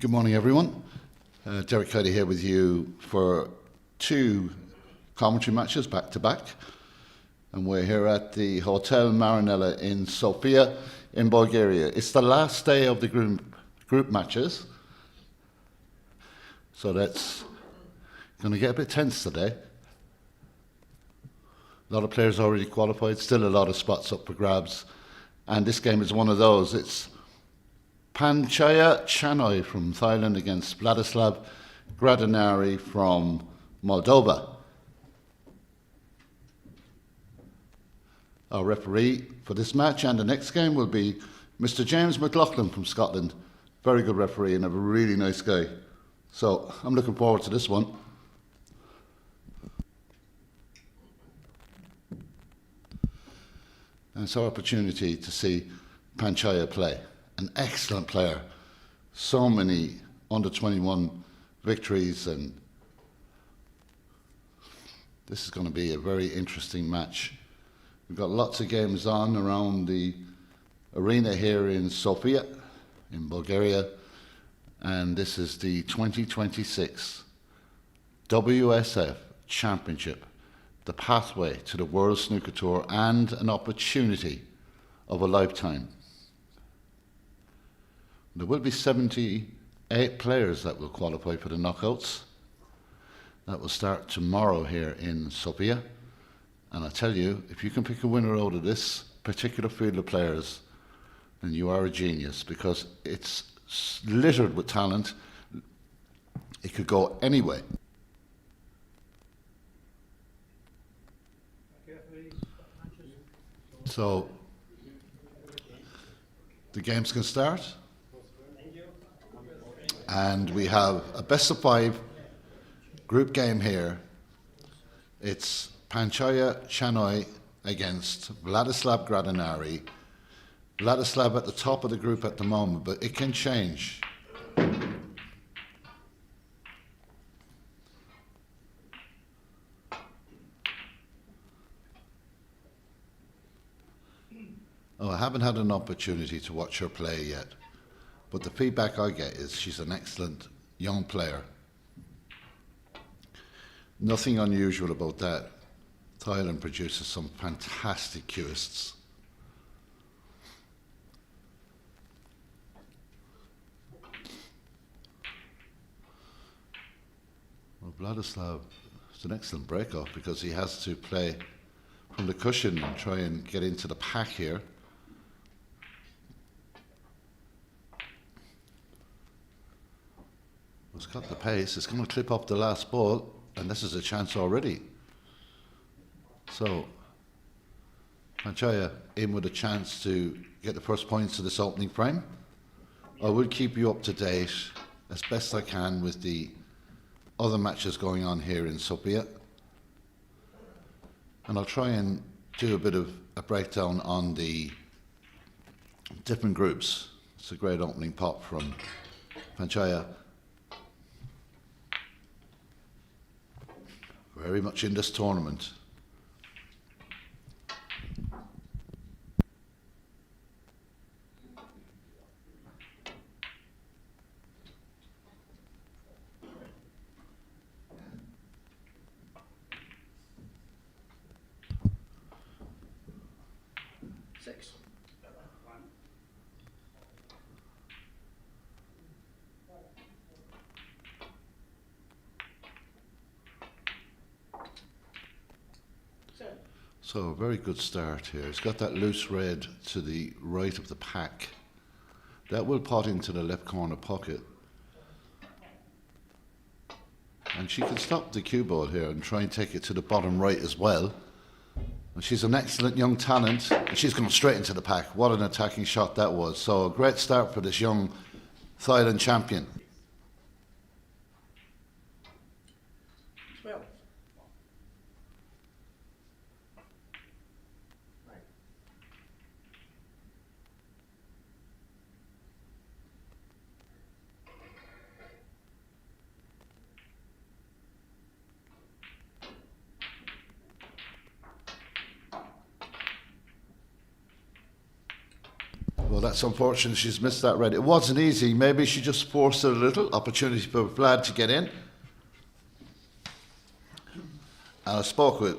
Good morning, everyone. Derek Cody here with you for two commentary matches back to back. And we're here at the Hotel Marinella in Sofia in Bulgaria. It's the last day of the group matches. So that's going to get a bit tense today. A lot of players already qualified, still a lot of spots up for grabs. And this game is one of those. It's Channoi from Thailand against Vladislav Gradinari from Moldova. Our referee for this match and the next game will be Mr. James McLaughlin from Scotland. Very good referee and a really nice guy. So I'm looking forward to this one. And it's our opportunity to see Panchaya play. An excellent player. So many under 21 victories, and this is going to be a very interesting match. We've got lots of games on around the arena here in Sofia, in Bulgaria, and this is the 2026 WSF Championship, the pathway to the World Snooker Tour and an opportunity of a lifetime. There will be 78 players that will qualify for the knockouts. That will start tomorrow here in Sofia. And I tell you, if you can pick a winner out of this particular field of players, then you are a genius, because it's littered with talent. It could go any way. So the games can start. And we have a best of 5 group game here. It's Panchaya Channoi against Vladislav Gradinari. Vladislav at the top of the group at the moment, but it can change. Oh, I haven't had an opportunity to watch her play yet, but the feedback I get is she's an excellent young player. Nothing unusual about that. Thailand produces some fantastic cuists. Well, Vladislav is an excellent break-off because he has to play from the cushion and try and get into the pack here. It's got the pace, it's going to clip up the last ball, and this is a chance already. So, Panchaya in with a chance to get the first points of this opening frame. I will keep you up to date as best I can with the other matches going on here in Sofia. And I'll try and do a bit of a breakdown on the different groups. It's a great opening pop from Panchaya. Very much in this tournament. So a very good start here. He's got that loose red to the right of the pack. That will pot into the left corner pocket. And she can stop the cue ball here and try and take it to the bottom right as well. And she's an excellent young talent, and she's gone straight into the pack. What an attacking shot that was. So a great start for this young Thailand champion. Well, that's unfortunate. She's missed that red. It wasn't easy. Maybe she just forced it a little. Opportunity for Vlad to get in. And I spoke with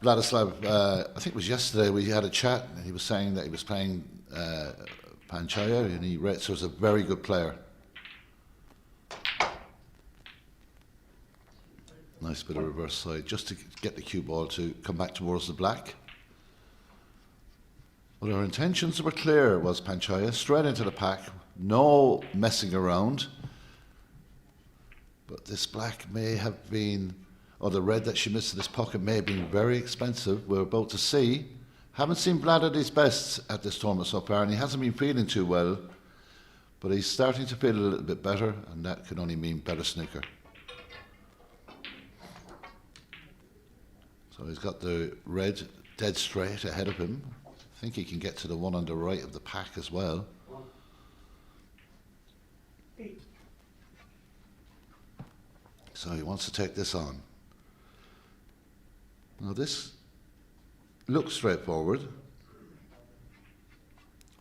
Vladislav, I think it was yesterday, we had a chat, and he was saying that he was playing Panchaya, and he rates her as a very good player. Nice bit of reverse side, just to get the cue ball to come back towards the black. But our intentions were clear, was Panchaya, straight into the pack, no messing around. But this black may have been, or the red that she missed in this pocket may have been very expensive. We're about to see. Haven't seen Vlad at his best at this tournament so far, and he hasn't been feeling too well. But he's starting to feel a little bit better, and that can only mean better snooker. So he's got the red dead straight ahead of him. I think he can get to the one on the right of the pack as well. So he wants to take this on. Now this looks straightforward.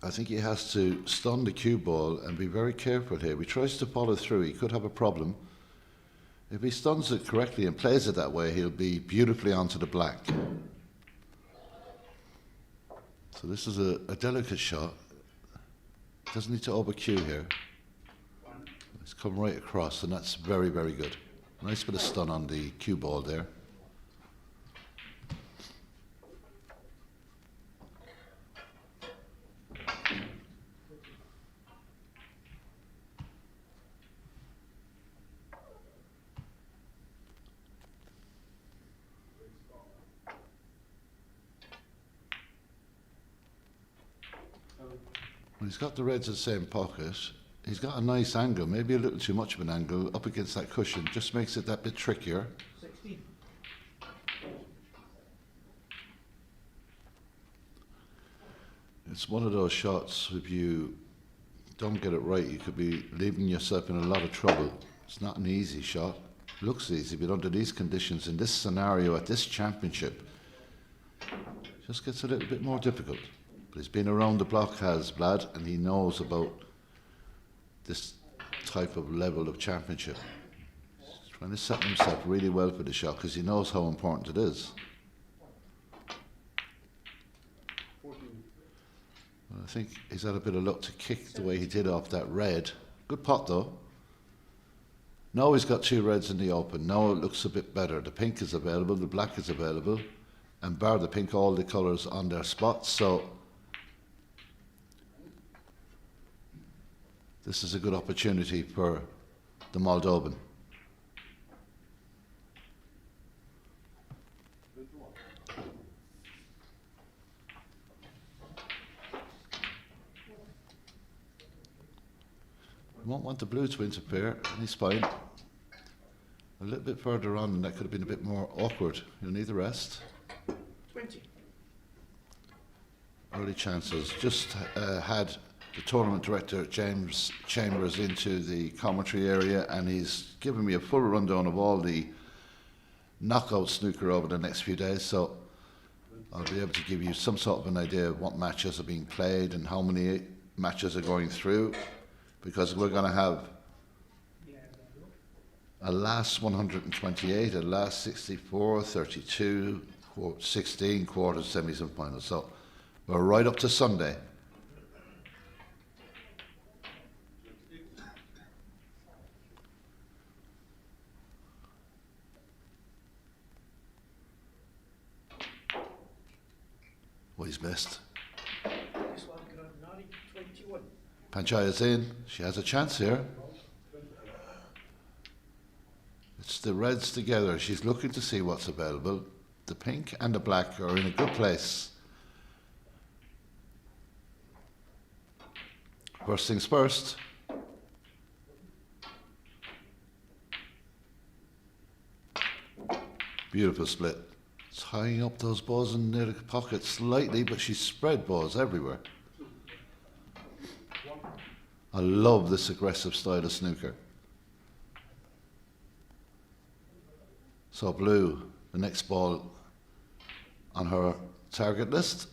I think he has to stun the cue ball and be very careful here. If he tries to follow through, he could have a problem. If he stuns it correctly and plays it that way, he'll be beautifully onto the black. So this is a delicate shot. Doesn't need to over-cue here. It's come right across, and that's very, very good. Nice bit of stun on the cue ball there. Well, he's got the reds in the same pocket. He's got a nice angle, maybe a little too much of an angle up against that cushion, just makes it that bit trickier. 16. It's one of those shots, if you don't get it right, you could be leaving yourself in a lot of trouble. It's not an easy shot. Looks easy, but under these conditions, in this scenario, at this championship, it just gets a little bit more difficult. But he's been around the block, has Vlad, and he knows about this type of level of championship. He's trying to set himself really well for the shot because he knows how important it is. Well, I think he's had a bit of luck to kick the way he did off that red. Good pot though. Now he's got two reds in the open. Now it looks a bit better. The pink is available, the black is available, and bar the pink, all the colours on their spots. So this is a good opportunity for the Moldovan. We won't want the blue to interfere, and he's fine. A little bit further on, and that could have been a bit more awkward. You'll need the rest. 20. Early chances. Just had the tournament director, James Chambers, into the commentary area, and he's given me a full rundown of all the knockout snooker over the next few days, so I'll be able to give you some sort of an idea of what matches are being played and how many matches are going through, because we're going to have a last 128, a last 64, 32, 16 quarters, semis and finals. So we're right up to Sunday. Well, he's missed. This one, Gradinari, 21. Panchaya's in. She has a chance here. It's the reds together. She's looking to see what's available. The pink and the black are in a good place. First things first. Beautiful split. Tying up those balls in their pockets slightly, but she's spread balls everywhere. I love this aggressive style of snooker. So blue, the next ball on her target list.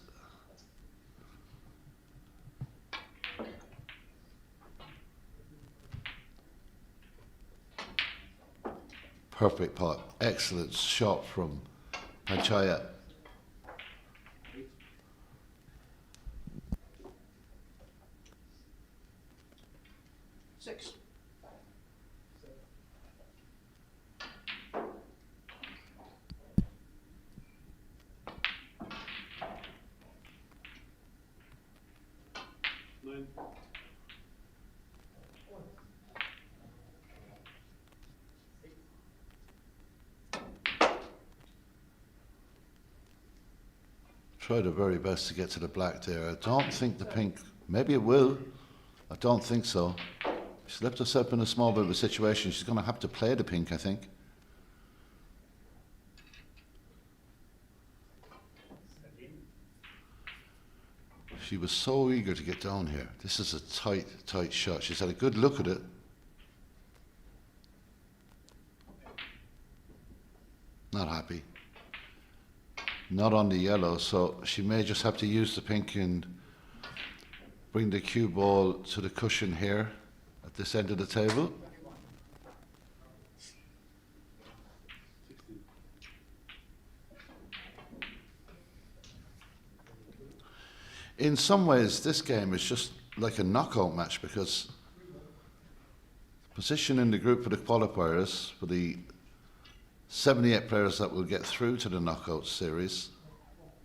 Perfect pot. Excellent shot from Panchaya. Six. Nine. Tried her very best to get to the black there. I don't think the pink, maybe it will. I don't think so. She's left herself in a small bit of a situation. She's going to have to play the pink, I think. She was so eager to get down here. This is a tight, tight shot. She's had a good look at it. Not happy. Not on the yellow, so she may just have to use the pink and bring the cue ball to the cushion here at this end of the table. In some ways, this game is just like a knockout match because the position in the group for the qualifiers, for the 78 players that will get through to the knockout series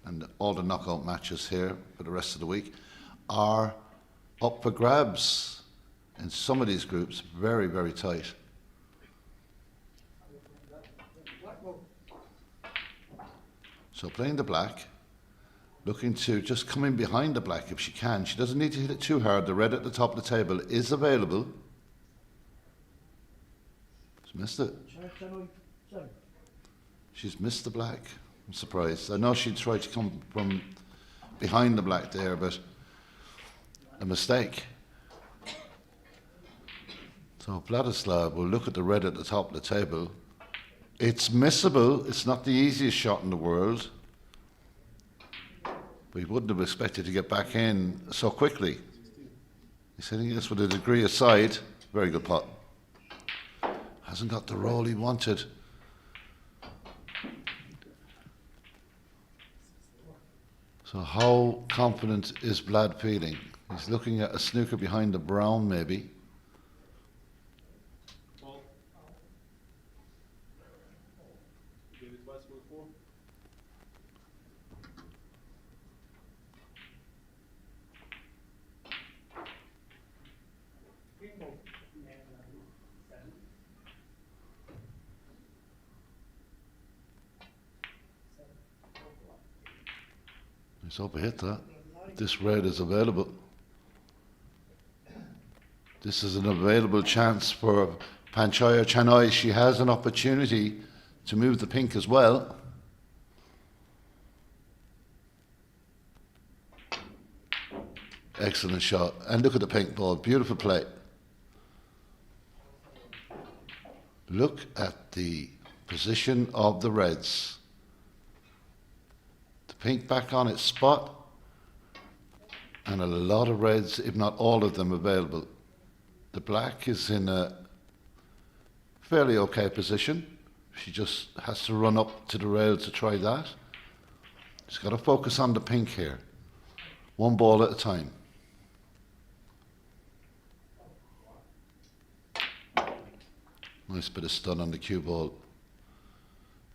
and all the knockout matches here for the rest of the week are up for grabs in some of these groups, very, very tight. So playing the black, looking to just come in behind the black if she can. She doesn't need to hit it too hard. The red at the top of the table is available. She's missed it. Channoi, 7. She's missed the black. I'm surprised. I know she tried to come from behind the black there, but a mistake. So Vladislav will look at the red at the top of the table. It's missable. It's not the easiest shot in the world. But he wouldn't have expected to get back in so quickly. He's hitting this with a degree aside. Very good pot. Hasn't got the roll he wanted. So how confident is Vlad feeling? He's looking at a snooker behind the brown, maybe. Ball. Gave it twice for 4. He's overhit that. This red is available. This is an available chance for Panchaya Channoi. She has an opportunity to move the pink as well. Excellent shot. And look at the pink ball. Beautiful play. Look at the position of the reds. The pink back on its spot. And a lot of reds, if not all of them, available. The black is in a fairly okay position. She just has to run up to the rail to try that. She's got to focus on the pink here. One ball at a time. Nice bit of stun on the cue ball.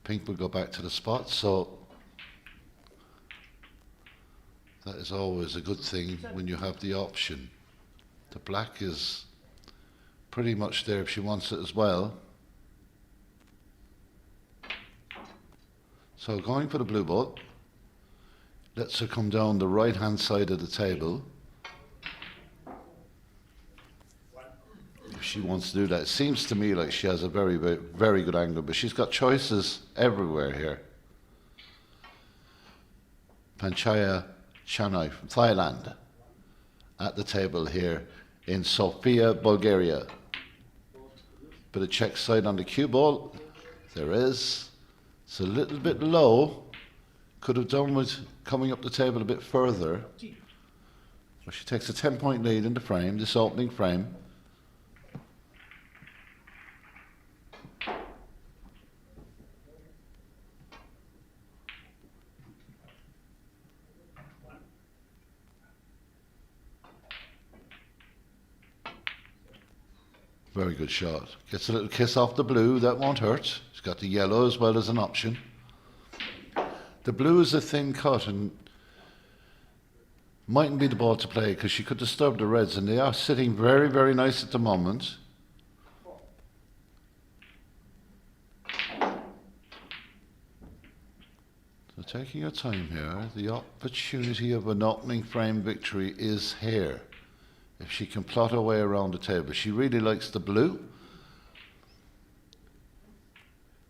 Pink will go back to the spot, so that is always a good thing when you have the option. The black is pretty much there if she wants it as well. So going for the blue ball. Lets her come down the right hand side of the table. If she wants to do that. It seems to me like she has a very, very, very good angle, but she's got choices everywhere here. Panchaya Channoi from Thailand at the table here in Sofia, Bulgaria. Bit of check side on the cue ball. There is. It's a little bit low. Could have done with coming up the table a bit further. But she takes a 10-point lead in the frame, this opening frame. Very good shot. Gets a little kiss off the blue, that won't hurt. He's got the yellow as well as an option. The blue is a thin cut and mightn't be the ball to play because she could disturb the reds, and they are sitting very, very nice at the moment. So taking your time here, the opportunity of an opening frame victory is here. If she can plot her way around the table. She really likes the blue.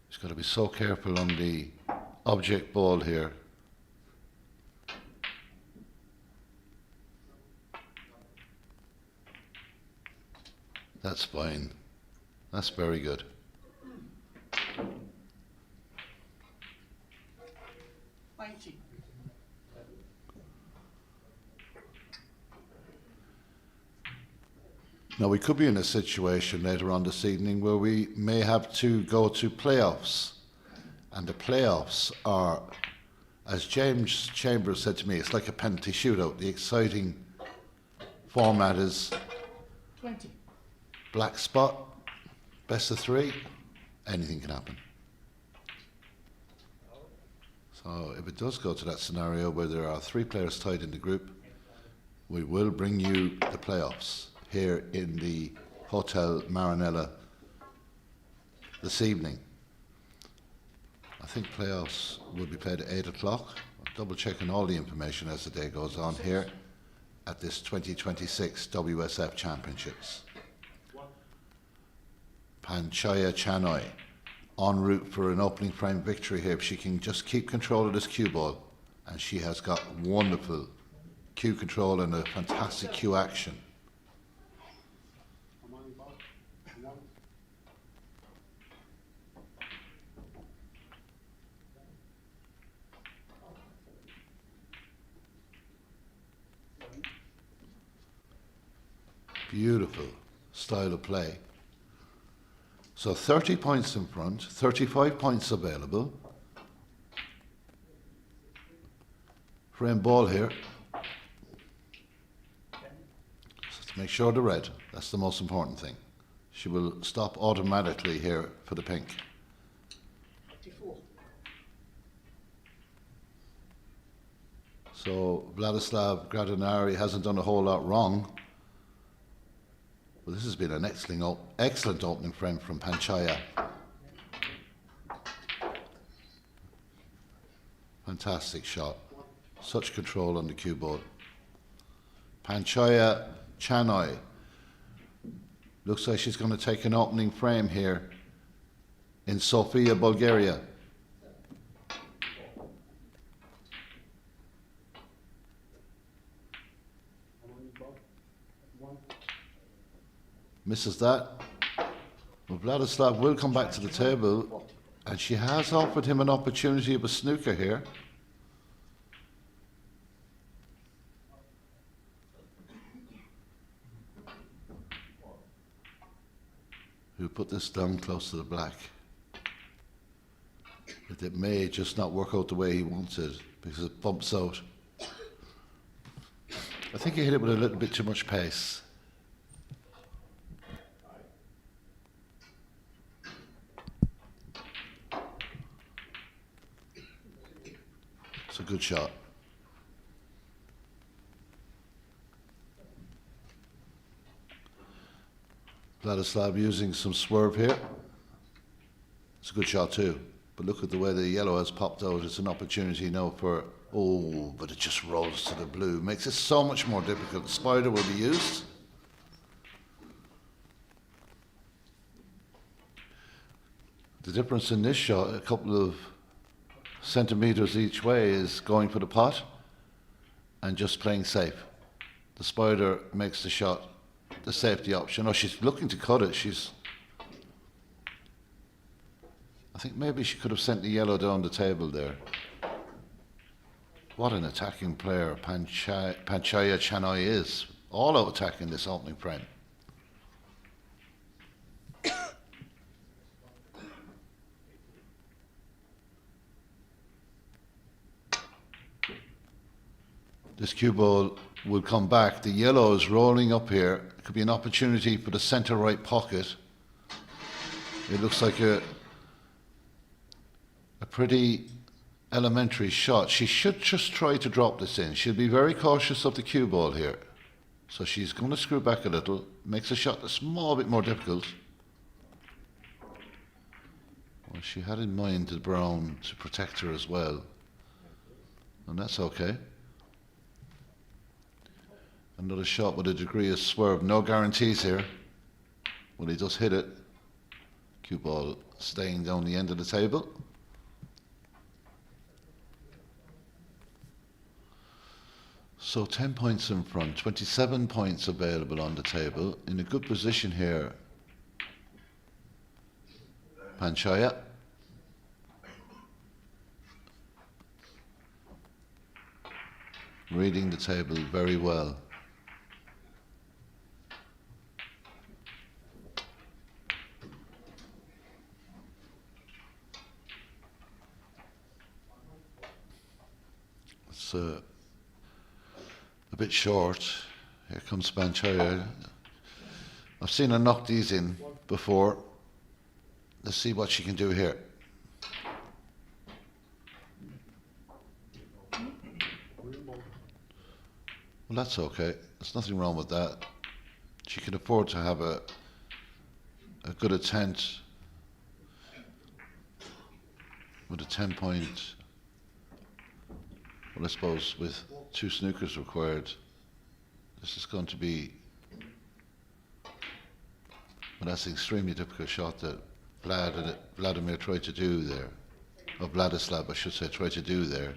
She's got to be so careful on the object ball here. That's fine. That's very good. Mighty. Now, we could be in a situation later on this evening where we may have to go to playoffs. And the playoffs are, as James Chambers said to me, it's like a penalty shootout. The exciting format is 20. black spot, best of three, anything can happen. So if it does go to that scenario where there are 3 players tied in the group, we will bring you the playoffs here in the Hotel Maranella this evening. I think playoffs will be played at 8 o'clock. I'm double checking all the information as the day goes on here at this 2026 WSF Championships. Panchaya Channoi en route for an opening frame victory here. If she can just keep control of this cue ball, and she has got wonderful cue control and a fantastic cue action. Beautiful style of play. So 30 points in front, 35 points available. Frame ball here. So to make sure the red, that's the most important thing. She will stop automatically here for the pink. 54. So Vladislav Gradinari hasn't done a whole lot wrong. Well, this has been an excellent opening frame from Panchaya. Fantastic shot. Such control on the cue ball. Panchaya Channoi. Looks like she's going to take an opening frame here in Sofia, Bulgaria. Misses that. Well, Vladislav will come back to the table, and she has offered him an opportunity of a snooker here. Who put this down close to the black. But it may just not work out the way he wanted because it bumps out. I think he hit it with a little bit too much pace. It's a good shot. Vladislav using some swerve here. It's a good shot too. But look at the way the yellow has popped out. It's an opportunity now for, oh, but it just rolls to the blue. Makes it so much more difficult. The spider will be used. The difference in this shot, a couple of centimeters each way, is going for the pot and just playing safe. The spider makes the shot the safety option. Oh, she's looking to cut it. I think maybe she could have sent the yellow down the table there. What an attacking player Panchaya Channoi is. All out attacking this opening frame. This cue ball will come back. The yellow is rolling up here. It could be an opportunity for the centre right pocket. It looks like a pretty elementary shot. She should just try to drop this in. She'll be very cautious of the cue ball here. So she's going to screw back a little. Makes a shot a small bit more difficult. Well, she had in mind the brown to protect her as well. And that's okay. Another shot with a degree of swerve. No guarantees here. Well, he does hit it. Cue ball staying down the end of the table. So 10 points in front, 27 points available on the table. In a good position here, Panchaya. Reading the table very well. It's a bit short. Here comes Panchaya. I've seen her knock these in before. Let's see what she can do here. Well, that's okay. There's nothing wrong with that. She can afford to have a good attempt with a 10-point. Well, I suppose with 2 snookers required, this is going to be. Well, that's an extremely difficult shot that Vladimir tried to do there, or Vladislav, I should say, tried to do there.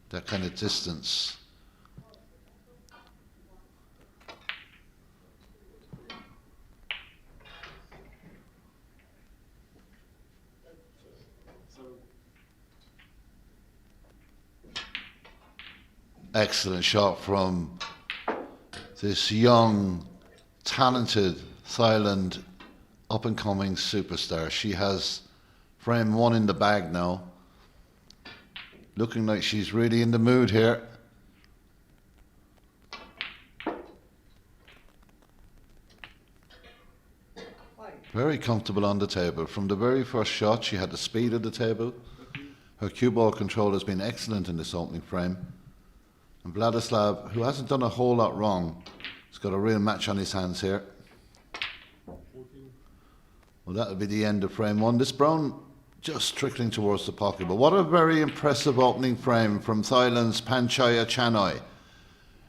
That kind of distance. Excellent shot from this young, talented Thailand up-and-coming superstar. She has frame 1 in the bag now. Looking like she's really in the mood here. Very comfortable on the table. From the very first shot, she had the speed of the table. Her cue ball control has been excellent in this opening frame. And Vladislav, who hasn't done a whole lot wrong, has got a real match on his hands here. Well, that'll be the end of frame 1. This brown just trickling towards the pocket. But what a very impressive opening frame from Thailand's Panchaya Channoi.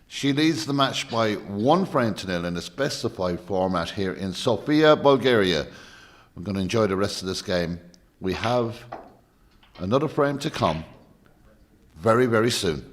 She leads the match by 1 frame to 0 in this best of 5 format here in Sofia, Bulgaria. We're going to enjoy the rest of this game. We have another frame to come very, very soon.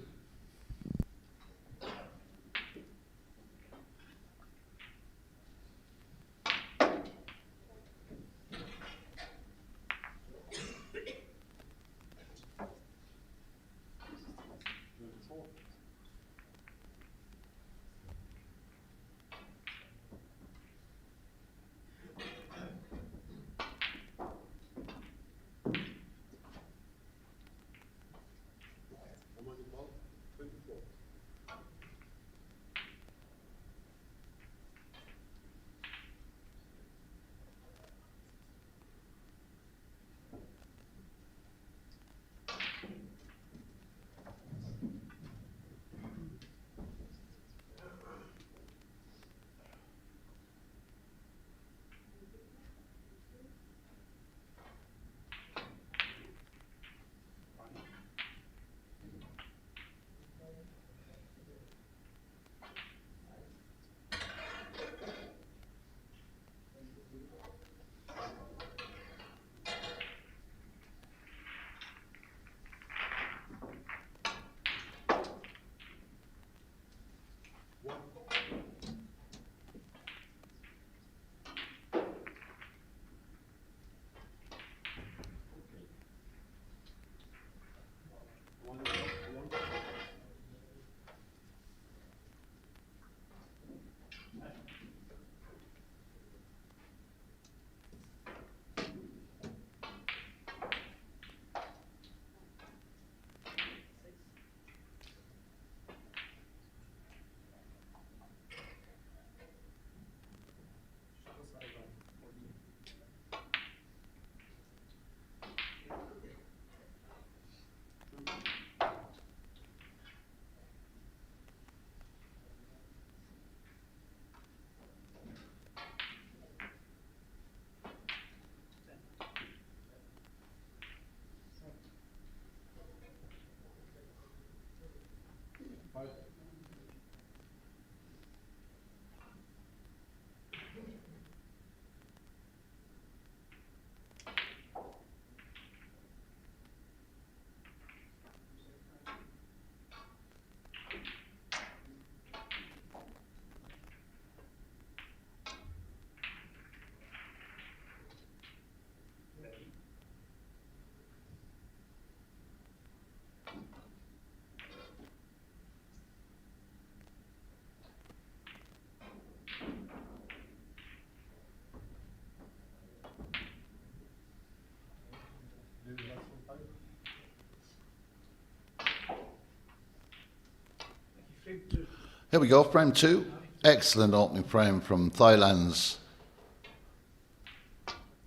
Here we go, frame 2. Excellent opening frame from Thailand's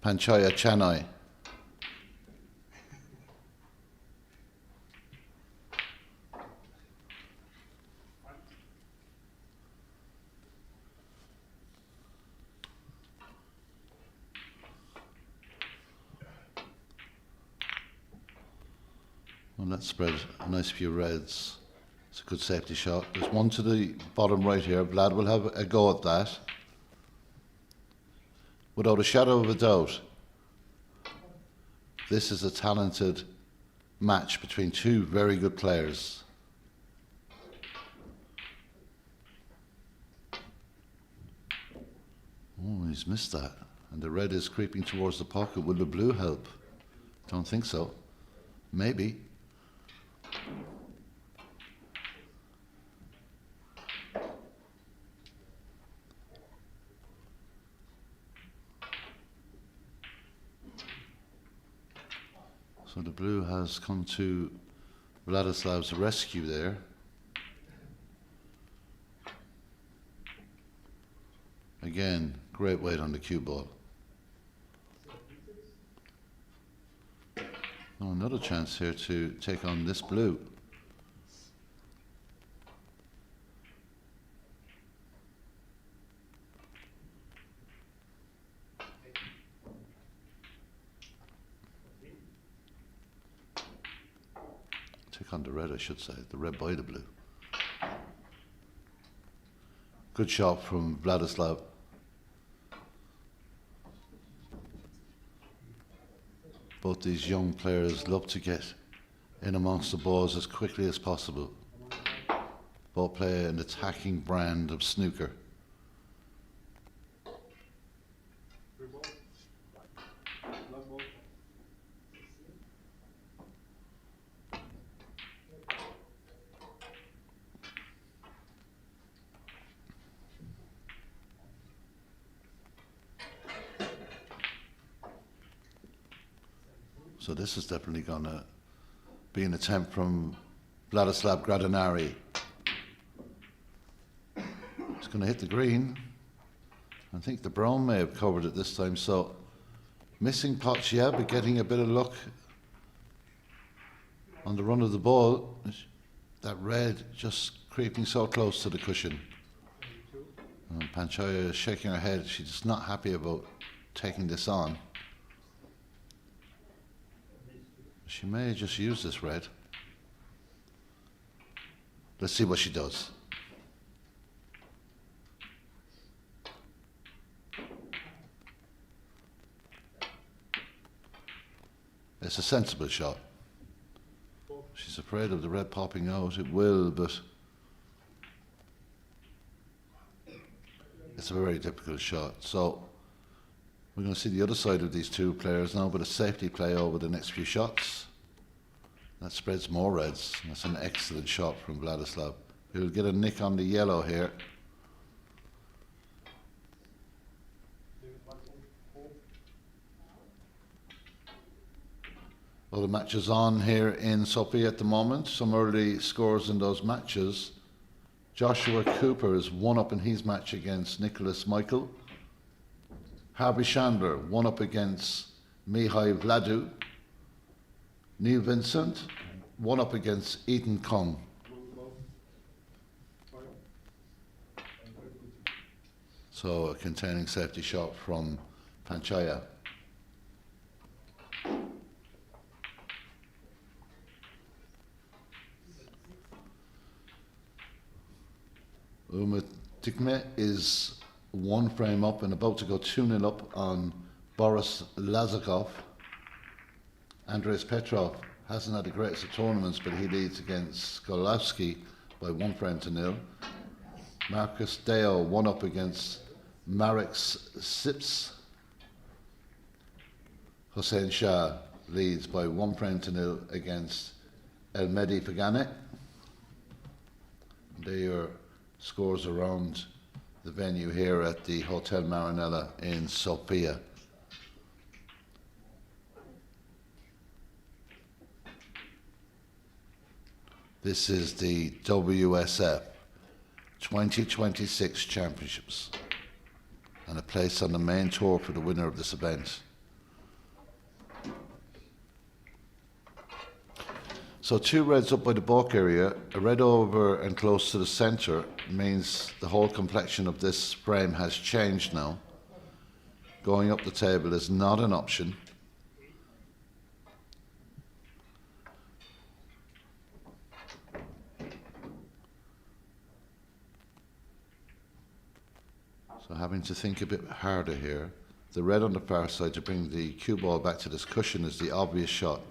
Panchaya Channoi. Well, that spread a nice few reds. It's a good safety shot. There's one to the bottom right here. Vlad will have a go at that. Without a shadow of a doubt, this is a talented match between two very good players. Oh, he's missed that. And the red is creeping towards the pocket. Will the blue help? Don't think so. Maybe. So the blue has come to Vladislav's rescue there. Again, great weight on the cue ball. Oh, another chance here to take on this blue. Take on the red, I should say. The red by the blue. Good shot from Vladislav. Both these young players love to get in amongst the balls as quickly as possible. Both play an attacking brand of snooker. So this is definitely going to be an attempt from Vladislav Gradinari. It's going to hit the green. I think the brown may have covered it this time, so missing pots, yeah, but getting a bit of luck on the run of the ball. That red just creeping so close to the cushion. And Panchaya is shaking her head. She's not happy about taking this on. She may just use this red. Let's see what she does. It's a sensible shot. She's afraid of the red popping out. It will, but it's a very difficult shot. So we're going to see the other side of these two players now, but a safety play over the next few shots. That spreads more reds. That's an excellent shot from Vladislav. He'll get a nick on the yellow here. Well, the match is on here in Sofia at the moment. Some early scores in those matches. Joshua Cooper is 1-up in his match against Nicholas Michael. Harvey Chandler, 1-up against Mihai Vladu. Neil Vincent, 1-up against Ethan Kong. So a containing safety shot from Panchaya. Tikme is 1 frame up and about to go 2-0 up on Boris Lazakov. Andres Petrov hasn't had the greatest of tournaments, but he leads against Skolavsky by 1 frame to 0. Marcus Deo 1-up against Marek Sips. Hossein Shah leads by 1 frame to 0 against Elmedi Pagane. They are scores around the venue here at the Hotel Marinella in Sofia. This is the WSF, 2026 championships and a place on the main tour for the winner of this event. So 2 reds up by the balk area, a red over and close to the centre means the whole complexion of this frame has changed now. Going up the table is not an option. So having to think a bit harder here. The red on the far side to bring the cue ball back to this cushion is the obvious shot.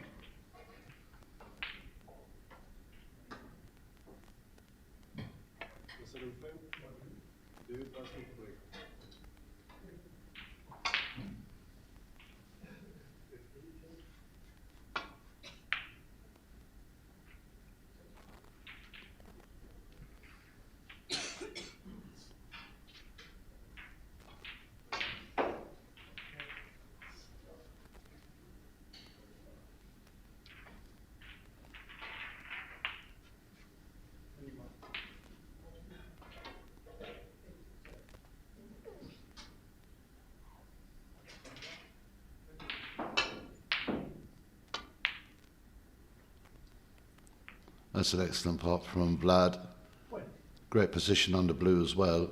That's an excellent pot from Vlad. Great position on the blue as well.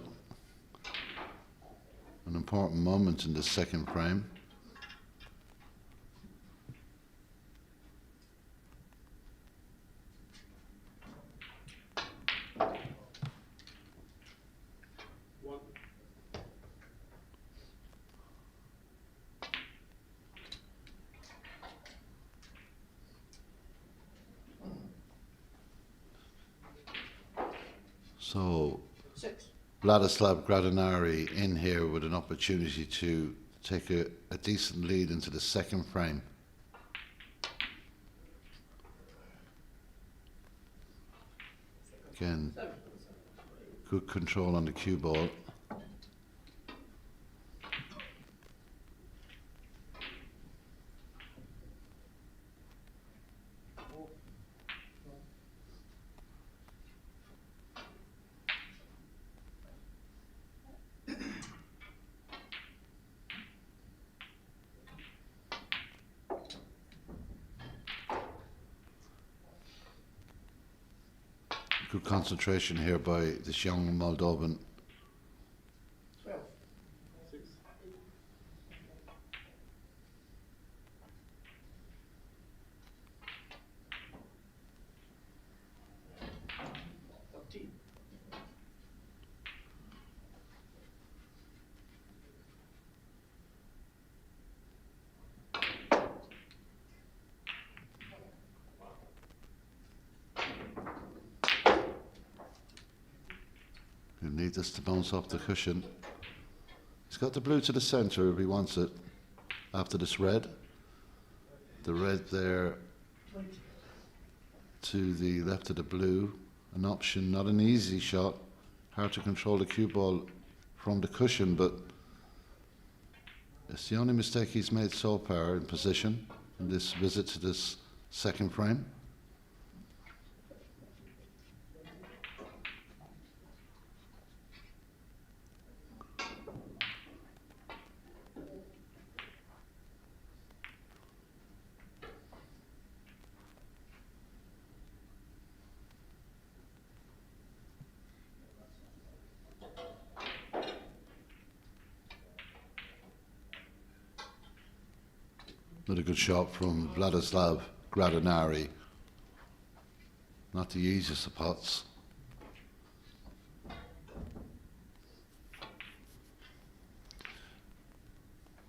An important moment in this second frame. So, Vladislav Gradinari in here with an opportunity to take a decent lead into the second frame. Again, good control on the cue ball. Good concentration here by this young Moldovan. 12. 6. He'll need this to bounce off the cushion. He's got the blue to the centre if he wants it. After this red. The red there 20. to the left of the blue. An option, not an easy shot. Hard to control the cue ball from the cushion, but it's the only mistake he's made so far in position in this visit to this second frame. Another good shot from Vladislav Gradinari. Not the easiest of pots.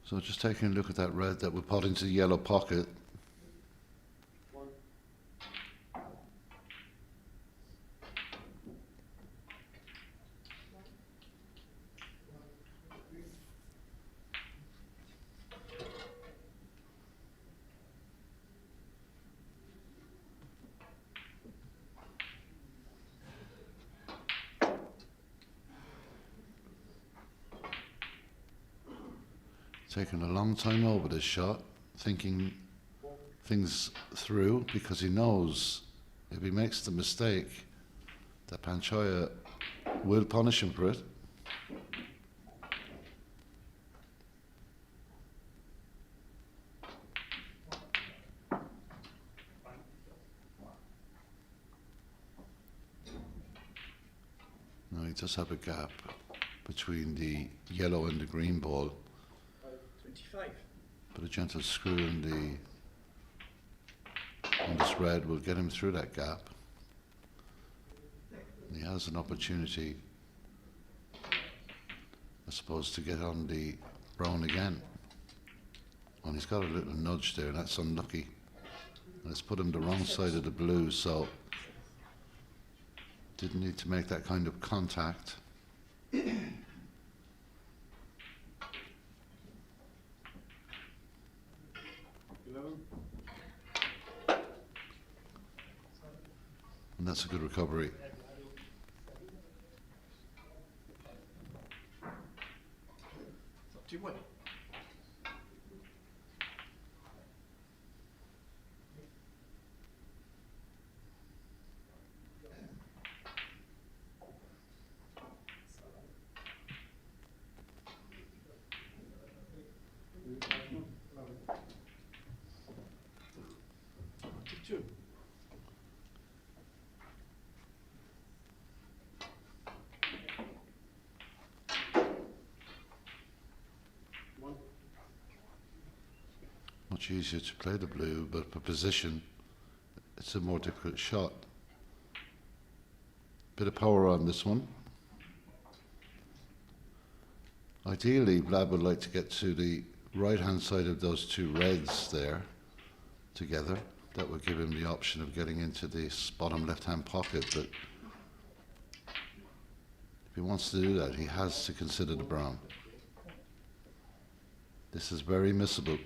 So just taking a look at that red that we pot into the yellow pocket. Taking a long time over this shot, thinking things through, because he knows if he makes the mistake that Panchoya We'll punish him for it. Now he does have a gap between the yellow and the green ball, 25. but a gentle screw in this red will get him through that gap. And he has an opportunity, I suppose, to get on the brown again. And he's got a little nudge there, and that's unlucky. And it's put him the wrong side of the blue, so didn't need to make that kind of contact. 11. And that's a good recovery. Up to 1. Two. One. Much easier to play the blue, but for position, it's a more difficult shot. Bit of power on this one. Ideally, Vlad would like to get to the right-hand side of those two reds there together. That would give him the option of getting into this bottom left-hand pocket, but if he wants to do that, he has to consider the brown. This is very missable.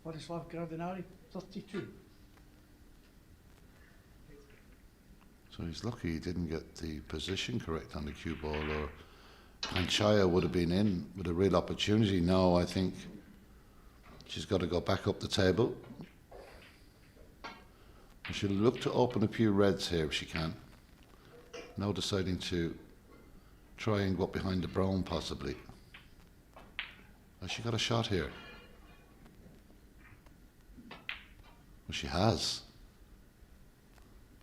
Vladislav Gradinari, 32. So he's lucky he didn't get the position correct on the cue ball, or Panchaya would have been in with a real opportunity. Now I think she's got to go back up the table. She'll look to open a few reds here if she can. Now deciding to try and go up behind the brown possibly. Has she got a shot here? Well, she has.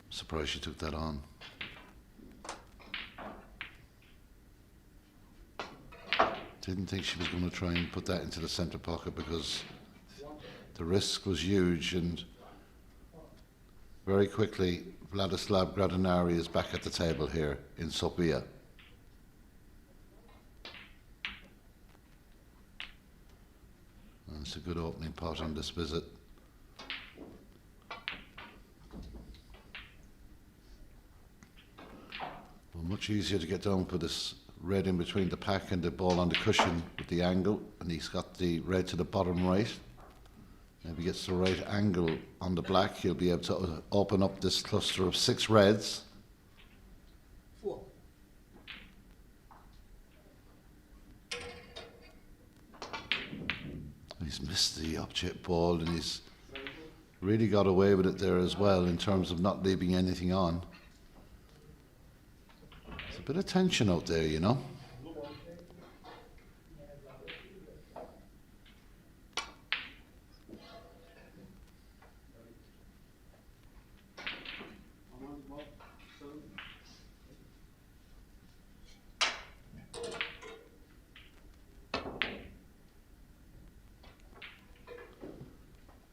I'm surprised she took that on. Didn't think she was going to try and put that into the centre pocket because the risk was huge, and very quickly Vladislav Gradinari is back at the table here in Sofia. And it's a good opening pot on this visit. Well, much easier to get down for this red in between the pack and the ball on the cushion with the angle, and he's got the red to the bottom right. If he gets the right angle on the black, he'll be able to open up this cluster of 6 reds. 4. He's missed the object ball, and he's really got away with it there as well in terms of not leaving anything on. There's a bit of tension out there, you know.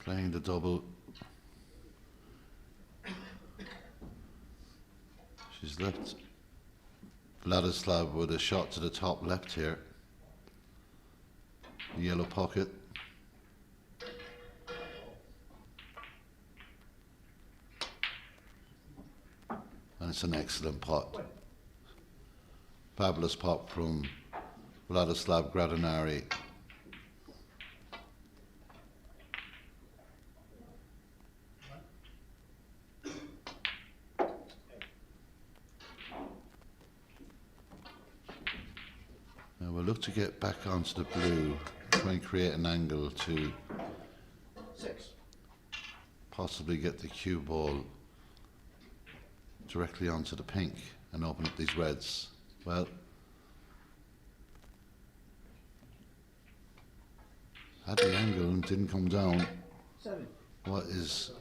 Playing the double. She's left Vladislav with a shot to the top left here. The yellow pocket. And it's an excellent pot. Fabulous pot from Vladislav Gradinari. Now we'll look to get back onto the blue, try and create an angle to 6. possibly get the cue ball directly onto the pink and open up these reds. Well, had the angle and didn't come down. 7. What is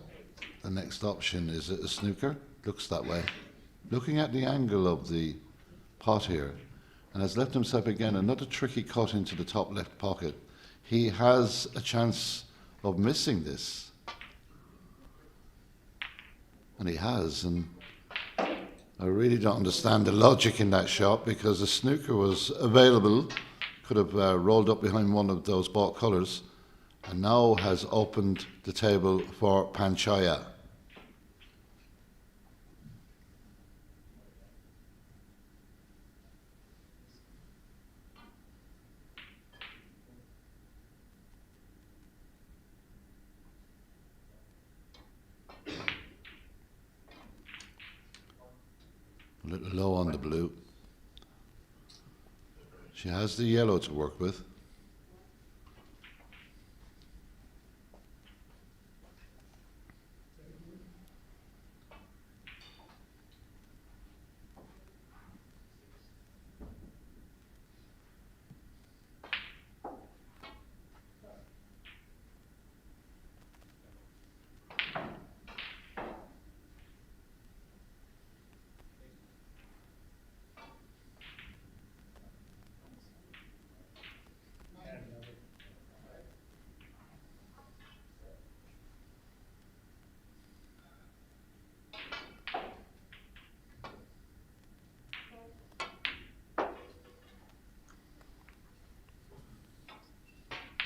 the next option? Is it a snooker? Looks that way. Looking at the angle of the pot here, and has left himself again another tricky cut into the top left pocket. He has a chance of missing this. And he has, and I really don't understand the logic in that shot, because the snooker was available, could have rolled up behind one of those bought colours, and now has opened the table for Panchaya. A little low on the blue. She has the yellow to work with.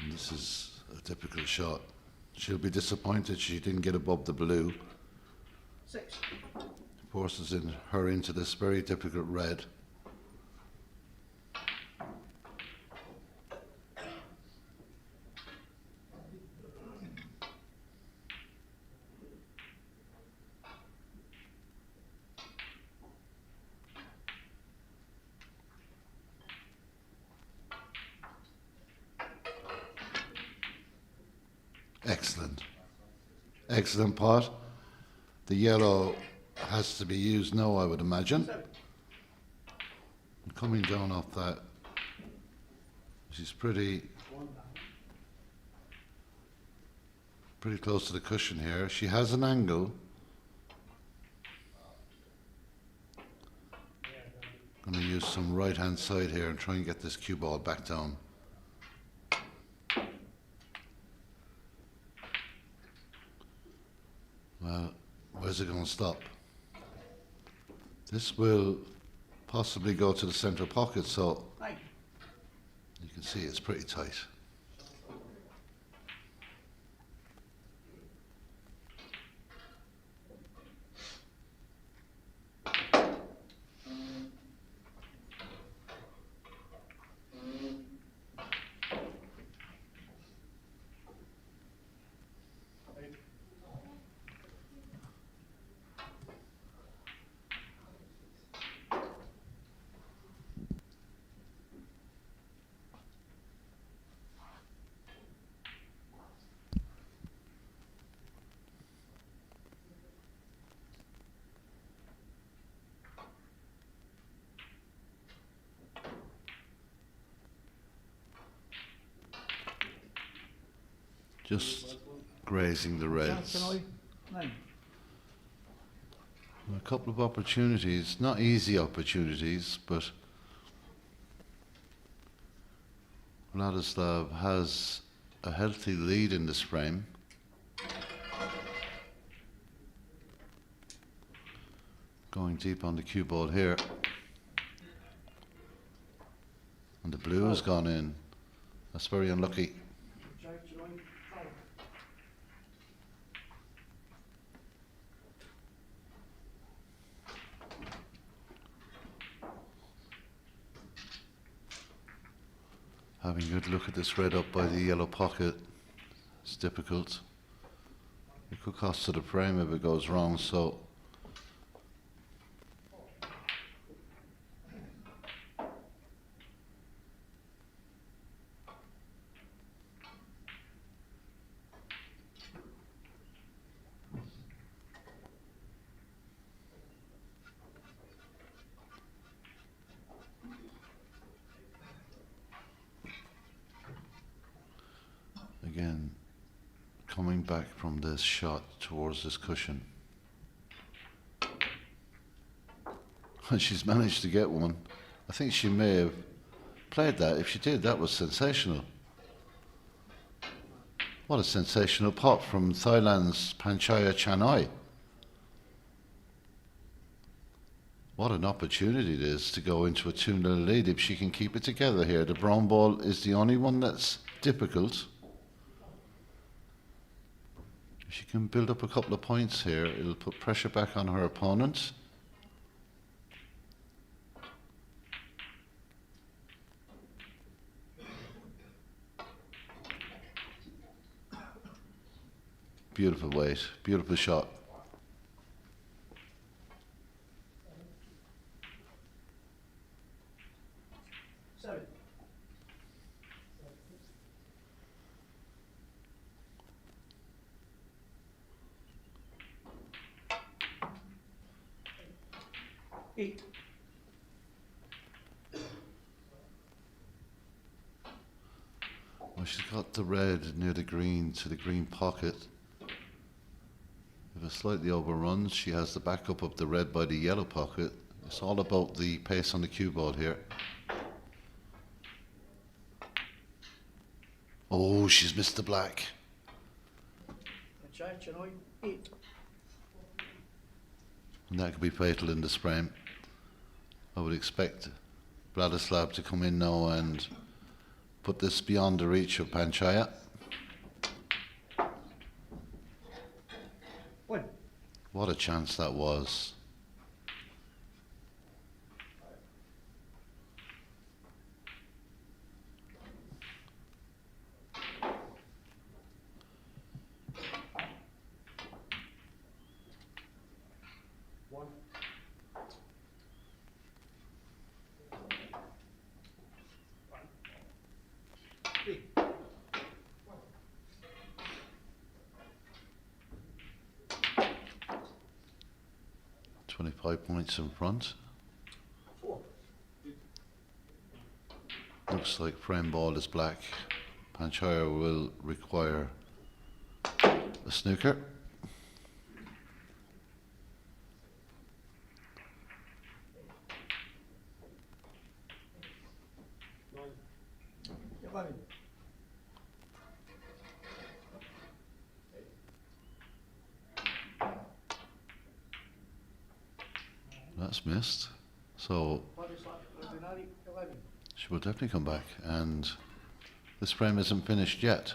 And this is a typical shot. She'll be disappointed she didn't get above the blue. 6. Forces her into this very difficult red. Excellent. Excellent pot. The yellow has to be used now, I would imagine. Coming down off that, she's pretty close to the cushion here. She has an angle. Going to use some right hand side here and try and get this cue ball back down. Well, where's it going to stop? This will possibly go to the center pocket, so 9. you can see it's pretty tight. Just grazing the reds. Channoi. 9. A couple of opportunities, not easy opportunities, but Vladislav has a healthy lead in this frame. Going deep on the cue ball here. And the blue has gone in. That's very unlucky. Channoi. 5. Having a good look at this red up by the yellow pocket. It's difficult. It could cost her the frame if it goes wrong, so Again, coming back from this shot towards this cushion. And she's managed to get one. I think she may have played that. If she did, that was sensational. What a sensational pot from Thailand's Panchaya Channoi. What an opportunity it is to go into a 2-0 lead if she can keep it together here. The brown ball is the only one that's difficult. If she can build up a couple of points here, it'll put pressure back on her opponent. Beautiful weight, beautiful shot. Seven. Eight. Well, she's got the red near the green to the green pocket. If it slightly overruns, she has the backup of the red by the yellow pocket. It's all about the pace on the cue board here. Oh, she's missed the black. Channoi, 8. And that could be fatal in this frame. I would expect Vladislav to come in now and put this beyond the reach of Panchaya. 1. What a chance that was. Three. 25 points in front. 4. Looks like frame ball is black. Panchaya will require a snooker. Eleven. That's missed. So Gradinari, 11. she will definitely come back, and this frame isn't finished yet.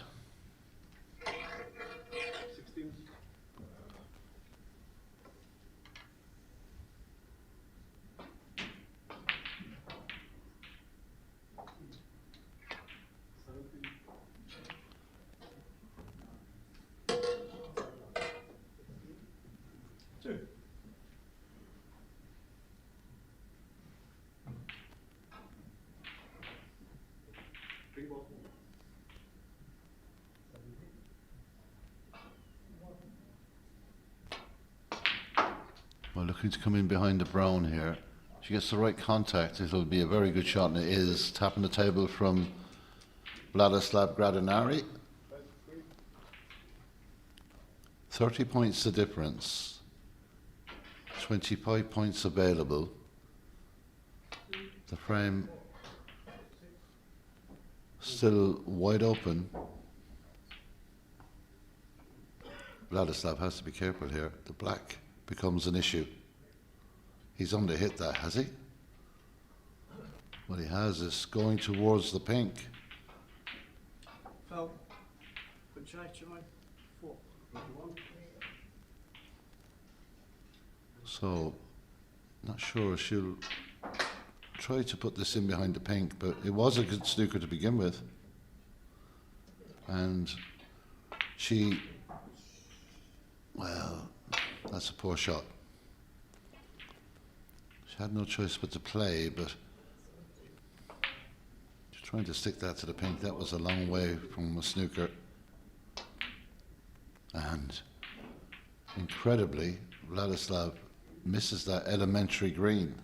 16. Two. Green ball. Well, looking to come in behind the brown here. She gets the right contact, it'll be a very good shot, and it is. Tapping the table from Vladislav Gradinari. 30 points the difference. 25 points available. The frame still wide open. Vladislav has to be careful here. The black becomes an issue. He's underhit that, has he? What he has is going towards the pink. Foul. Channoi, 4. So, not sure she'll try to put this in behind the pink, but it was a good snooker to begin with. And she, well, that's a poor shot. She had no choice but to play, but she's trying to stick that to the pink. That was a long way from a snooker. And incredibly, Vladislav misses that elementary green.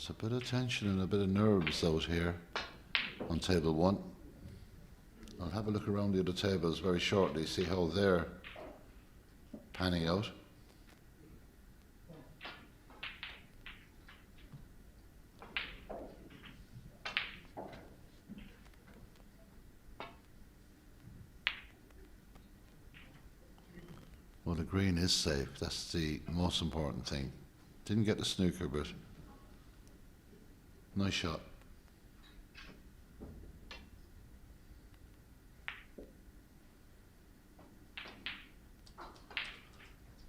There's a bit of tension and a bit of nerves out here on table 1. I'll have a look around the other tables very shortly, see how they're panning out. Well, the green is safe. That's the most important thing. Didn't get the snooker, but nice shot.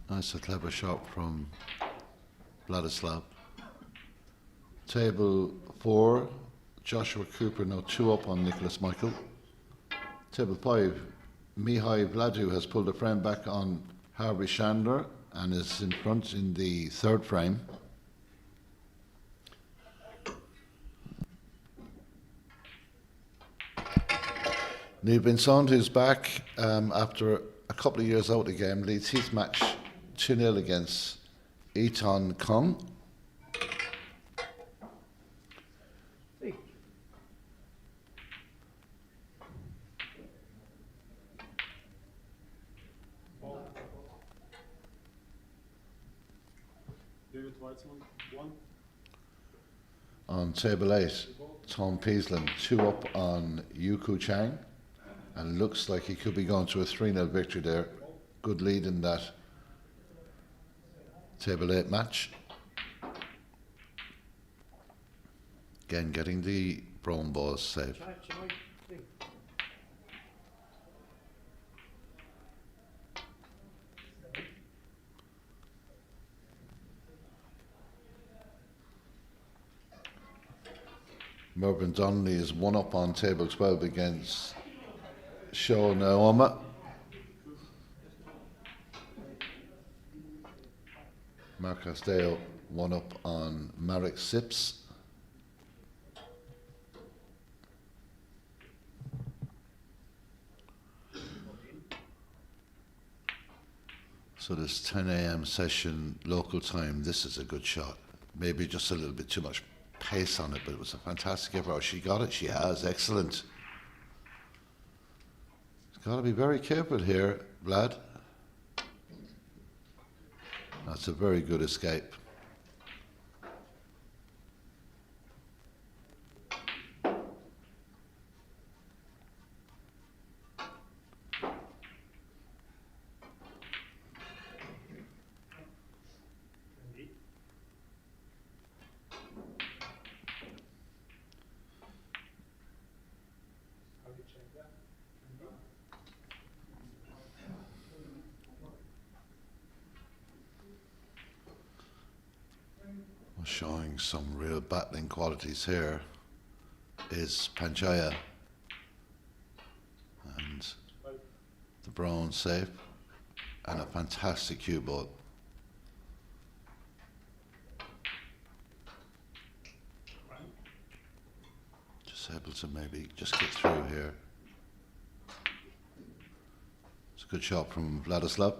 Nice, a clever shot from Vladislav. Table 4, Joshua Cooper now 2 up on Nicholas Michael. Table 5, Mihai Vladu has pulled a frame back on Harvey Chandler and is in front in the 3rd frame. Neil Vincent, who's back after a couple of years out of the game, leads his match 2-0 against Eton Kong. Hey. David Weitzman, 1. On table 8, Tom Peaslin 2 up on Yuku Chang, and looks like he could be going to a 3-0 victory there. Good lead in that table 8 match. Again, getting the brown balls safe. Channoi, 3. Mervyn Donnelly is 1 up on table 12 against Sho Naoma. Mark Castillo 1 up on Marek Sips. So this 10 a.m. session local time, this is a good shot. Maybe just a little bit too much pace on it, but it was a fantastic effort. Oh, she got it, she has, excellent. Got to be very careful here, Vlad. That's a very good escape. Showing some real battling qualities here is Panchaya, and the brown safe and a fantastic cue ball. Just able to maybe just get through here. It's a good shot from Vladislav.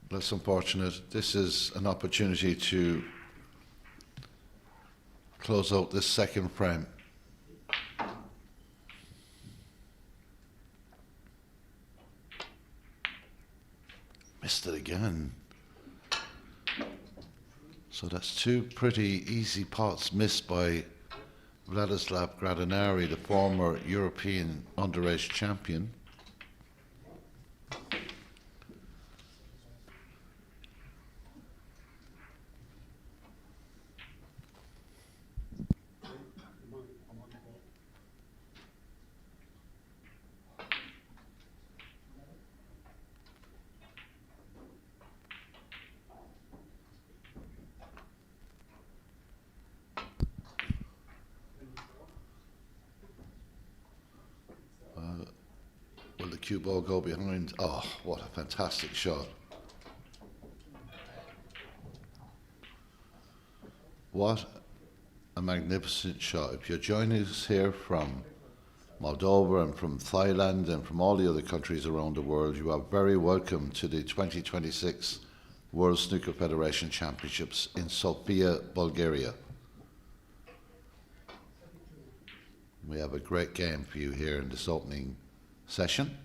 That's unfortunate. This is an opportunity to close out this 2nd frame. Missed it again. So that's 2 pretty easy pots missed by Vladislav Gradinari, the former European underage champion. the cue ball go behind? Oh, what a fantastic shot. What a magnificent shot. If you're joining us here from Moldova and from Thailand and from all the other countries around the world, you are very welcome to the 2026 World Snooker Federation Championships in Sofia, Bulgaria. We have a great game for you here in this opening session.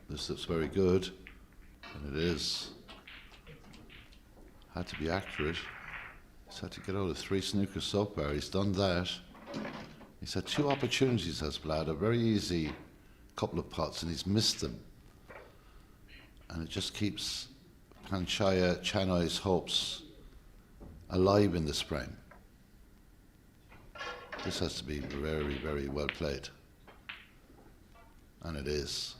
This looks very good, and it is. Had to be accurate. He's had to get out of 3 snookers so far. He's done that. He's had 2 opportunities, has Vlad, a very easy couple of pots, and he's missed them. And it just keeps Chanoi's hopes alive in this frame. This has to be very, very well played. And it is.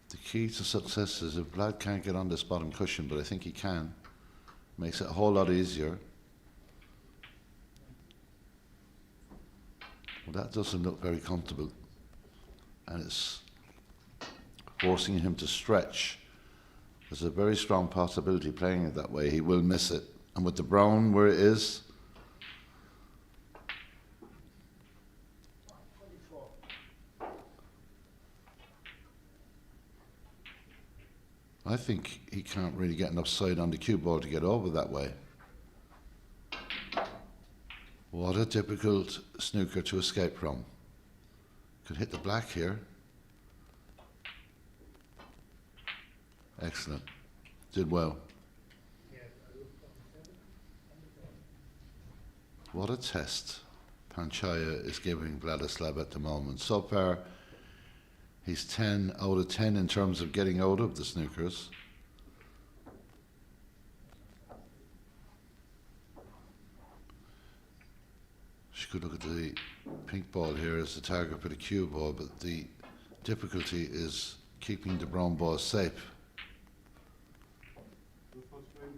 The key to success is if Vlad can't get on this bottom cushion, but I think he can. Makes it a whole lot easier. Well, that doesn't look very comfortable. And it's forcing him to stretch. There's a very strong possibility playing it that way. He will miss it. And with the brown where it is, I think he can't really get enough side on the cue ball to get over that way. What a difficult snooker to escape from. Could hit the black here. Excellent. Did well. What a test Panchaya is giving Vladislav at the moment. So far, he's 10 out of 10 in terms of getting out of the snookers. She could look at the pink ball here as the target for the cue ball, but the difficulty is keeping the brown ball safe. The first frame,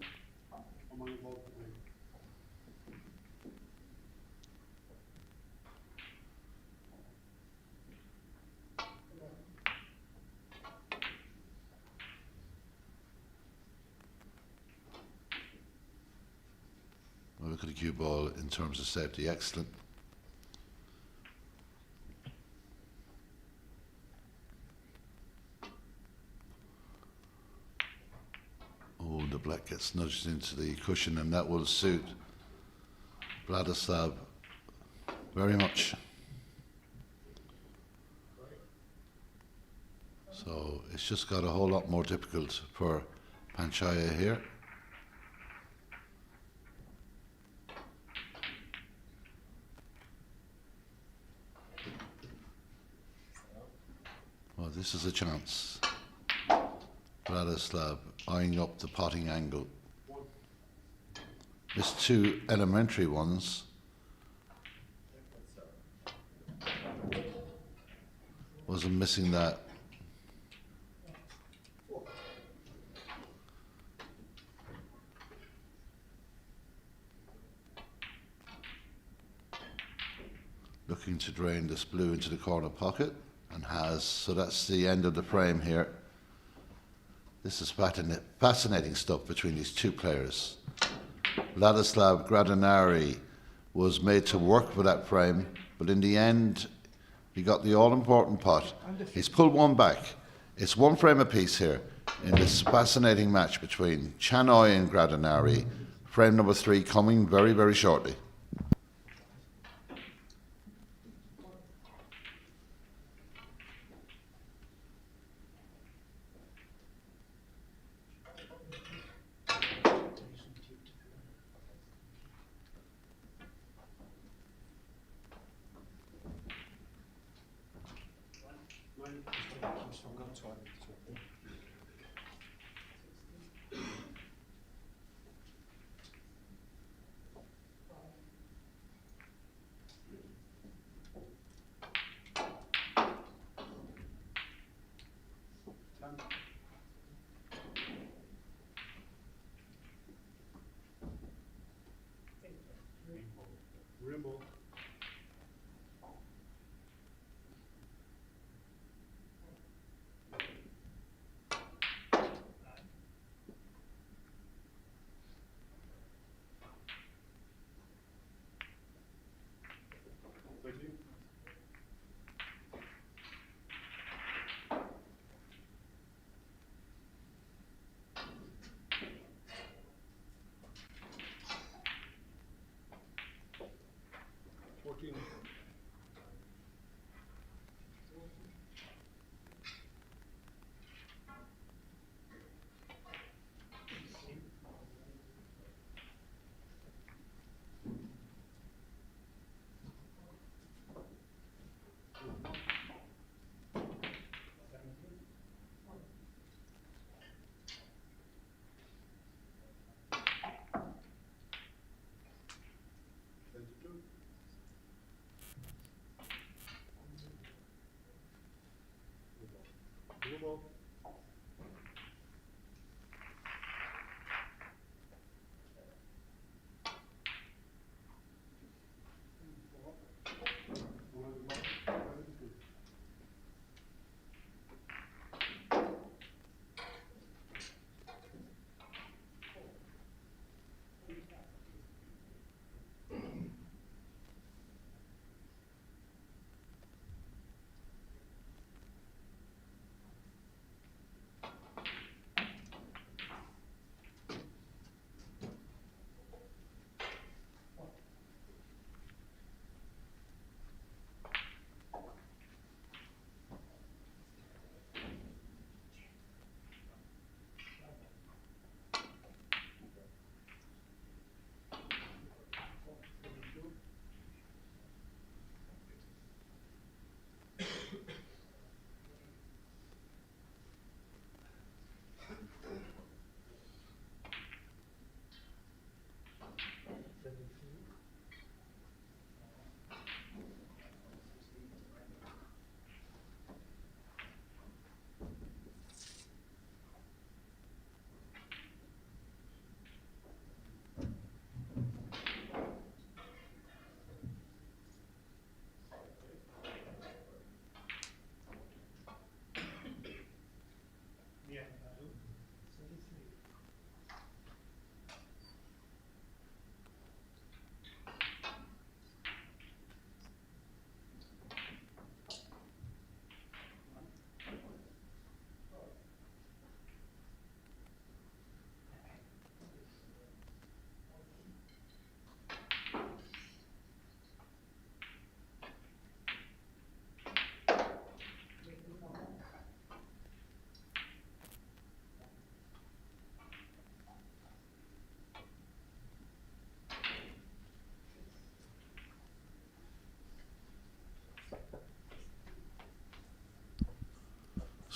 I'm on about to play. Well, look at the cue ball in terms of safety. Excellent. Oh, the black gets nudged into the cushion, and that will suit Vladislav very much. So it's just got a whole lot more difficult for Panchaya here. Well, this is a chance. Vladislav eyeing up the potting angle. Missed 2 elementary ones. Wasn't missing that. Looking to drain this blue into the corner pocket, and has. So that's the end of the frame here. This is fascinating stuff between these 2 players. Vladislav Gradinari was made to work for that frame, but in the end, he got the all-important pot. He's pulled one back. It's 1 frame apiece here in this fascinating match between Channoi and Gradinari. Frame number 3 coming very, very shortly.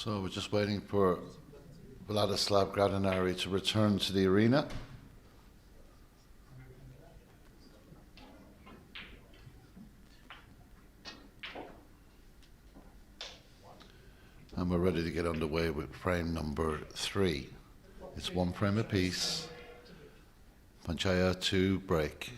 So we're just waiting for Vladislav Gradinari to return to the arena. And we're ready to get underway with frame number 3. It's 1 frame apiece. Panchaya 2 break.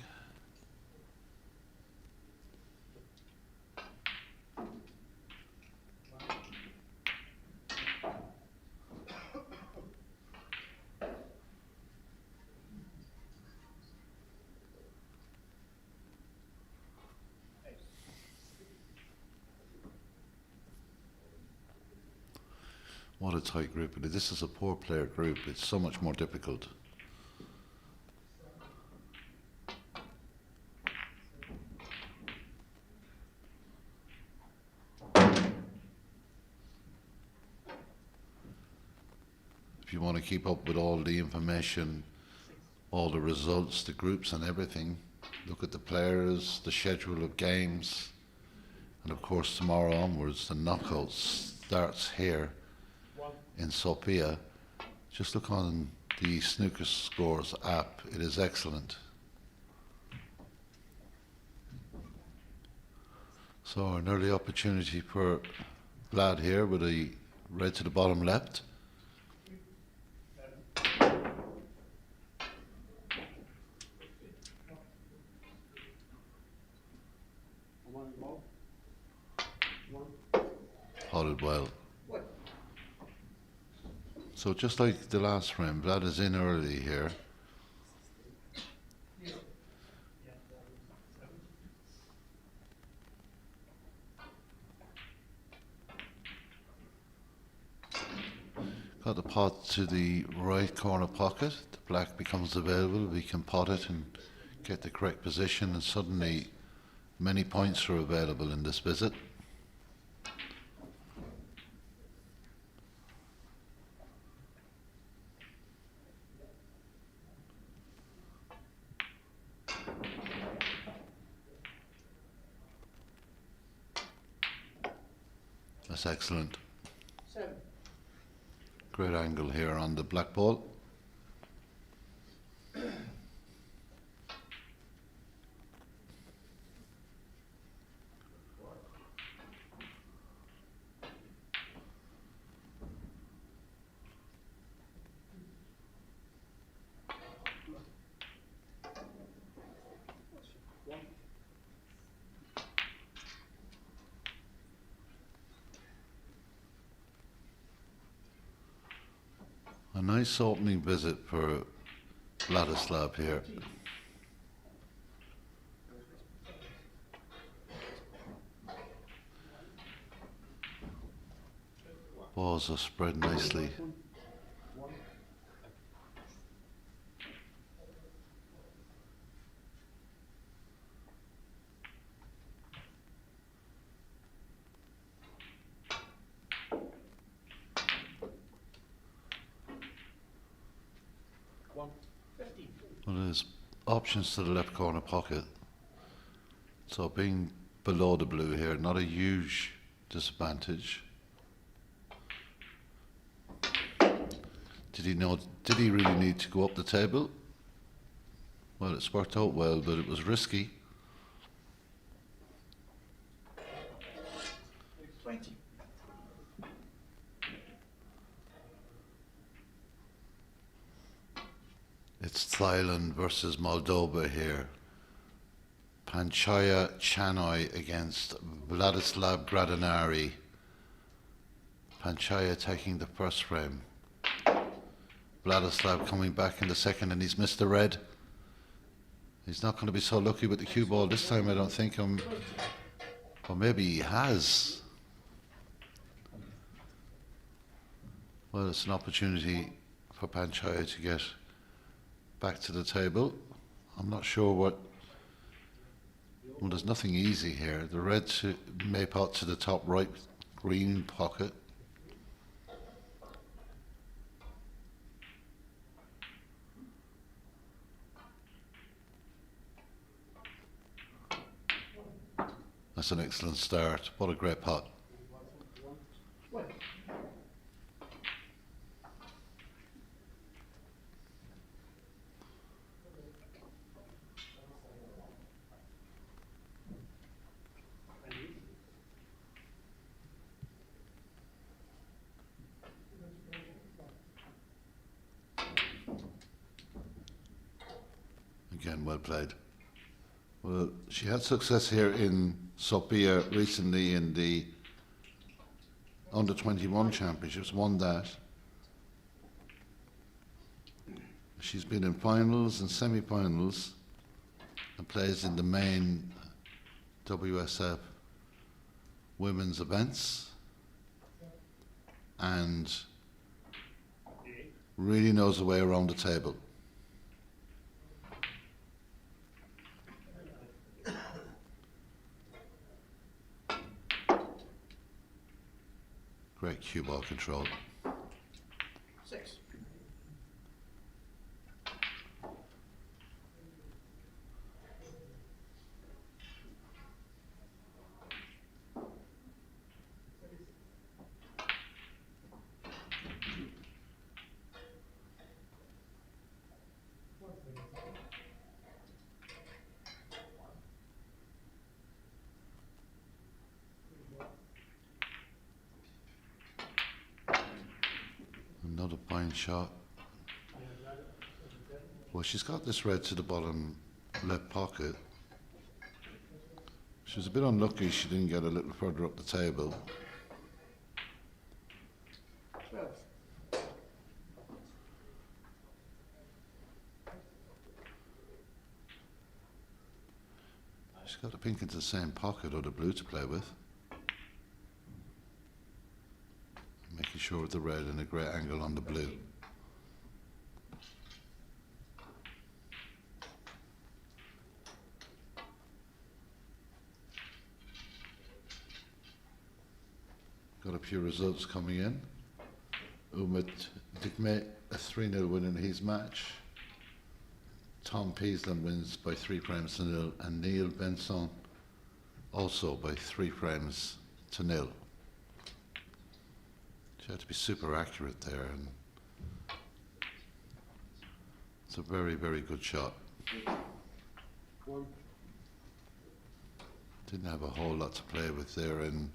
What a tight group. This is a poor player group. It's so much more difficult. If you want to keep up with all the information, all the results, the groups and everything, look at the players, the schedule of games, and of course tomorrow onwards the knockouts starts here in Sofia. Just look on the Snooker Scores app. It is excellent. So an early opportunity for Vlad here with a red to the bottom left. Potted well. So just like the last frame, Vlad is in early here. Got the pot to the right corner pocket. The black becomes available. We can pot it and get the correct position, and suddenly many points are available in this visit. That's excellent. Great angle here on the black ball. A nice opening visit for Vladislav here. Balls are spread nicely. Well, there's options to the left corner pocket. So being below the blue here, not a huge disadvantage. Did he really need to go up the table? Well, it's worked out well, but it was risky. 20. It's Thailand versus Moldova here. Panchaya Channoi against Vladislav Gradinari. Panchaya taking the first frame. Vladislav coming back in the second, and he's missed the red. He's not going to be so lucky with the cue ball this time, I don't think. Or maybe he has. Well, it's an opportunity for Panchaya to get back to the table. I'm not sure what. Well, there's nothing easy here. The red may pot to the top right green pocket. That's an excellent start. What a great pot. Again, well played. Well, she had success here in Sofia recently in the under 21 championships, won that. She's been in finals and semi-finals and plays in the main WSF women's events and really knows the way around the table. Great cue ball control. 6. Another fine shot. Well, she's got this red to the bottom left pocket. She was a bit unlucky she didn't get a little further up the table. 12. She's got the pink into the same pocket or the blue to play with. Making sure with the red and a great angle on the blue. Got a few results coming in. Umut Dikme, a 3-0 win in his match. Tom Peasland wins by 3 frames to 0, and Neil Benson also by 3 frames to 0. She had to be super accurate there, and it's a very, very good shot. 1. Didn't have a whole lot to play with there, and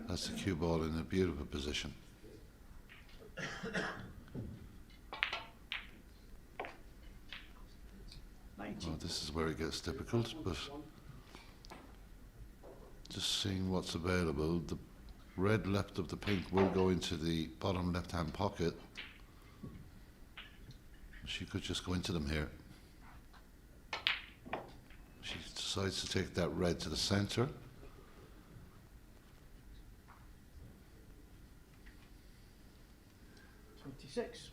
that's the cue ball in a beautiful position. 19. Well, this is where it gets difficult, but just seeing what's available. The red left of the pink will go into the bottom left-hand pocket. She could just go into them here. She decides to take that red to the center. Twenty-six.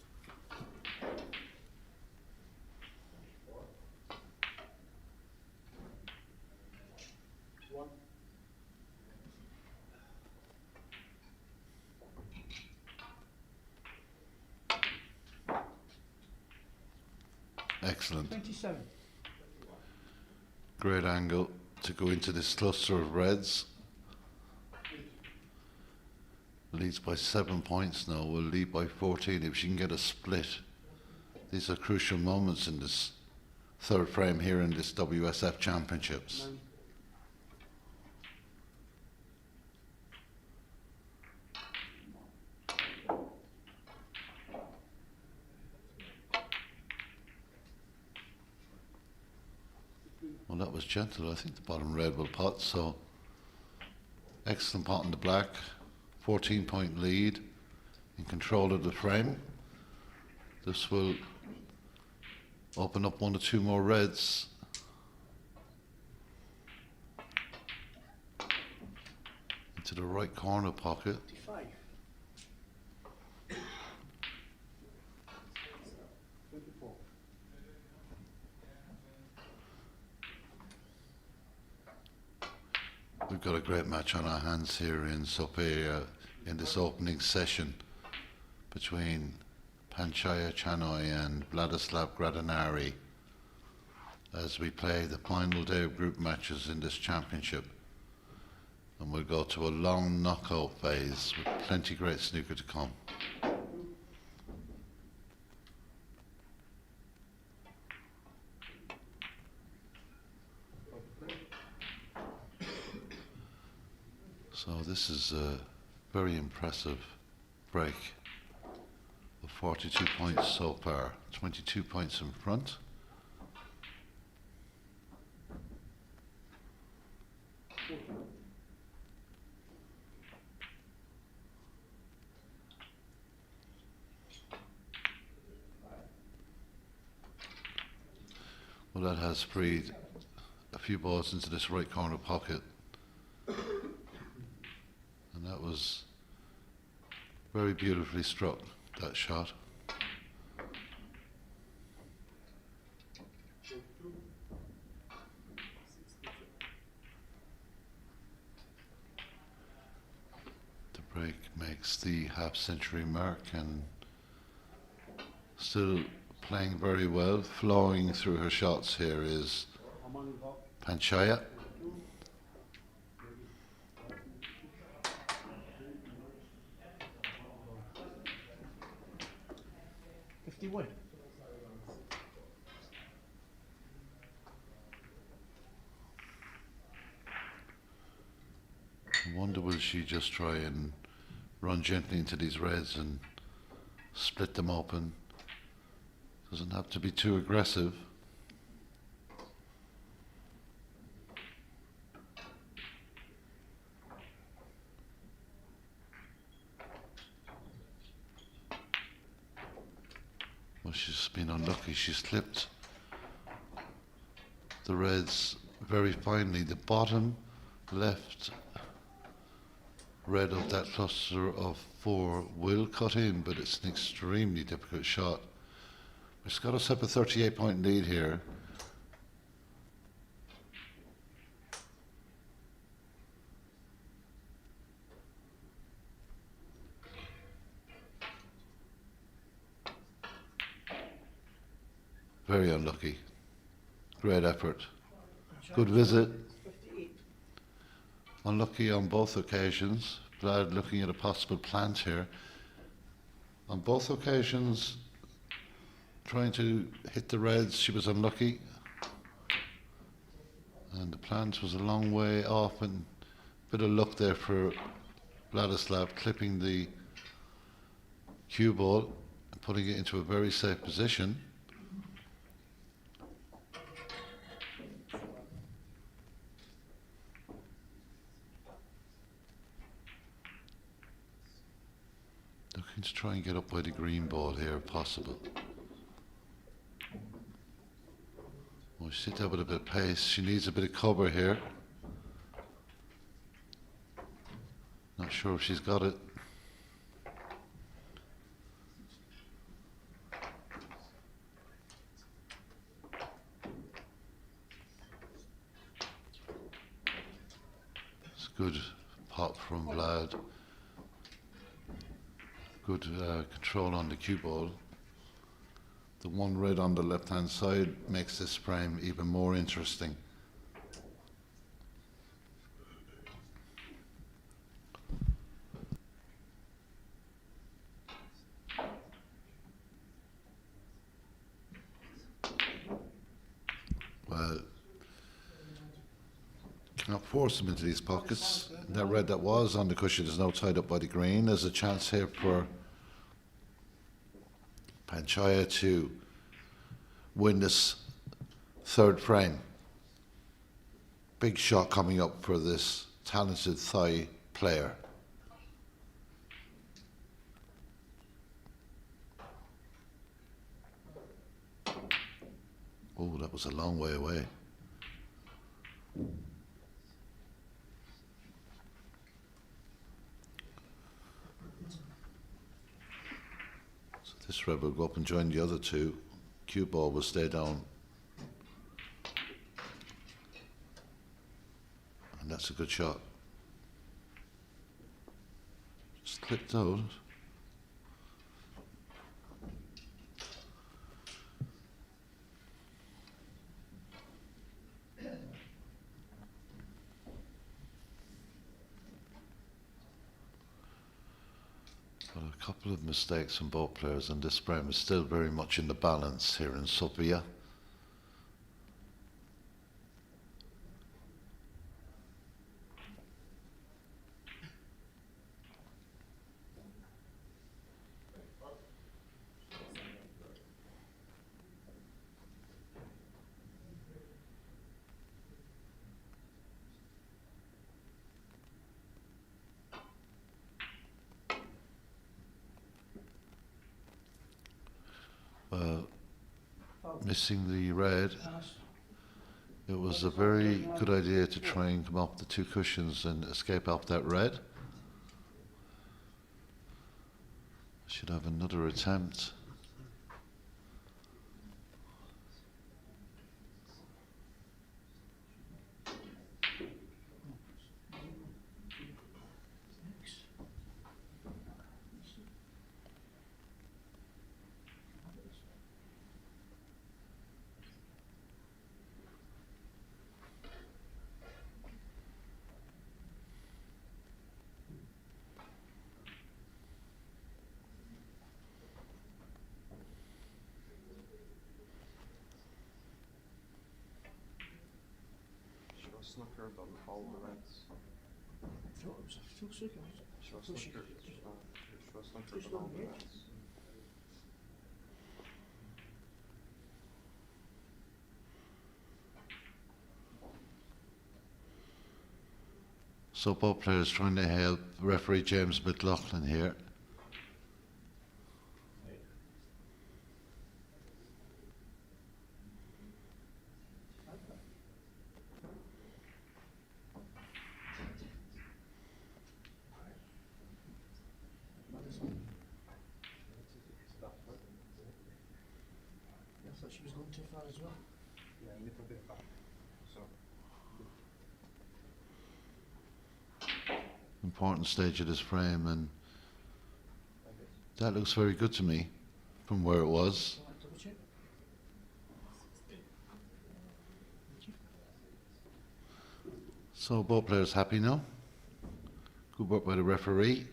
Excellent. 27. Great angle to go into this cluster of reds. Leads by 7 points now, will lead by 14 if she can get a split. These are crucial moments in this third frame here in this WSF Championships. 9. Well, that was gentle. I think the bottom red will pot, so excellent pot in the black. 14-point lead in control of the frame. This will open up 1 or 2 more reds. Into the right corner pocket. 25. 24. We've got a great match on our hands here in Sofia in this opening session between Panchaya Channoi and Vladislav Gradinari as we play the final day of group matches in this championship. And we'll go to a long knockout phase with plenty great snooker to come. So this is a very impressive break of 42 points so far, 22 points in front. Well, that has freed a few balls into this right corner pocket. And that was very beautifully struck, that shot. The break makes the half-century mark, and still playing very well. Flowing through her shots here is Panchaya. $51. I wonder will she just try and run gently into these reds and split them open. Doesn't have to be too aggressive. Well, she's been unlucky. She's slipped the reds very finely. The bottom left red of that cluster of 4 will cut in, but it's an extremely difficult shot. It's got us up a 38-point lead here. Very unlucky. Great effort. Good visit. 58. Unlucky on both occasions. Glad looking at a possible plant here. On both occasions, trying to hit the reds, she was unlucky. And the plant was a long way off, and a bit of luck there for Vladislav, clipping the cue ball and putting it into a very safe position. Looking to try and get up by the green ball here if possible. Well, she hit that with a bit of pace. She needs a bit of cover here. Not sure if she's got it. It's a good pop from Vlad. Good control on the cue ball. The one red on the left-hand side makes this frame even more interesting. Well, cannot force them into these pockets. That red that was on the cushion is now tied up by the green. There's a chance here for Panchaya to win this third frame. Big shot coming up for this talented Thai player. Oh, that was a long way away. This red will go up and join the other two. Cue ball will stay down. And that's a good shot. Just clipped out. But a couple of mistakes from both players, and this frame is still very much in the balance here in Sofia. missing the red. Pass. It was a very good idea to try and come up the two cushions and escape off that red. Should have another attempt. Snooker done all the reds. I thought it was a full circle. Snooker, Snooker done all the reds. So both players trying to help referee James McLaughlin here. I thought she was going too far as well. Yeah, a little bit back. So Important stage of this frame, and that looks very good to me from where it was. Double check. So both players happy now. Good work by the referee.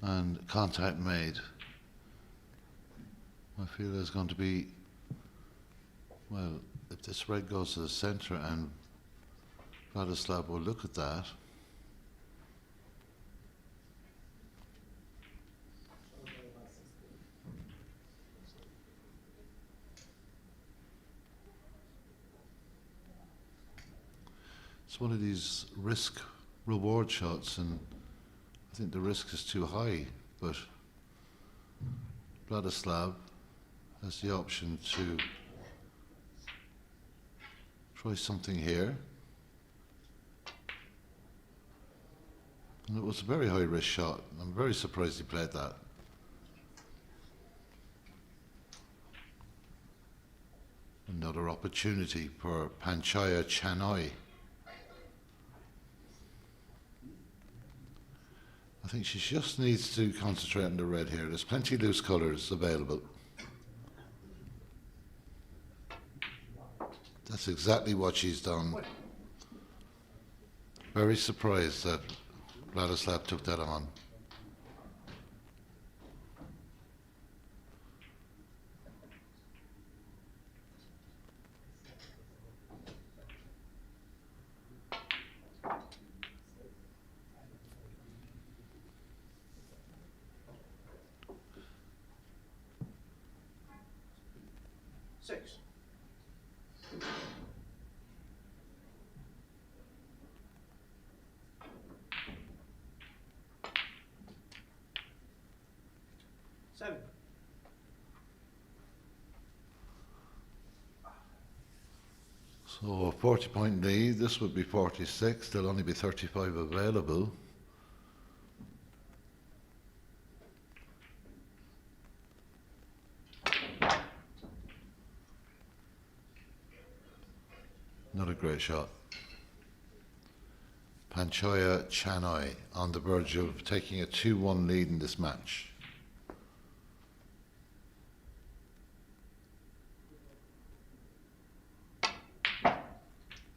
And contact made. I feel there's going to be, well, if this red goes to the centre, and Vladislav will look at that. It's one of these risk reward shots, and I think the risk is too high, but Vladislav has the option to try something here. And it was a very high risk shot. I'm very surprised he played that. Another opportunity for Panchaya Channoi. I think she just needs to concentrate on the red here. There's plenty of loose colours available. That's exactly what she's done. Very surprised that Vladislav took that on. Six. Seven. So a 40-point lead. This would be 46. There'll only be 35 available. Not a great shot. Panchaya Channoi on the verge of taking a 2-1 lead in this match.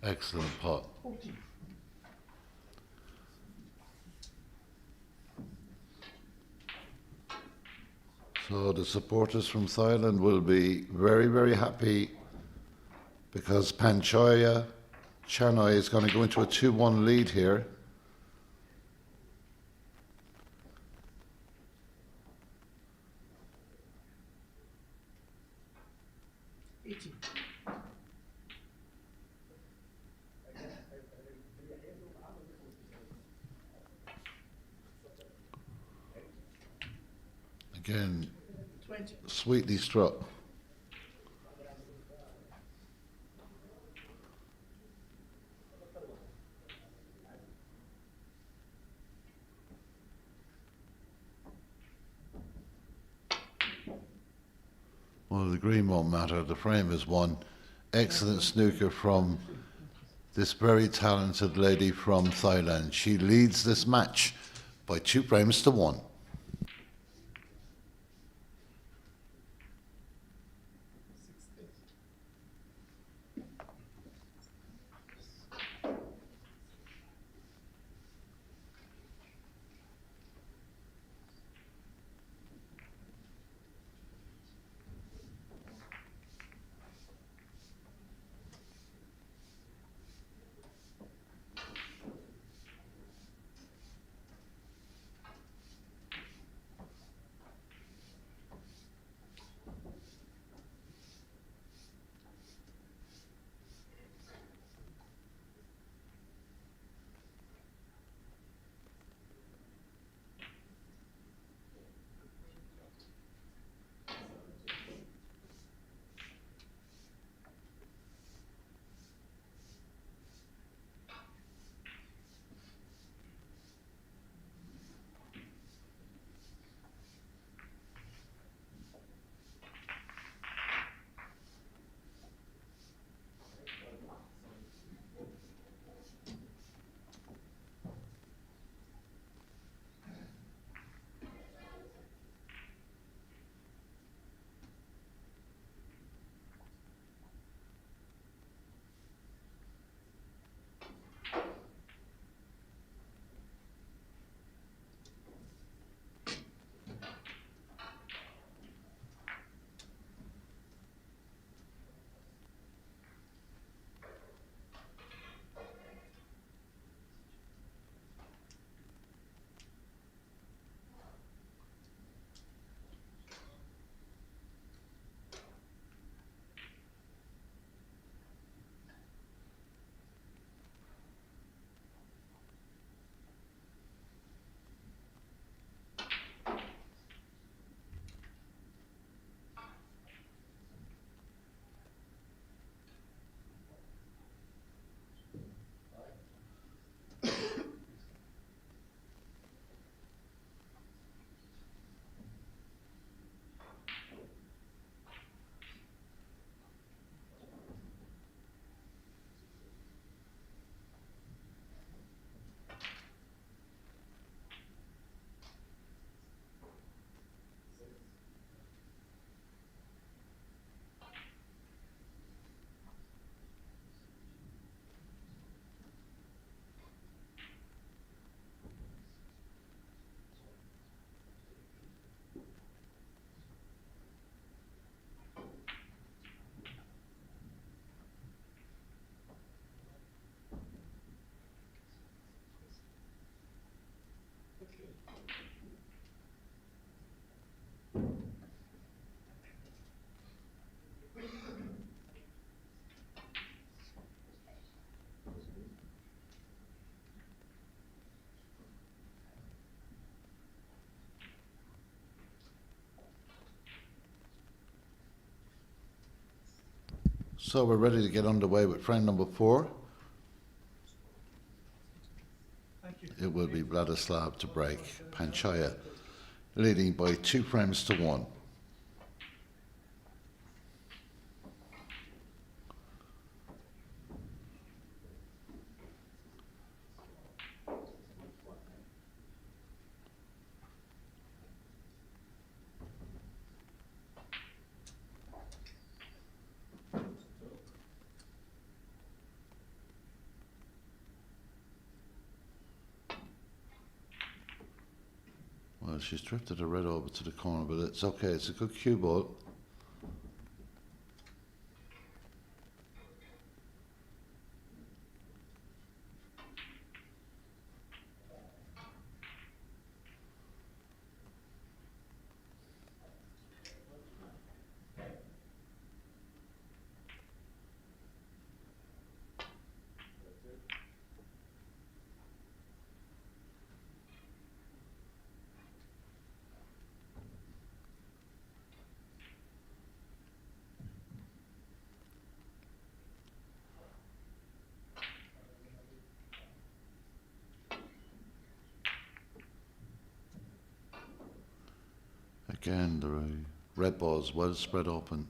Excellent pot. 14. So the supporters from Thailand will be very, very happy, because Panchaya Channoi is going to go into a 2-1 lead here. Again, 20. sweetly struck. Well, the green won't matter. The frame is won. Excellent snooker from this very talented lady from Thailand. She leads this match by 2 frames to 1. So we're ready to get underway with frame number 4. Thank you. It will be Vladislav to break. Panchaya leading by 2 frames to 1. Well, she's drifted a red over to the corner, but it's okay. It's a good cue ball. Again, the red ball's well spread open.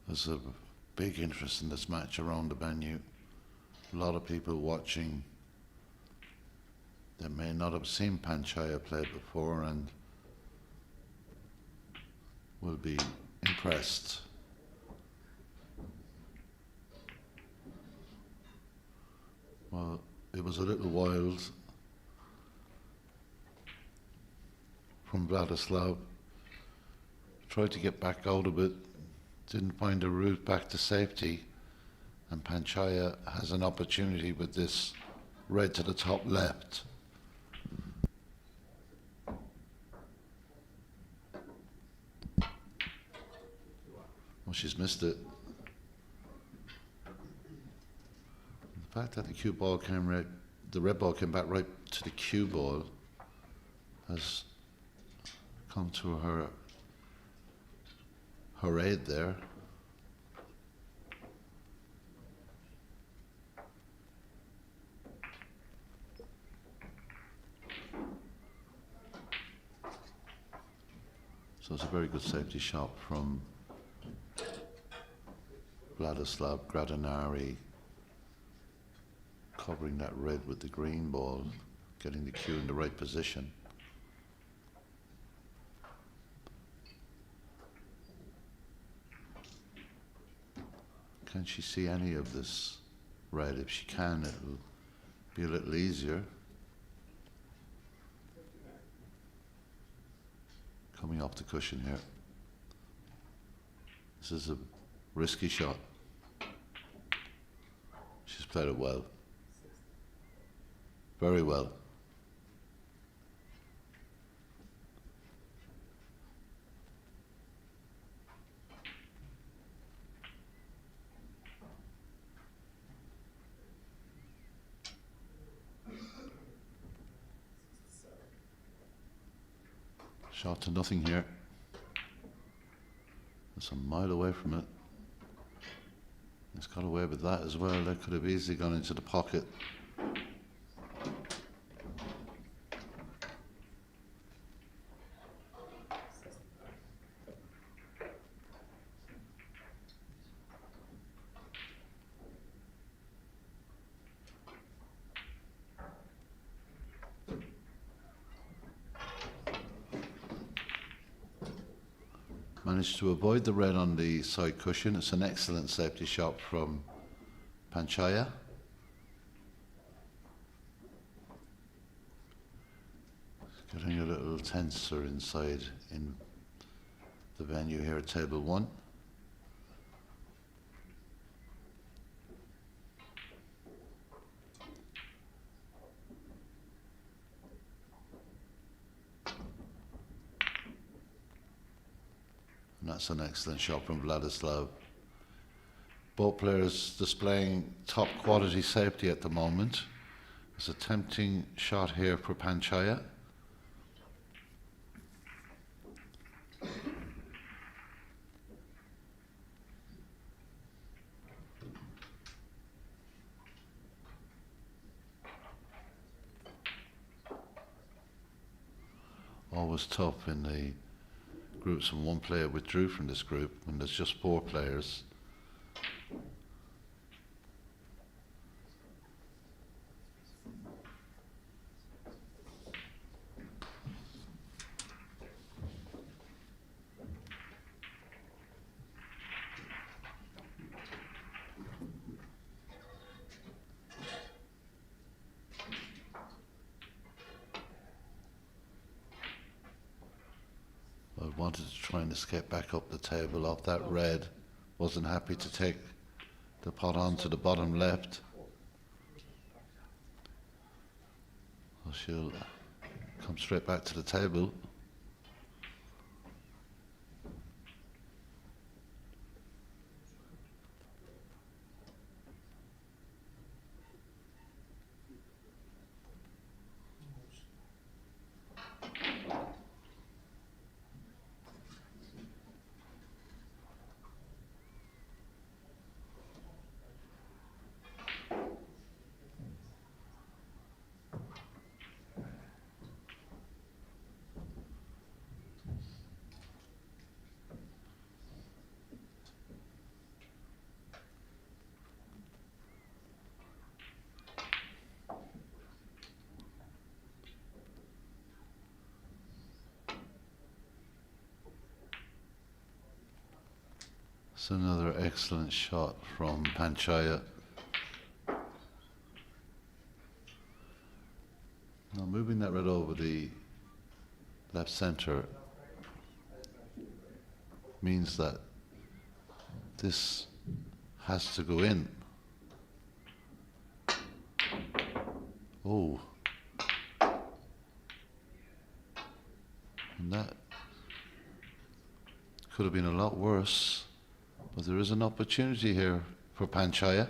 There's a big interest in this match around the venue. A lot of people watching. They may not have seen Panchaya play before and will be impressed. Well, it was a little wild from Vladislav. Tried to get back out of it. Didn't find a route back to safety, and Panchaya has an opportunity with this red to the top left. Well, she's missed it. The fact that the cue ball the red ball came back right to the cue ball has come to her aid there. So it's a very good safety shot from Vladislav Gradinari, covering that red with the green ball, getting the cue in the right position. Can she see any of this red? If she can, it will be a little easier. Coming off the cushion here. This is a risky shot. She's played it well. Very well. Shot to nothing here. It's a mile away from it. It's got away with that as well. That could have easily gone into the pocket. Managed to avoid the red on the side cushion. It's an excellent safety shot from Panchaya. It's getting a little tenser inside in the venue here at table one. And that's an excellent shot from Vladislav. Both players displaying top quality safety at the moment. There's a tempting shot here for Panchaya. Always tough in the groups when one player withdrew from this group, when there's just 4 players. I wanted to try and escape back up the table off that red. Wasn't happy to take the pot on to the bottom left. So she'll come straight back to the table. It's another excellent shot from Panchaya. Now moving that red over the left center means that this has to go in. Oh. And that could have been a lot worse, but there is an opportunity here for Panchaya.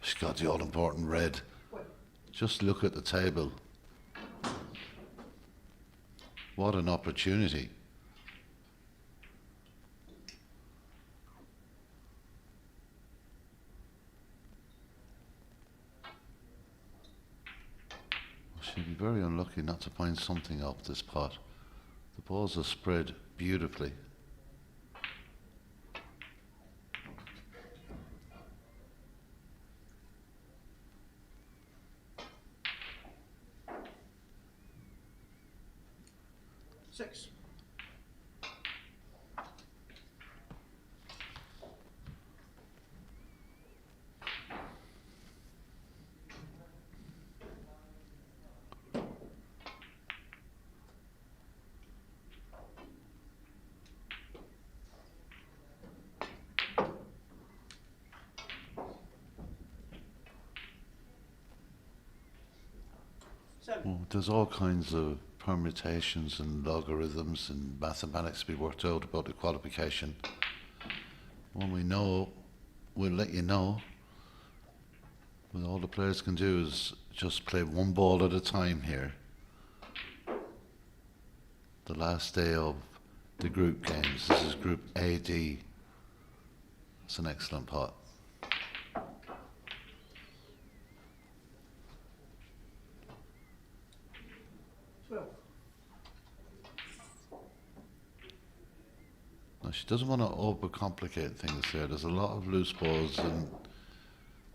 She's got the all-important red. Just look at the table. What an opportunity. She'd be very unlucky not to find something off this pot. The balls are spread beautifully. Six. Seven. Well, there's all kinds of permutations and logarithms and mathematics to be worked out about the qualification. When we know, we'll let you know. But all the players can do is just play one ball at a time here. The last day of the group games. This is Group AD. It's an excellent pot. Now she doesn't want to overcomplicate things here. There's a lot of loose balls and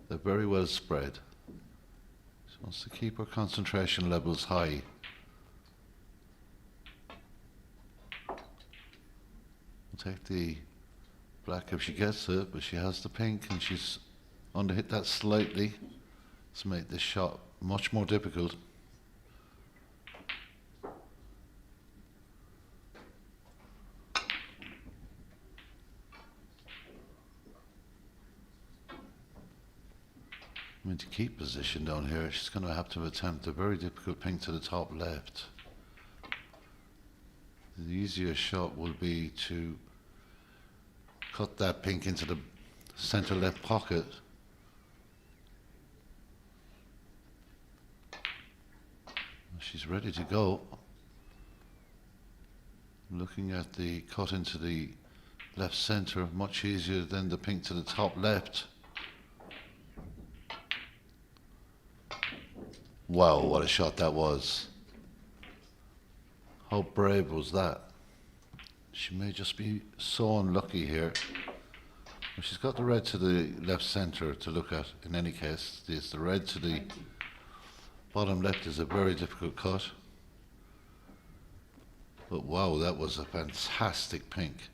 they're very well spread. She wants to keep her concentration levels high. We'll take the black if she gets it, but she has the pink and she's underhit that slightly to make this shot much more difficult. I mean, to keep position down here, she's going to have to attempt a very difficult pink to the top left. The easier shot will be to cut that pink into the center left pocket. She's ready to go. Looking at the cut into the left center, much easier than the pink to the top left. Wow, what a shot that was. How brave was that? She may just be so unlucky here. Well, she's got the red to the left center to look at in any case. The red to the bottom left is a very difficult cut. But wow, that was a fantastic pink.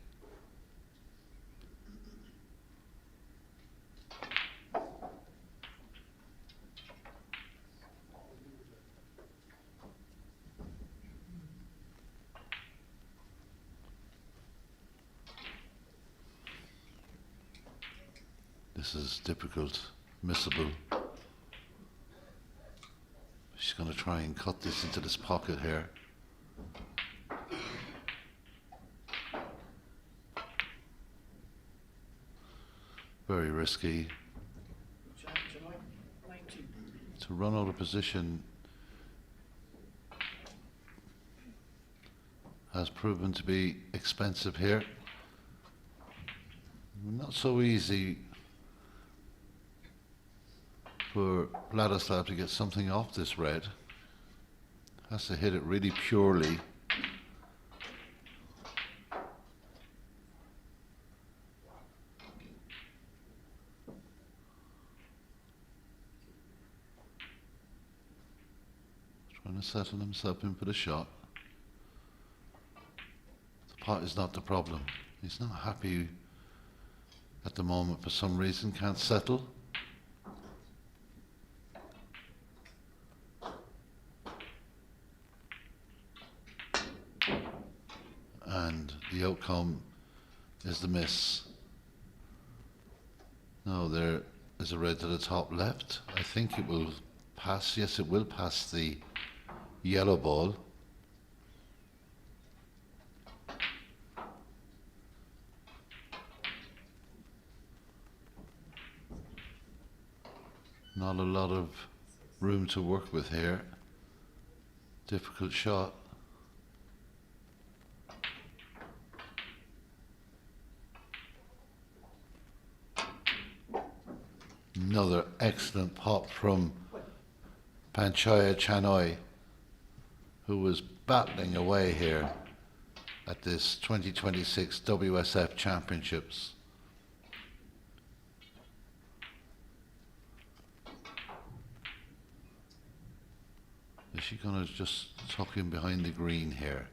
This is difficult, missable. She's going to try and cut this into this pocket here. Very risky. Channoi, 19. To run out of position has proven to be expensive here. Not so easy for Vladislav to get something off this red. Has to hit it really purely. Trying to settle himself in for the shot. The pot is not the problem. He's not happy at the moment for some reason, can't settle. And the outcome is the miss. No, there is a red to the top left. I think it will pass. Yes, it will pass the yellow ball. Not a lot of room to work with here. Difficult shot. Another excellent pop from Channoi, who was battling away here at this 2026 WSF Championships. Is she going to just tuck in behind the green here?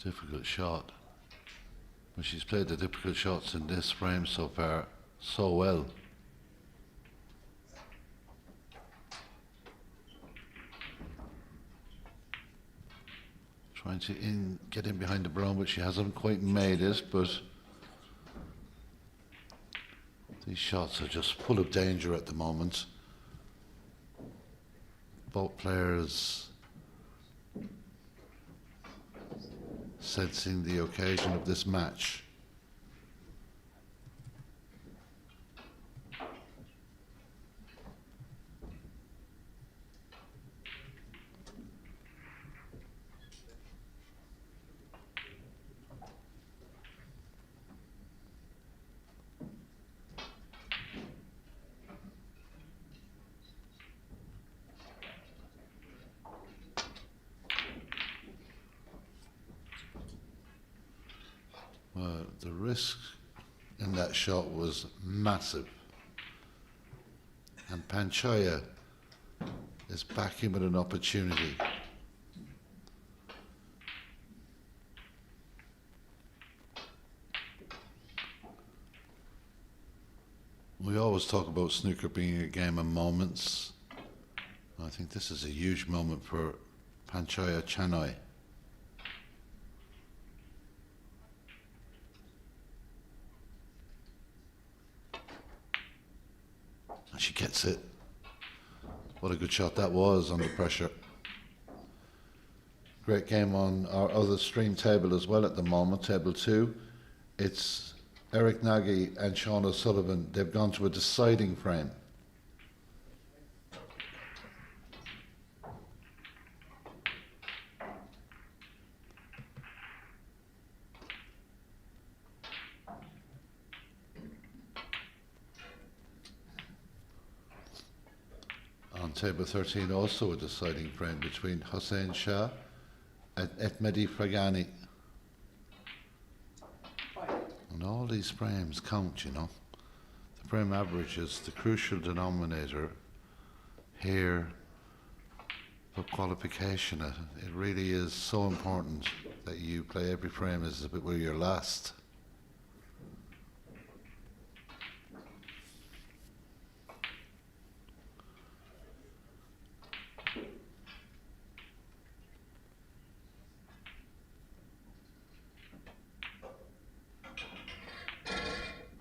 Difficult shot. But she's played the difficult shots in this frame so far so well. Trying to get in behind the brown, but she hasn't quite made it. But these shots are just full of danger at the moment. Both players sensing the occasion of this match. The risk in that shot was massive. And Panchaya is back in with an opportunity. We always talk about snooker being a game of moments. I think this is a huge moment for Panchaya Channoi. And she gets it. What a good shot that was under pressure. Great game on our other stream table as well at the moment, table 2. It's Eric Nagy and Sean O'Sullivan. They've gone to a deciding frame. On table 13, also a deciding frame between Hossein Shah and Etmedi Fragani. And all these frames count, you know. The frame average is the crucial denominator here for qualification. It really is so important that you play every frame as if it were your last.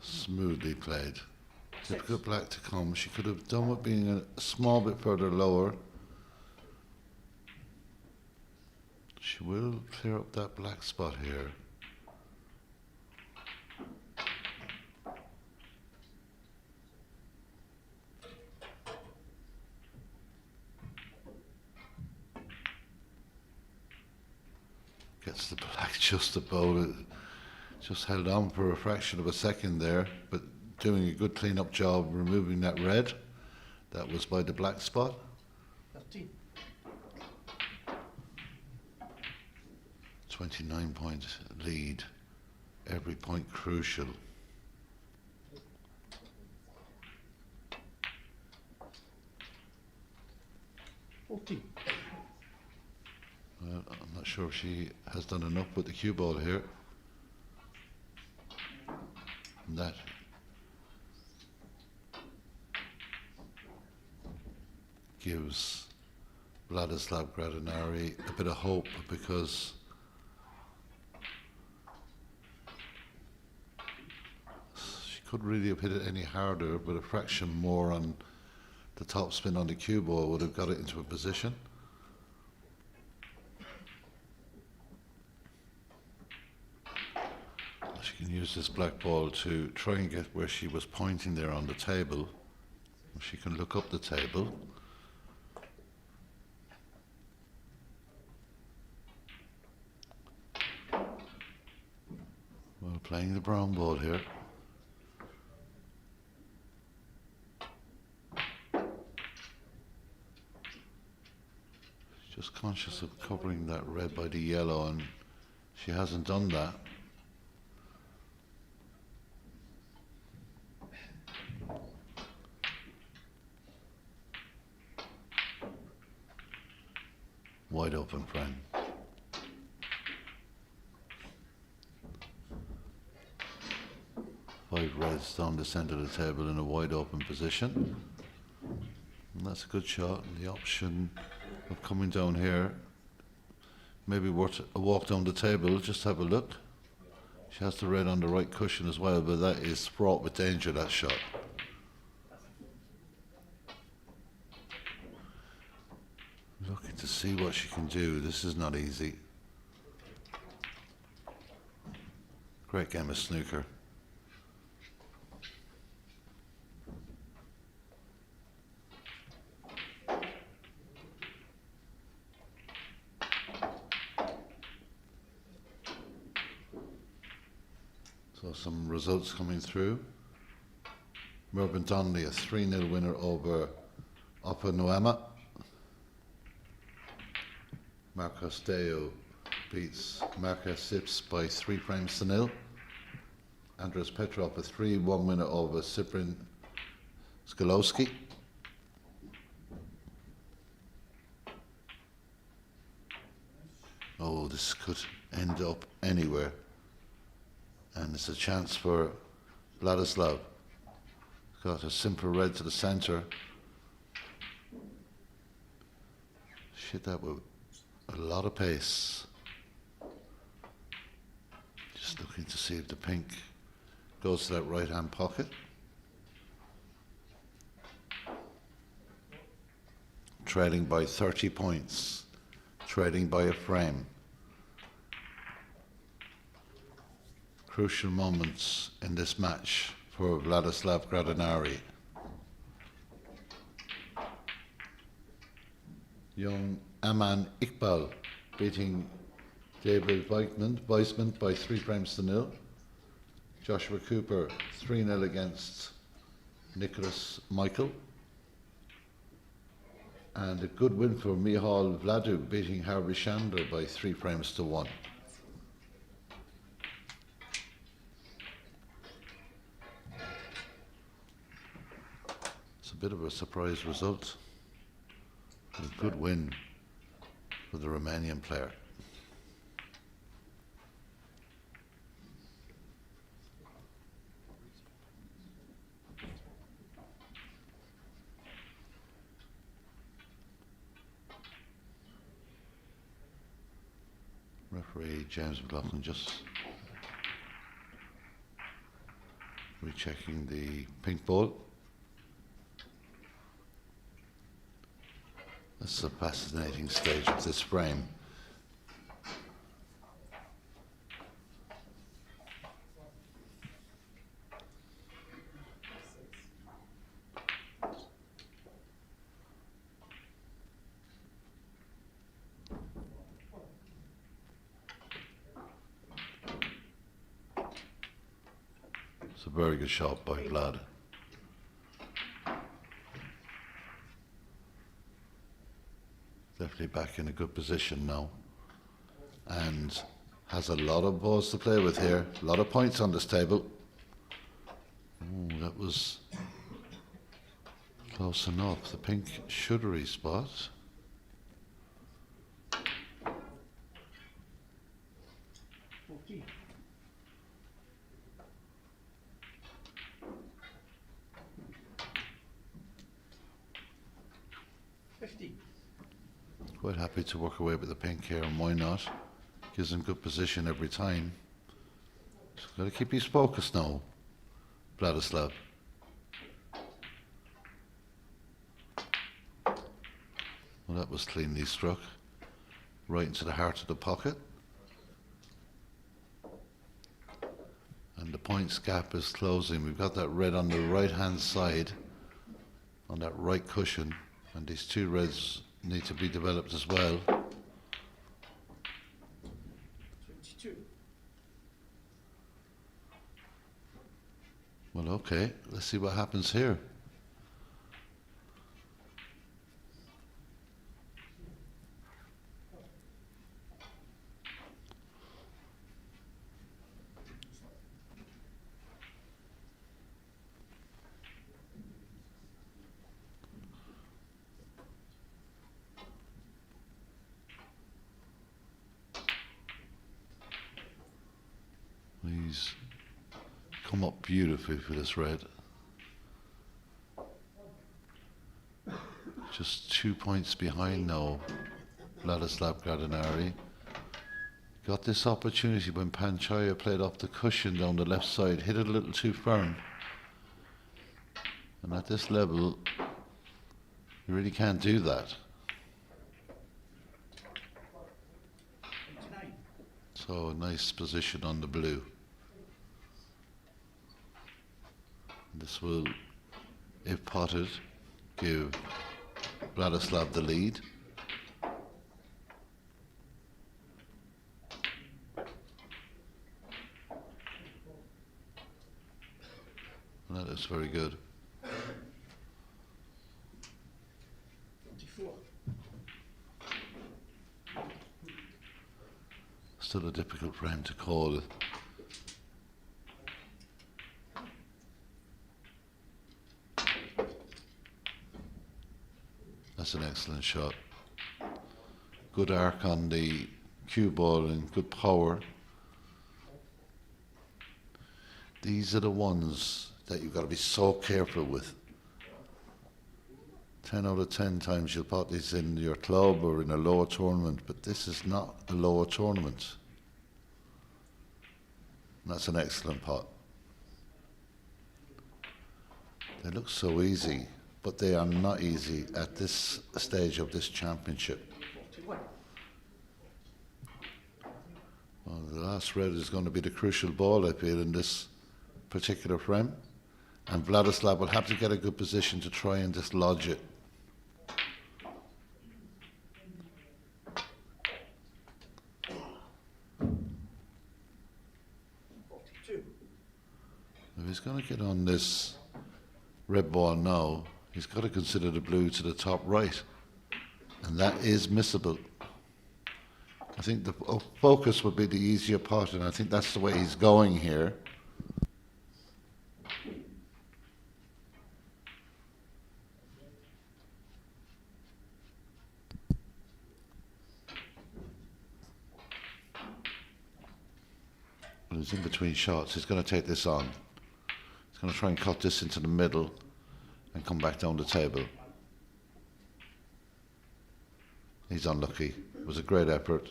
Smoothly played. Difficult black to come. She could have done with being a small bit further lower. She will clear up that black spot here. Gets the black just about it. Just held on for a fraction of a second there, but doing a good clean-up job removing that red. That was by the black spot. 13. 29-point lead. Every point crucial. Well, I'm not sure if she has done enough with the cue ball here. And that gives Vladislav Gradinari a bit of hope, because she could really have hit it any harder, but a fraction more on the top spin on the cue ball would have got it into a position. She can use this black ball to try and get where she was pointing there on the table. She can look up the table. Well, playing the brown ball here. She's just conscious of covering that red by the yellow, and she hasn't done that. Wide open frame. Five reds down the centre of the table in a wide open position. And that's a good shot. And the option of coming down here, maybe worth a walk down the table, just have a look. She has the red on the right cushion as well, but that is fraught with danger, that shot. Looking to see what she can do. This is not easy. Great game of snooker. So some results coming through. Mervyn Donnelly, a 3-0 winner over Oppa Noema. Marcos Deo beats Marcus Sips by 3 frames to 0. Andres Petrov, a 3-1 winner over Cyprian Skolowski. Oh, this could end up anywhere. And it's a chance for Vladislav. He's got a simple red to the centre. Shit, that would a lot of pace. Just looking to see if the pink goes to that right hand pocket. Trailing by 30 points. Trailing by a frame. Crucial moments in this match for Vladislav Gradinari. Young Aman Iqbal beating David Weissman by 3 frames to 0. Joshua Cooper 3-0 against Nicholas Michael. And a good win for Mihal Vladu beating Harvey Chandler by 3 frames to 1. It's a bit of a surprise result. A good win for the Romanian player. Referee James McLaughlin just rechecking the pink ball. This is a fascinating stage of this frame. So very good shot by Vlad. Definitely back in a good position now. And has a lot of balls to play with here. A lot of points on this table. Oh, that was close enough. The pink sugary spot. Fourteen. 15. Quite happy to work away with the pink here, and why not? Gives him good position every time. Just got to keep his focus now, Vladislav. Well, that was cleanly struck. Right into the heart of the pocket. And the points gap is closing. We've got that red on the right hand side, on that right cushion, and these two reds need to be developed as well. 22. Well, okay, let's see what happens here. He's come up beautifully for this red. Just 2 points behind now, Vladislav Gradinari. Got this opportunity when Panchaya played off the cushion down the left side, hit it a little too firm. And at this level, you really can't do that. 29. So a nice position on the blue. This will, if potted, give Vladislav the lead. And that is very good. 24. Still a difficult frame to call. That's an excellent shot. Good arc on the cue ball and good power. These are the ones that you've got to be so careful with. 10 out of 10 times you'll pot these in your club or in a lower tournament, but this is not a lower tournament. And that's an excellent pot. They look so easy, but they are not easy at this stage of this championship. 41. Well, the last red is going to be the crucial ball, I feel, in this particular frame. And Vladislav will have to get a good position to try and dislodge it. If he's going to get on this red ball now, he's got to consider the blue to the top right. And that is missable. I think the focus would be the easier pot, and I think that's the way he's going here. Well, he's in between shots. He's going to take this on. He's going to try and cut this into the middle and come back down the table. He's unlucky. It was a great effort.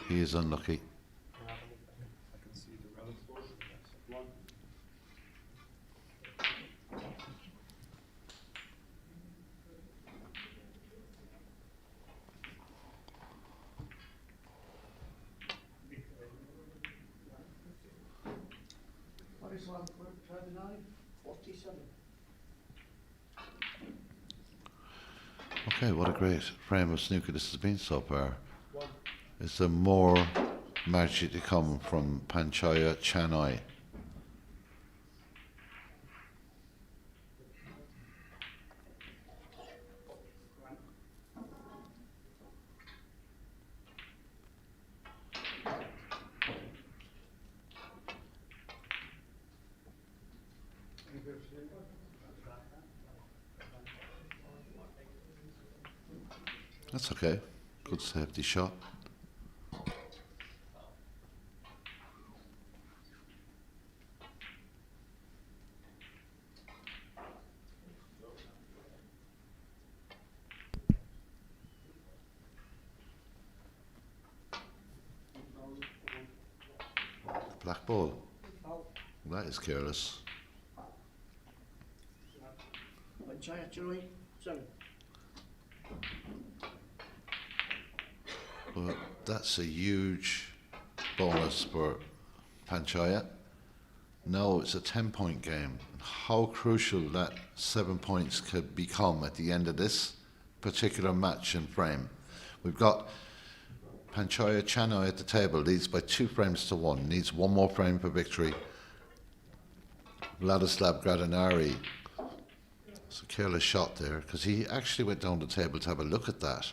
He is unlucky. I can see the red. One. What is one for Gradinari? 47. Okay, what a great frame of snooker this has been so far. Is there more magic to come from Panchaya Channoi? That's okay. Good safety shot. Black ball. That is careless. Panchaya Channoi, 7. But that's a huge bonus for Panchaya. No, it's a 10-point game. How crucial that 7 points could become at the end of this particular match and frame. We've got Panchaya Channoi at the table, leads by 2 frames to 1, needs 1 more frame for victory. Vladislav Gradinari, it's a careless shot there because he actually went down the table to have a look at that.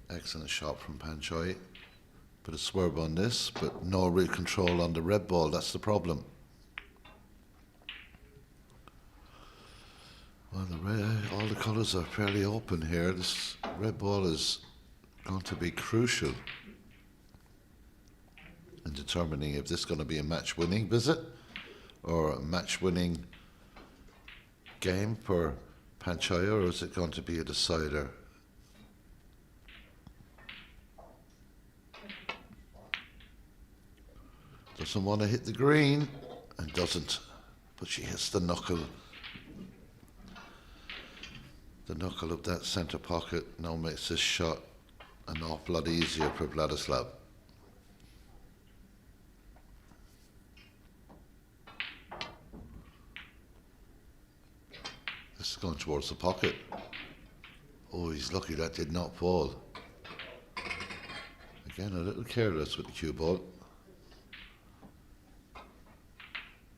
Excellent shot from Panchoi. Bit of swerve on this, but no real control on the red ball. That's the problem. Well, all the colours are fairly open here. This red ball is going to be crucial in determining if this is going to be a match-winning visit or a match-winning game for Panchaya, or is it going to be a decider? Doesn't want to hit the green, and doesn't, but she hits the knuckle. The knuckle of that centre pocket now makes this shot an awful lot easier for Vladislav. This is going towards the pocket. Oh, he's lucky that did not fall. Again, a little careless with the cue ball.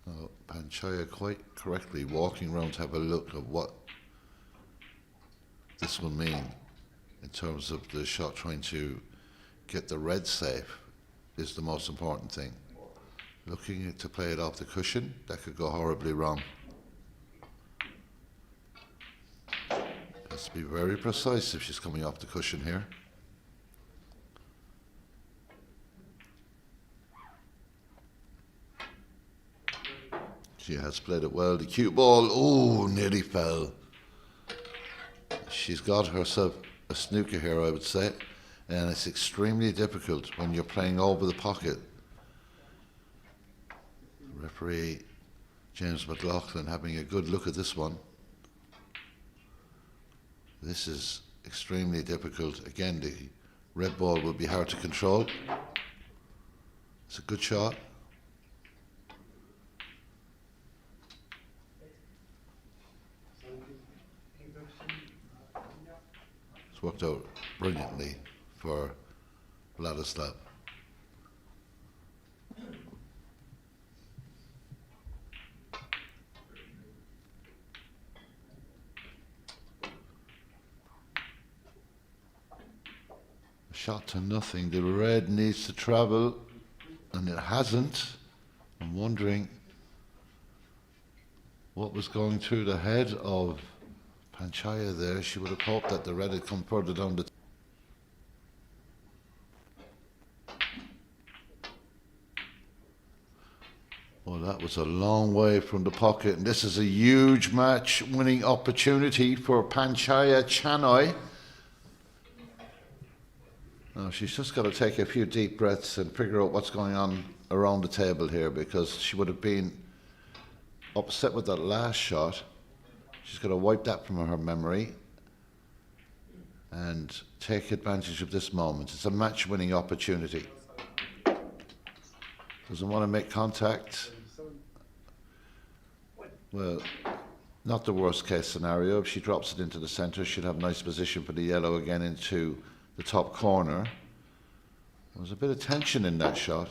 Now, Panchaya quite correctly walking around to have a look at what this will mean in terms of the shot. Trying to get the red safe is the most important thing. Looking to play it off the cushion, that could go horribly wrong. Has to be very precise if she's coming off the cushion here. She has played it well. The cue ball, oh, nearly fell. She's got herself a snooker here, I would say, and it's extremely difficult when you're playing over the pocket. Referee James McLaughlin having a good look at this one. This is extremely difficult. Again, the red ball will be hard to control. It's a good shot. It's worked out brilliantly for Vladislav. Shot to nothing. The red needs to travel, and it hasn't. I'm wondering what was going through the head of Panchaya there. She would have hoped that the red had come further down the well, that was a long way from the pocket, and this is a huge match winning opportunity for Panchaya Channoi. Now she's just got to take a few deep breaths and figure out what's going on around the table here, because she would have been upset with that last shot. She's got to wipe that from her memory and and take advantage of this moment. It's a match-winning opportunity. Doesn't want to make contact. Well, not the worst case scenario. If she drops it into the centre, she'd have nice position for the yellow again into the top corner. There was a bit of tension in that shot.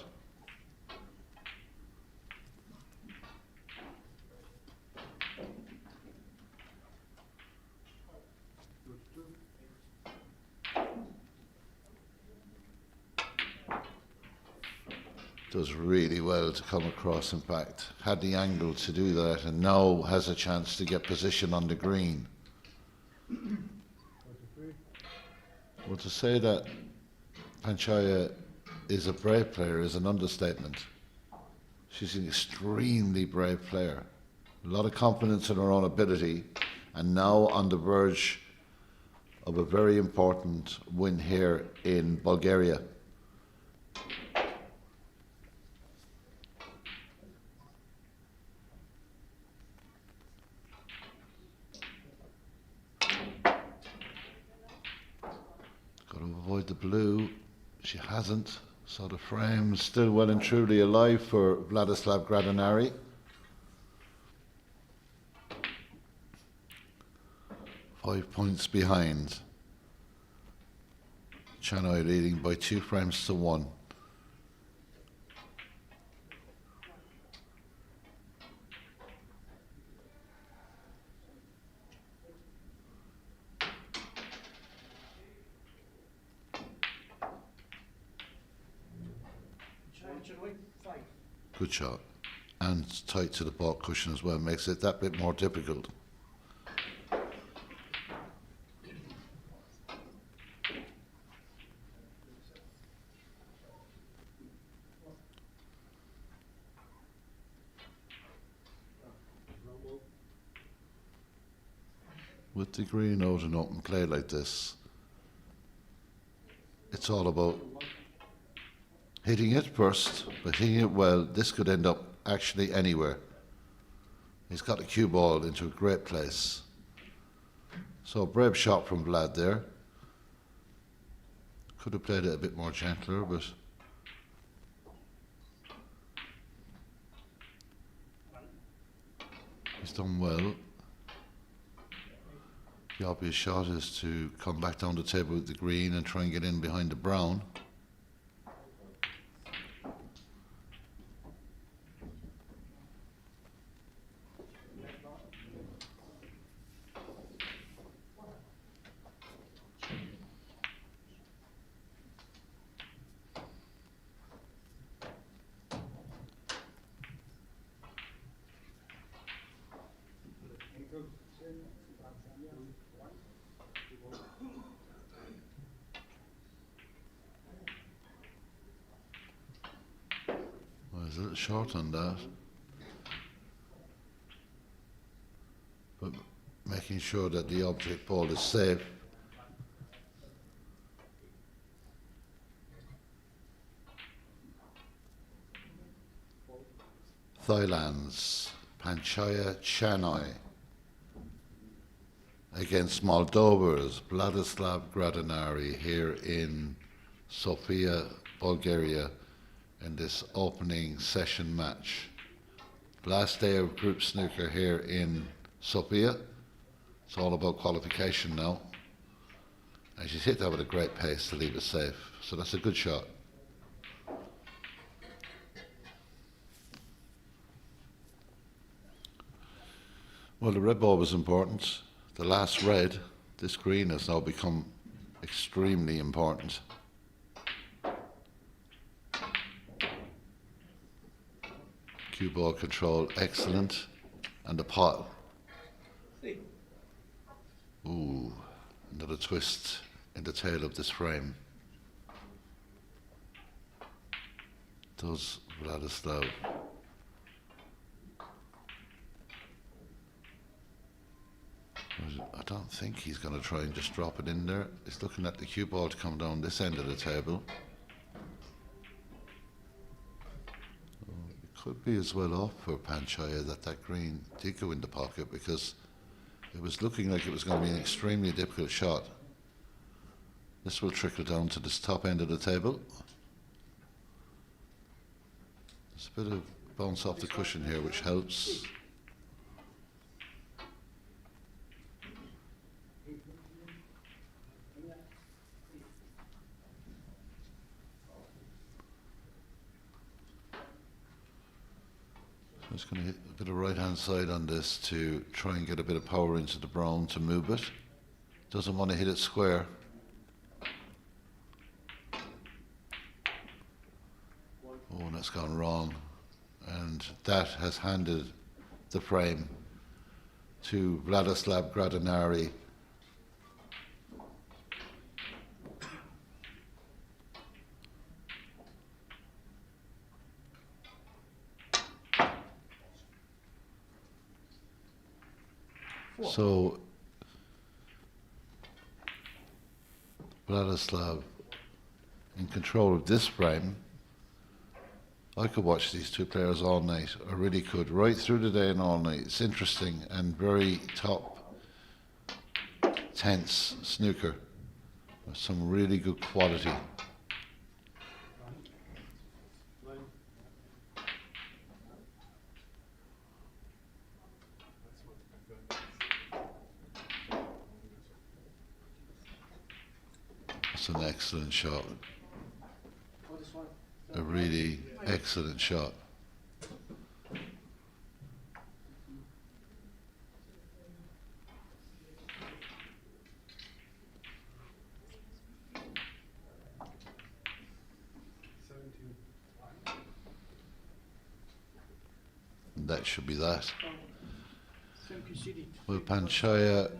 Does really well to come across, in fact. Had the angle to do that and now has a chance to get position on the green. Well, to say that Panchaya is a brave player is an understatement. She's an extremely brave player. A lot of confidence in her own ability, and now on the verge of a very important win here in Bulgaria. Got to avoid the blue. She hasn't. So the frame's still well and truly alive for Vladislav Gradinari. Five points behind. Channoi leading by 2 frames to 1. Channoi, 5. Good shot. And tight to the ball cushion as well. Makes it that bit more difficult. With the green out and open play like this, it's all about hitting it first, but hitting it well. This could end up actually anywhere. He's got the cue ball into a great place. So a brave shot from Vlad there. Could have played it a bit more gentler, but he's done well. The obvious shot is to come back down the table with the green and try and get in behind the brown. A little short on that, but making sure that the object ball is safe. Thailand's Panchaya Channoi against Moldova's Vladislav Gradinari here in Sofia, Bulgaria, in this opening session match. Last day of group snooker here in Sofia. It's all about qualification now. And she's hit that with a great pace to leave it safe. So that's a good shot. Well, the red ball was important. The last red, this green has now become extremely important. Cue ball control, excellent. And the pot. Ooh, another twist in the tail of this frame. Does Vladislav. I don't think he's going to try and just drop it in there. He's looking at the cue ball to come down this end of the table. Could be as well off for Panchaya that green did go in the pocket, because it was looking like it was going to be an extremely difficult shot. This will trickle down to this top end of the table. There's a bit of bounce off the cushion here, which helps. Just going to hit a bit of right hand side on this to try and get a bit of power into the brown to move it. Doesn't want to hit it square. Oh, and that's gone wrong. And that has handed the frame to Vladislav Gradinari. So Vladislav in control of this frame. I could watch these two players all night. I really could, right through the day and all night. It's interesting and very top, tense snooker. Some really good quality. That's an excellent shot. Oh, this one. A really excellent shot. And that should be that. Conceded. Well, Panchaya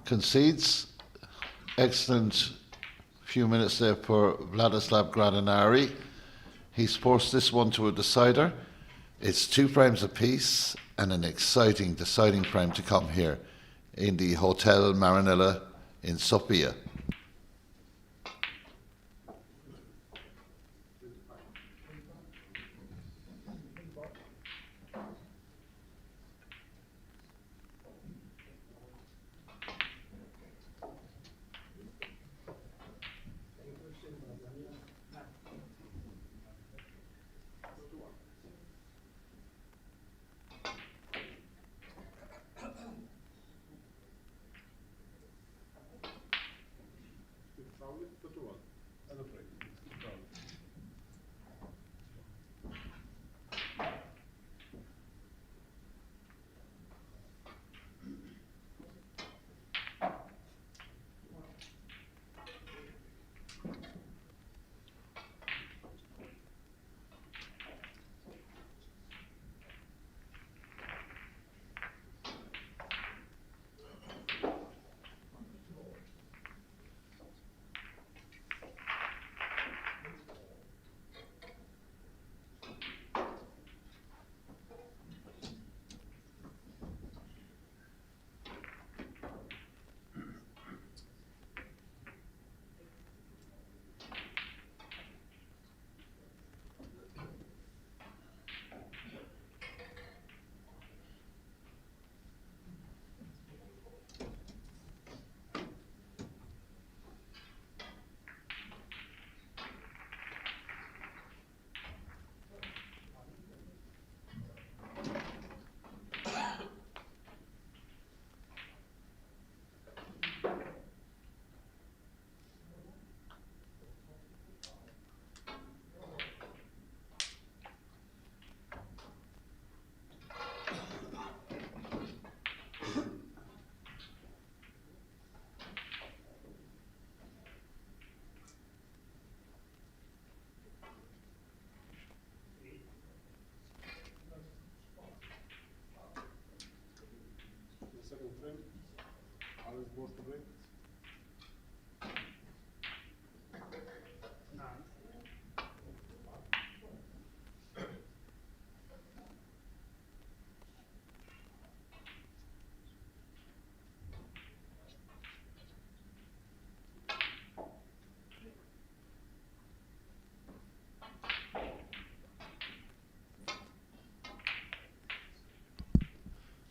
concedes. Excellent few minutes there for Vladislav Gradinari. He's forced this one to a decider. It's 2 frames apiece and an exciting deciding frame to come here in the Hotel Marinella in Sofia. Second frame. Alles both break.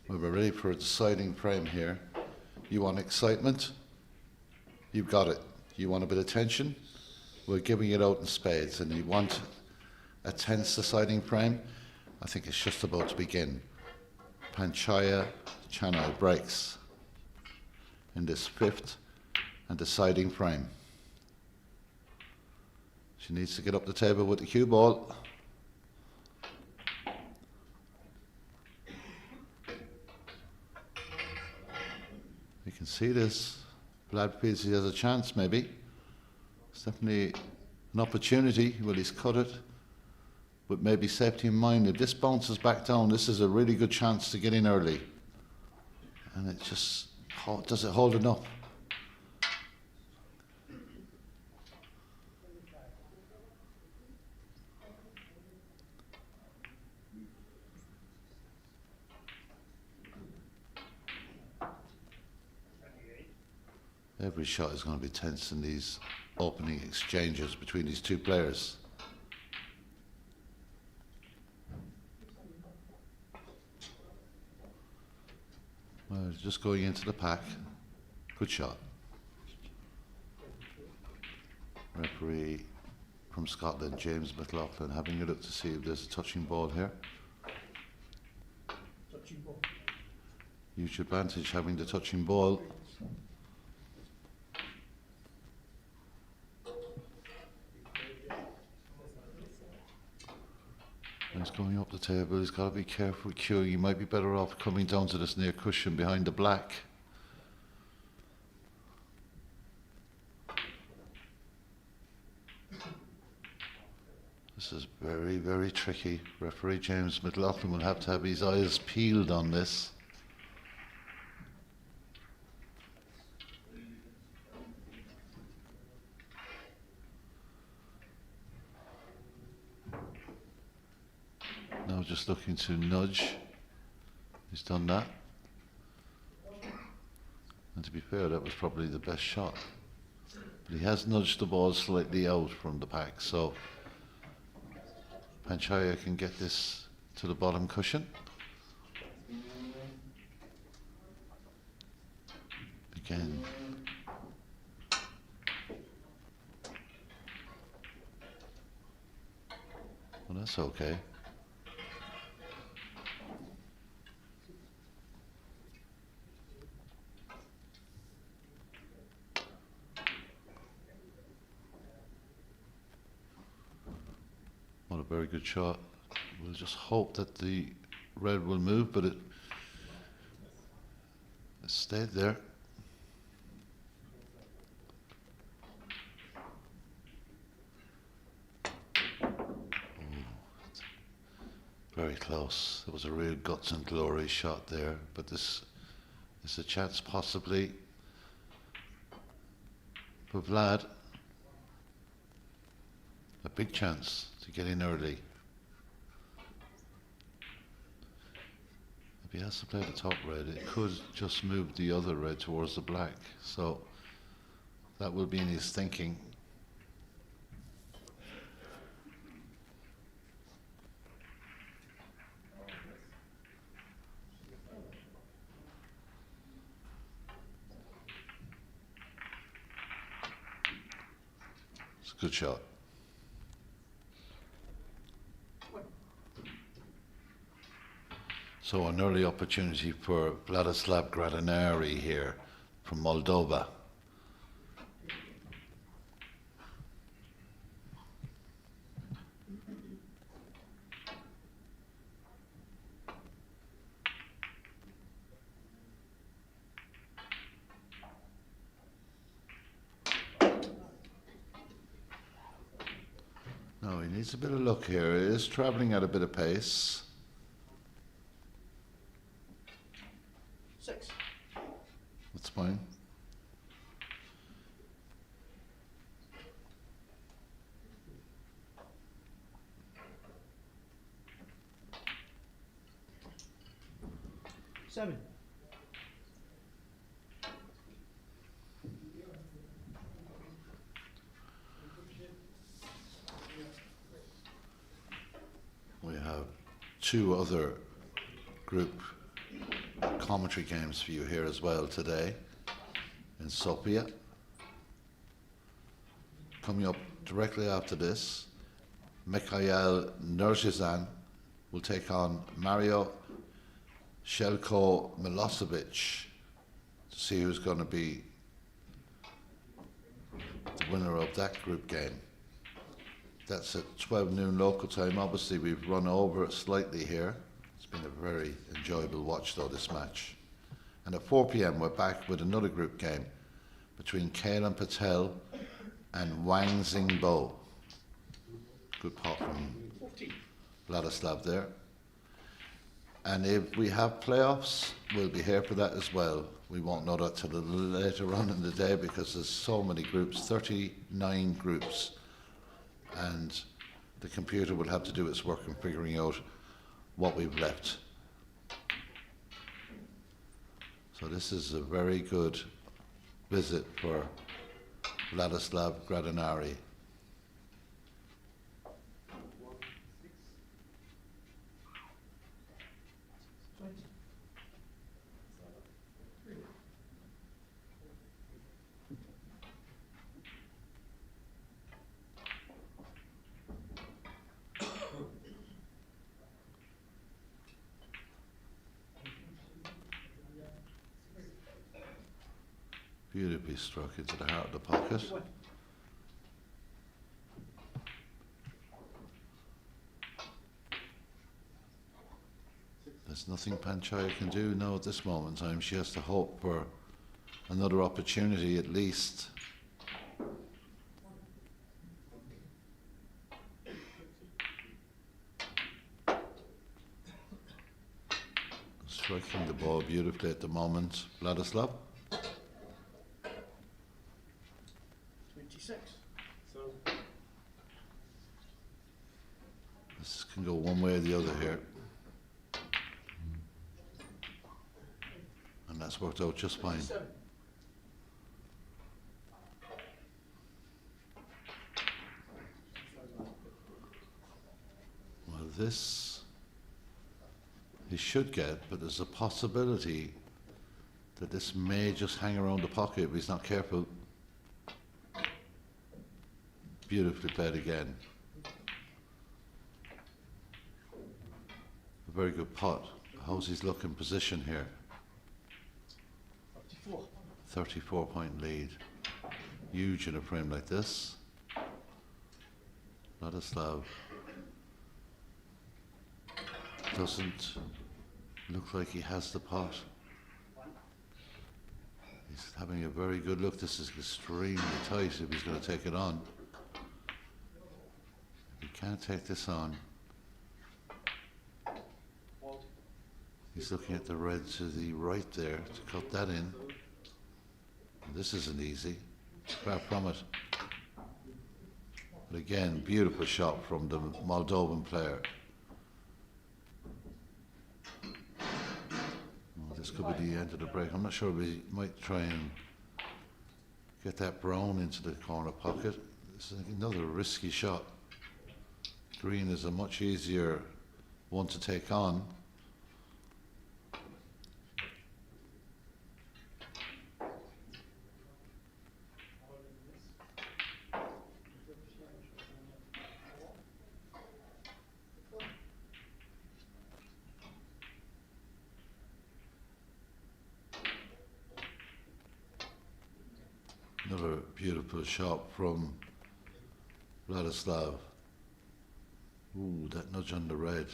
We're ready for a deciding frame here. You want excitement? You've got it. You want a bit of tension? We're giving it out in spades, and you want a tense deciding frame? I think it's just about to begin. Panchaya Channoi breaks in this fifth and deciding frame. She needs to get up the table with the cue ball. You can see this. Vlad feels he has a chance, maybe. It's definitely an opportunity. Well, he's cut it, but maybe safety in mind. If this bounces back down, this is a really good chance to get in early. And it just, does it hold enough? Every shot is going to be tense in these opening exchanges between these two players. Well, just going into the pack. Good shot. Referee from Scotland, James McLaughlin, having a look to see if there's a touching ball here. Touching ball. Huge advantage having the touching ball. He's going up the table. He's got to be careful with cueing. He might be better off coming down to this near cushion behind the black. This is very, very tricky. Referee James McLaughlin will have to have his eyes peeled on this. Now just looking to nudge. He's done that. And to be fair, that was probably the best shot. But he has nudged the ball slightly out from the pack, so Panchaya can get this to the bottom cushion. Again. Well, that's okay. What a very good shot. We'll just hope that the red will move, but it stayed there. Very close. There was a real guts and glory shot there, but this is a chance possibly for Vlad. A big chance to get in early. If he has to play the top red, it could just move the other red towards the black. So that will be in his thinking. It's a good shot. So an early opportunity for Vladislav Gradinari here from Moldova. No, he needs a bit of luck here. He is travelling at a bit of pace. 6. That's fine. Seven. We have two other group commentary games for you here as well today in Sofia. coming up directly after this, Mikhail Nurzhizan will take on Mario Shelko Milosevic to see who's going to be the winner of that group game. That's at 12 noon local time. Obviously, we've run over it slightly here. It's been a very enjoyable watch, though, this match. And at 4 p.m, we're back with another group game between Kailan Patel and Wang Xingbo. Good pot from 14. Vladislav there. And if we have playoffs, we'll be here for that as well. We won't know that till a little later on in the day because there's so many groups, 39 groups. And the computer will have to do its work in figuring out what we've left. So this is a very good visit for Vladislav Gradinari. Beautifully struck into the heart of the pocket. There's nothing Panchaya can do now at this moment in time. She has to hope for another opportunity at least. Striking the ball beautifully at the moment, Vladislav. 26. So, This can go one way or the other here. And that's worked out just fine. 27. Well, this he should get, but there's a possibility that this may just hang around the pocket if he's not careful. Beautifully played again. A very good pot. How's his look in position here? 34. 34-point lead. Huge in a frame like this. Vladislav doesn't look like he has the pot. He's having a very good look. This is extremely tight if he's going to take it on. He can't take this on. He's looking at the red to the right there to cut that in. This isn't easy. Far from it. But again, beautiful shot from the Moldovan player. Well, this could be the end of the break. I'm not sure we might try and get that brown into the corner pocket. This is another risky shot. Green is a much easier one to take on. Another beautiful shot from Vladislav. Ooh, that nudge on the red.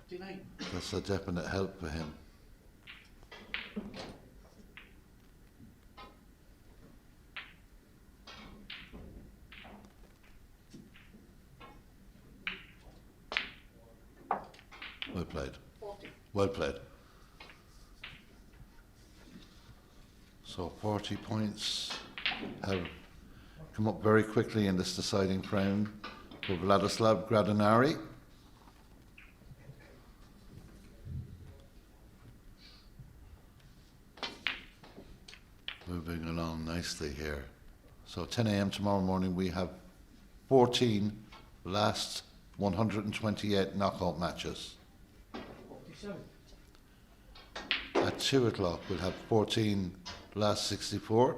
39. That's a definite help for him. Well played. 40. Well played. So 40 points have come up very quickly in this deciding frame for Vladislav Gradinari. Moving along nicely here. So 10 a.m. tomorrow morning we have 14 last 128 knockout matches. 47. At 2 o'clock we'll have 14 last 64,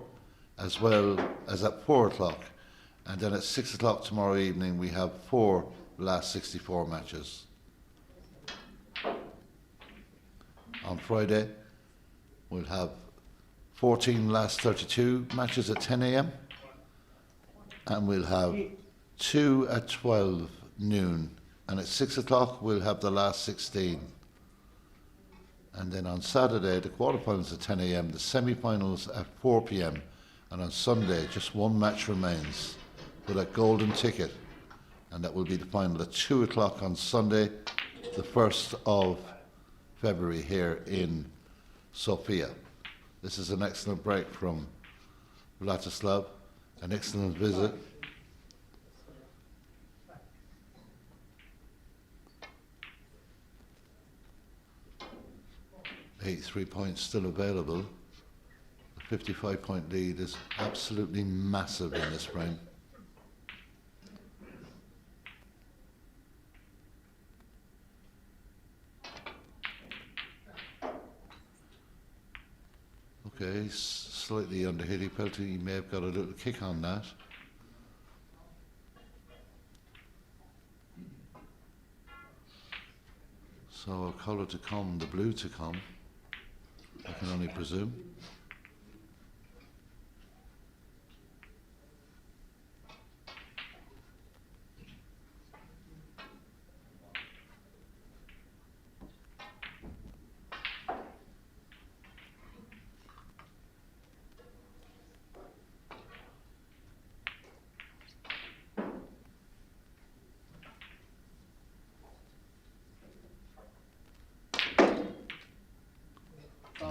as well as at 4 o'clock And then at 6 o'clock tomorrow evening, we have 4 last 64 matches. On Friday, we'll have 14 last 32 matches at 10 a.m. And we'll have 2 at 12 noon. And at 6 o'clock, we'll have the last 16. And then on Saturday, the quarterfinals at 10 a.m., the semi-finals at 4 p.m. And on Sunday, just one match remains for that golden ticket. And that will be the final at 2 o'clock on Sunday, the 1st of February here in Sofia. This is an excellent break from Vladislav, an excellent visit. 83 points still available. The 55-point lead is absolutely massive in this frame. Okay, slightly underhit. He felt he may have got a little kick on that. So a colour to come, the blue to come, I can only presume.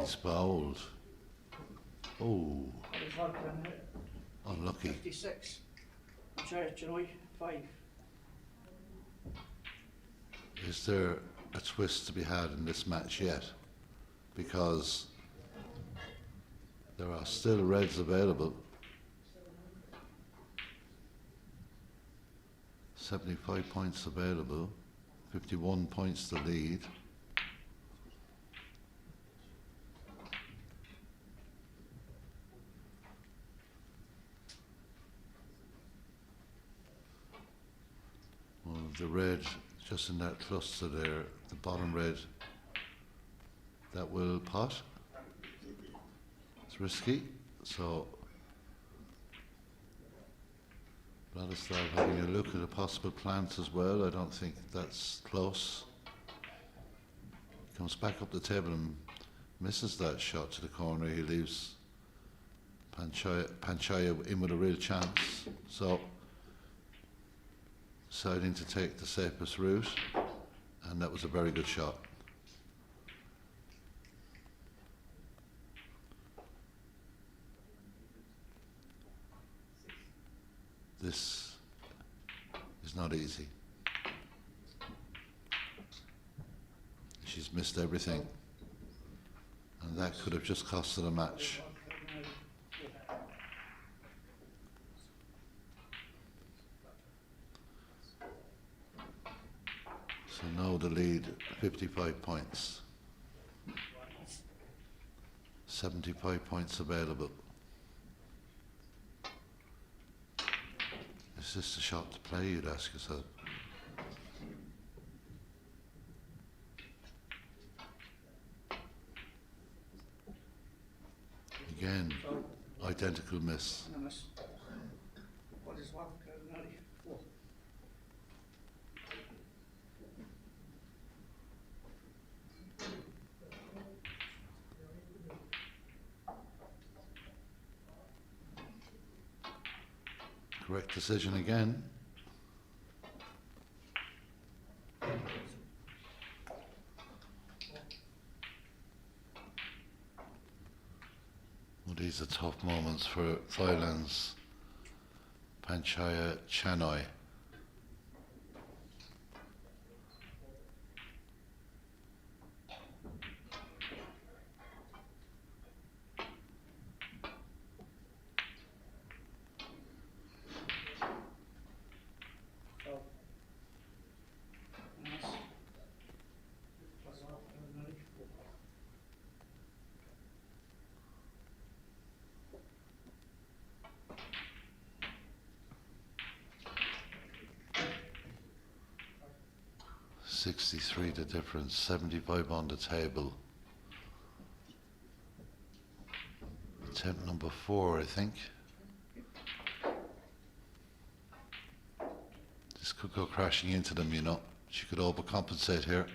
He's bowled. Oh, unlucky. 56. Channoi, 5. Is there a twist to be had in this match yet? Because there are still reds available. 75 points available, 51 points to lead. Well, the red just in that cluster there, the bottom red, that will pot. It's risky, so Vladislav having a look at a possible plant as well. I don't think that's close. Comes back up the table and misses that shot to the corner. He leaves Panchaya in with a real chance. So deciding to take the safest route, and that was a very good shot. This is not easy. She's missed everything, and that could have just cost her a match. So now the lead, 55 points. 75 points available. Is this the shot to play, you'd ask yourself? Again, identical miss. What is one? Gradinari, 4. Correct decision again. Well, these are tough moments for Thailand's Panchaya Channoi. 63 the difference, 75 on the table. Attempt number 4, I think. This could go crashing into them, you know. She could overcompensate here.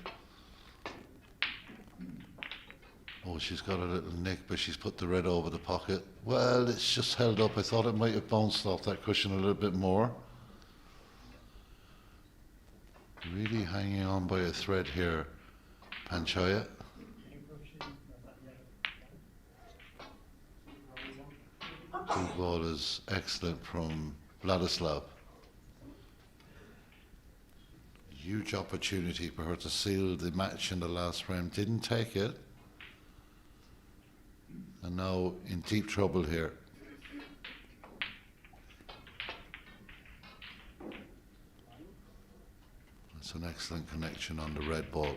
Oh, she's got a little nick, but she's put the red over the pocket. Well, it's just held up. I thought it might have bounced off that cushion a little bit more. Really hanging on by a thread here, Panchaya. Blue ball is excellent from Vladislav. Huge opportunity for her to seal the match in the last round. Didn't take it. And now in deep trouble here. That's an excellent connection on the red ball.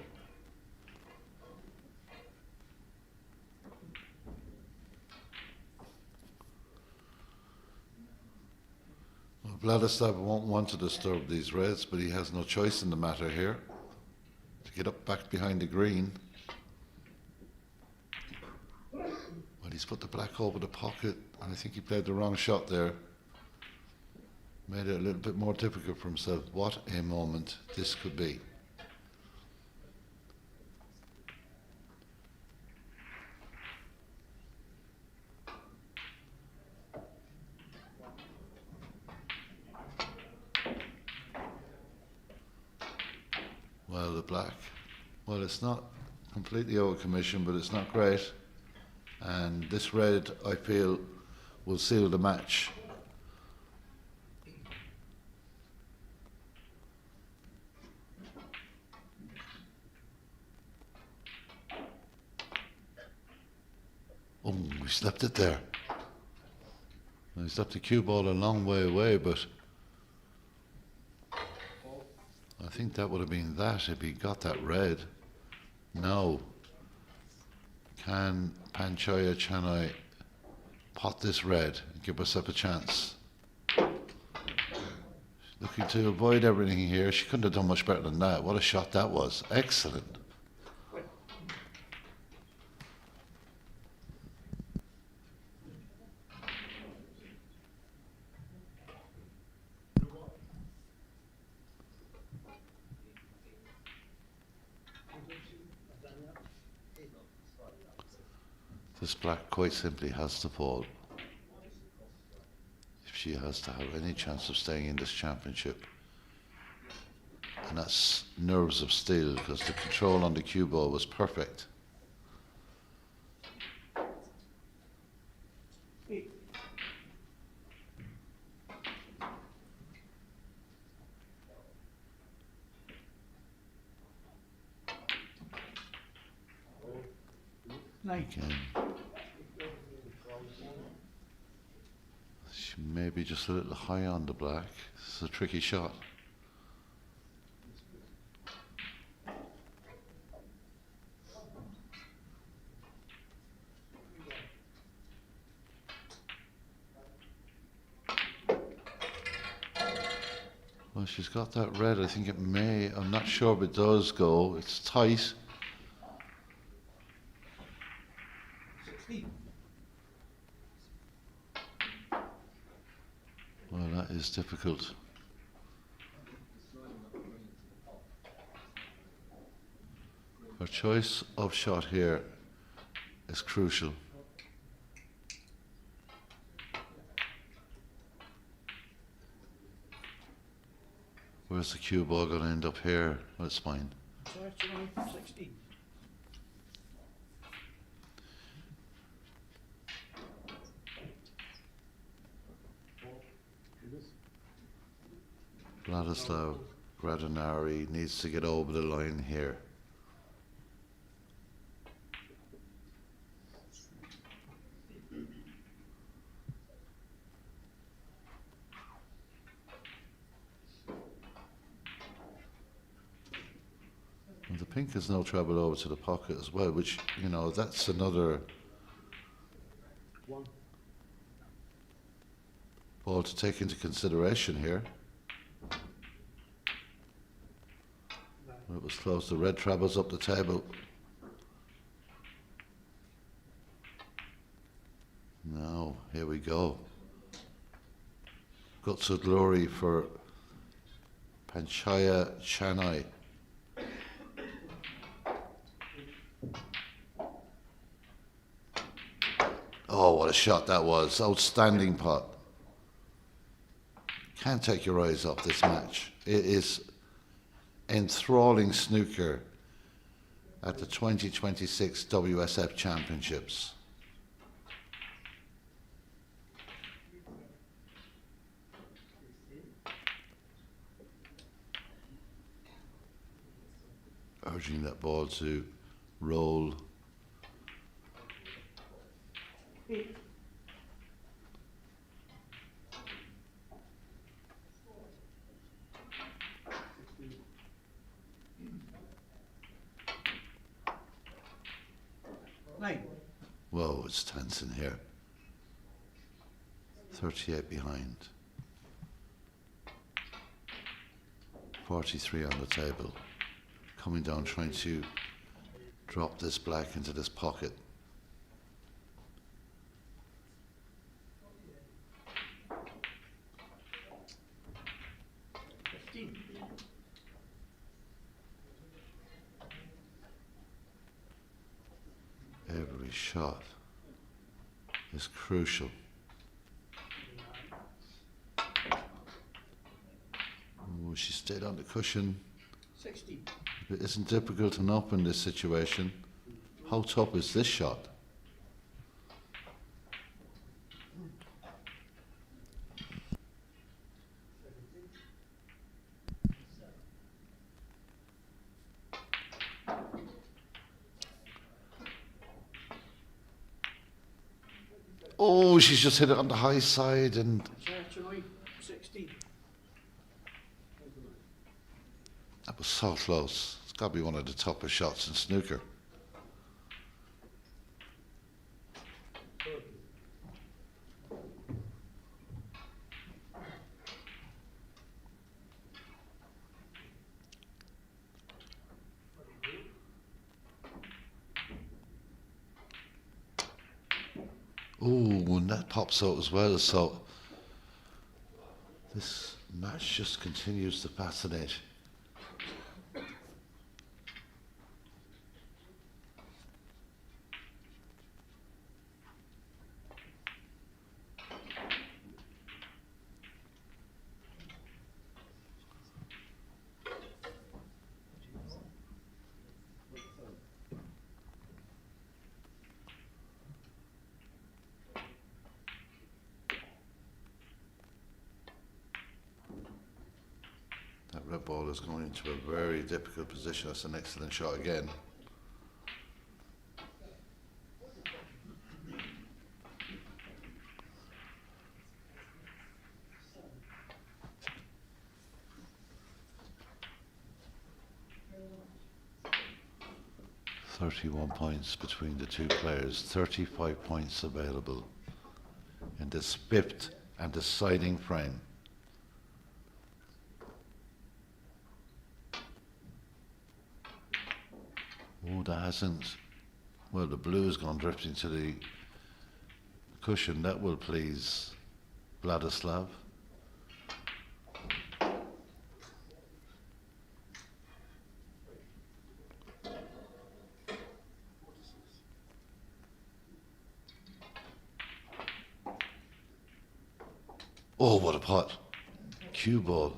Well, Vladislav won't want to disturb these reds, but he has no choice in the matter here to get up back behind the green. Well, he's put the black over the pocket, and I think he played the wrong shot there. Made it a little bit more difficult for himself. What a moment this could be. Well, the black. Well, it's not completely over commission, but it's not great. And this red, I feel, will seal the match. Oh, we slept it there. We slept the cue ball a long way away, but I think that would have been that if he got that red. No. Can Panchaya Channoi pot this red and give herself a chance? Looking to avoid everything here. She couldn't have done much better than that. What a shot that was. Excellent. This black quite simply has to fall if she has to have any chance of staying in this championship. And that's nerves of steel, because the control on the cue ball was perfect. Again. She may be just a little high on the black. This is a tricky shot. Well, she's got that red. I think it may. I'm not sure if it does go. It's tight. Well, that is difficult. Her choice of shot here is crucial. Where's the cue ball going to end up here? Well, it's fine. 16. Vladislav Gradinari needs to get over the line here. And the pink has no trouble over to the pocket as well, which, you know, that's another ball to take into consideration here. It was close. The red trebles up the table. Now, here we go. Guts of glory for Panchaya Channoi. Oh, what a shot that was. Outstanding pot. Can't take your eyes off this match. It is enthralling snooker at the 2026 WSF Championships. Urging that ball to roll. Nine. Whoa, it's tense in here. 38 behind. 43 on the table. Coming down, trying to drop this black into this pocket. Every shot is crucial. Oh, she stayed on the cushion. 16. It isn't difficult enough in this situation. How tough is this shot? Oh, she's just hit it on the high side and Channoi, 16. that was so close. It's got to be one of the toughest shots in snooker. Oh, and that pops out as well. So this match just continues to fascinate. That red ball is going into a very difficult position. That's an excellent shot again. "31 points between the two players, 35 points available in this fifth and deciding frame." Oh, that hasn't. Well, the blue's gone drifting to the cushion. That will please Vladislav. Oh, what a pot. Cue ball.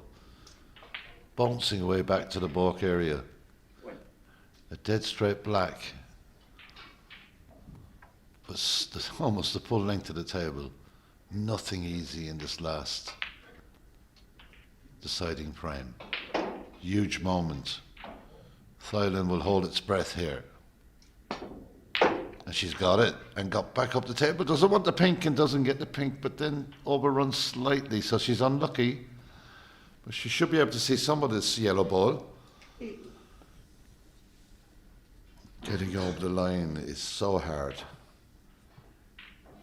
Bouncing away back to the balk area. A dead straight black. But almost the full length of the table. Nothing easy in this last deciding frame. Huge moment. Thailand will hold its breath here. And she's got it and got back up the table. Doesn't want the pink and doesn't get the pink, but then overruns slightly, so she's unlucky. But she should be able to see some of this yellow ball. Getting over the line is so hard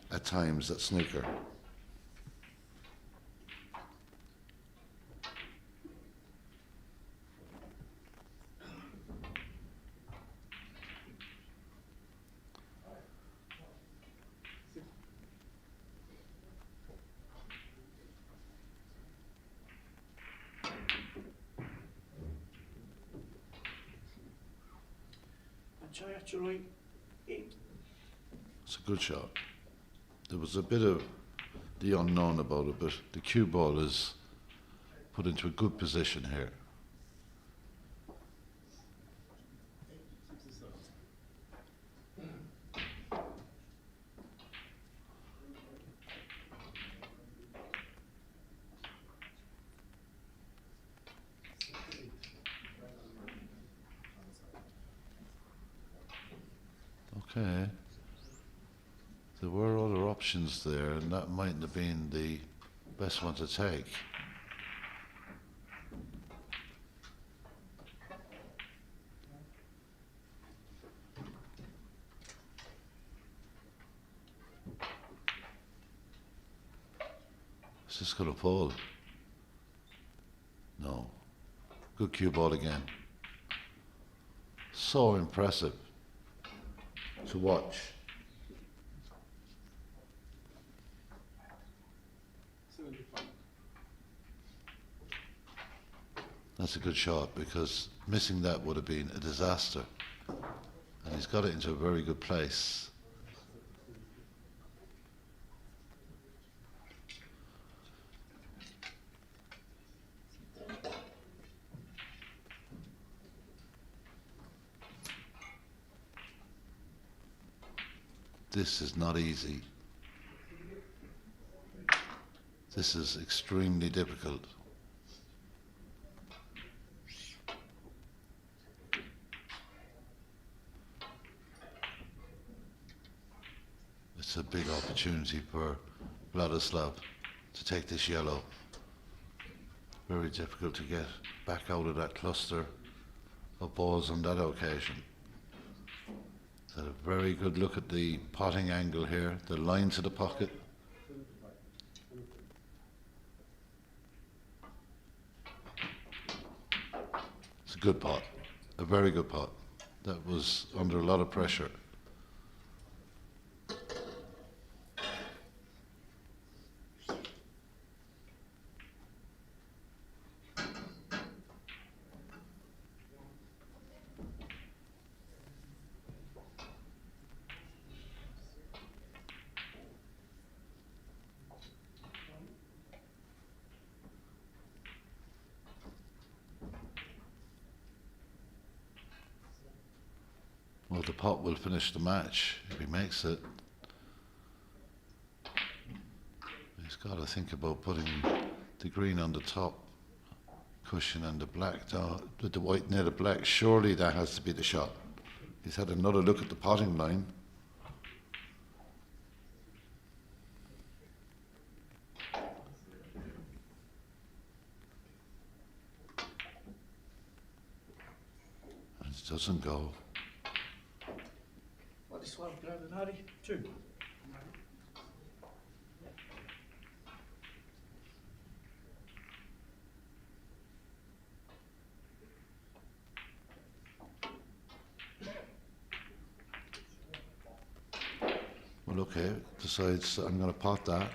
at times at snooker. Channoi, in. It's a good shot. There was a bit of the unknown about it, but the cue ball is put into a good position here. 67. Okay. There were other options there, and that mightn't have been the best one to take. Is this going to fall? No. Good cue ball again. So impressive to watch. 75. That's a good shot because missing that would have been a disaster. And he's got it into a very good place. This is not easy. This is extremely difficult. It's a big opportunity for Vladislav to take this yellow. Very difficult to get back out of that cluster of balls on that occasion. Had a very good look at the potting angle here, the line to the pocket. 75. It's a good pot, a very good pot. That was under a lot of pressure. Well, the pot will finish the match if he makes it. He's got to think about putting the green on the top cushion and the black down, with the white near the black. Surely that has to be the shot. He's had another look at the potting line. And it doesn't go. Vladislav Gradinari, 2. Well, okay, decides I'm going to pot that.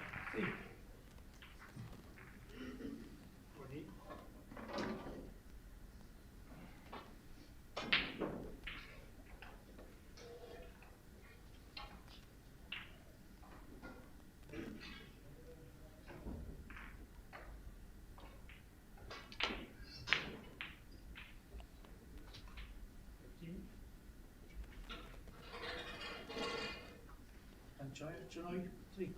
And Channoi, 3.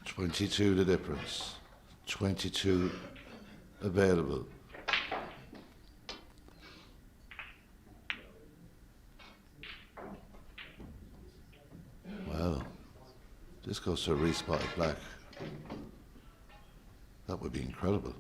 22 the difference. 22 available. Well, this goes to a respotted black. That would be incredible.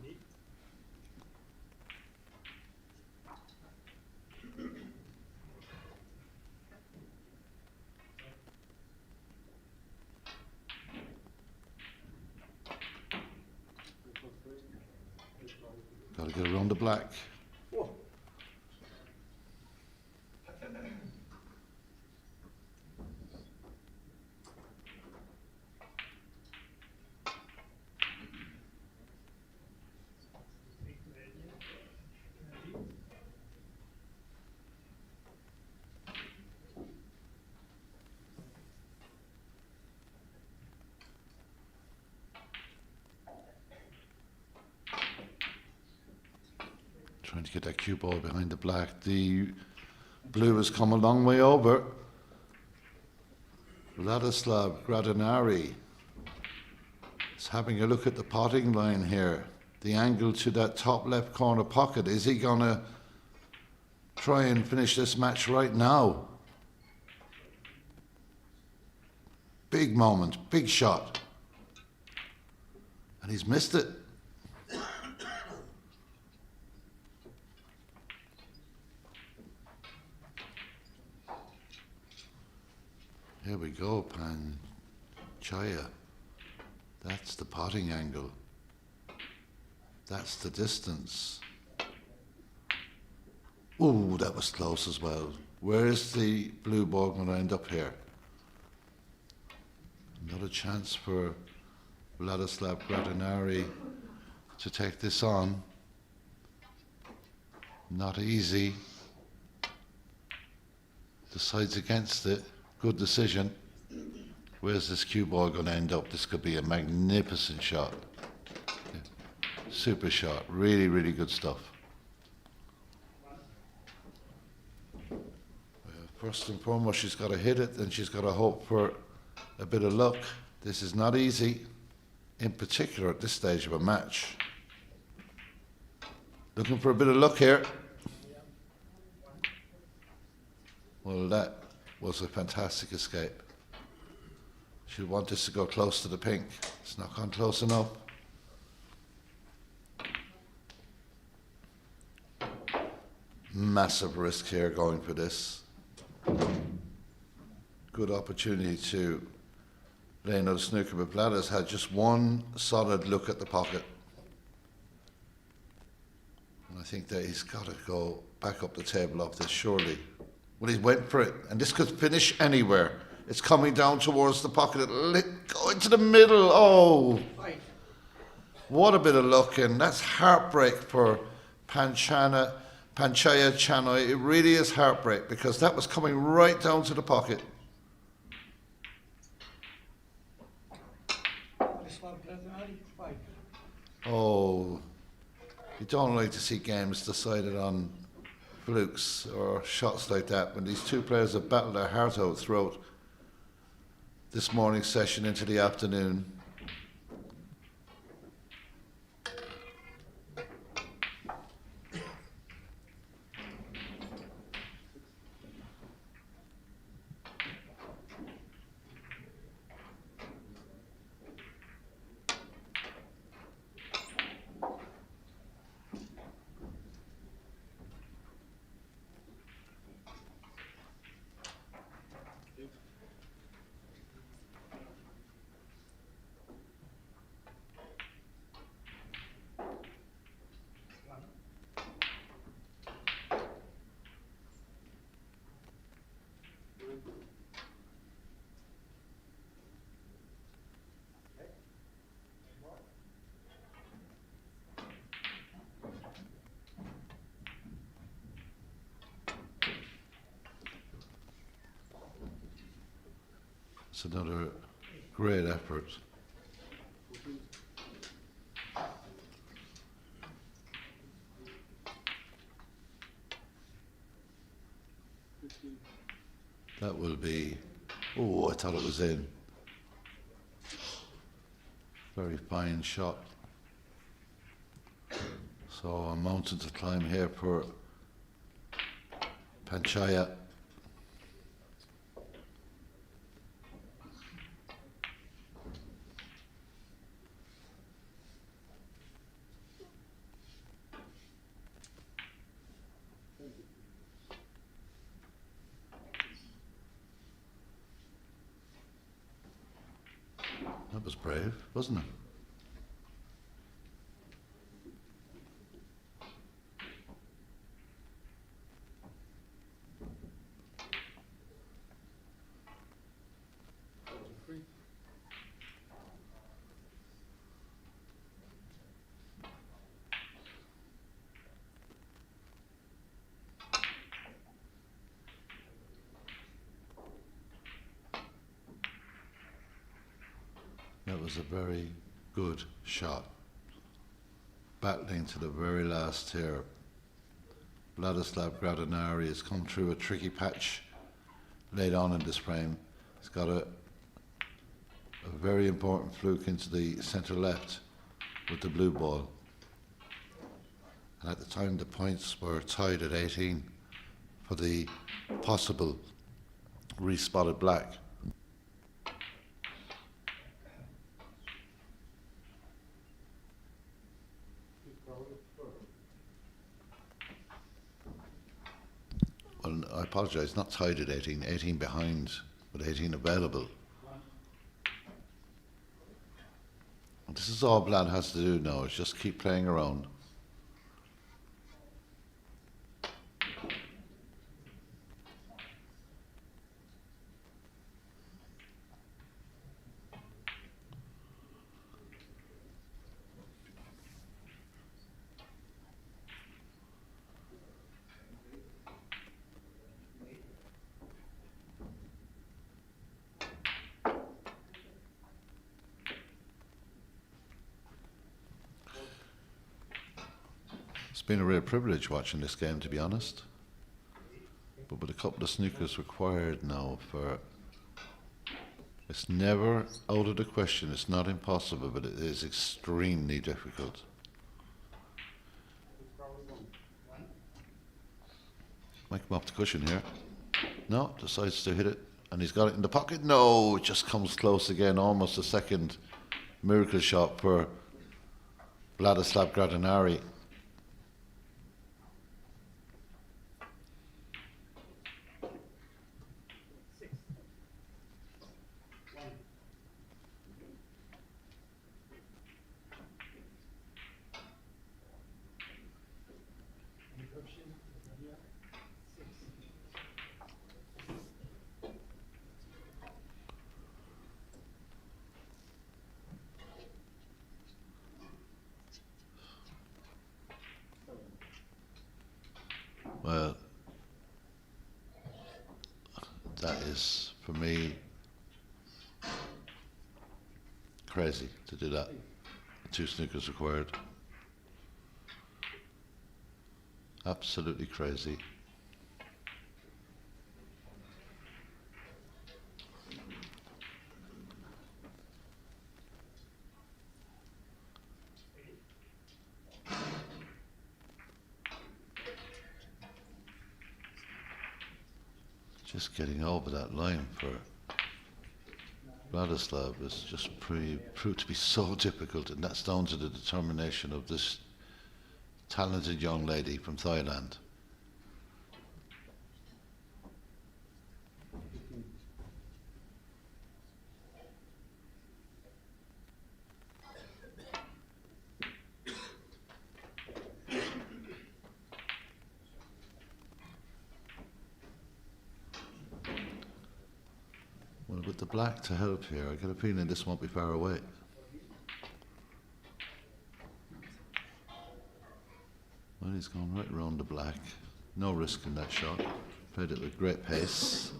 Got to get around the black. 4. Trying to get that cue ball behind the black. The blue has come a long way over. Vladislav Gradinari is having a look at the potting line here. The angle to that top left corner pocket. Is he going to try and finish this match right now? Big moment, big shot. And he's missed it. Here we go, Panchaya. That's the potting angle. That's the distance. Ooh, that was close as well. Where is the blue ball going to end up here? Another chance for Vladislav Gradinari to take this on. Not easy. Decides against it. Good decision. Where's this cue ball going to end up? This could be a magnificent shot. Yeah. Super shot. Really, really good stuff. First and foremost, she's got to hit it, and she's got to hope for a bit of luck. This is not easy, in particular at this stage of a match. Looking for a bit of luck here. Well, that was a fantastic escape. She'll want this to go close to the pink. It's not gone close enough. Massive risk here going for this. Good opportunity to play another snooker, but Vlada's had just one solid look at the pocket. And I think that he's got to go back up the table off this, surely. Well, he went for it, and this could finish anywhere. It's coming down towards the pocket. It'll go into the middle. Oh, what a bit of luck, and that's heartbreak for Panchaya Channoi. It really is heartbreak, because that was coming right down to the pocket. Oh, you don't like to see games decided on flukes or shots like that when these two players have battled their heart out throughout this morning's session into the afternoon. It's another great effort. That will be, oh, I thought it was in. Very fine shot. So a mountain to climb here for Panchaya. That was brave, wasn't it? That was a very good shot. Battling to the very last here. Vladislav Gradinari has come through a tricky patch late on in this frame. He's got a very important fluke into the centre left with the blue ball. And at the time the points were tied at 18 for the possible respotted black. Well, I apologise, not tied at 18, 18 behind, but 18 available. And this is all Vlad has to do now, is just keep playing around. It's been a real privilege watching this game, to be honest. But with a couple of snookers required now for... It's never out of the question, it's not impossible, but it is extremely difficult. Might come off the cushion here. No, decides to hit it, and he's got it in the pocket. No, it just comes close again, almost a second miracle shot for Vladislav Gradinari. Well, that is, for me, crazy to do that. 2 snookers required. Absolutely crazy. Just getting over that line for Vladislav is just proved to be so difficult, and that's down to the determination of this talented young lady from Thailand. Well, with the black to help here, I get a feeling this won't be far away. Well, he's gone right around the black. No risk in that shot. Played it with great pace.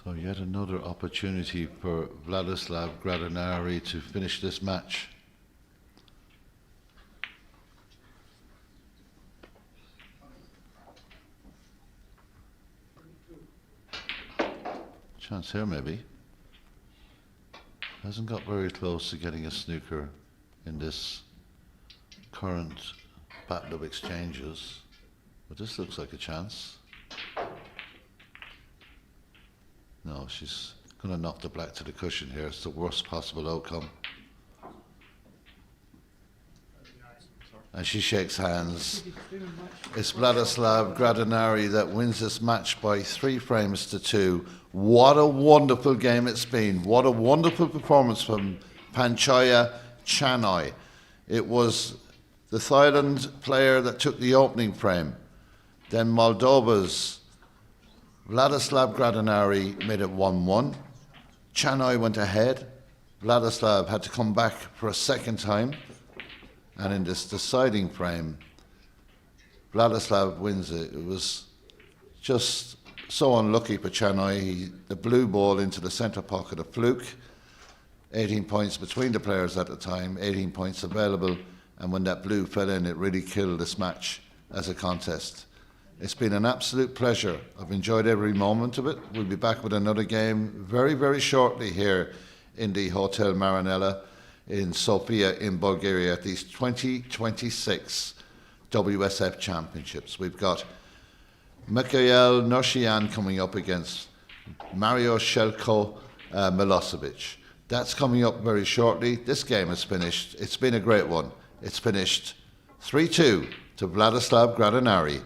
So yet another opportunity for Vladislav Gradinari to finish this match. Chance here maybe. Hasn't got very close to getting a snooker in this current battle of exchanges, but this looks like a chance. No, she's going to knock the black to the cushion here. It's the worst possible outcome. And she shakes hands. It's Vladislav Gradinari that wins this match by 3 frames to 2. What a wonderful game it's been. What a wonderful performance from Panchaya Channoi. It was the Thailand player that took the opening frame. Then Moldova's Vladislav Gradinari made it 1-1. Channoi went ahead. Vladislav had to come back for a second time. And in this deciding frame, Vladislav wins it. It was just so unlucky for Channoi. The blue ball into the centre pocket of Fluke. 18 points between the players at the time, 18 points available. And when that blue fell in, it really killed this match as a contest. It's been an absolute pleasure. I've enjoyed every moment of it. We'll be back with another game very, very shortly here in the Hotel Marinella in Sofia in Bulgaria at these 2026 WSF Championships. We've got Mikhail Noshian coming up against Mario Shelko Milosevic. That's coming up very shortly. This game is finished. It's been a great one. It's finished 3-2 to Vladislav Gradinari.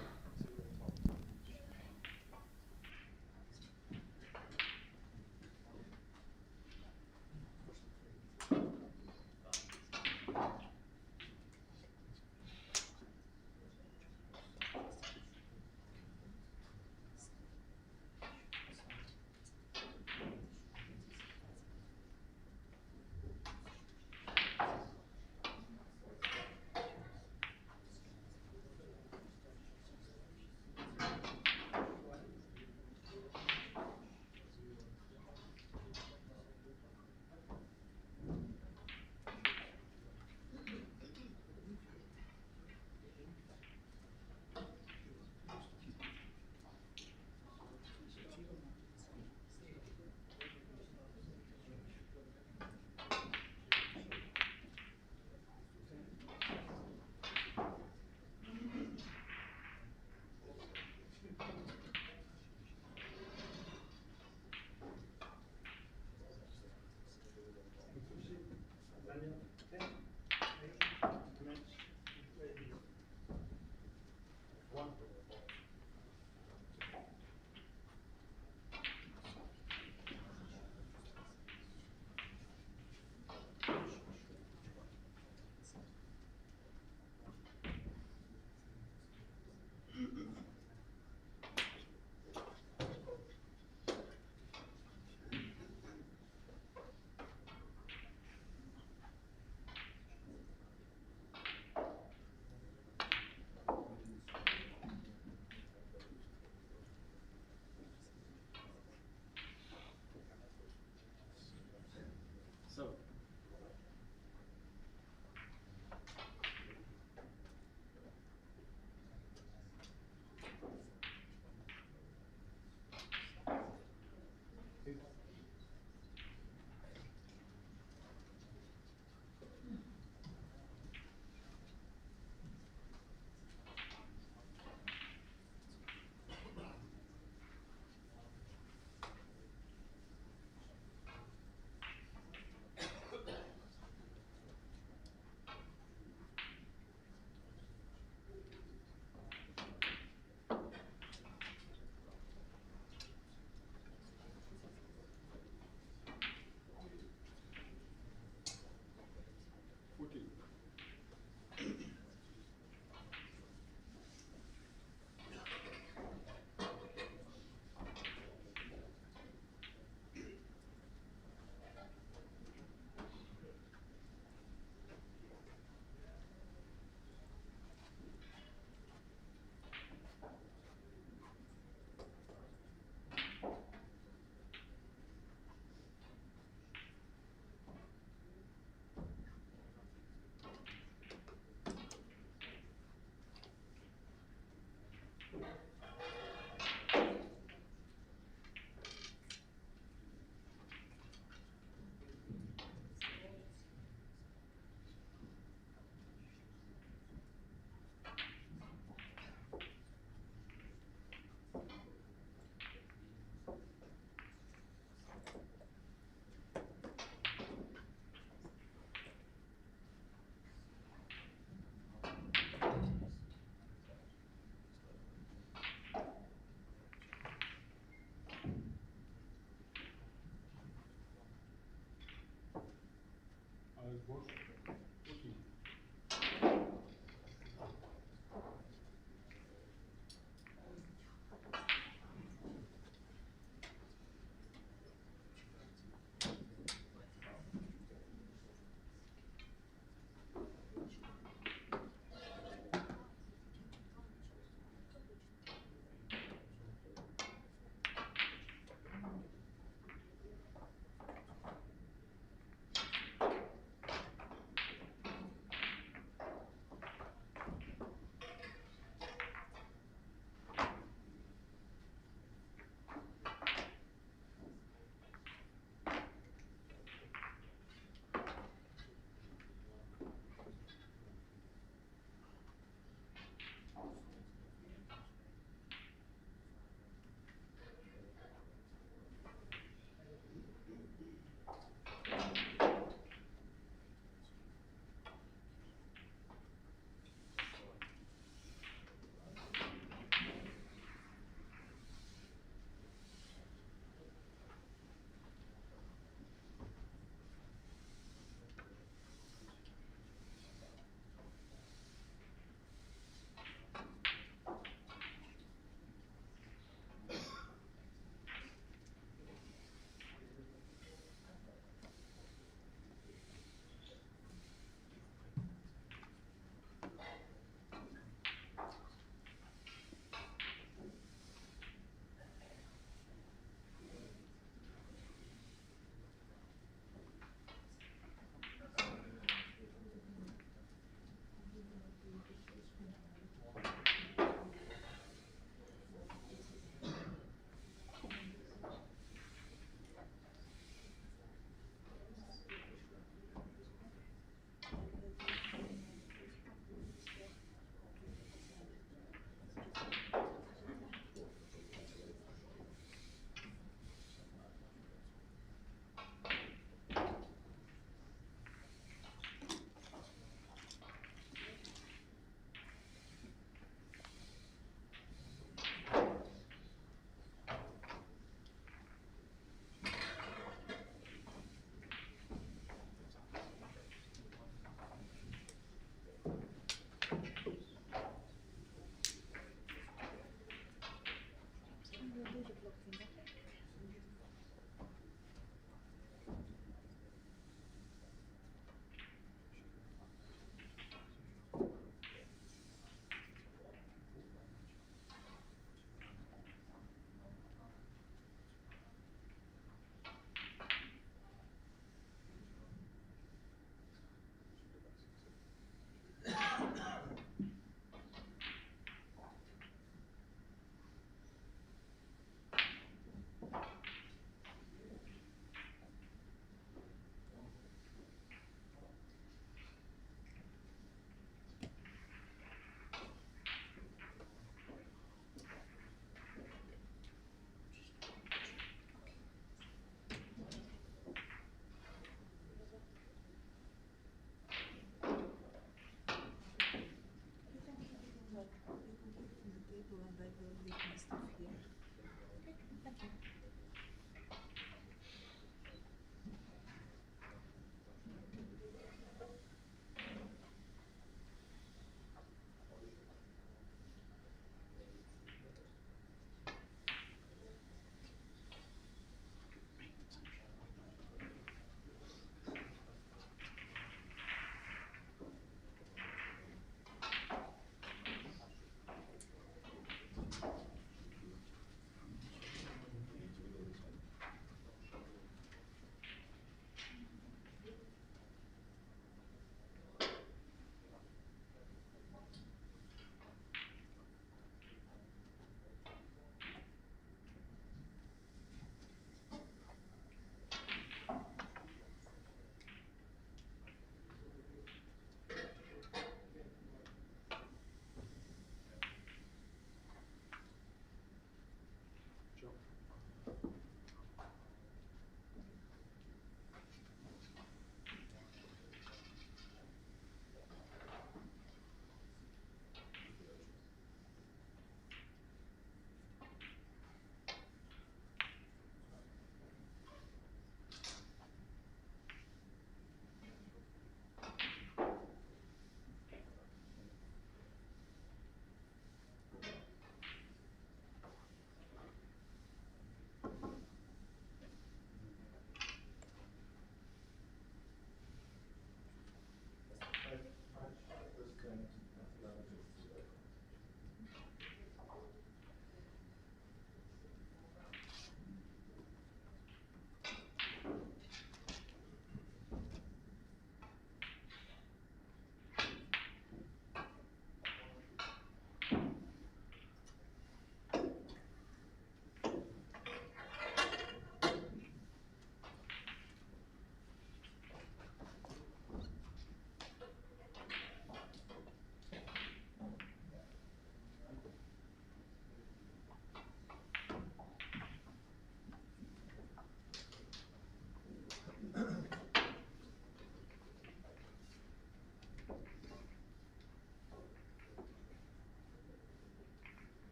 So, both 14.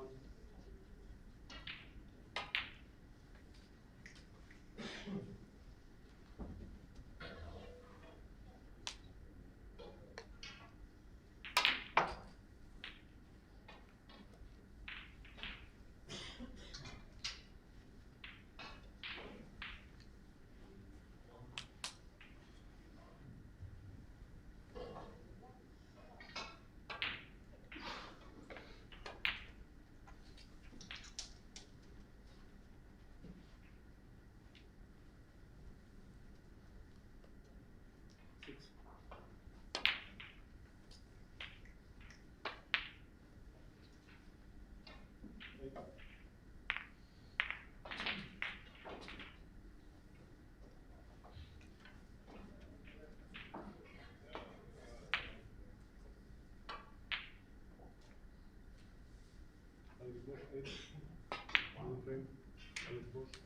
One. Six. Eight. Alex Bosch, 8. Blue frame. Alex Bosch.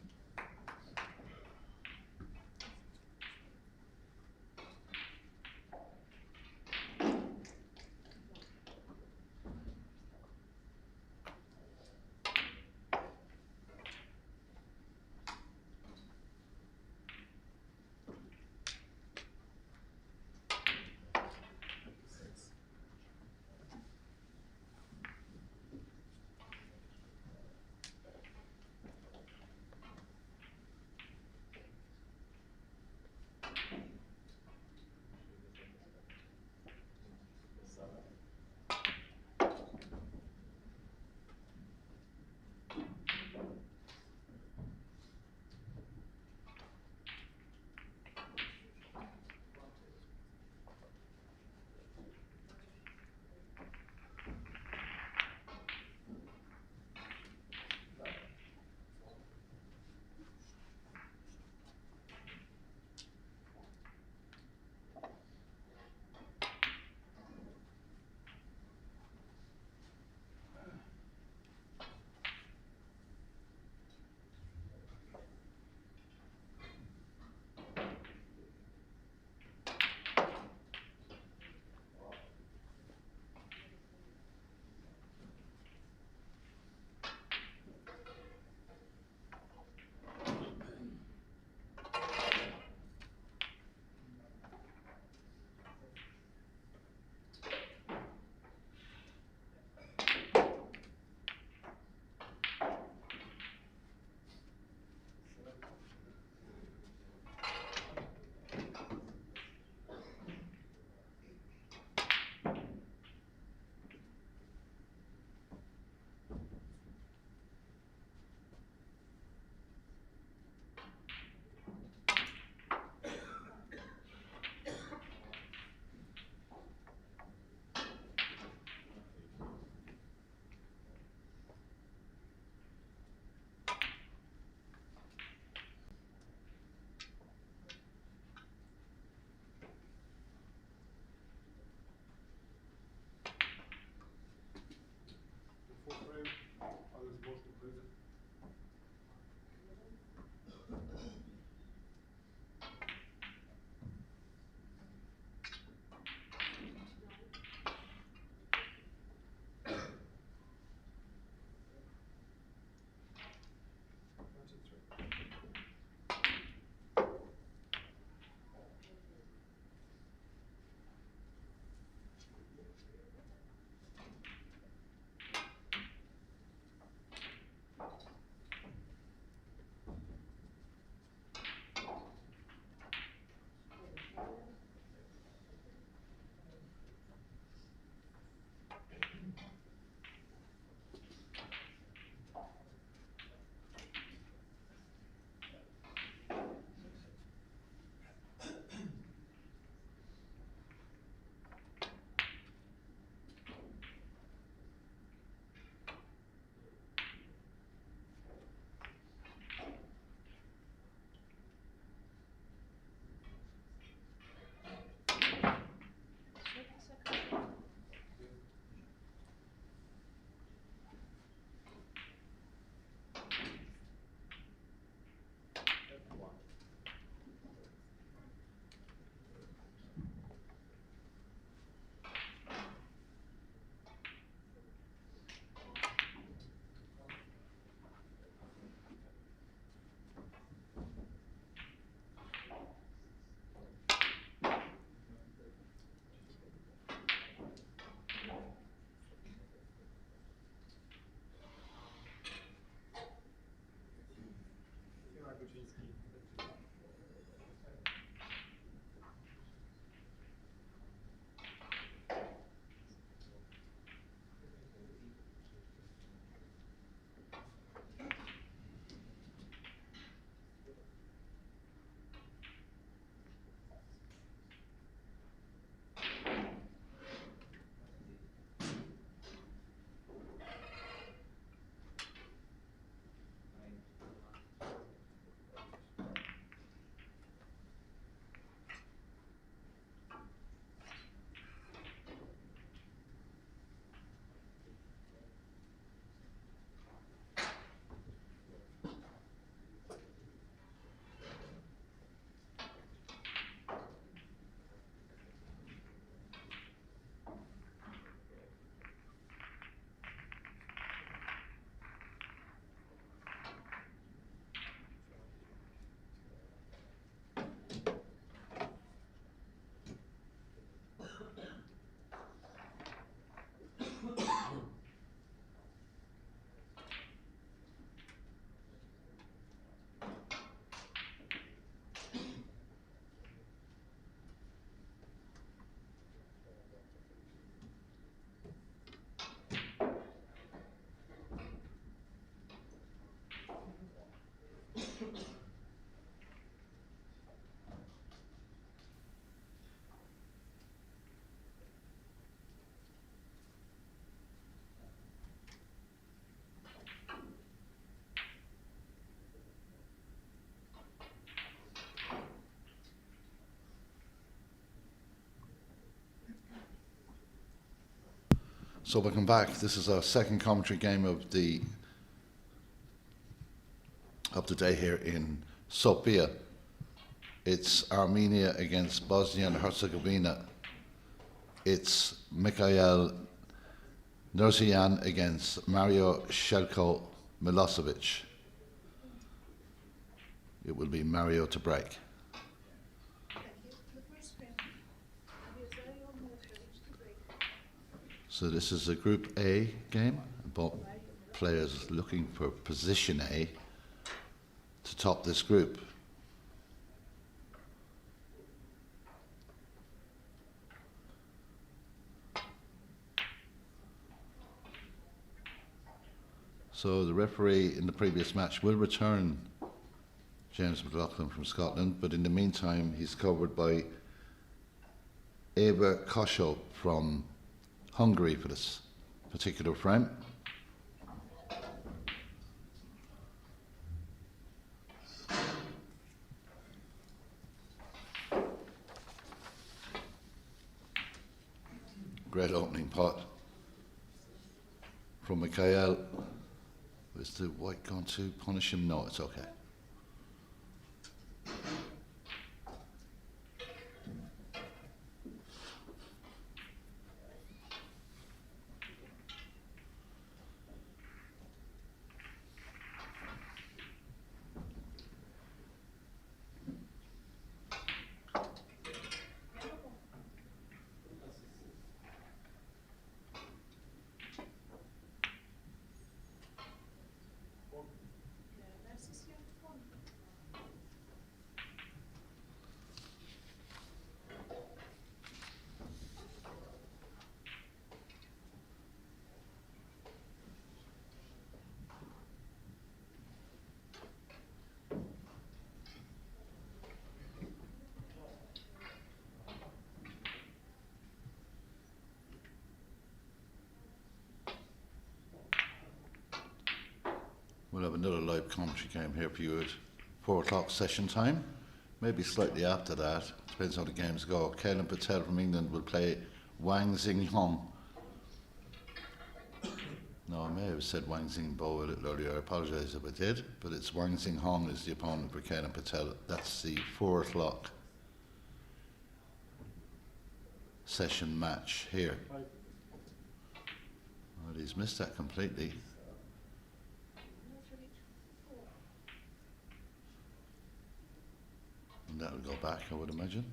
So welcome back. This is our second commentary game of the day here in Sofia. It's Armenia against Bosnia and Herzegovina. It's Mikhail Nurzian against Mario Shelko Milosevic. It will be Mario to break. So this is a Group A game. Both players looking for position A to top this group. So the referee in the previous match will return James McLaughlin from Scotland, but in the meantime he's covered by Eva Kosho from Hungary for this particular frame. Great opening pot from Mikhail. Is the white going to punish him? No, it's okay. We'll have another live commentary game here for you at 4 o'clock session time, maybe slightly after that, depends how the games go. Kaelan Patel from England will play Wang Xinghong. No, I may have said Wang Xingbo a little earlier, I apologise if I did, but it's Wang Xinghong is the opponent for Kaelan Patel. That's the 4 o'clock session match here. Well, he's missed that completely. And that'll go back, I would imagine.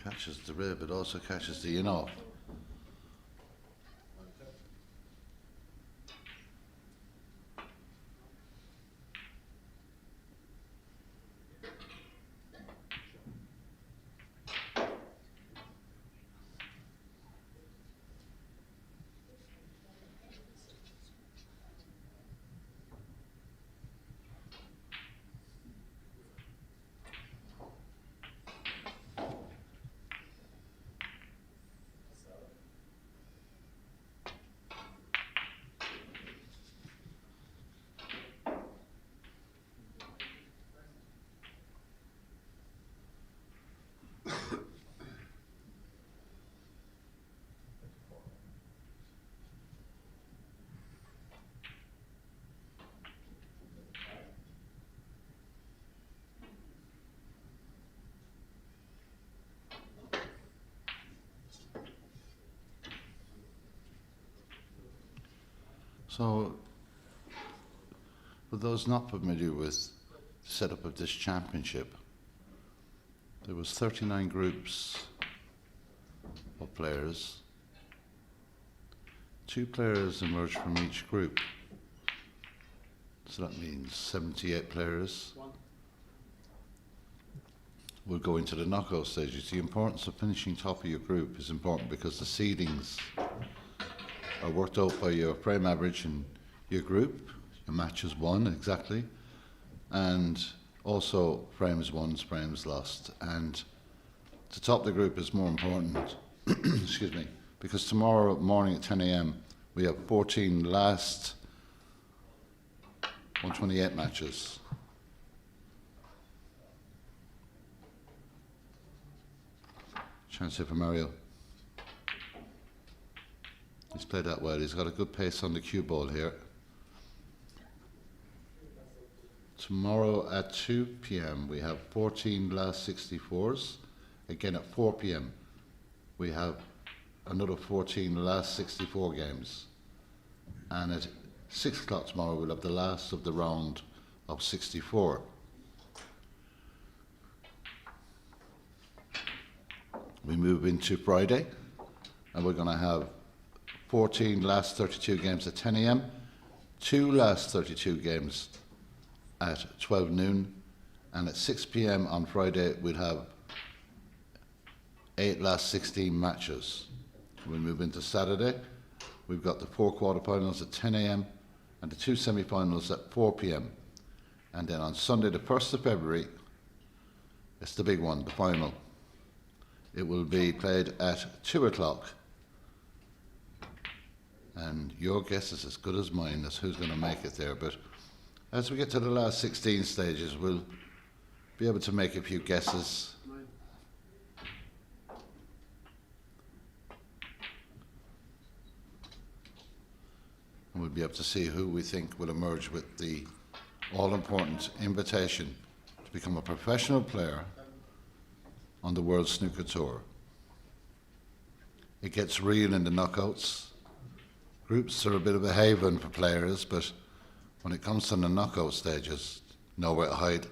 Catches the rib, it also catches the in off. So, for those not familiar with the setup of this championship, there was 39 groups of players. 2 players emerged from each group. So that means 78 players will go into the knockout stages. The importance of finishing top of your group is important because the seedings are worked out by your frame average in your group, your matches won exactly, and also frames won, frames lost. And to top the group is more important, excuse me, because tomorrow morning at 10 a.m. we have 14 last 128 matches. Chance here for Mario. He's played that well. He's got a good pace on the cue ball here. Tomorrow at 2 p.m. we have 14 last 64s. Again at 4 p.m. we have another 14 last 64 games. And at 6 o'clock tomorrow we'll have the last of the round of 64. We move into Friday and we're going to have 14 last 32 games at 10 a.m, 2 last 32 games at 12 noon, and at 6 p.m. on Friday we'll have 8 last 16 matches. We move into Saturday. We've got the 4 quarterfinals at 10 a.m. and the 2 semi-finals at 4 p.m. And then on Sunday, the 1st of February, it's the big one, the final. It will be played at 2 o'clock. And your guess is as good as mine as who's going to make it there. But as we get to the last 16 stages, we'll be able to make a few guesses. And we'll be able to see who we think will emerge with the all-important invitation to become a professional player on the World Snooker Tour. It gets real in the knockouts. Groups are a bit of a haven for players, but when it comes to the knockout stages, nowhere to hide.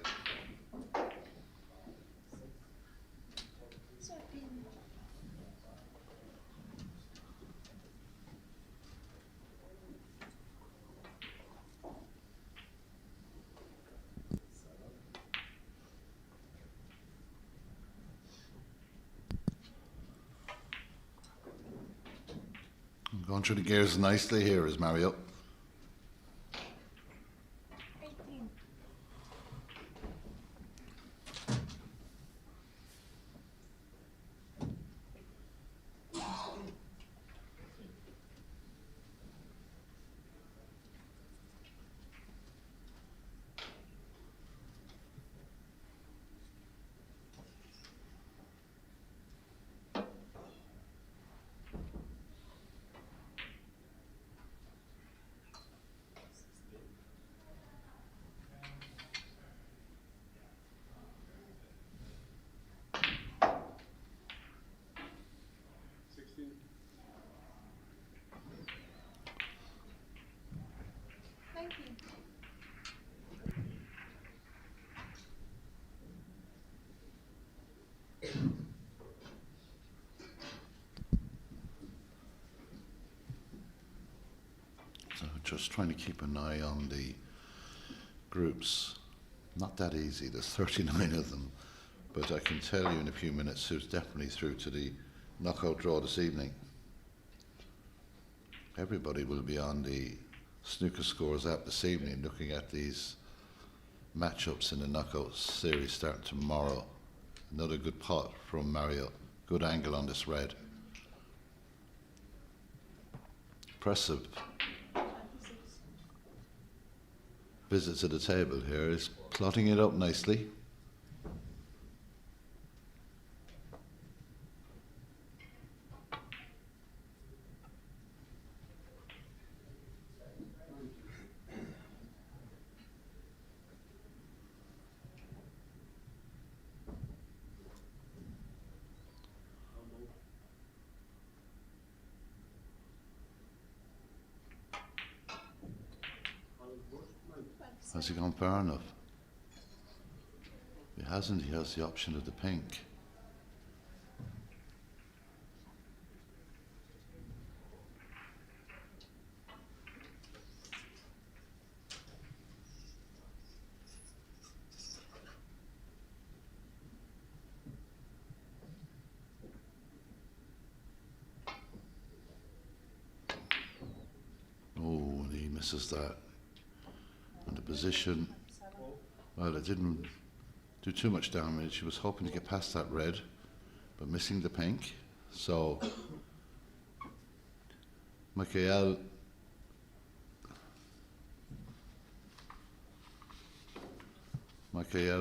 Going through the gears nicely here is Mario. 18. So just trying to keep an eye on the groups. Not that easy, there's 39 of them, but I can tell you in a few minutes who's definitely through to the knockout draw this evening. Everybody will be on the Snooker Scores app this evening looking at these matchups in the knockout series starting tomorrow. Another good pot from Mario. Good angle on this red. Impressive visit to the table here. Is plotting it up nicely. Has he gone far enough? If he hasn't, he has the option of the pink. Oh, he misses that. And the position, well, it didn't do too much damage. He was hoping to get past that red, but missing the pink. So, Michael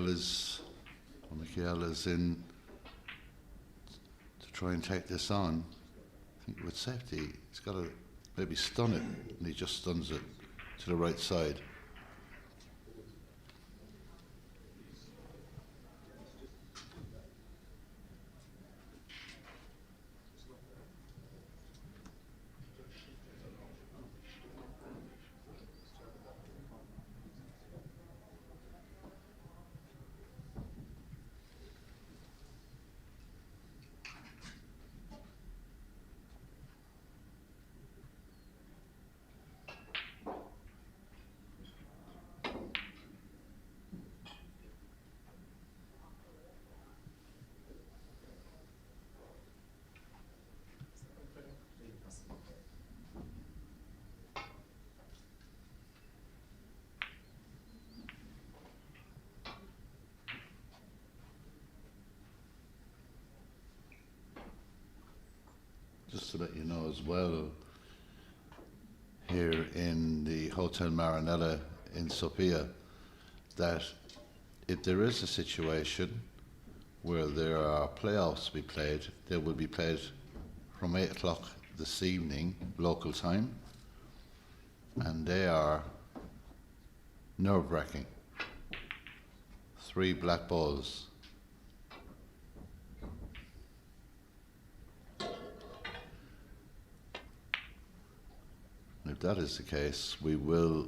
is in to try and take this on. I think with safety, he's got to maybe stun it, and he just stuns it to the right side. Just to let you know as well, here in the Hotel Maranella in Sofia, that if there is a situation where there are playoffs to be played, they will be played from 8 o'clock this evening, local time, and they are nerve-wracking. 3 black balls. If that is the case, we will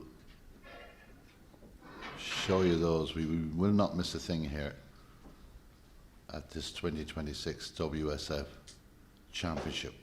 show you those. We will not miss a thing here at this 2026 WSF Championship.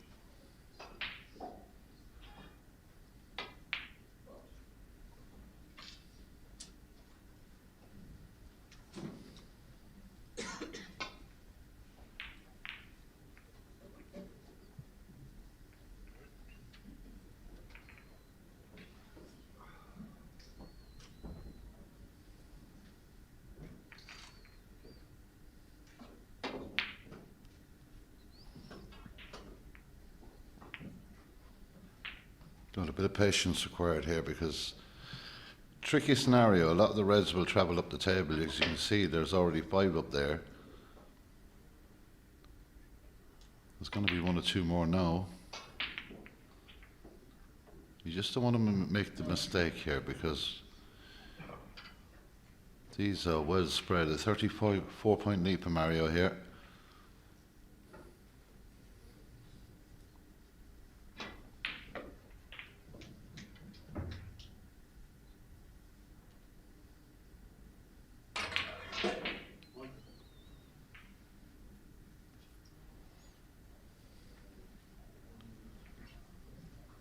Got a bit of patience required here because tricky scenario. A lot of the reds will travel up the table. As you can see, there's already 5 up there. There's going to be 1 or 2 more now. You just don't want to make the mistake here because these are well spread. A 34-point lead for Mario here.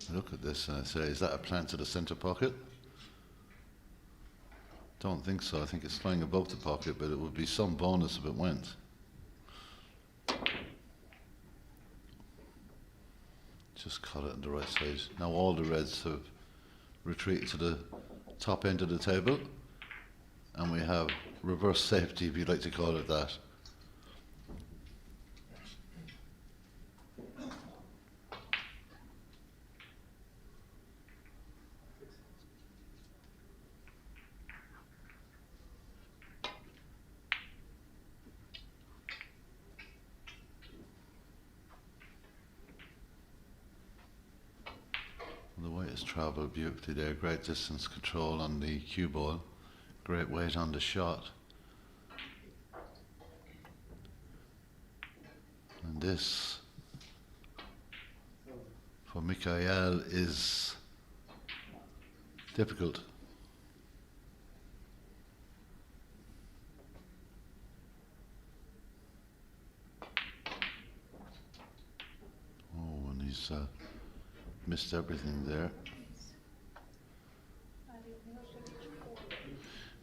I look at this and I say, is that a plant to the centre pocket? Don't think so. I think it's flying above the pocket, but it would be some bonus if it went. Just caught it on the right side. Now all the reds have retreated to the top end of the table, and we have reverse safety, if you'd like to call it that. The white has travelled beautifully there, great distance control on the cue ball, great weight on the shot. And this, for Mikhail, is difficult. He's missed everything there.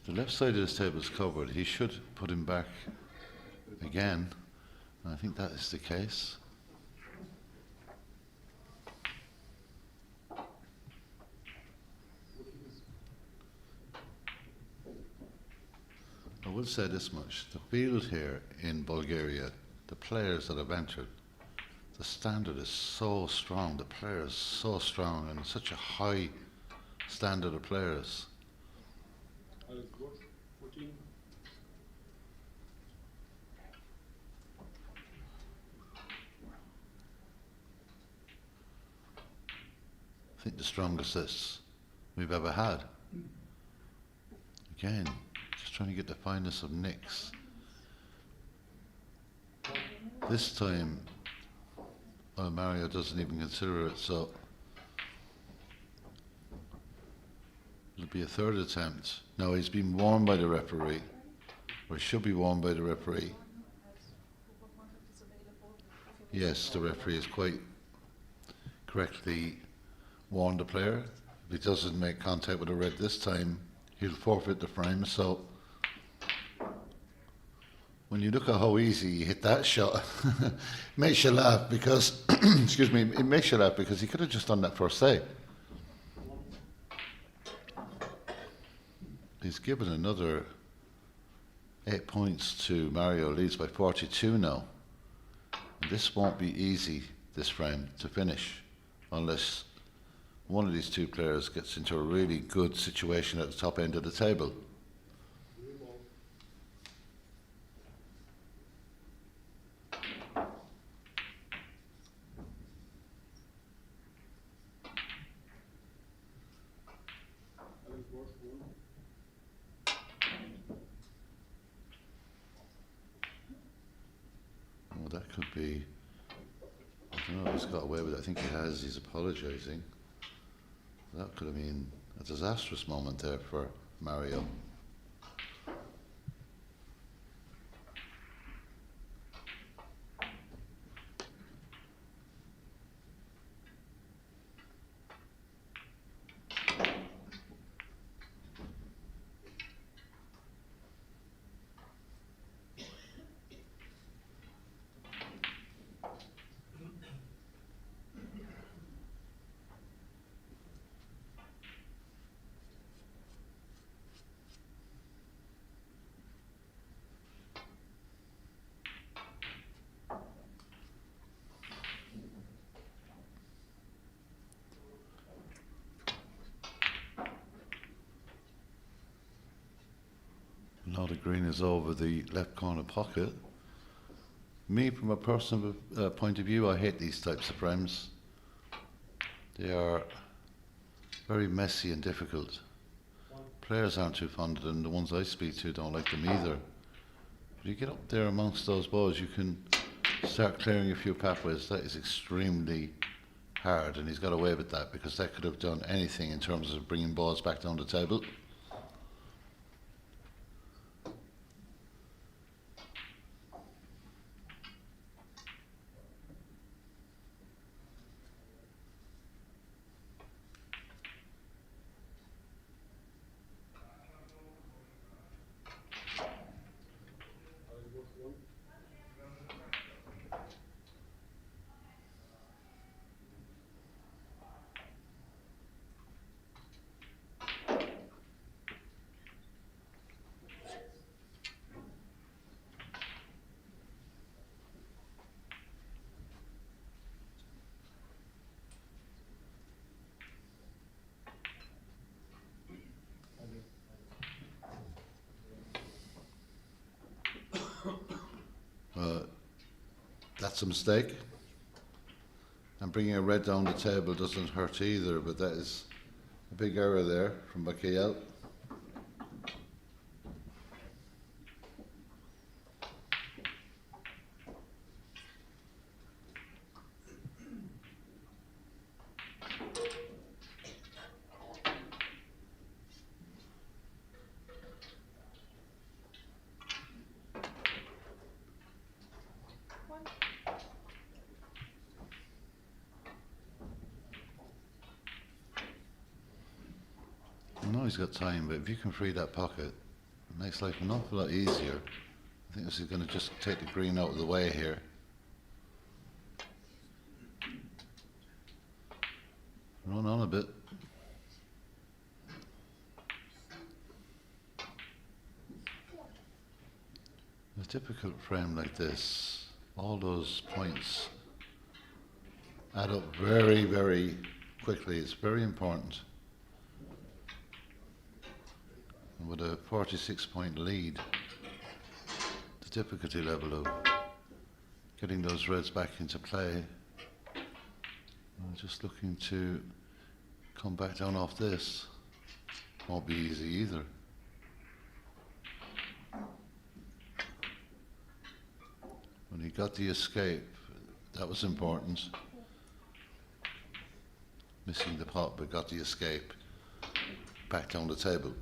The left side of this table is covered. He should put him back again. And I think that is the case. I will say this much. The field here in Bulgaria, the players that have entered, the standard is so strong. The players so strong and such a high standard of players. 14. I think the strongest this we've ever had. Again, just trying to get the fineness of nicks. This time, Mario doesn't even consider it, so it'll be a third attempt. No, he's been warned by the referee, or he should be warned by the referee. Yes, the referee has quite correctly warned the player. If he doesn't make contact with the red this time, he'll forfeit the frame. So when you look at how easy he hit that shot, it makes you laugh because, excuse me, it makes you laugh because he could have just done that first save. He's given another 8 points to Mario, leads by 42 now. And this won't be easy, this frame, to finish, unless one of these two players gets into a really good situation at the top end of the table. Well, that could be, I don't know if he's got away with it. I think he has. He's apologising. That could have been a disastrous moment there for Mario. Now the green is over the left corner pocket. Me, from a personal point of view, I hate these types of frames. They are very messy and difficult. Players aren't too fond of them. The ones I speak to don't like them either. But you get up there amongst those balls, you can start clearing a few pathways. That is extremely hard, and he's got away with that because that could have done anything in terms of bringing balls back down the table. That's a mistake. And bringing a red down the table doesn't hurt either, but that is a big error there from Bakayel. he's got time, but if you can free that pocket, it makes life an awful lot easier. I think this is going to just take the green out of the way here. Run on a bit. In a difficult frame like this, all those points add up very, very quickly. It's very important. And with a 46-point lead, the difficulty level of getting those reds back into play. I'm just looking to come back down off this. Won't be easy either. When he got the escape, that was important. Missing the pot, but got the escape. Back down the table.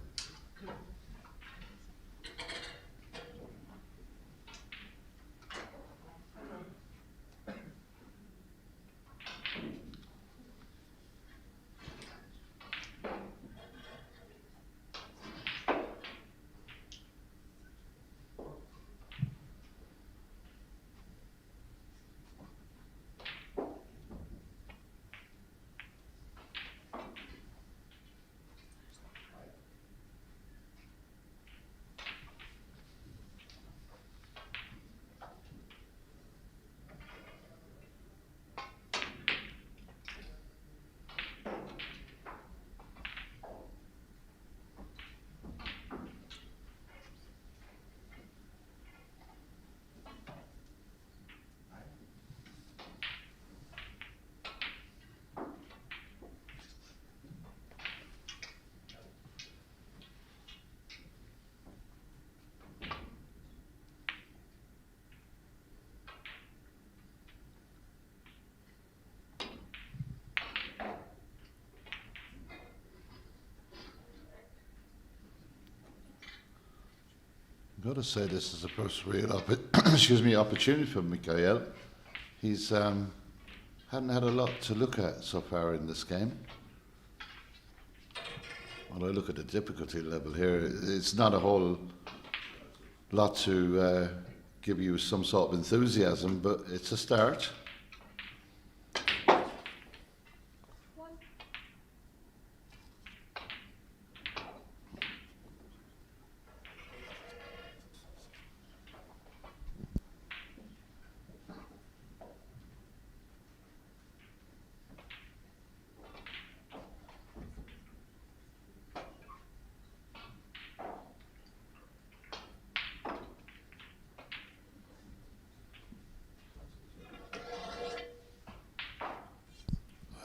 I've got to say this is the first real opportunity for Mikhail. He's hadn't had a lot to look at so far in this game. When I look at the difficulty level here, it's not a whole lot to give you some sort of enthusiasm, but it's a start.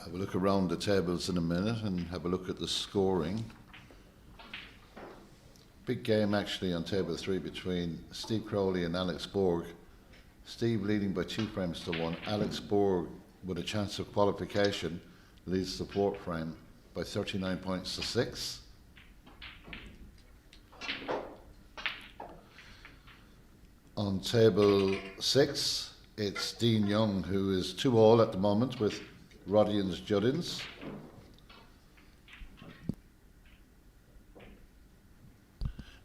Have a look around the tables in a minute and have a look at the scoring. Big game actually on table 3 between Steve Crowley and Alex Borg. Steve leading by 2 frames to 1. Alex Borg with a chance of qualification leads the 4th frame by 39 points to 6. On table 6, it's Dean Young, who is 2-all at the moment with Rodians Juddins.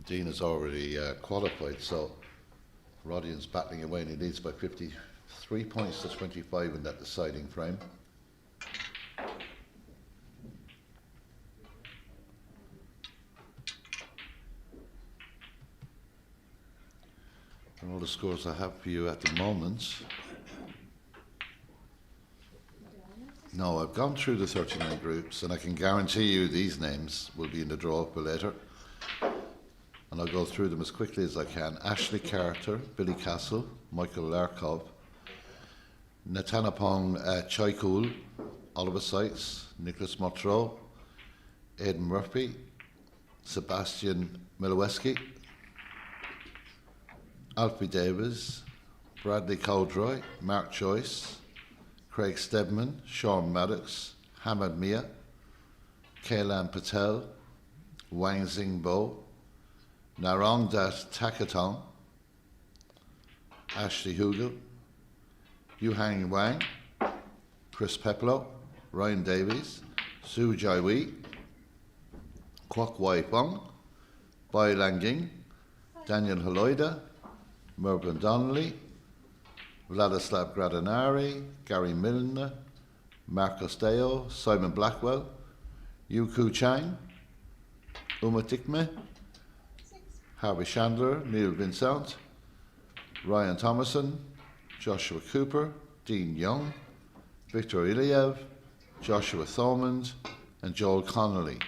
Dean has already qualified, so Rodian's battling away and he leads by 53 points to 25 in that deciding frame. And all the scores I have for you at the moment. No, I've gone through the 39 groups and I can guarantee you these names will be in the draw for later. And I'll go through them as quickly as I can. Ashley Carter, Billy Castle, Michael Larkov, Natanapong Chaikul, Oliver Sykes, Nicholas Motro, Aidan Murphy, Sebastian Miloweski, Alfie Davis, Bradley Cowdroy, Mark Joyce, Craig Stedman, Sean Maddox, Hamad Mia, Kailan Patel, Wang Xingbo, Narongdat Takatong, Ashley Hugel, Yuhang Wang, Chris Peplow, Ryan Davies, Su Jaiwei, Kwok Wai Fong, Bai Langing, Daniel Haloida, Mervyn Donnelly, Vladislav Gradinari, Gary Milner, Marcus Deo, Simon Blackwell, Yuku Chang, Uma Tikme, Harvey Chandler, Neil Vincent, Ryan Thomason, Joshua Cooper, Dean Young, Victor Iliev, Joshua Thomond, and Joel Connolly.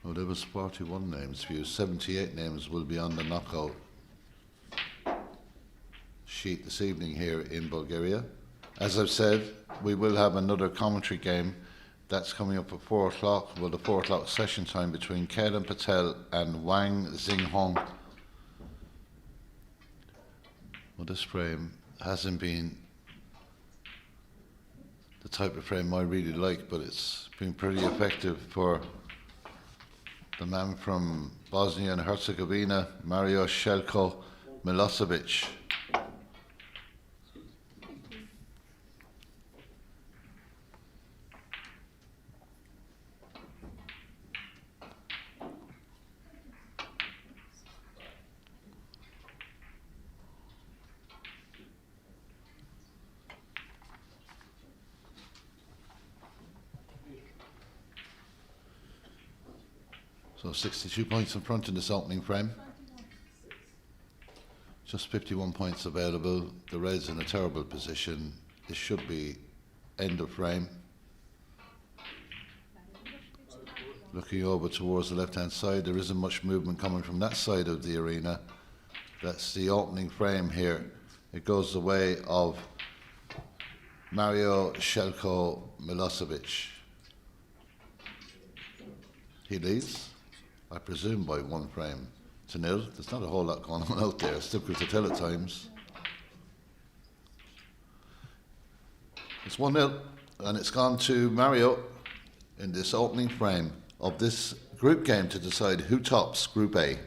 Well, there was 41 names for you. 78 names will be on the knockout sheet this evening here in Bulgaria. As I've said, we will have another commentary game that's coming up at 4 o'clock. Well, the 4 o'clock session time between Kailan Patel and Wang Xinghong. Well, this frame hasn't been the type of frame I really like, but it's been pretty effective for the man from Bosnia and Herzegovina, Mario Shelko Milosevic. So 62 points in front in this opening frame. Just 51 points available. The red's in a terrible position. This should be end of frame. Looking over towards the left-hand side, there isn't much movement coming from that side of the arena. That's the opening frame here. It goes the way of Mario Shelko Milosevic. He leads, I presume, by 1 frame to nil. There's not a whole lot going on out there. It's difficult to tell at times. It's 1-0, and it's gone to Mario in this opening frame of this group game to decide who tops Group A.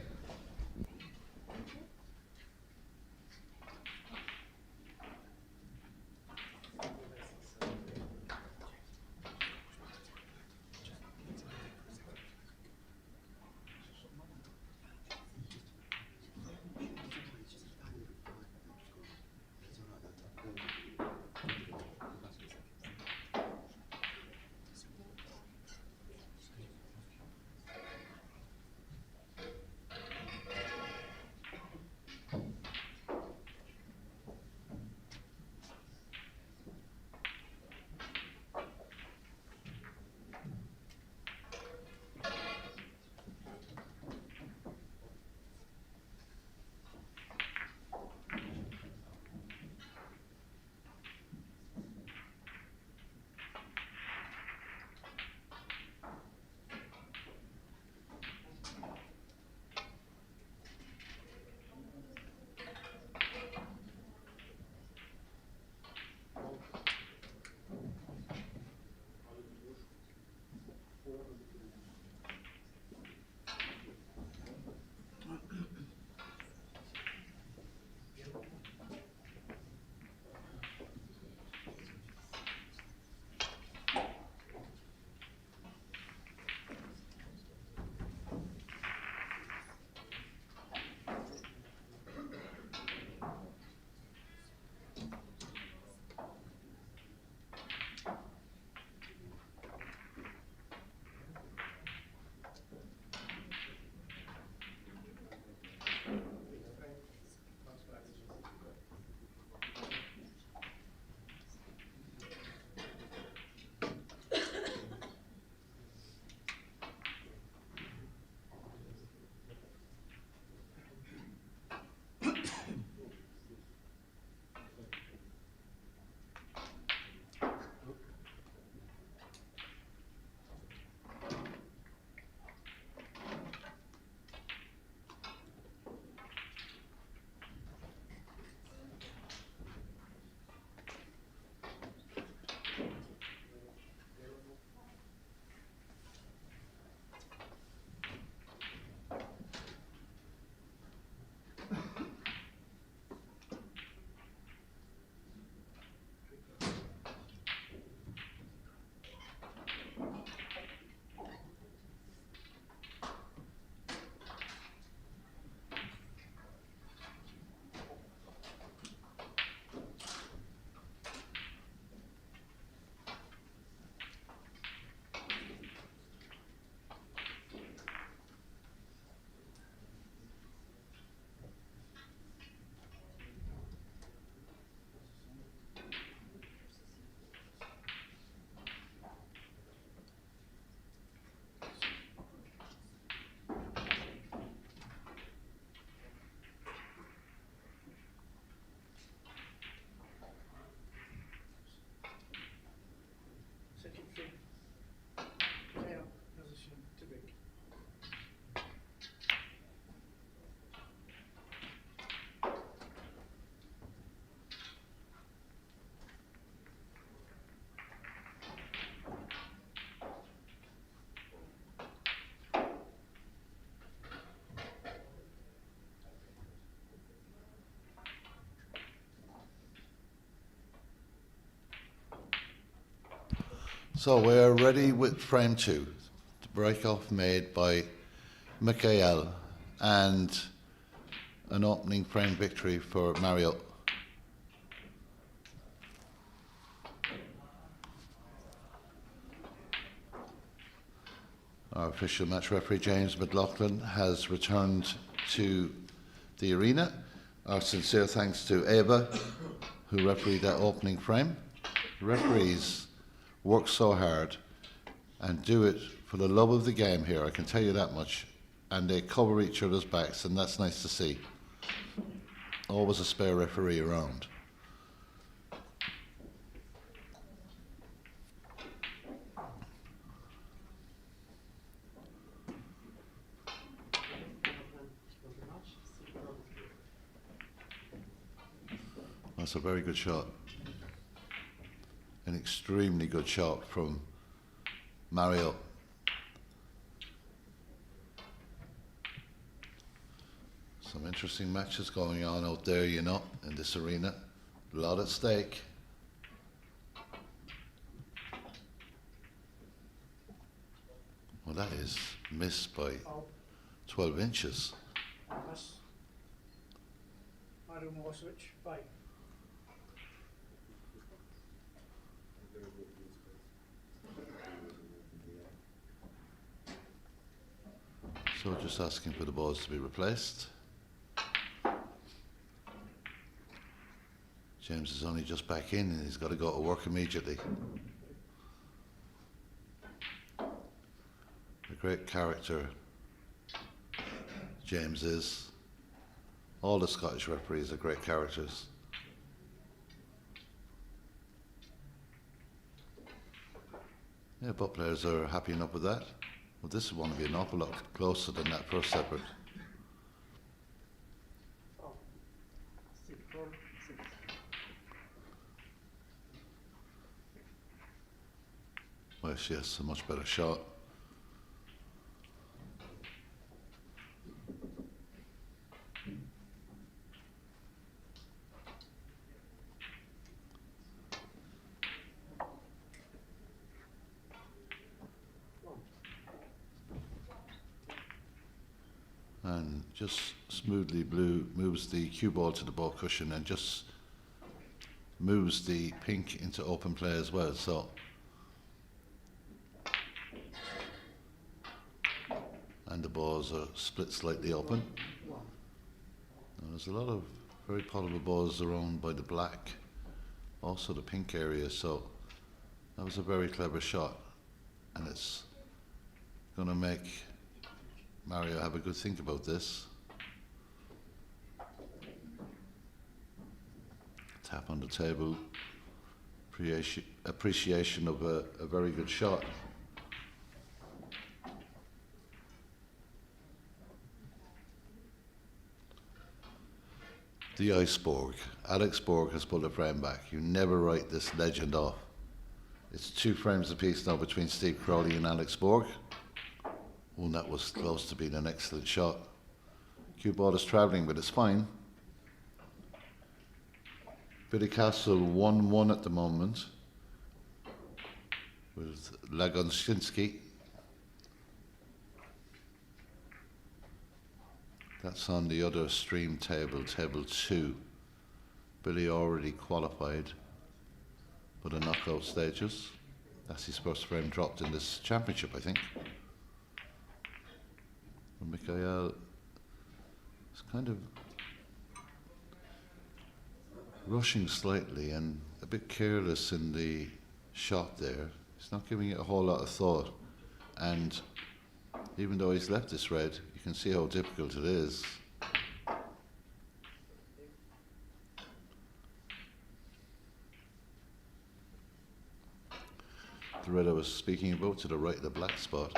So we're ready with frame 2. The break-off made by Mikhail and an opening frame victory for Mario. Our official match referee, James McLaughlin, has returned to the arena. Our sincere thanks to Ava, who refereed that opening frame. The referees work so hard and do it for the love of the game here, I can tell you that much. And they cover each other's backs, and that's nice to see. Always a spare referee around. That's a very good shot. An extremely good shot from Mario. Some interesting matches going on out there, you know, in this arena. A lot at stake. Well, that is missed by 12 inches. Miss. Mario Milosevic, 5. So just asking for the balls to be replaced. James is only just back in and he's got to go to work immediately. A great character James is. All the Scottish referees are great characters. Yeah, both players are happy enough with that. Well, this one will be an awful lot closer than that first separate. Well, she has a much better shot. And just smoothly moves the cue ball to the ball cushion and just moves the pink into open play as well. So and the balls are split slightly open. Now, there's a lot of very potable balls around by the black, also the pink area, so that was a very clever shot, and it's going to make Mario have a good think about this. Tap on the table, appreciation of a very good shot. The Iceborg. Alex Borg has pulled a frame back. You never write this legend off. It's 2 frames apiece now between Steve Crowley and Alex Borg. Well, that was close to being an excellent shot. Cue ball is travelling, but it's fine. Billy Castle 1-1 at the moment with Lagonshinsky. That's on the other stream table, table 2. Billy already qualified for the knockout stages. That's his first frame dropped in this championship, I think. And Mikhail is kind of rushing slightly and a bit careless in the shot there. He's not giving it a whole lot of thought. And even though he's left this red, you can see how difficult it is. The red I was speaking about to the right of the black spot.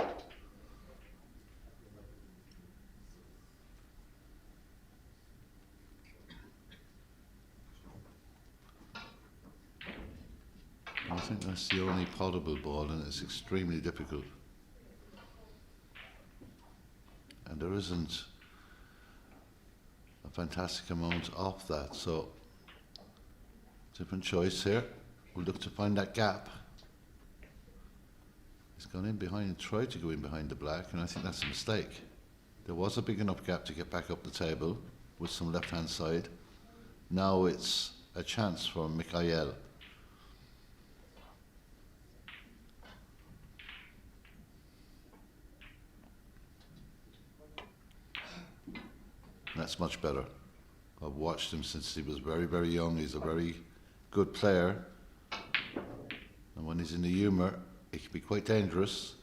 I think that's the only potable ball, and it's extremely difficult. And there isn't a fantastic amount off that, so different choice here. We'll look to find that gap. He's gone in behind, tried to go in behind the black, and I think that's a mistake. There was a big enough gap to get back up the table with some left-hand side. Now it's a chance for Mikhail. That's much better. I've watched him since he was very, very young. He's a very good player. And when he's in the humour, he can be quite dangerous.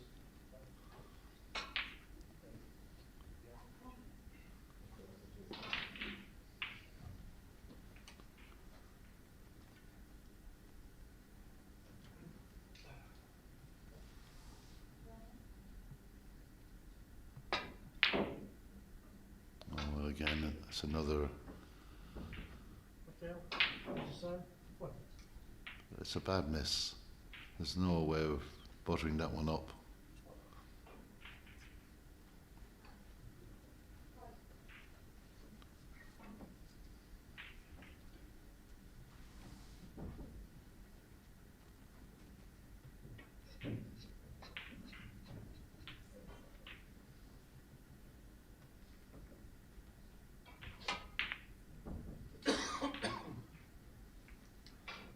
Oh, well, again, that's another. It's a bad miss. There's no way of buttering that one up.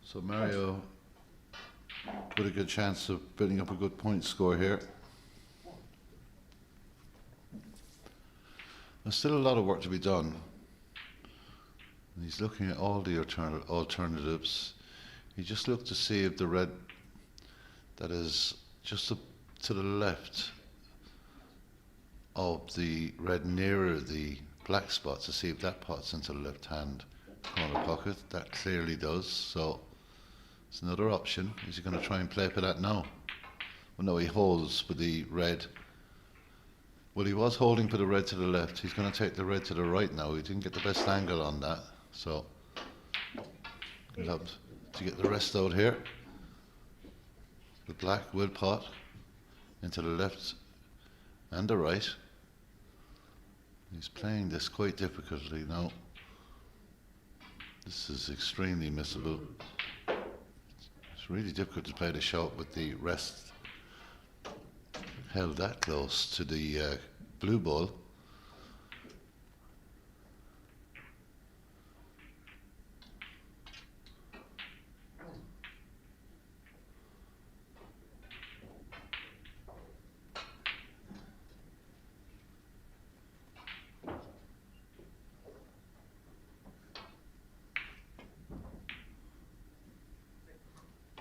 So Mario with a good chance of building up a good point score here. There's still a lot of work to be done. And he's looking at all the alternatives. He just looked to see if the red that is just up to the left of the red nearer the black spot, to see if that pots into the left hand corner pocket. That clearly does, so it's another option. Is he going to try and play for that now? Well, no, he holds for the red. Well, he was holding for the red to the left. He's going to take the red to the right now. He didn't get the best angle on that, so he'll have to get the rest out here. The black will pot into the left and the right. He's playing this quite difficultly now. This is extremely missable. It's really difficult to play the shot with the rest held that close to the blue ball.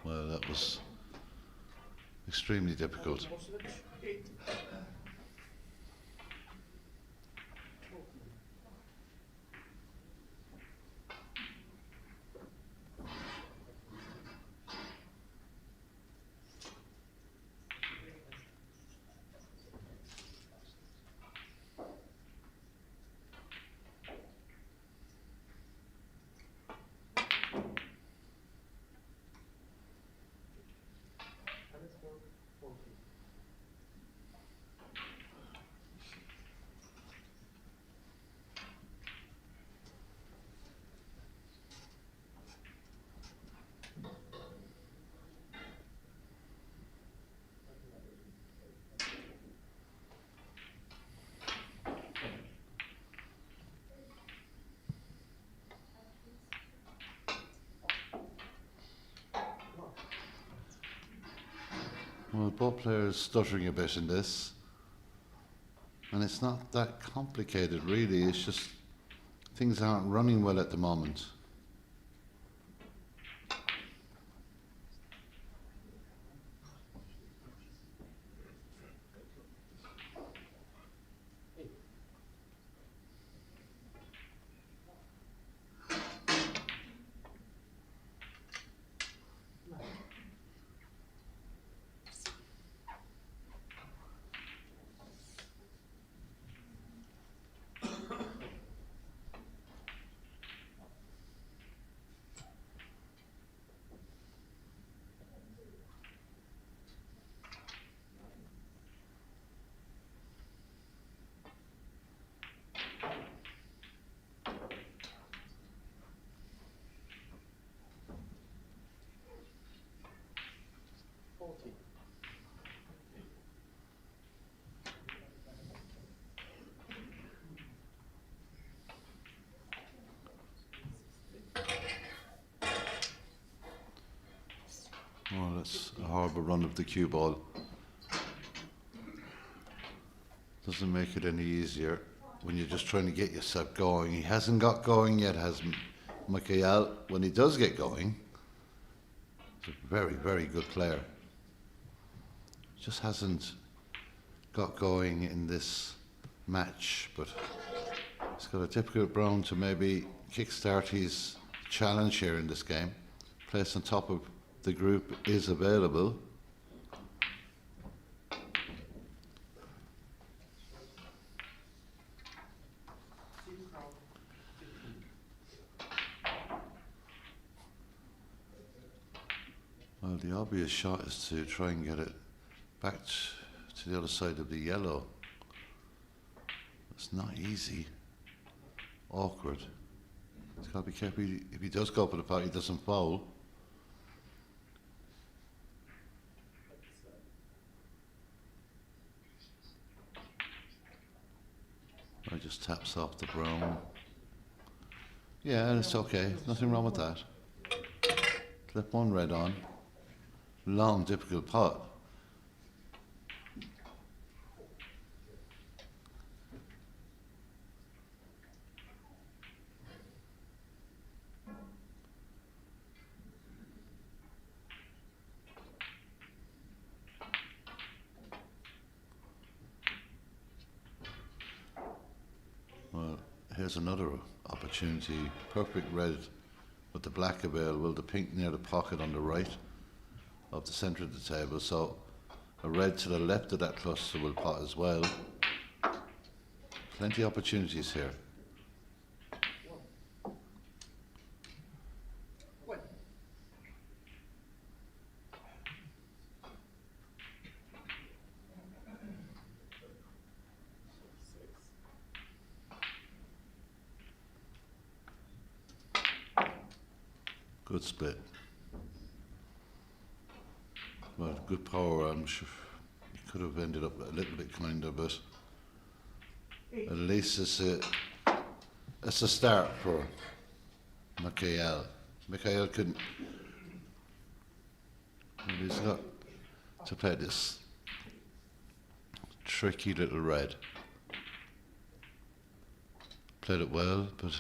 Well, that was extremely difficult. Well, both players stuttering a bit in this, and it's not that complicated really, it's just things aren't running well at the moment. horrible run of the cue ball. Doesn't make it any easier when you're just trying to get yourself going. He hasn't got going yet, has Michael. When he does get going, he's a very, very good player. Just hasn't got going in this match, but he's got a difficult round to maybe kickstart his challenge here in this game. Place on top of the group is available. Well, the obvious shot is to try and get it back to the other side of the yellow. It's not easy. Awkward. He's got to be careful. If he does go for the pot, he doesn't foul. Or he just taps off the brown. Yeah, it's okay. Nothing wrong with that. Flip one red on. Long, difficult pot. Well, here's another opportunity. Perfect red with the black available, the pink near the pocket on the right of the centre of the table. So a red to the left of that cluster will pot as well. Plenty of opportunities here. Good split. Well, good power. I'm sure it could have ended up a little bit kinder, but at least it's a start for Michael. Michael couldn't. He's got to play this tricky little red. Played it well, but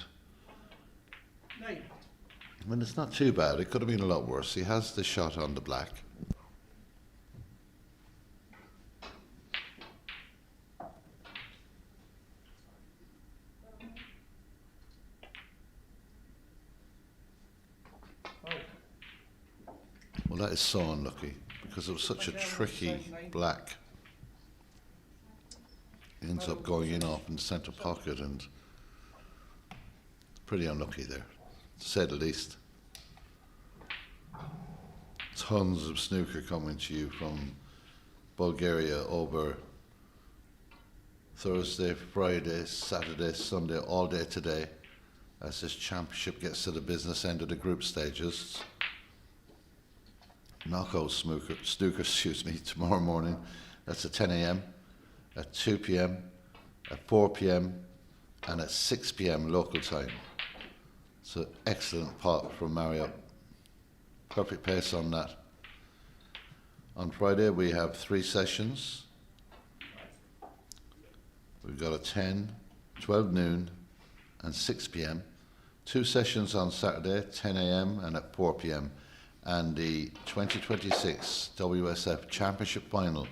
Nine. I mean, it's not too bad. It could have been a lot worse. He has the shot on the black. Well, that is so unlucky because it was such a tricky black. He ends up going in off in the centre pocket and pretty unlucky there, to say the least. Tons of snooker coming to you from Bulgaria over Thursday, Friday, Saturday, Sunday, all day today as this championship gets to the business end of the group stages. Knockout snooker, tomorrow morning. That's at 10 a.m, at 2 p.m, at 4 p.m, and at 6 p.m. local time. It's an excellent pot from Mario. Perfect pace on that. On Friday we have 3 sessions. We've got a 10, 12 noon, and 6 p.m. 2 sessions on Saturday, 10 a.m. and at 4 p.m. And the 2026 WSF Championship Final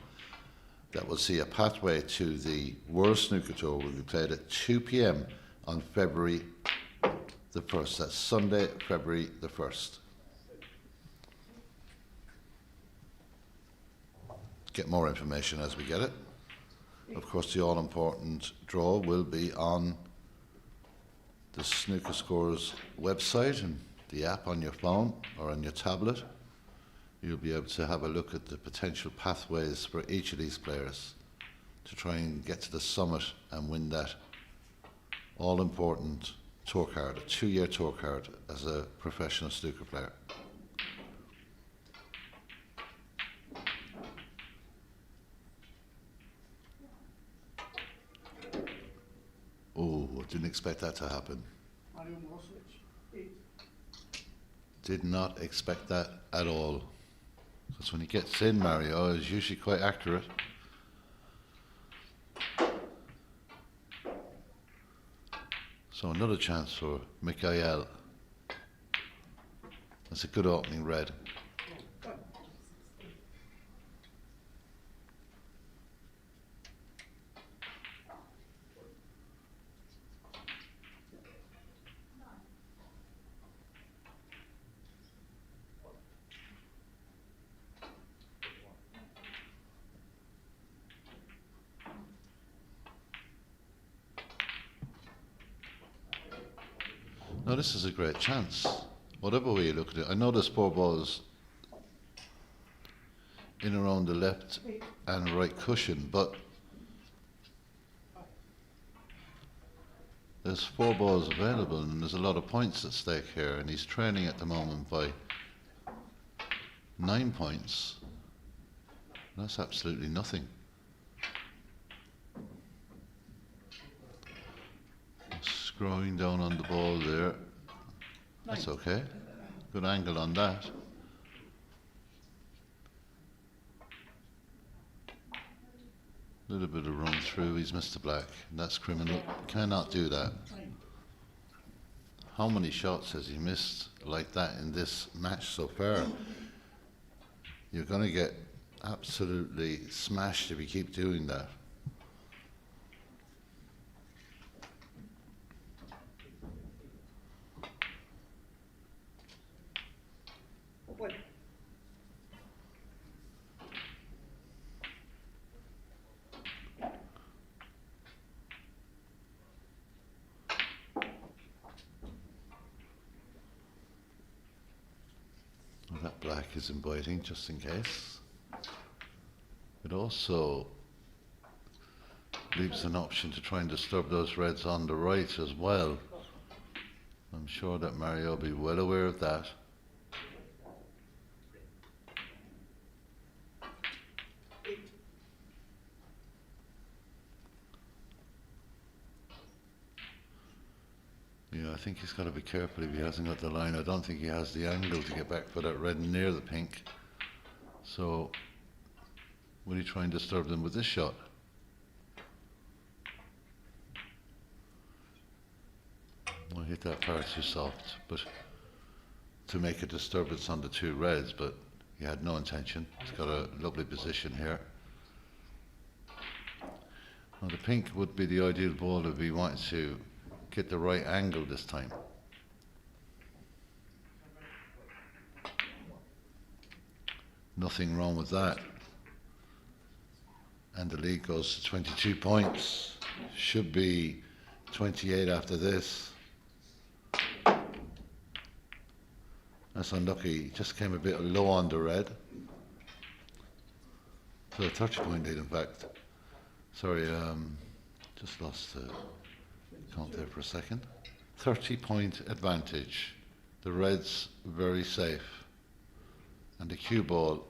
that will see a pathway to the World Snooker Tour will be played at 2 p.m. on February the 1st. That's Sunday, February the 1st. Get more information as we get it. Of course, the all-important draw will be on the Snooker Scores website and the app on your phone or on your tablet. You'll be able to have a look at the potential pathways for each of these players to try and get to the summit and win that all-important tour card, a 2-year tour card as a professional snooker player. Oh, didn't expect that to happen. Did not expect that at all. Because when he gets in, Mario is usually quite accurate. So another chance for Mikhail. That's a good opening red. Now this is a great chance. Whatever way you look at it, I know there's 4 balls in around the left and right cushion, but there's 4 balls available and there's a lot of points at stake here, and he's trailing at the moment by 9 points. That's absolutely nothing. Scrolling down on the ball there. That's okay. Good angle on that. Little bit of run through. He's missed the black. That's criminal. Cannot do that. How many shots has he missed like that in this match so far? You're going to get absolutely smashed if you keep doing that. Wait. Well, that black is inviting, just in case. It also leaves an option to try and disturb those reds on the right as well. I'm sure that Mario will be well aware of that. Yeah, I think he's got to be careful if he hasn't got the line. I don't think he has the angle to get back for that red near the pink. So, will he try and disturb them with this shot? Well, hit that far too soft, but to make a disturbance on the 2 reds, but he had no intention. He's got a lovely position here. Now the pink would be the ideal ball if he wanted to get the right angle this time. Nothing wrong with that. And the lead goes to 22 points. Should be 28 after this. That's unlucky. Just came a bit low on the red. So a 30-point lead, in fact. Sorry, just lost the count there for a second. 30-point advantage. The red's very safe. And the cue ball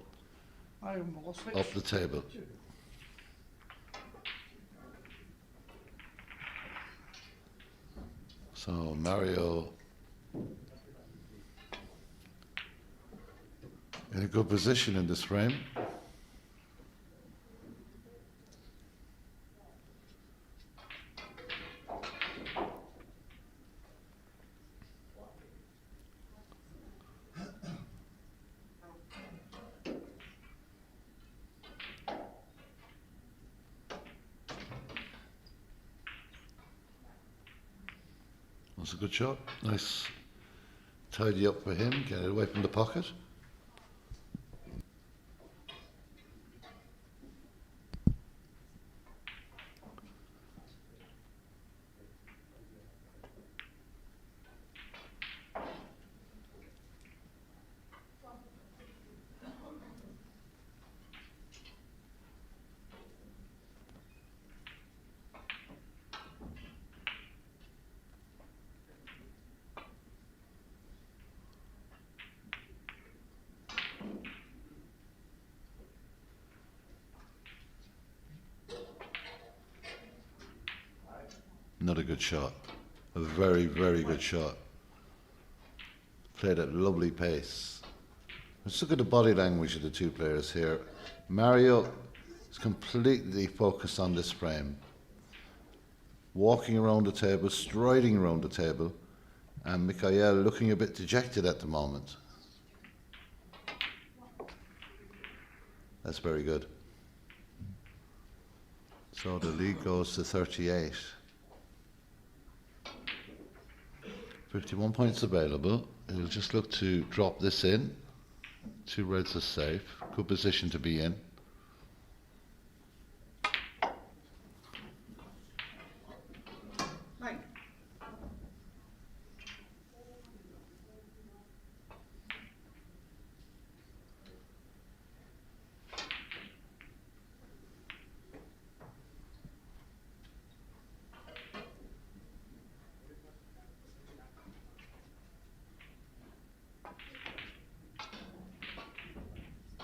up the table. So Mario in a good position in this frame. That's a good shot. Nice tidy up for him, get it away from the pocket. Not a good shot. A very, very good shot. Played at lovely pace. Let's look at the body language of the two players here. Mario is completely focused on this frame, walking around the table, striding around the table, and Mikhail looking a bit dejected at the moment. That's very good. So the lead goes to 38. 51 points available. He'll just look to drop this in. Two reds are safe. Good position to be in. Nine.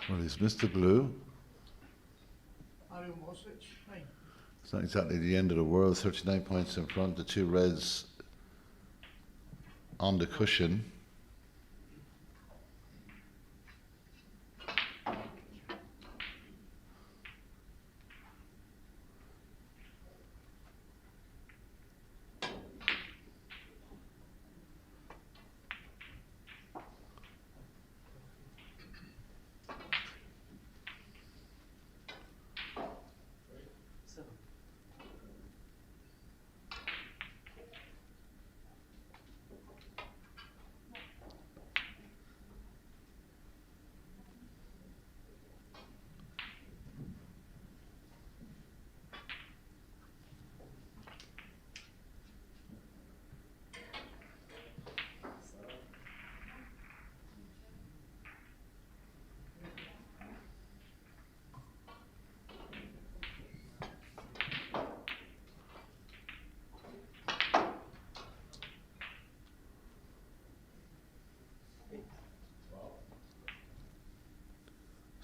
Well, he's missed the blue. Mario Mosic, 9. It's not exactly the end of the world. 39 points in front. The two reds on the cushion.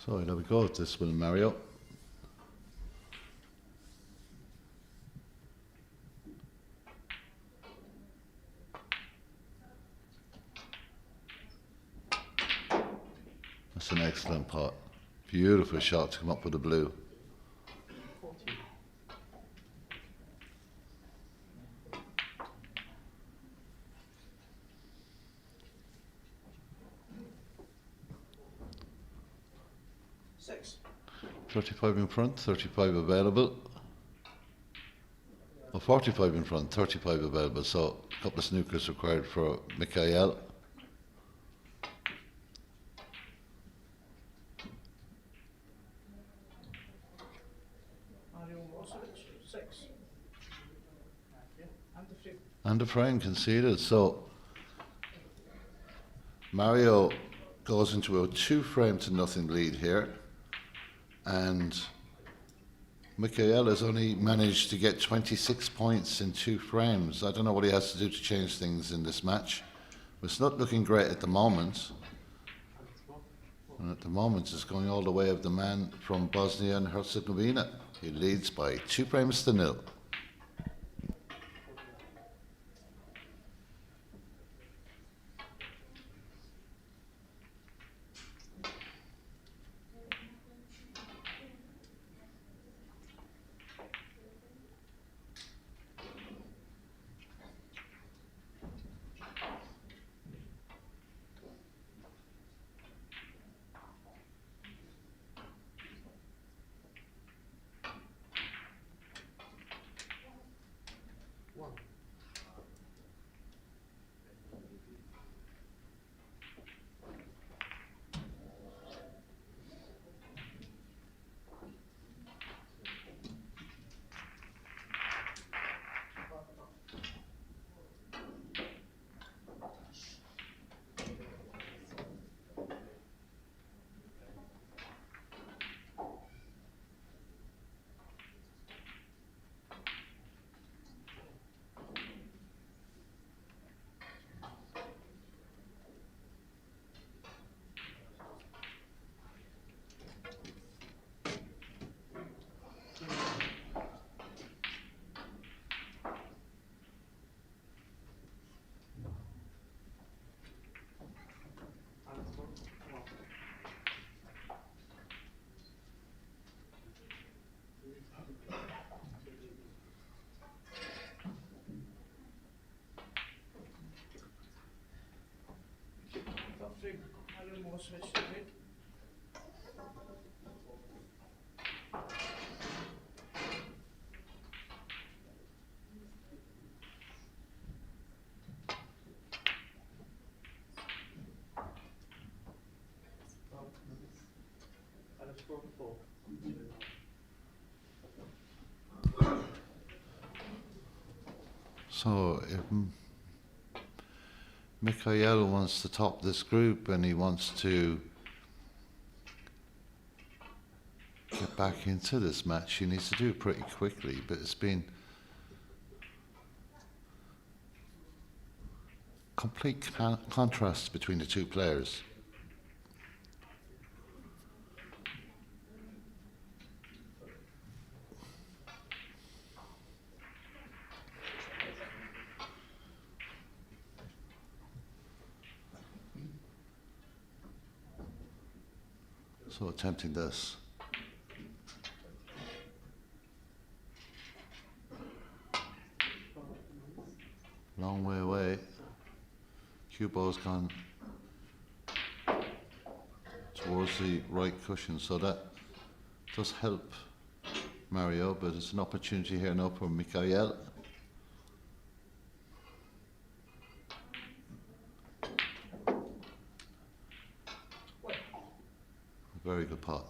So there we go. This will Mario. That's an excellent pot. Beautiful shot to come up with the blue. 14. Six. 35 in front, 35 available. Well, 45 in front, 35 available. So a couple of snookers required for Mikhail. Mario Mosic, 6. Yeah, and the frame. And the frame conceded. So Mario goes into a 2-frame to nothing lead here. And Mikhail has only managed to get 26 points in 2 frames. I don't know what he has to do to change things in this match. It's not looking great at the moment. And at the moment it's going all the way of the man from Bosnia and Herzegovina. He leads by 2 frames to 0. 4. So if Mikhail wants to top this group and he wants to get back into this match, he needs to do it pretty quickly, but it's been complete contrast between the two players. So attempting this. Long way away. Cue ball's gone towards the right cushion, so that does help Mario, but it's an opportunity here now for Mikhail. Very good pot.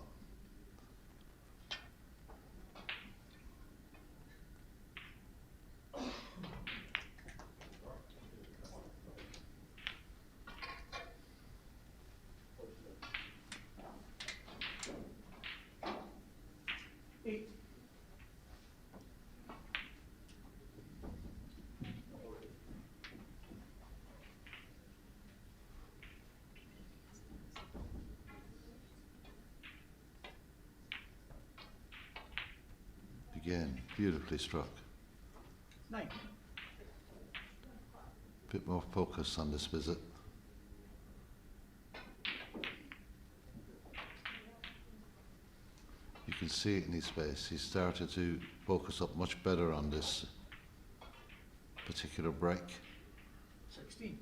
Again, beautifully struck. 9. Bit more focus on this visit. You can see it in his face. He started to focus up much better on this particular break. 16.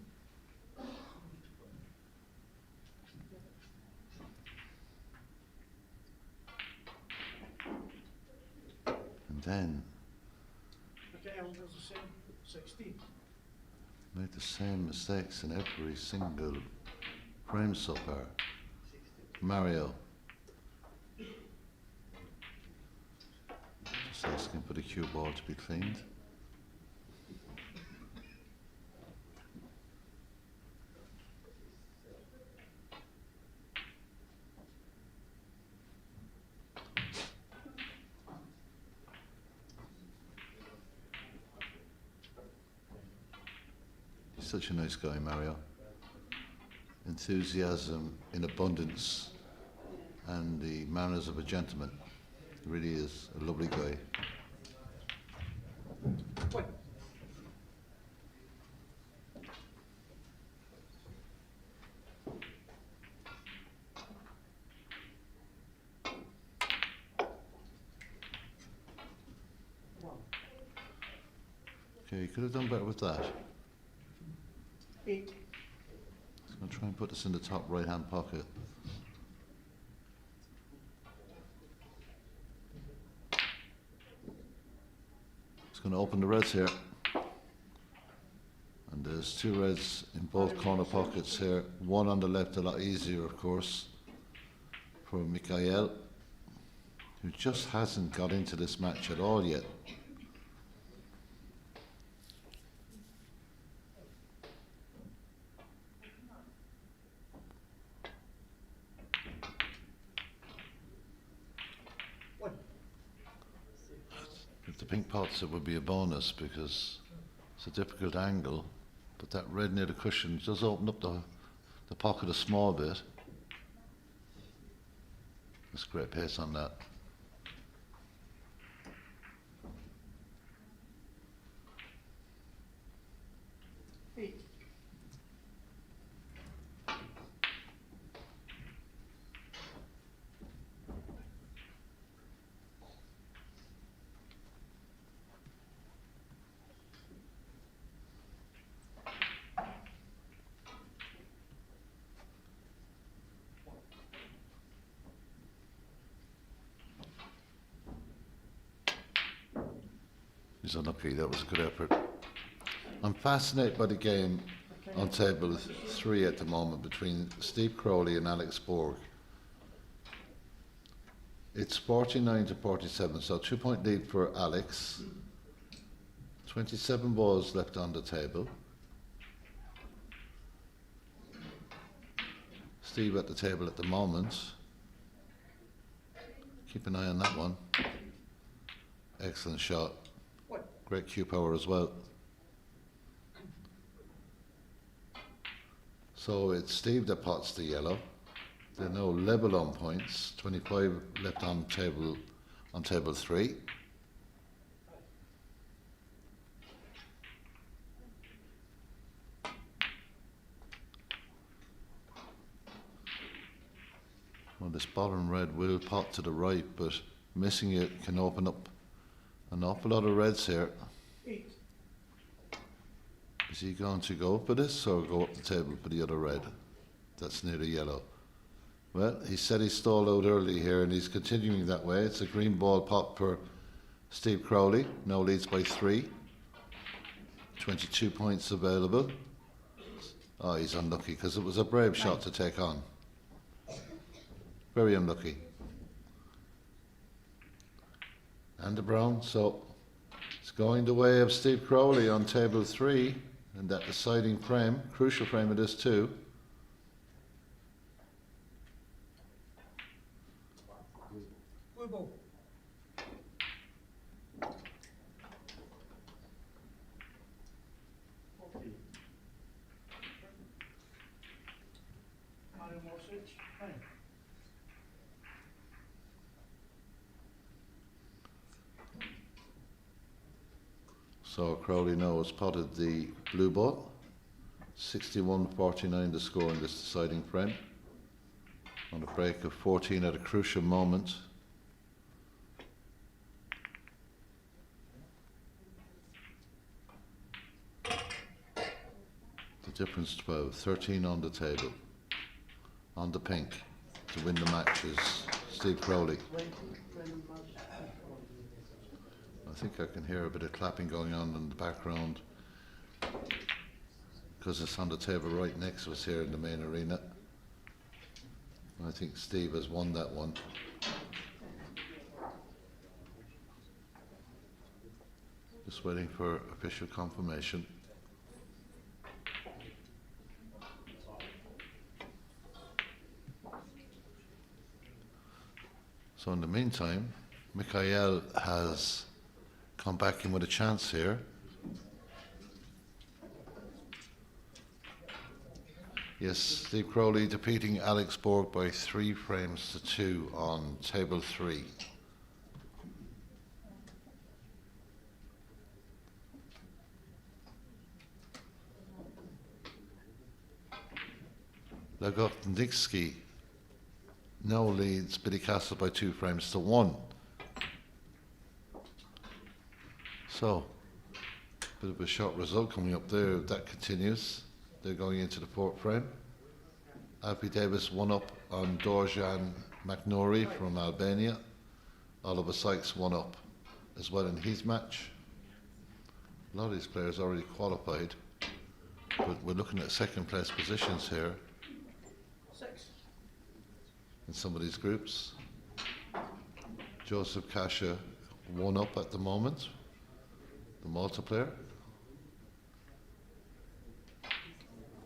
And then Mikhail does the same. 16. made the same mistakes in every single frame so far. Mario. Just asking for the cue ball to be cleaned. He's such a nice guy, Mario. Enthusiasm in abundance and the manners of a gentleman. He really is a lovely guy. 1. Okay, you could have done better with that. 8. I'm going to try and put this in the top right-hand pocket. It's going to open the reds here. And there's 2 reds in both corner pockets here. One on the left, a lot easier, of course, for Mikhail, who just hasn't got into this match at all yet. If the pink pots, it would be a bonus because it's a difficult angle, but that red near the cushion does open up the pocket a small bit. That's great pace on that. He's unlucky, that was a good effort. I'm fascinated by the game on table 3 at the moment between Steve Crowley and Alex Borg. It's 49 to 47, so 2-point lead for Alex. 27 balls left on the table. Steve at the table at the moment. Keep an eye on that one. Excellent shot. Great cue power as well. So it's Steve that pots the yellow. They're now level on points. 25 left on table 3. Well, this bottom red will pot to the right, but missing it can open up an awful lot of reds here. 8. Is he going to go up for this or go up the table for the other red? That's near the yellow. Well, he said he stalled out early here and he's continuing that way. It's a green ball pop for Steve Crowley. Now leads by 3. 22 points available. Oh, he's unlucky because it was a brave shot to take on. Very unlucky. And the brown, so it's going the way of Steve Crowley on table 3, and that deciding frame, crucial frame it is too. Blue ball. Mario Morsic. Fine. So Crowley now has potted the blue ball. 61-49 the score in this deciding frame. On a break of 14 at a crucial moment. The difference 12, 13 on the table. On the pink to win the match is Steve Crowley. I think I can hear a bit of clapping going on in the background because it's on the table right next to us here in the main arena. I think Steve has won that one. Just waiting for official confirmation. So in the meantime, Mikhail has come back in with a chance here. Yes, Steve Crowley defeating Alex Borg by 3 frames to 2 on table 3. Lagotnitsky now leads Billy Castle by 2 frames to 1. So, bit of a short result coming up there. That continues. They're going into the 4th frame. Alfie Davis 1 up on Dorjan McNorrie from Albania. Oliver Sykes 1 up as well in his match. A lot of these players already qualified, but we're looking at 2nd place positions here 6. in some of these groups. Joseph Kasha 1 up at the moment, the Malta player.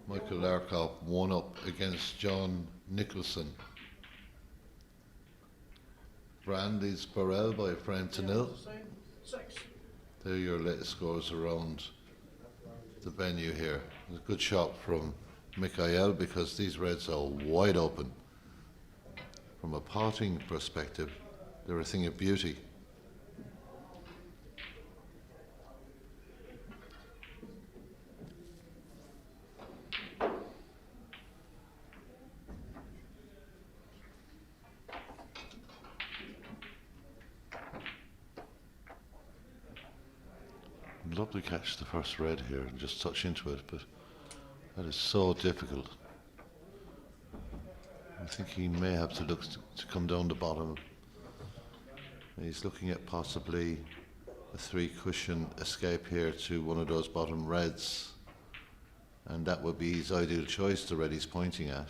Michael Larkov 1 up against John Nicholson. Brand leads Burrell by a frame to 0. 6. There are your latest scores around the venue here. A good shot from Mikhail because these reds are wide open. From a potting perspective, they're a thing of beauty. I'd love to catch the first red here and just touch into it, but that is so difficult. I think he may have to look to come down the bottom. He's looking at possibly a 3 cushion escape here to one of those bottom reds, and that would be his ideal choice, the red he's pointing at.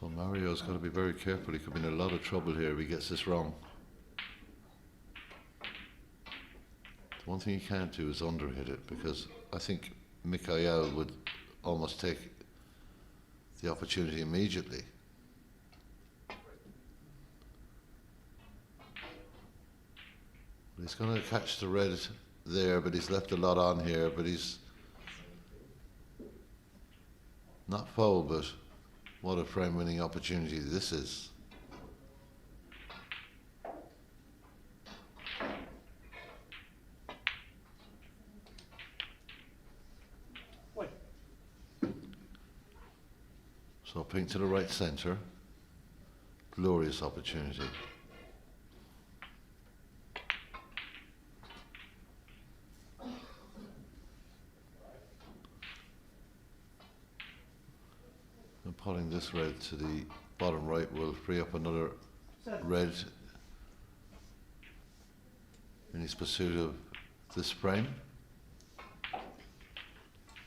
So Mario's got to be very careful. He could be in a lot of trouble here if he gets this wrong. The one thing he can't do is underhit it, because I think Mikhail would almost take the opportunity immediately. He's going to catch the red there, but he's left a lot on here, but he's not foul, but what a frame winning opportunity this is. White. So pink to the right centre, glorious opportunity. And pulling this red to the bottom right will free up another red in his pursuit of this frame.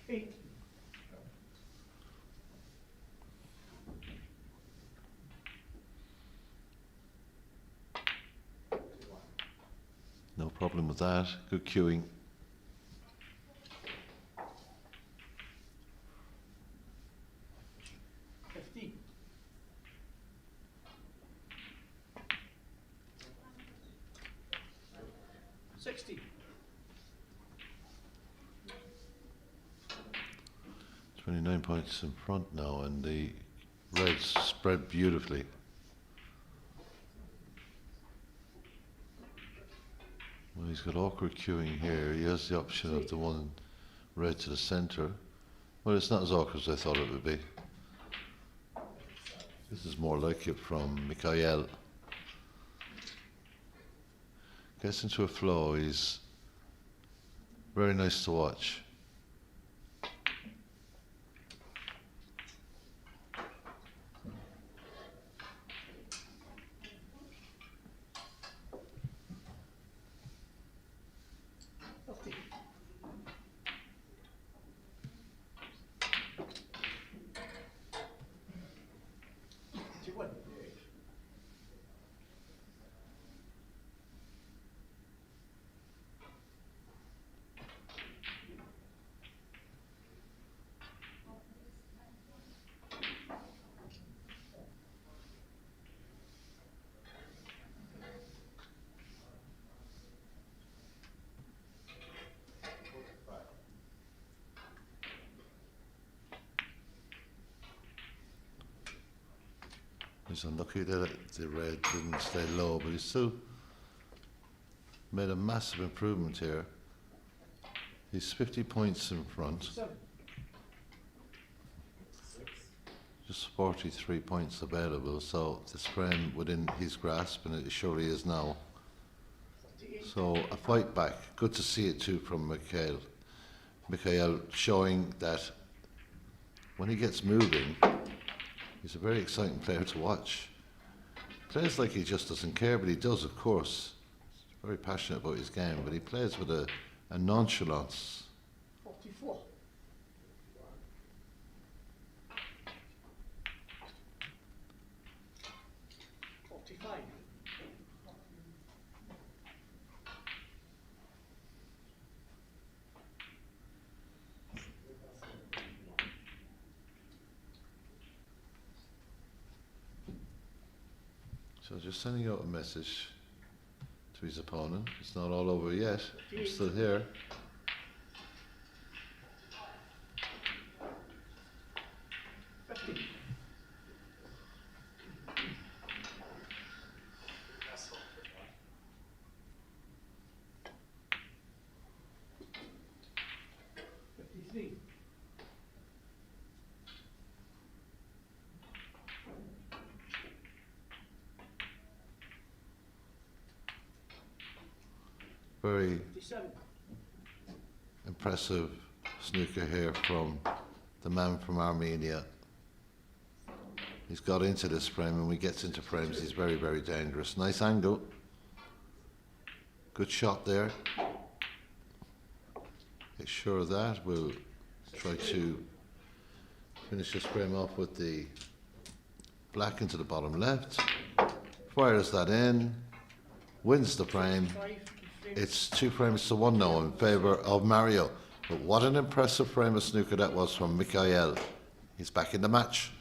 8. No problem with that. Good cueing. $60. 29 points in front now, and the reds spread beautifully. Well, he's got awkward cueing here. He has the option of the one red to the centre. Well, it's not as awkward as I thought it would be. This is more like it from Mikhail. Gets into a flow. He's very nice to watch. He's unlucky that the red didn't stay low, but he's still made a massive improvement here. He's 50 points in front. 7. Just 43 points available, so this frame within his grasp, and it surely is now. So a fight back. Good to see it too from Mikhail. Mikhail showing that when he gets moving, he's a very exciting player to watch. Plays like he just doesn't care, but he does, of course. He's very passionate about his game, but he plays with a nonchalance. 44. So just sending out a message to his opponent. It's not all over yet. I'm still here. Very impressive snooker here from the man from Armenia. He's got into this frame, and when he gets into frames, he's very, very dangerous. Nice angle. Good shot there. Make sure of that. We'll try to finish this frame off with the Black into the bottom left, fires that in, wins the frame. 5 and frame. It's 2 frames to 1 now in favour of Mario. But what an impressive frame of snooker that was from Mikhail. He's back in the match.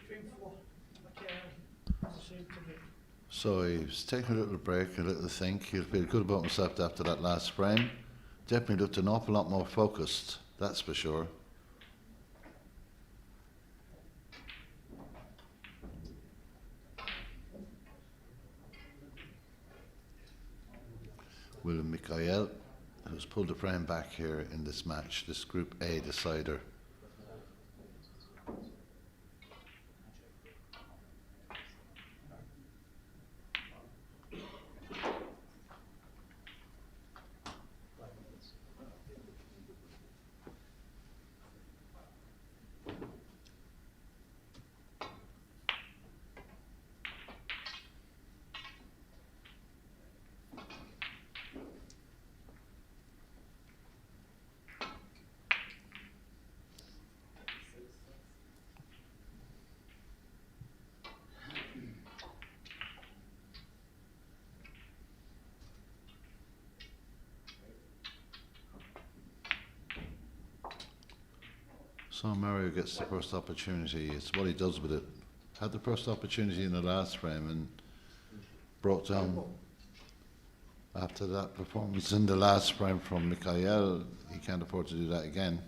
Frame 4. Okay, the same to me. So he's taking a little break, a little think. He'll feel good about himself after that last frame. Definitely looked an awful lot more focused, that's for sure. Will Mikhail, who's pulled the frame back here in this match, this Group A decider. So Mario gets the first opportunity. It's what he does with it. Had the first opportunity in the last frame and brought down. After that performance in the last frame from Mikhail, he can't afford to do that again.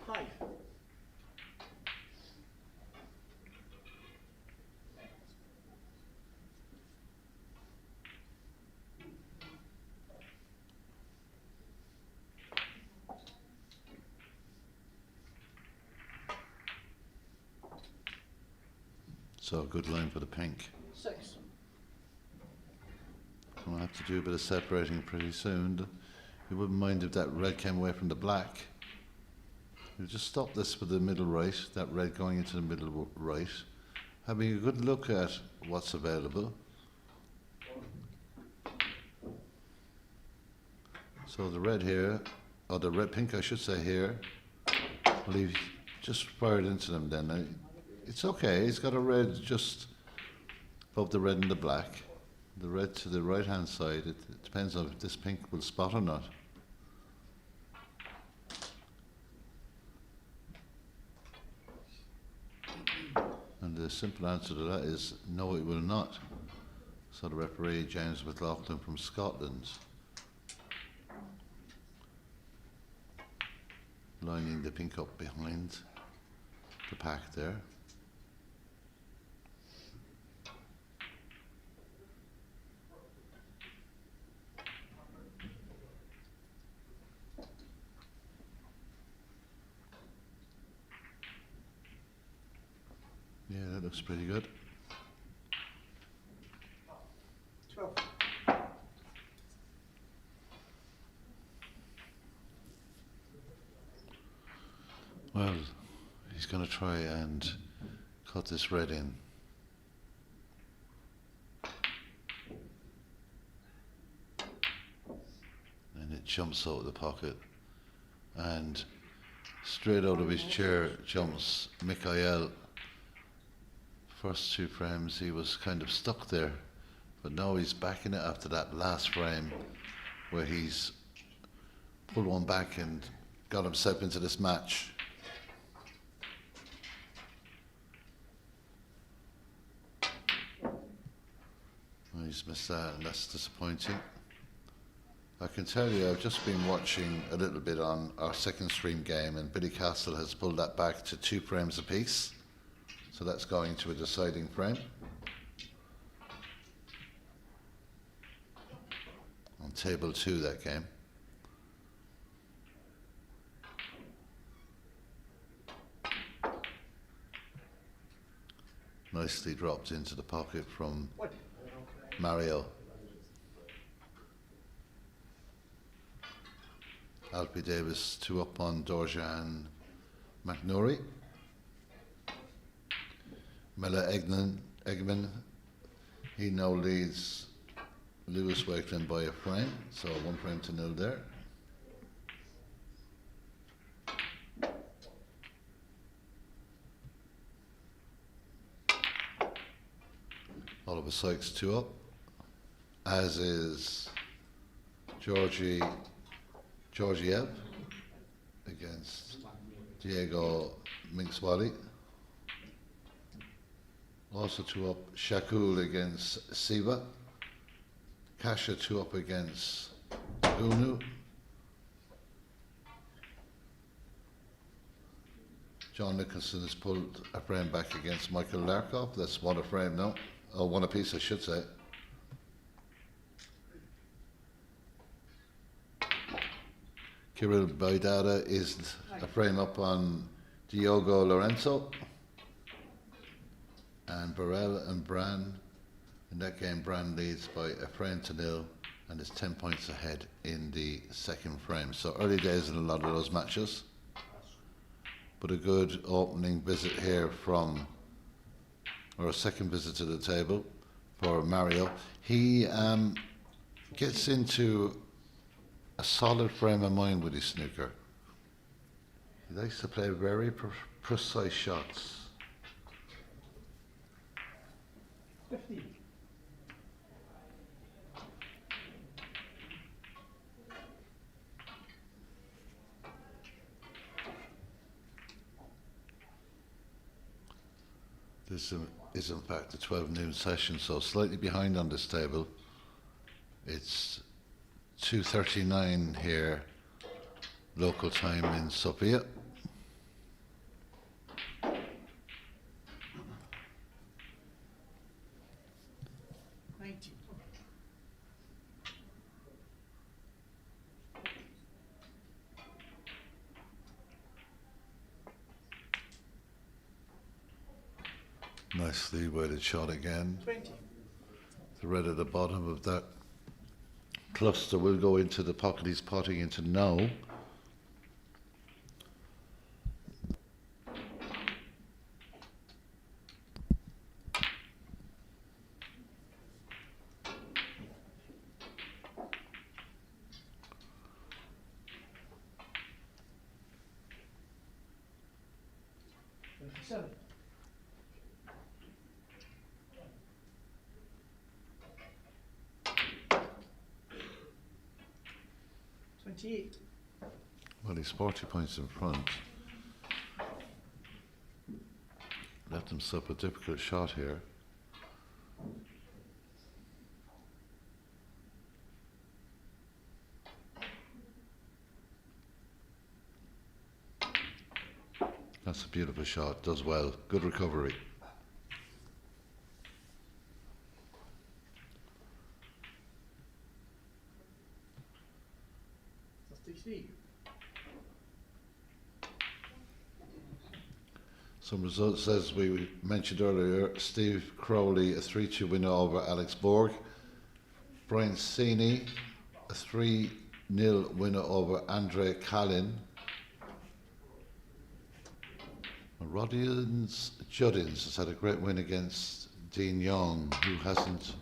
Hi. So a good line for the pink. 6. We'll have to do a bit of separating pretty soon. You wouldn't mind if that red came away from the black. We'll just stop this with the middle right, that red going into the middle right. having a good look at what's available. So the red here, or the red pink I should say here, well, he just fired into them then. It's okay, he's got a red just above the red and the black. The red to the right hand side, it depends on if this pink will spot or not. And the simple answer to that is no, it will not. So the referee, James McLaughlin from Scotland, lining the pink up behind the pack there. Yeah, that looks pretty good. 12. Well, he's going to try and cut this red in. And it jumps out of the pocket. And straight out of his chair jumps Mikhail. First two frames he was kind of stuck there, but now he's backing it after that last frame where he's pulled one back and got himself into this match. Well, he's missed that, and that's disappointing. I can tell you I've just been watching a little bit on our second stream game, and Billy Castle has pulled that back to 2 frames apiece. So that's going to a deciding frame. On table 2, that game. Nicely dropped into the pocket from Mario. Alfie Davis 2 up on Dorjan McNory. Mella Eggman, he now leads Lewis Wakeland by a frame, so 1 frame to 0 there. Oliver Sykes 2 up, as is Georgiev against Diego Minxwali. Also 2 up, Shakul against Siva. Kasha 2 up against Unu. John Nicholson has pulled a frame back against Michael Larkoff. That's 1 a frame now. Oh, 1 apiece, I should say. Kirill Baidada is a frame up on Diogo Lorenzo. And Burrell and Bran, in that game Bran leads by a frame to 0 and is 10 points ahead in the second frame. So early days in a lot of those matches, but a good opening visit here from, or a second visit to the table for Mario. He gets into a solid frame of mind with his snooker. He likes to play very precise shots. 15. This is in fact a 12 noon session, so slightly behind on this table. It's 2:39 here, local time in Sofia. Nicely weighted shot again. 20. The red at the bottom of that cluster will go into the pocket he's potting into now. 7. 28. Well, he's 40 points in front. Left himself a difficult shot here. That's a beautiful shot, does well, good recovery. Some results, as we mentioned earlier: Steve Crowley, a 3-2 winner over Alex Borg. Brian Sini, a 3-0 winner over Andre Kalin. Rodians Juddins has had a great win against Dean Young, who hasn't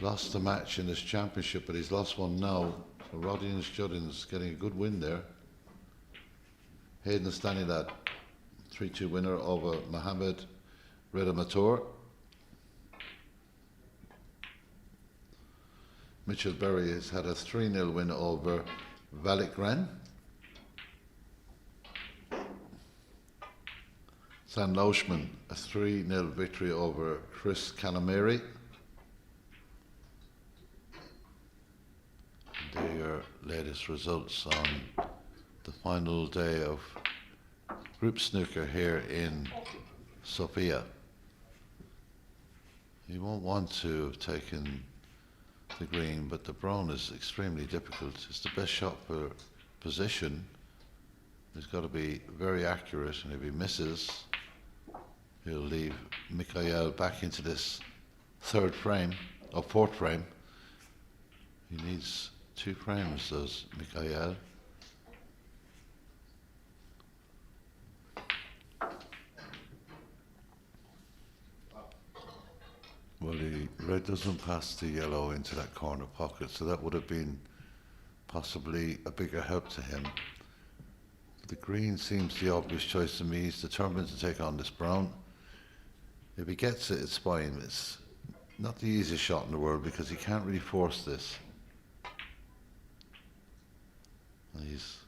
lost a match in this championship, but he's lost one now. So Rodians Juddins getting a good win there. Hayden Stanilad, 3-2 winner over Mohamed Reda Mator. Mitchell Berry has had a 3-0 win over Valik Gren. Sam Loshman, a 3-0 victory over Chris Calamari. There are your latest results on the final day of Group Snooker here in Sofia. You won't want to have taken the green, but the brown is extremely difficult. It's the best shot for position. He's got to be very accurate, and if he misses, he'll leave Mikhail back into this third frame, or fourth frame. He needs 2 frames, does Mikhail. Well, the red doesn't pass the yellow into that corner pocket, so that would have been possibly a bigger help to him. The green seems the obvious choice to me. He's determined to take on this brown. If he gets it, it's fine. It's not the easiest shot in the world because he can't really force this. And he's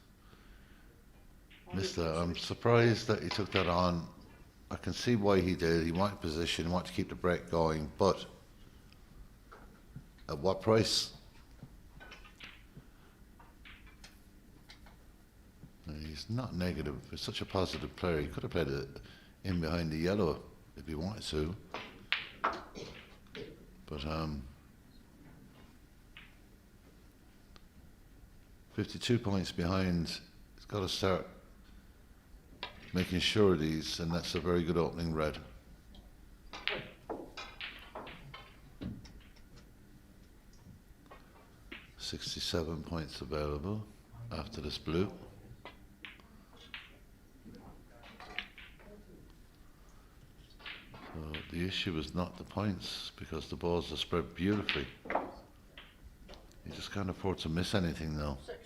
missed that. I'm surprised that he took that on. I can see why he did. He wanted position, he wanted to keep the break going, but at what price? And he's not negative. He's such a positive player. He could have played it in behind the yellow if he wanted to. But 52 points behind. He's got to start making sure of these, and that's a very good opening red. $67 points available after this blue. So the issue is not the points, because the balls are spread beautifully. You just can't afford to miss anything now. 6.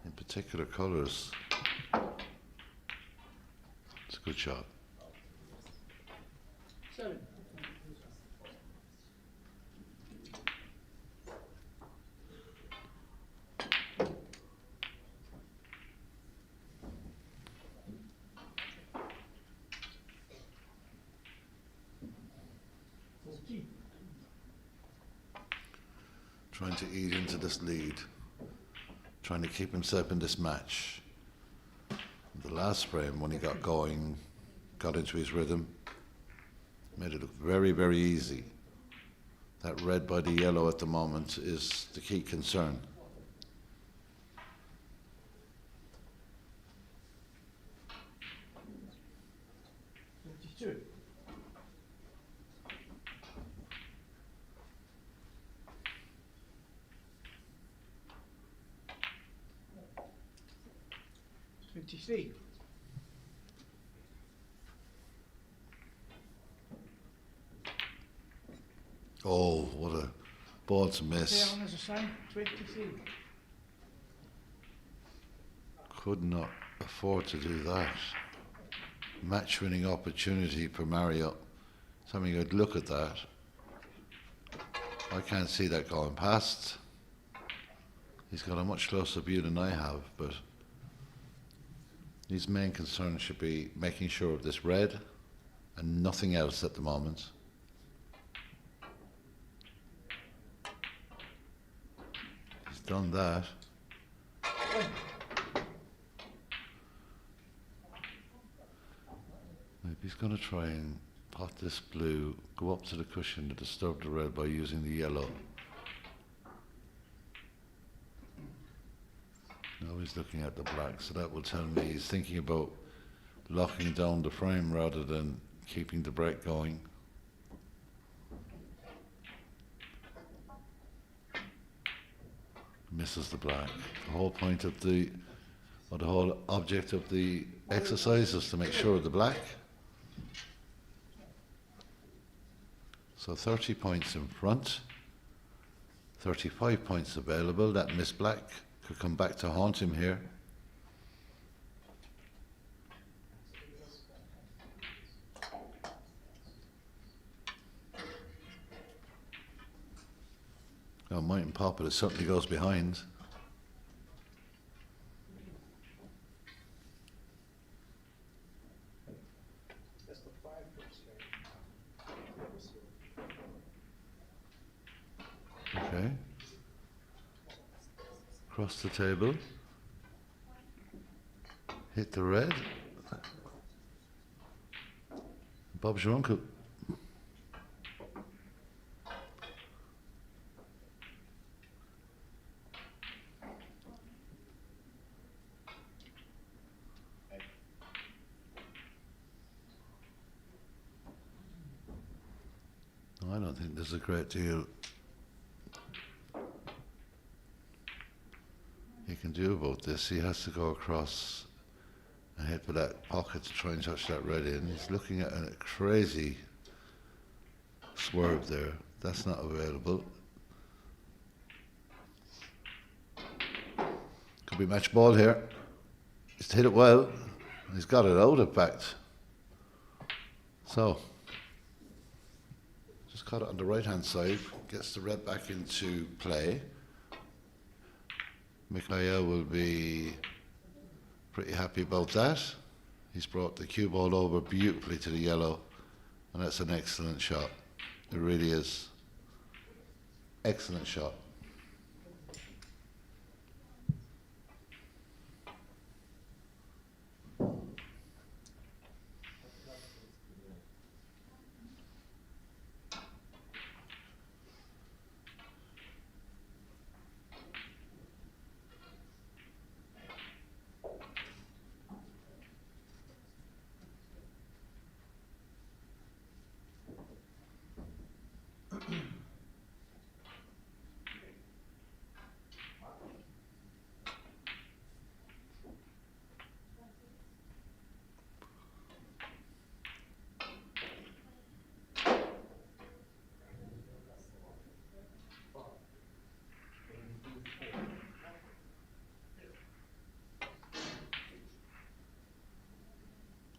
In particular colours. It's a good shot. 7. Trying to eat into this lead. Trying to keep himself in this match. The last frame, when he got going, got into his rhythm, made it look very, very easy. That red by the yellow at the moment is the key concern. $23. Oh, what a ball to miss. Down as a sign, 23. could not afford to do that. Match-winning opportunity for Mario. Something I'd look at that. I can't see that going past. He's got a much closer view than I have, but his main concern should be making sure of this red and nothing else at the moment. He's done that. Maybe he's going to try and pot this blue, go up to the cushion to disturb the red by using the yellow. Now he's looking at the black, so that will tell me he's thinking about locking down the frame rather than keeping the break going. Misses the black. The whole point of the whole object of the exercise is to make sure of the black. So 30 points in front, 35 points available. That missed black could come back to haunt him here. Oh, mightn't pop, but it certainly goes behind. That's the 5 first game. Okay. Cross the table. Hit the red. Bob's your uncle. I don't think there's a great deal he can do about this. He has to go across and head for that pocket to try and touch that red in. He's looking at a crazy swerve there. That's not available. Could be match ball here. He's hit it well. He's got it out, in fact. So, just caught it on the right-hand side. Gets the red back into play. Mikhail will be pretty happy about that. He's brought the cue ball over beautifully to the yellow, and that's an excellent shot. It really is. Excellent shot.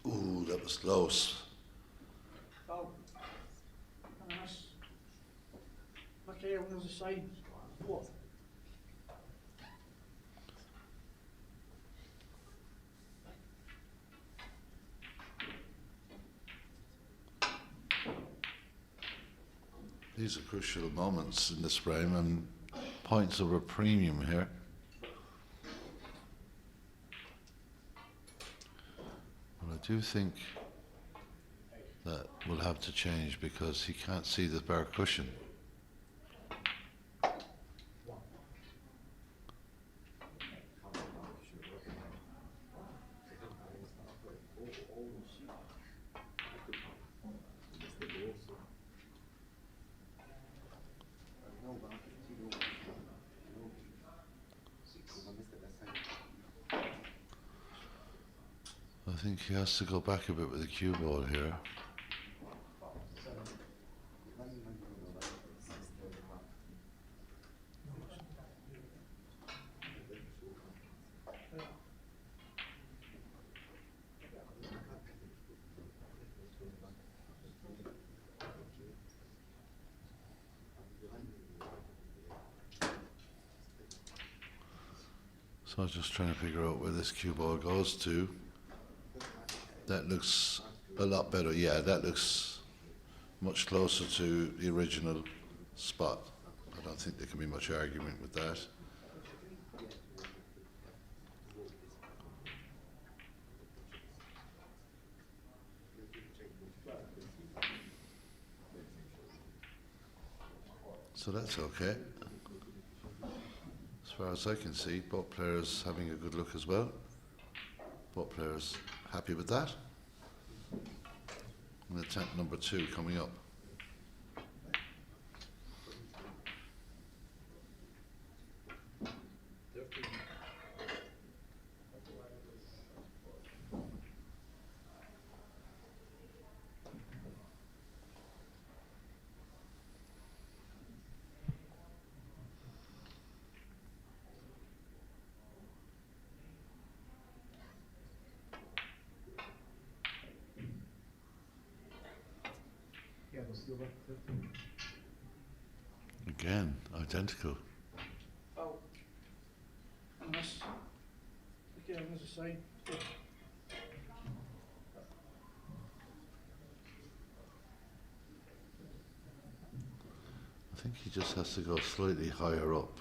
Ooh, that was close. Oh. And that's Mikhail on the other side. What? These are crucial moments in this frame and points of a premium here. But I do think that will have to change because he can't see the bar cushion. I think he has to go back a bit with the cue ball here. So I was just trying to figure out where this cue ball goes to. That looks a lot better. Yeah, that looks much closer to the original spot. I don't think there can be much argument with that. So that's okay. As far as I can see, both players having a good look as well. Both players happy with that. And attempt number 2 coming up. Yeah, the silver 13. Again, identical. Oh. And this. Again, as I say. I think he just has to go slightly higher up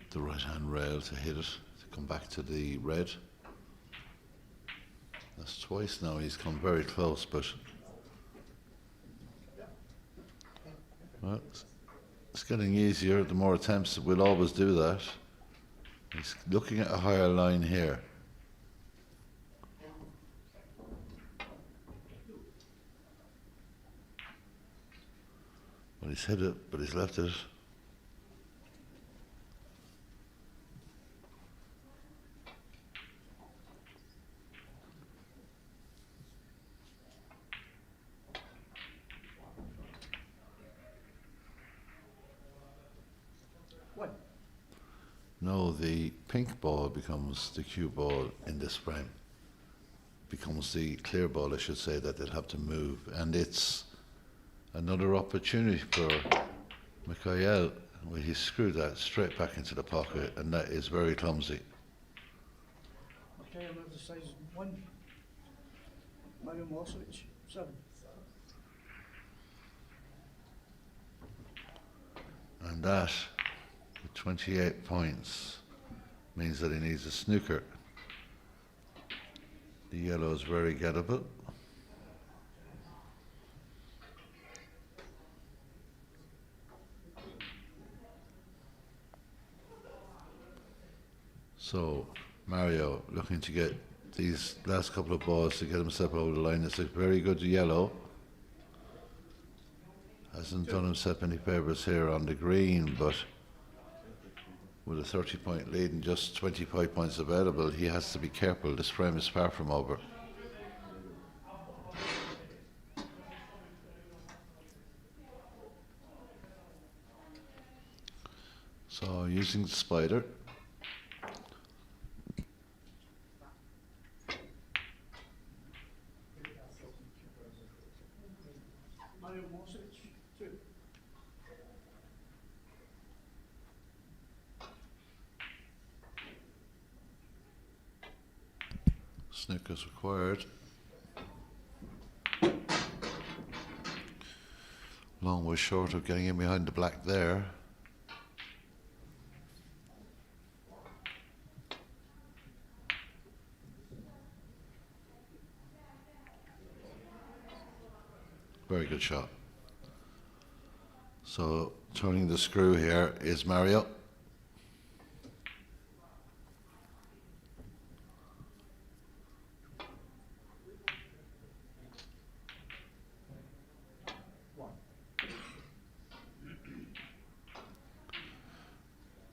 the right hand rail to hit it, to come back to the red. That's twice now he's come very close, but well, it's getting easier. The more attempts, we'll always do that. He's looking at a higher line here. Well, he's hit it, but he's left it. One. No, the pink ball becomes the cue ball in this frame. Becomes the clear ball, I should say, that they'll have to move. And it's another opportunity for Mikhail. Well, he screwed that straight back into the pocket, and that is very clumsy. Okay, I'll move the size 1. Mario Milosevic, 7. And that, with 28 points, means that he needs a snooker. The yellow is very gettable. So Mario looking to get these last couple of balls to get himself over the line. It's a very good yellow. Hasn't done himself any favours here on the green, but with a 30-point lead and just 25 points available, he has to be careful. This frame is far from over. So using the spider. Mario Milosevic, 2. Snookers required. Long way short of getting in behind the black there. Very good shot. So turning the screw here is Mario.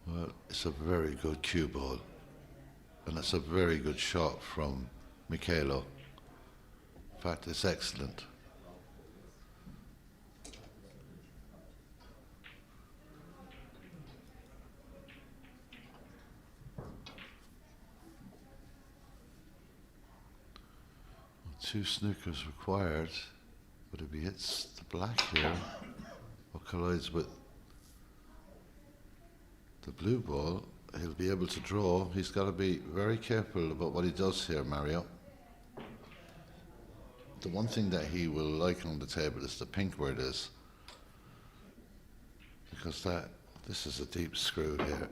Well, it's a very good cue ball, and it's a very good shot from Mikhailo. In fact, it's excellent. Two snookers required, but if he hits the black here, or collides with The blue ball, he'll be able to draw. He's got to be very careful about what he does here, Mario. The one thing that he will like on the table is the pink where it is. Because this is a deep screw here.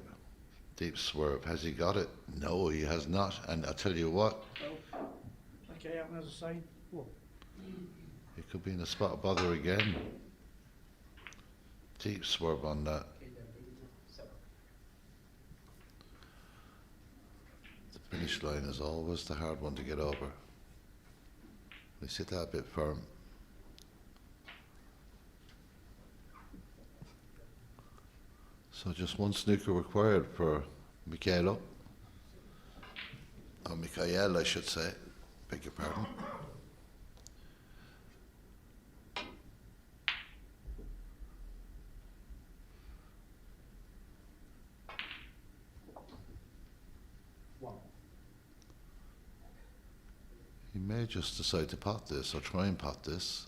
Deep swerve. Has he got it? No, he has not. And I tell you what. Well, okay, out as a sign. Whoa. He could be in a spot of bother again. Deep swerve on that. The finish line is always the hard one to get over. Let's hit that a bit firm. So just one snooker required for Michaelo. Or Michael, I should say. Beg your pardon. He may just decide to pot this or try and pot this.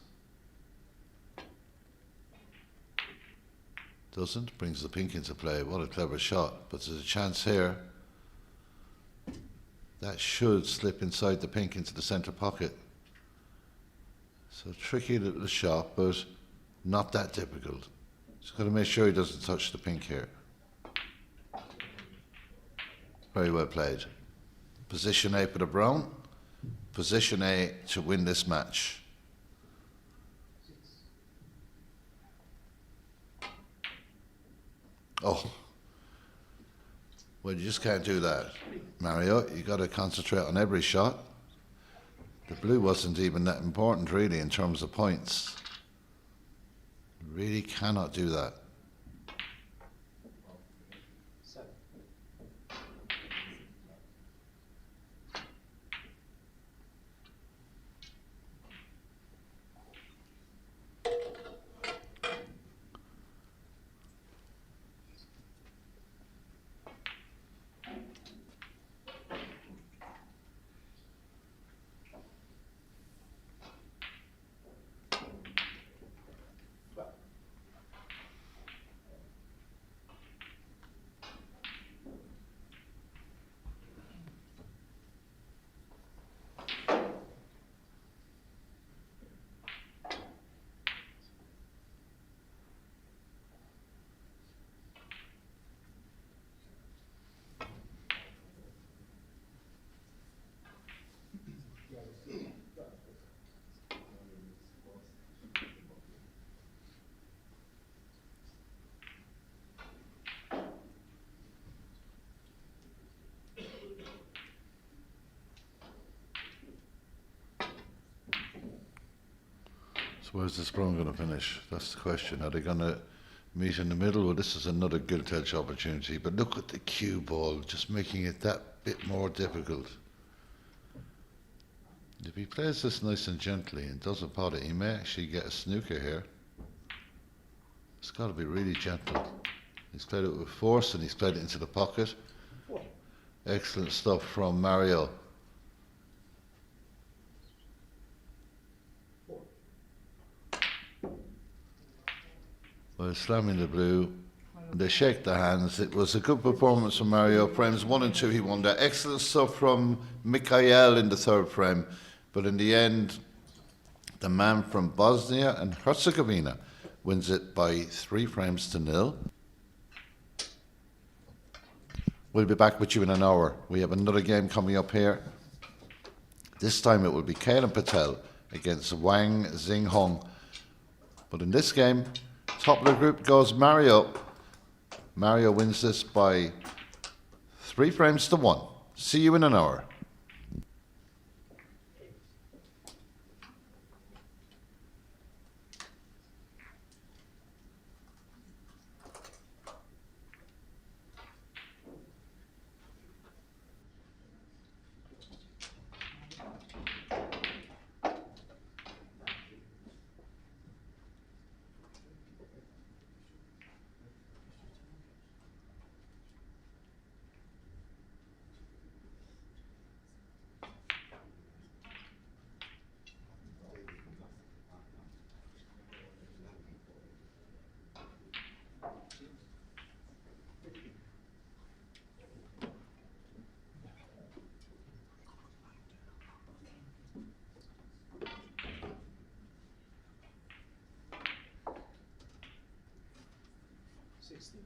Doesn't, brings the pink into play. What a clever shot. But there's a chance here. That should slip inside the pink into the centre pocket. So tricky little shot, but not that difficult. Just got to make sure he doesn't touch the pink here. Very well played. Position A for the brown. Position A to win this match. Oh. Well, you just can't do that, Mario. You got to concentrate on every shot. The blue wasn't even that important, really, in terms of points. You really cannot do that. Where's this brown going to finish? That's the question. Are they going to meet in the middle? Well, this is another gilt edge opportunity. But look at the cue ball, just making it that bit more difficult. If he plays this nice and gently and doesn't pot it, he may actually get a snooker here. It's got to be really gentle. He's played it with force and he's played it into the pocket. Excellent stuff from Mario. Well, slamming the blue, they shake their hands. It was a good performance from Mario. Frames 1 and 2, he won that. Excellent stuff from Michael in the third frame. But in the end, the man from Bosnia and Herzegovina wins it by 3 frames to 0. We'll be back with you in an hour. We have another game coming up here. This time it will be Kailan Patel against Wang Xinghong. But in this game, top of the group goes Mario. Mario wins this by 3 frames to 1. See you in an hour. 16.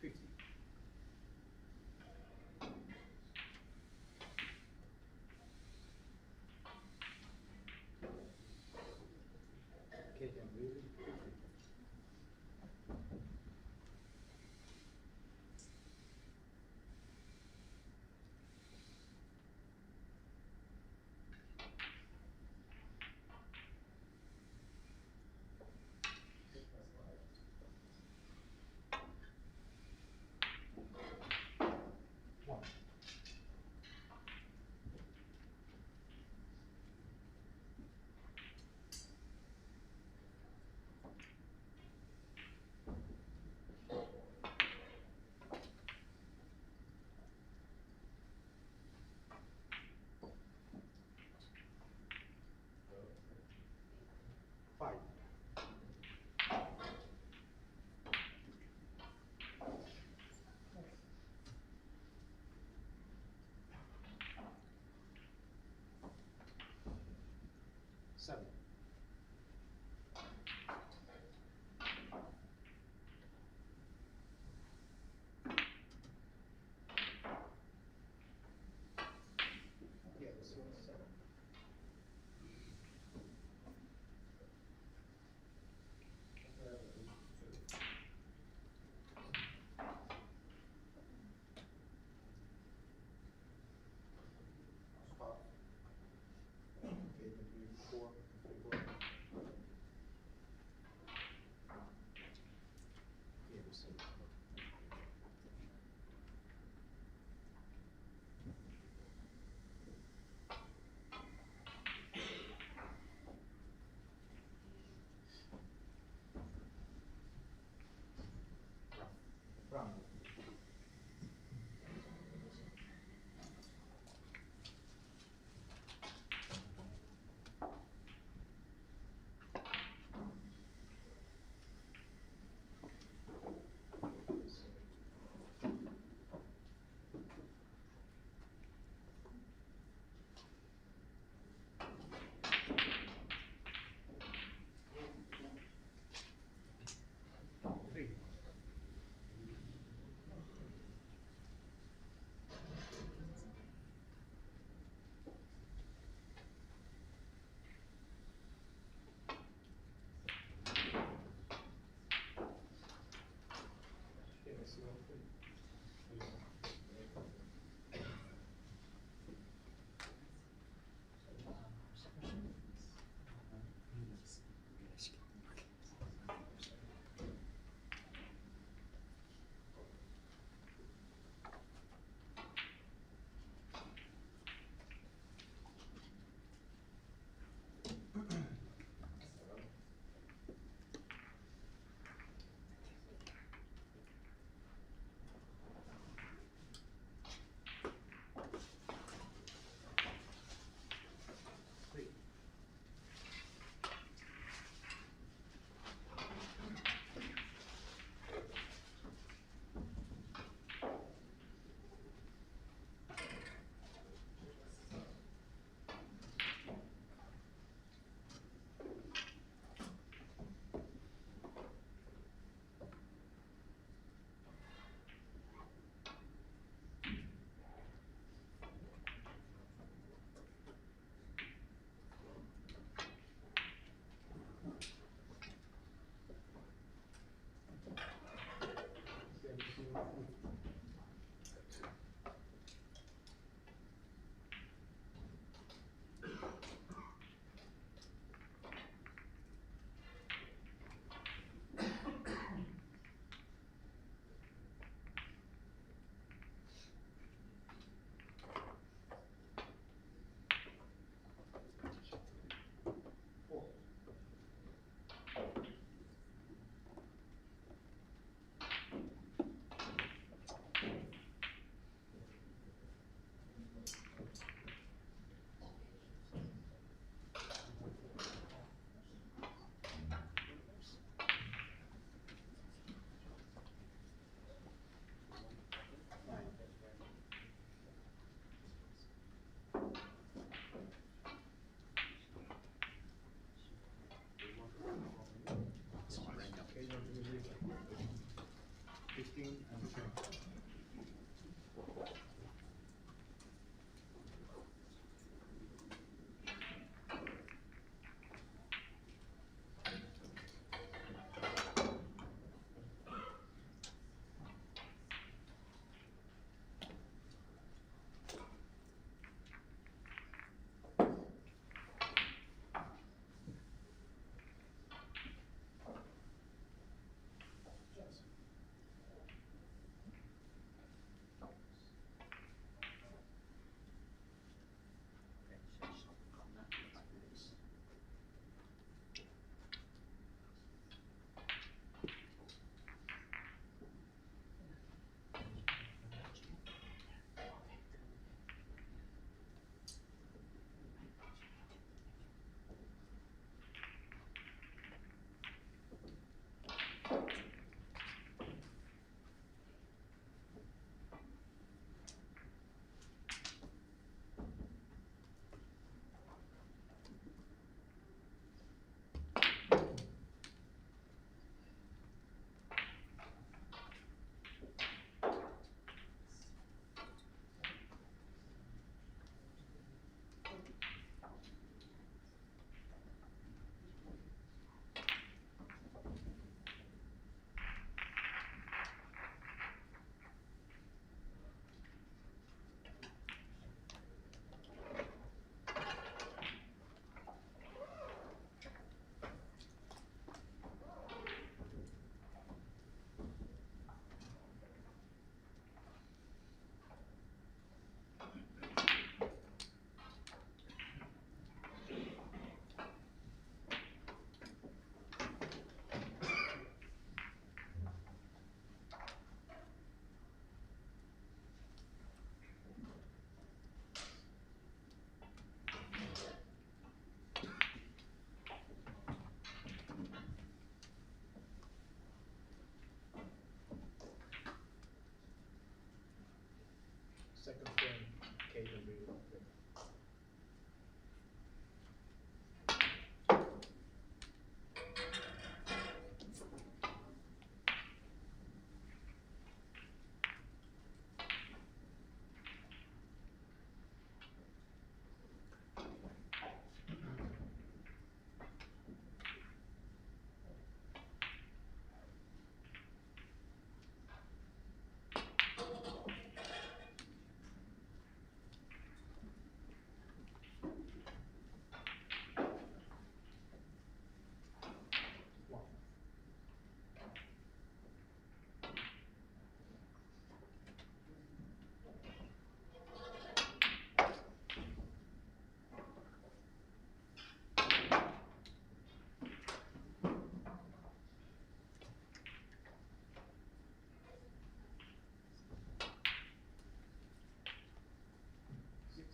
Three. Okay, then really. One. Five. Seven. Yeah, this one's seven. Stop. Okay, then we four. Second frame, KW. One. Six.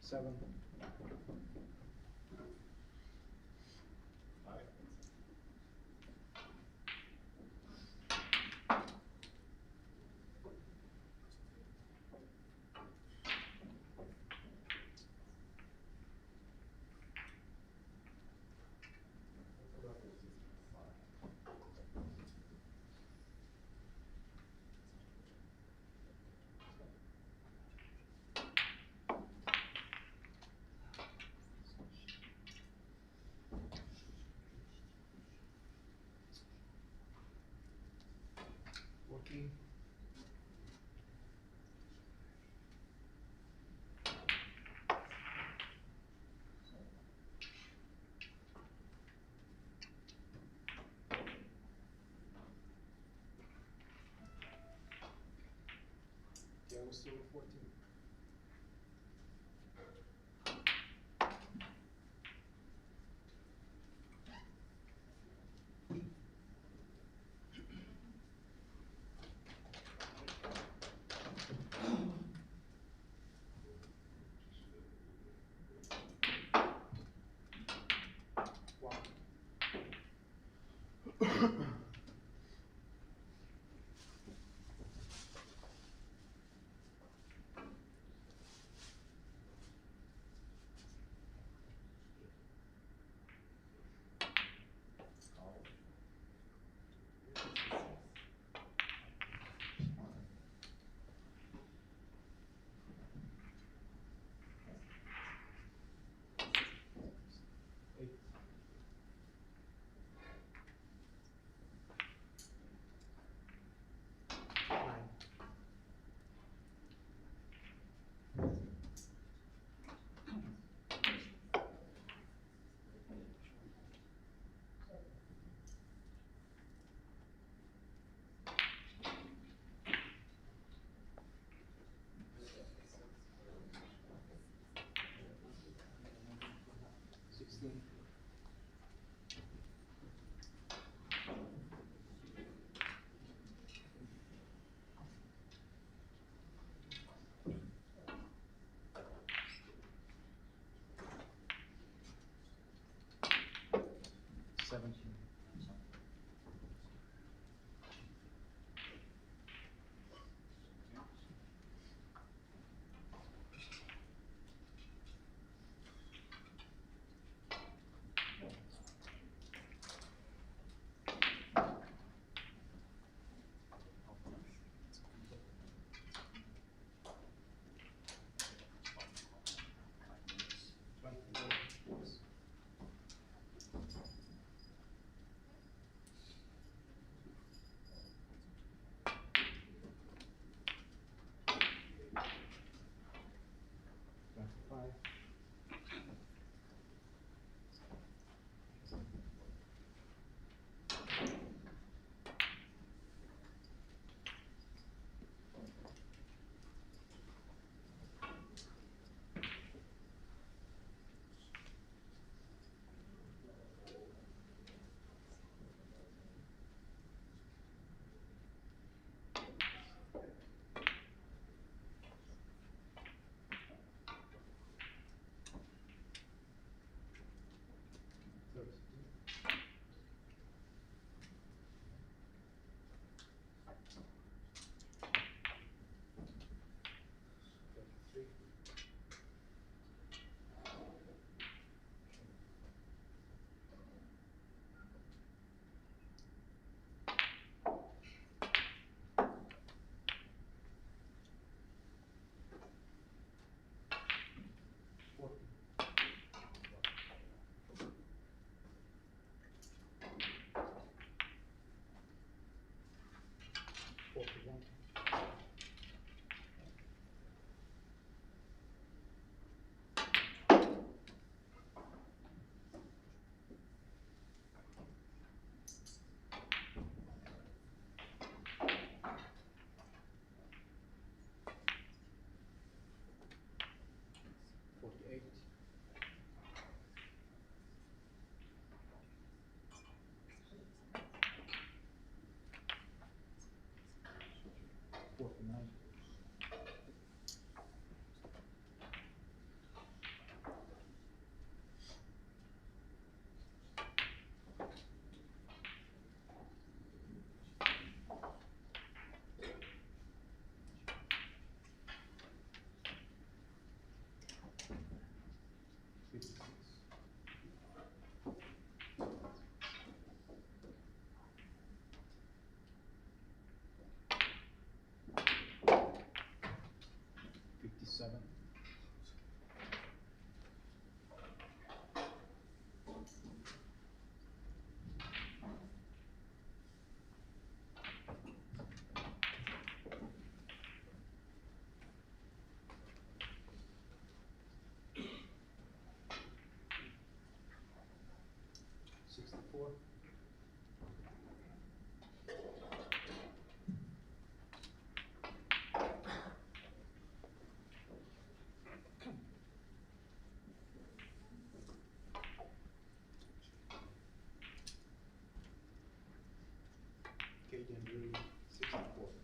Seven. Five. Fourteen. Yeah, we're still at 14. One. 8. 9. 16. 17. 20. 64. Gradinari 64.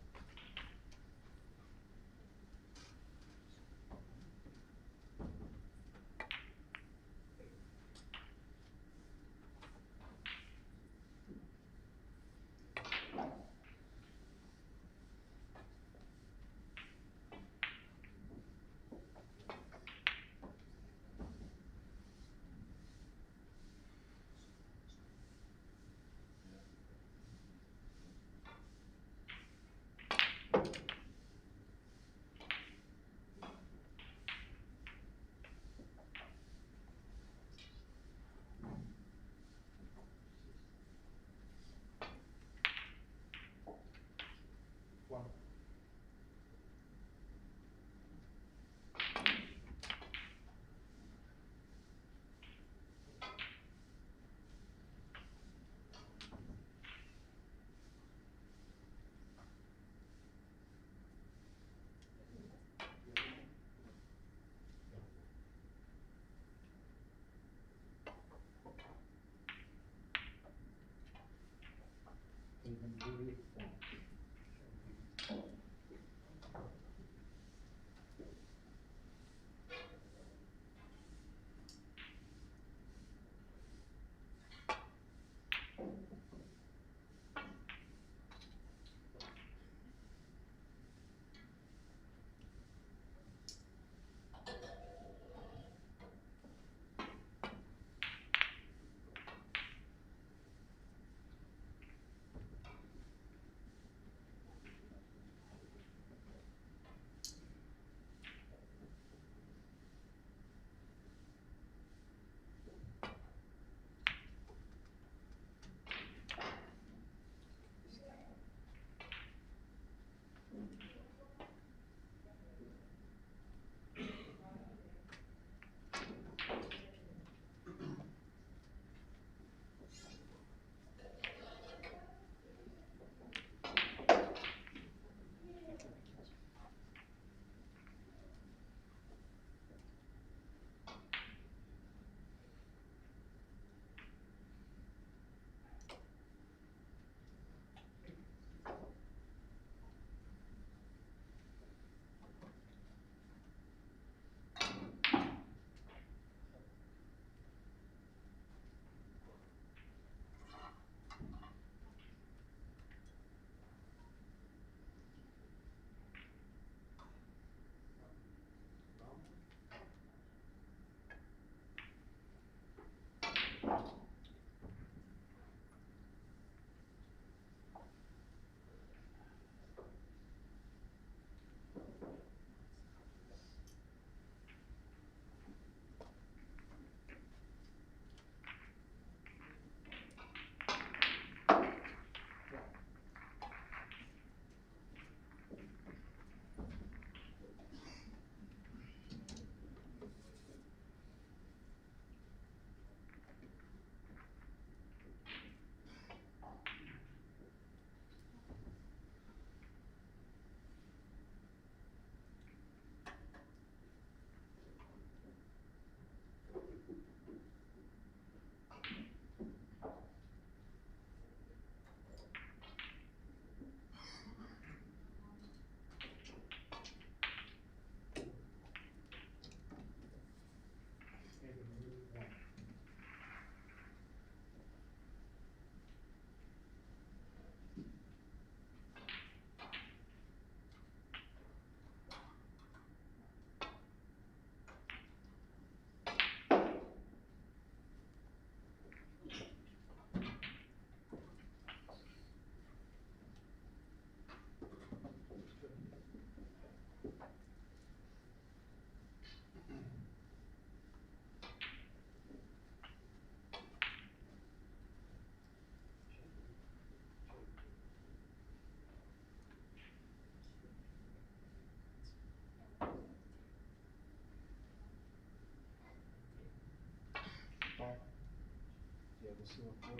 Singapore.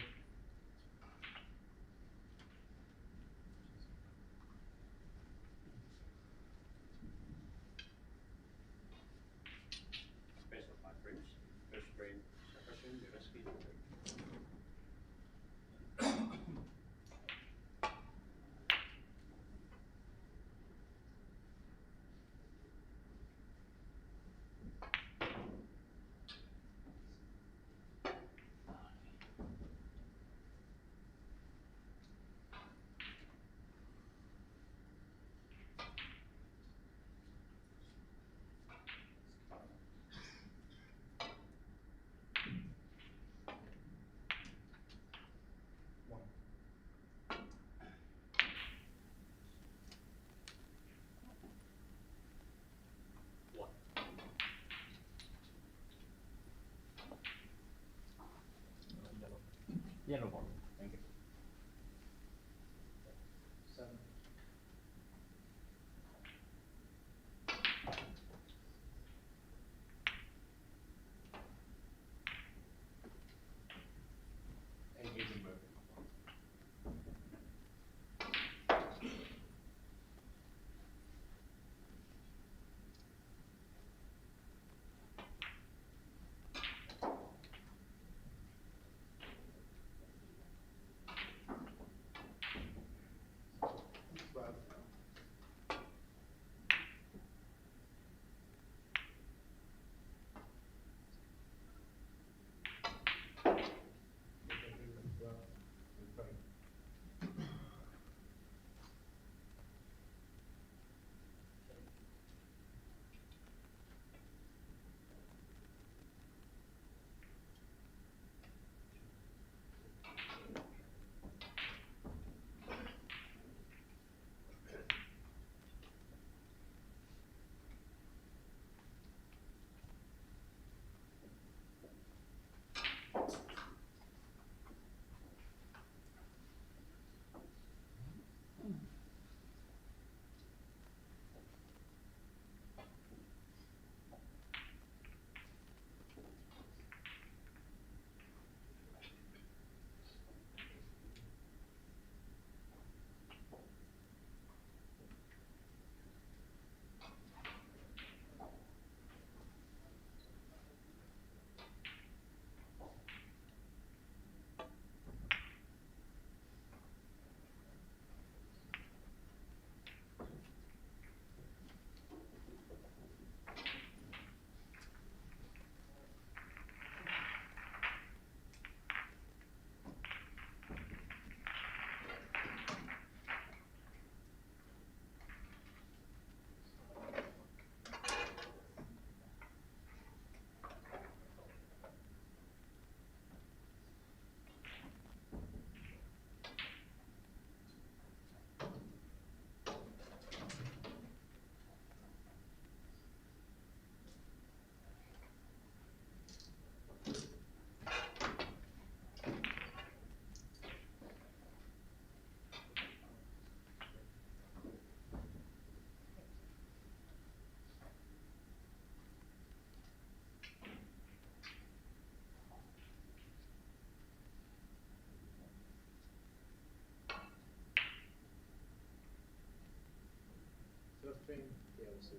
Space of 5 frames. First frame, suppression, the rest speed. One. One. Yellow. Yellow one. Thank you. 7. Engaging mode. Twelve. Twelve. And five. Third frame. Yeah, we'll see.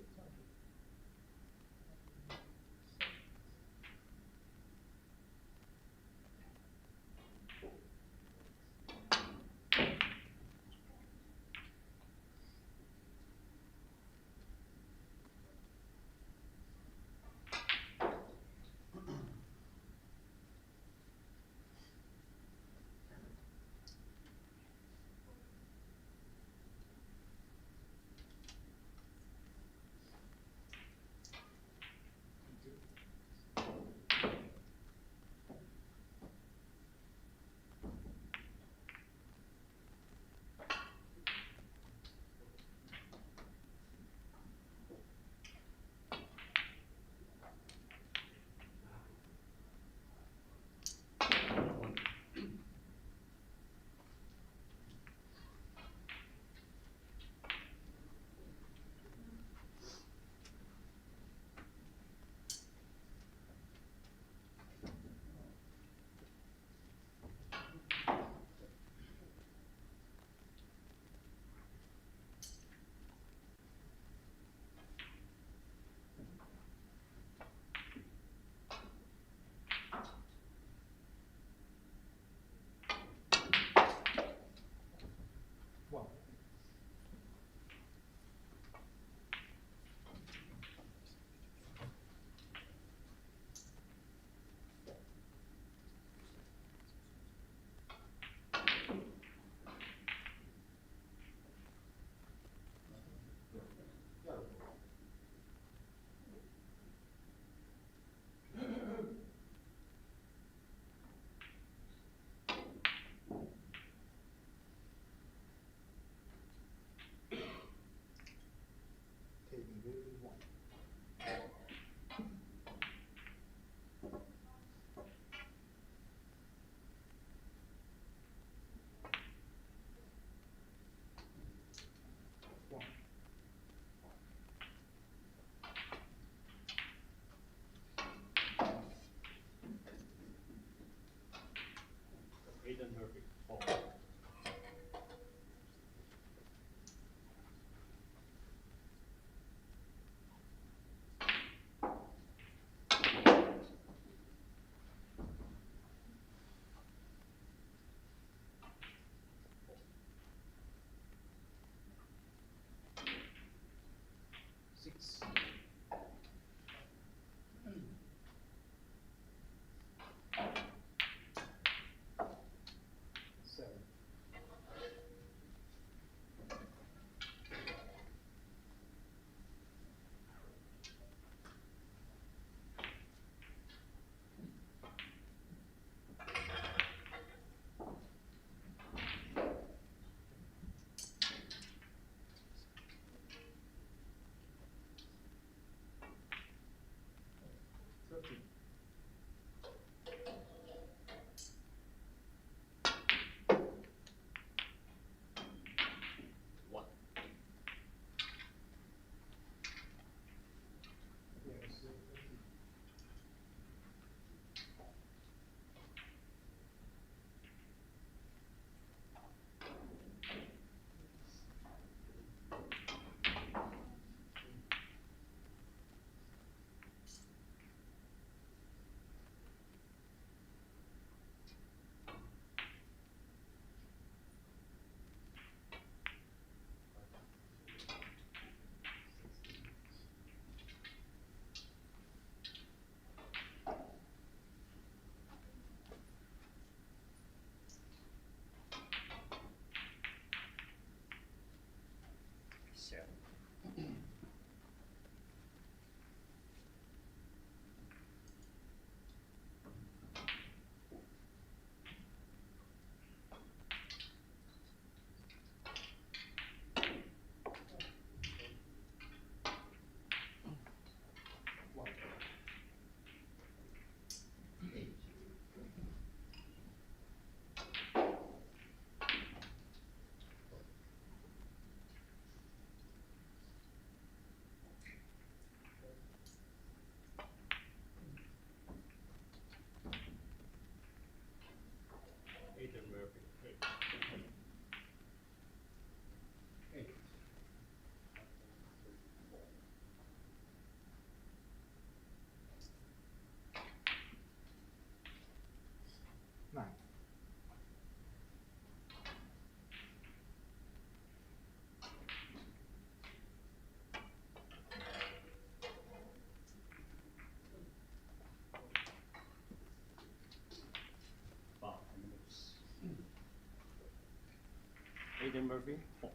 Aiden Murphy, 4.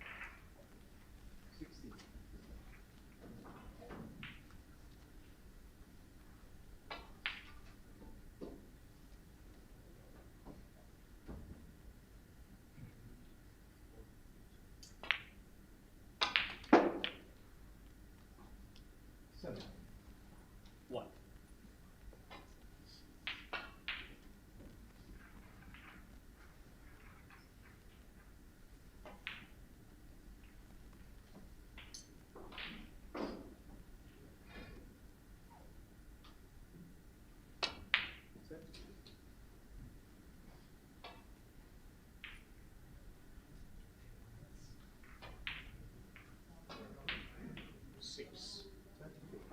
60. Seven. 1. Set. 6. 23.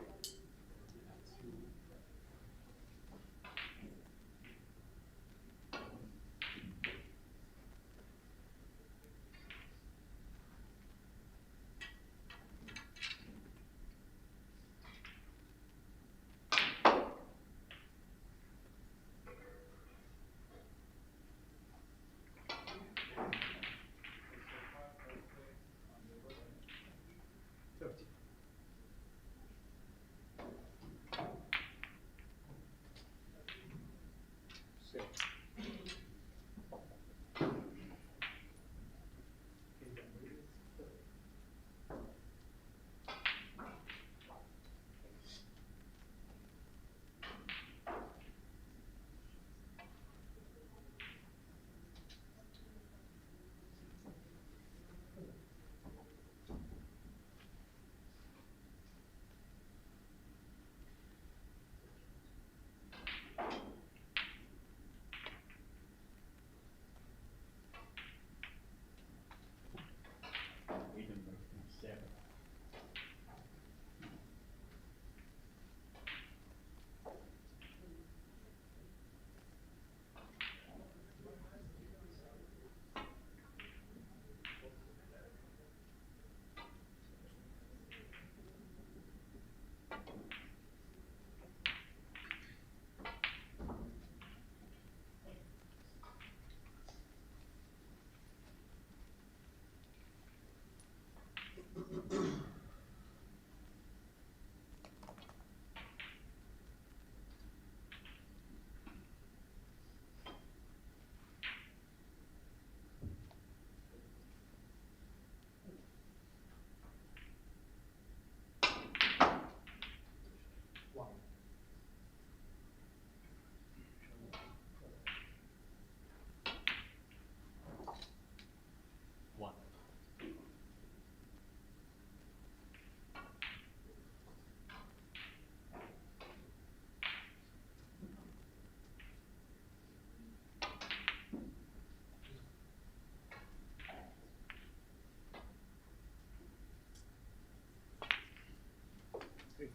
Thirty. 6. Aiden Murphy, 7. 1. 1. 3.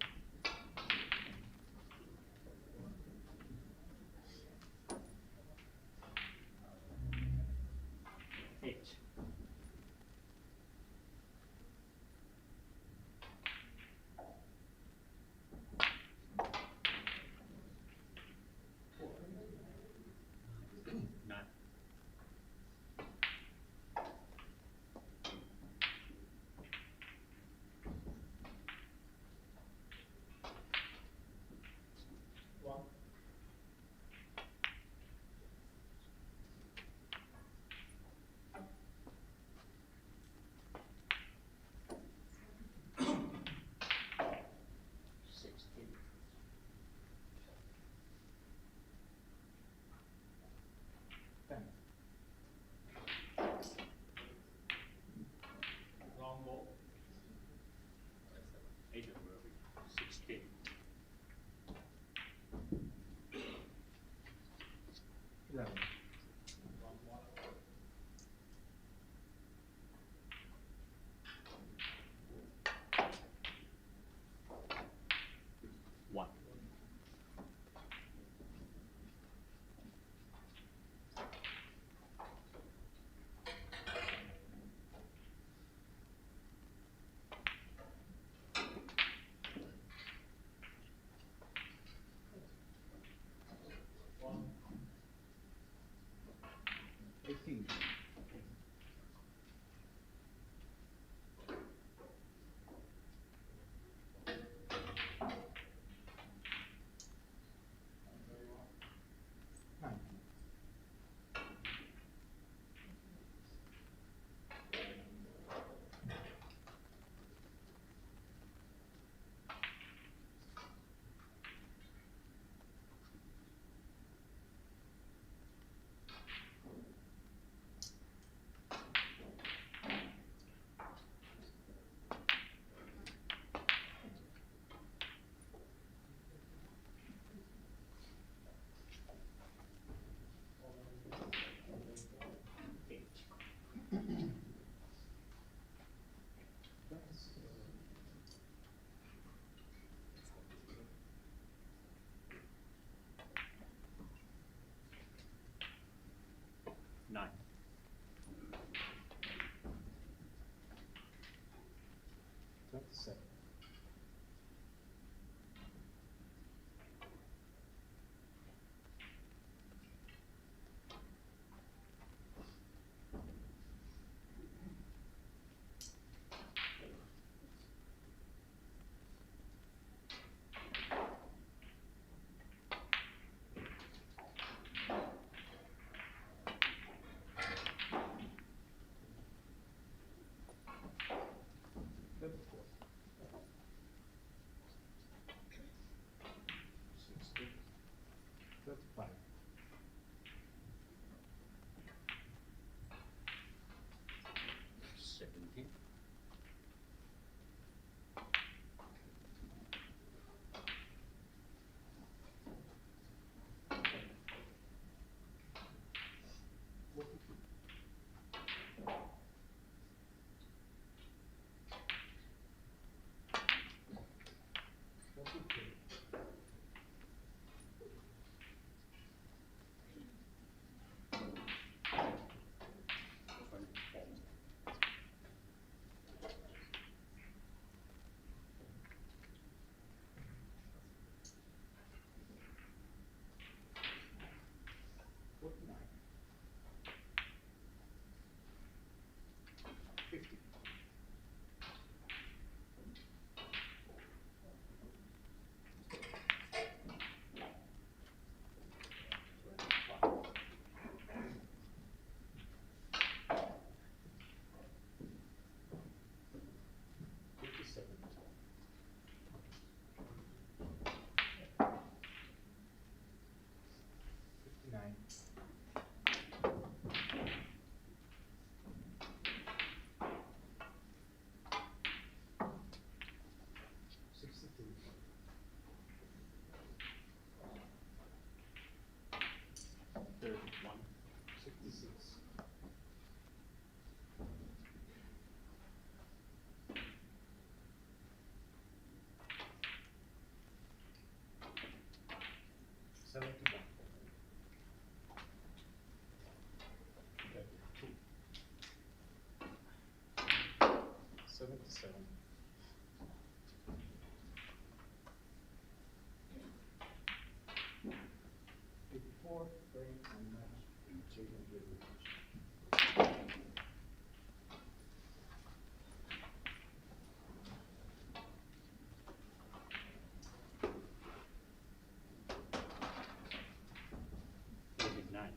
8. 9. 1. 16. 10. Wrong ball. Aiden Murphy, 16. 11. 1. 1. 9. 27. Thirty-four. 16. 35. 17. 42. 43. 24. 49. 50. 25. 57. 59. 62. 31. 66. 71. 32. 77. 84. Frame and match in Jaden Village. Nine.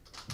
55.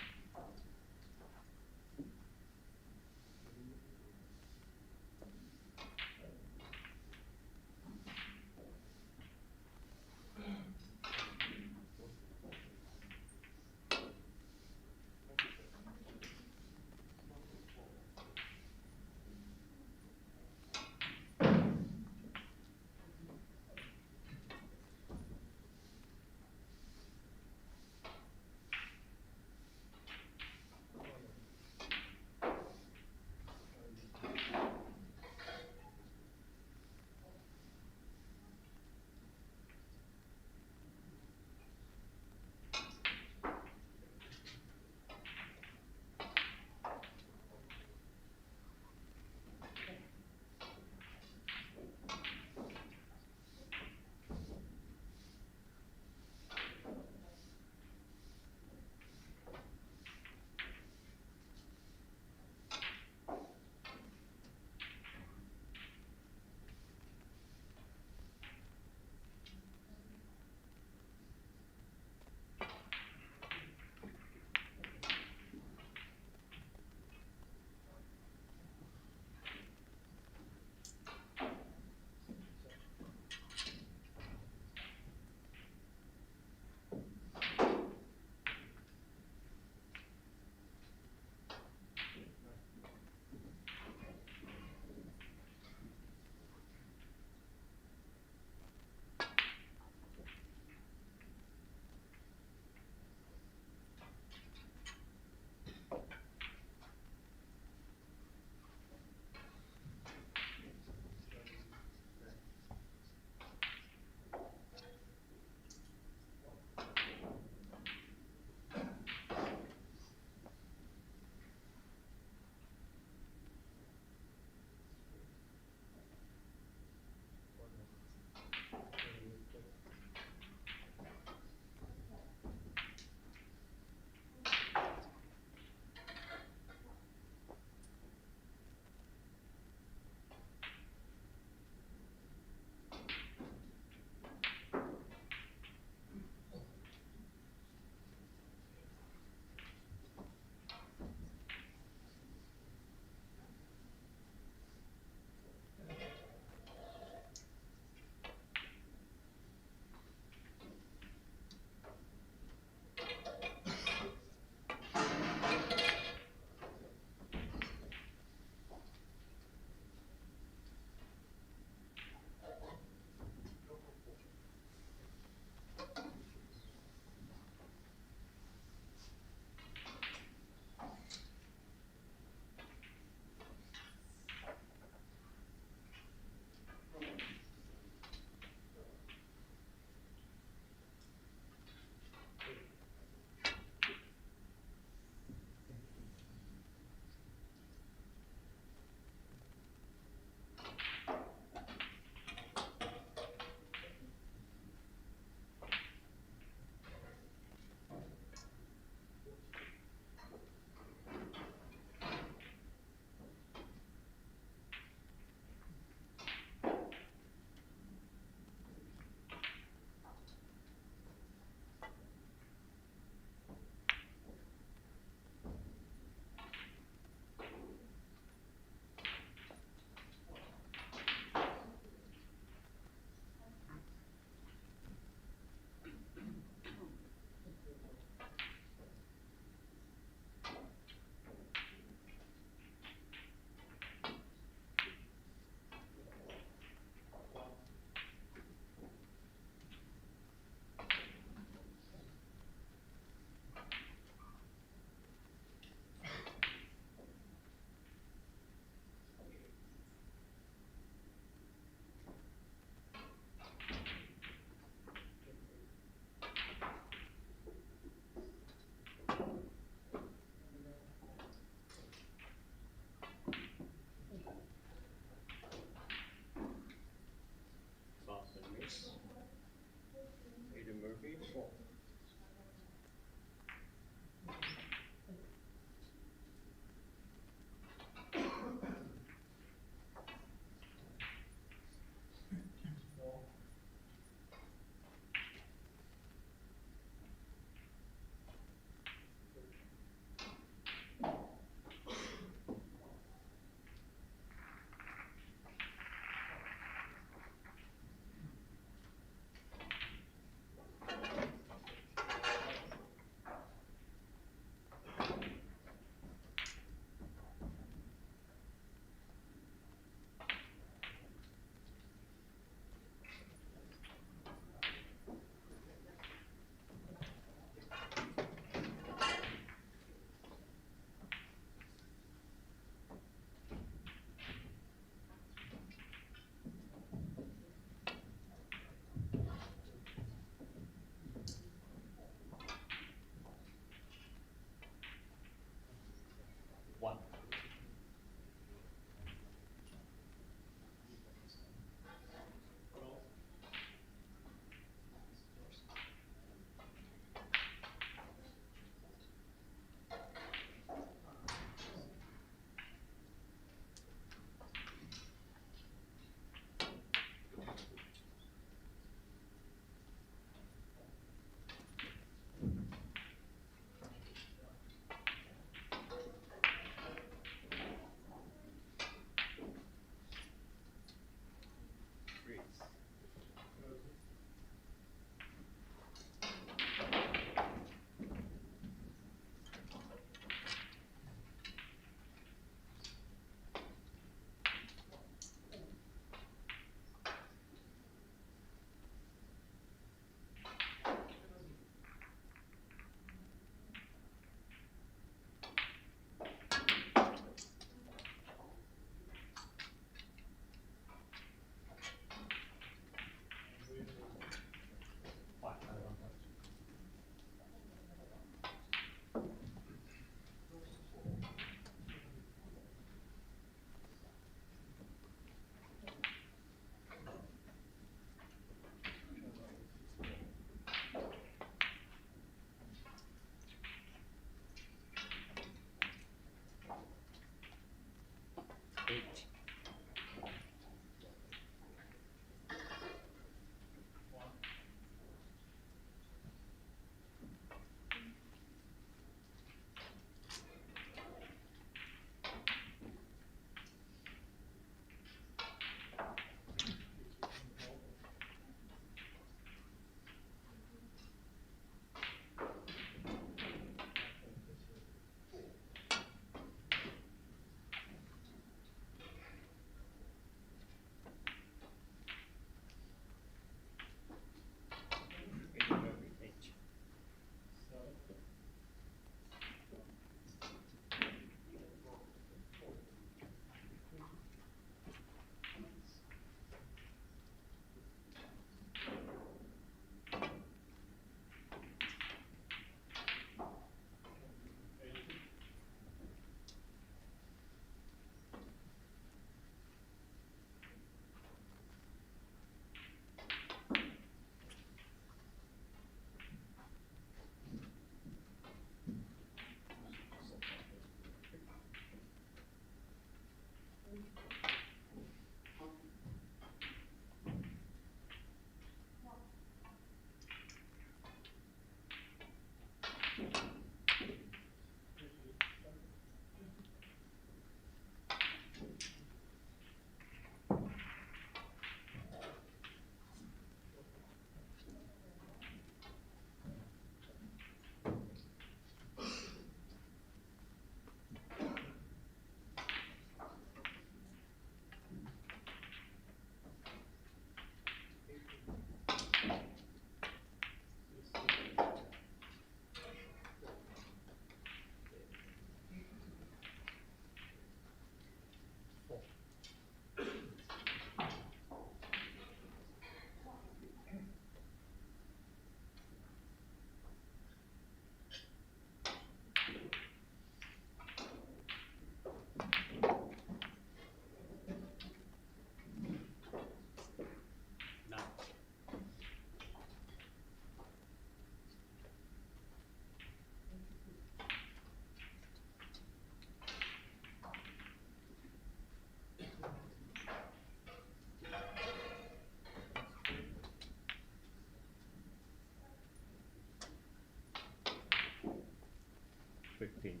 15.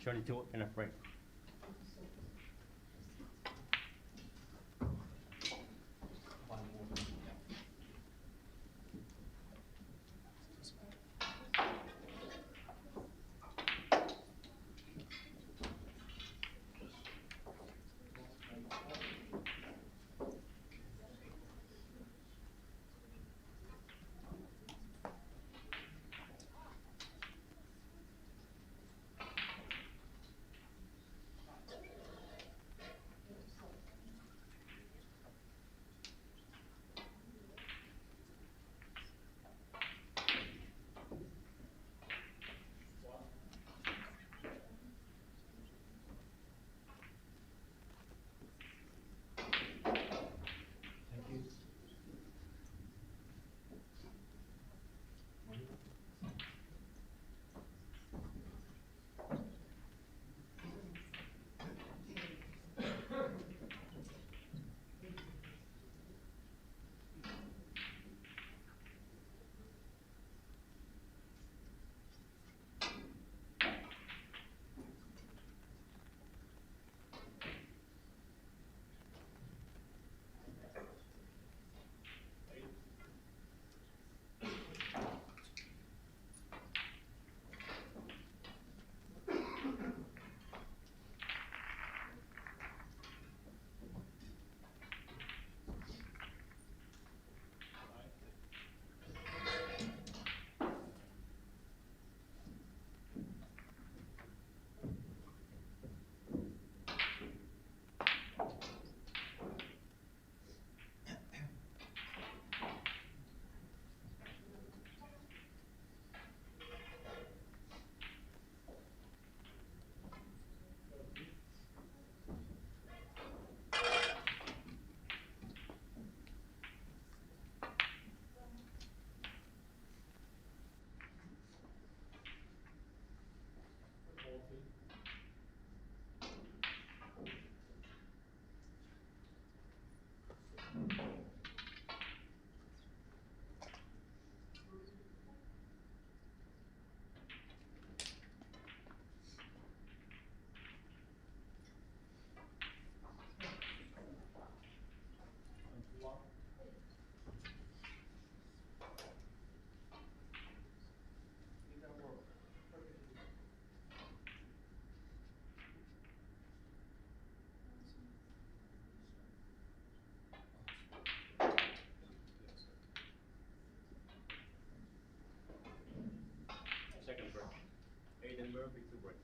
Shorty two and a frame. Second break. Aiden Murphy to break.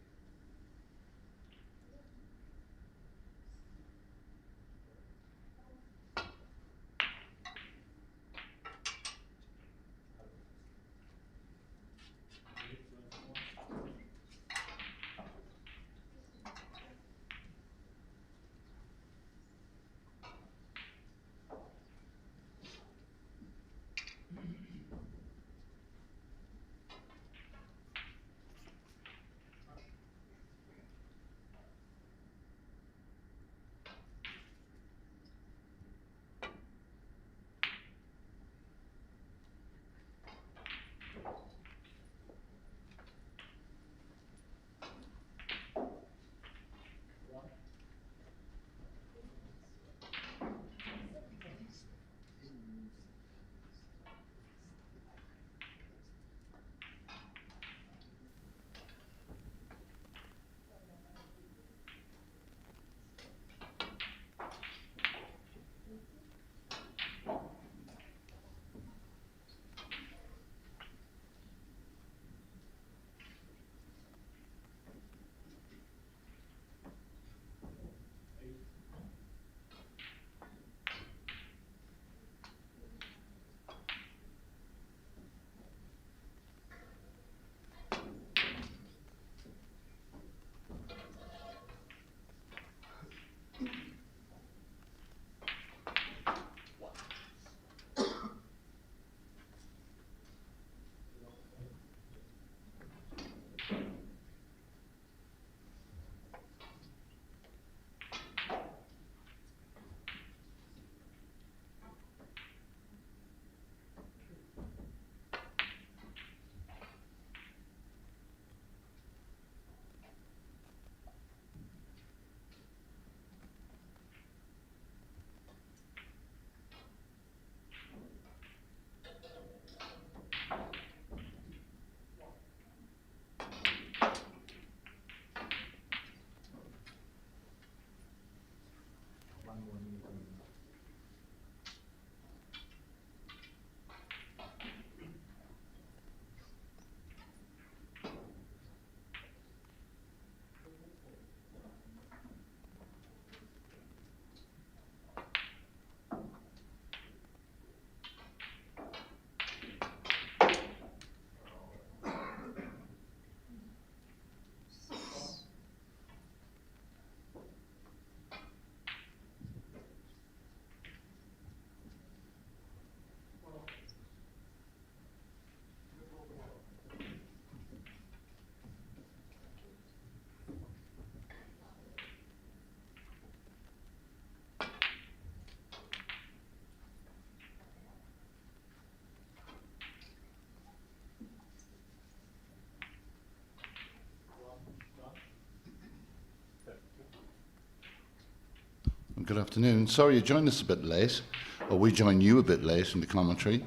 Good afternoon. Sorry you joined us a bit late, or we joined you a bit late in the commentary.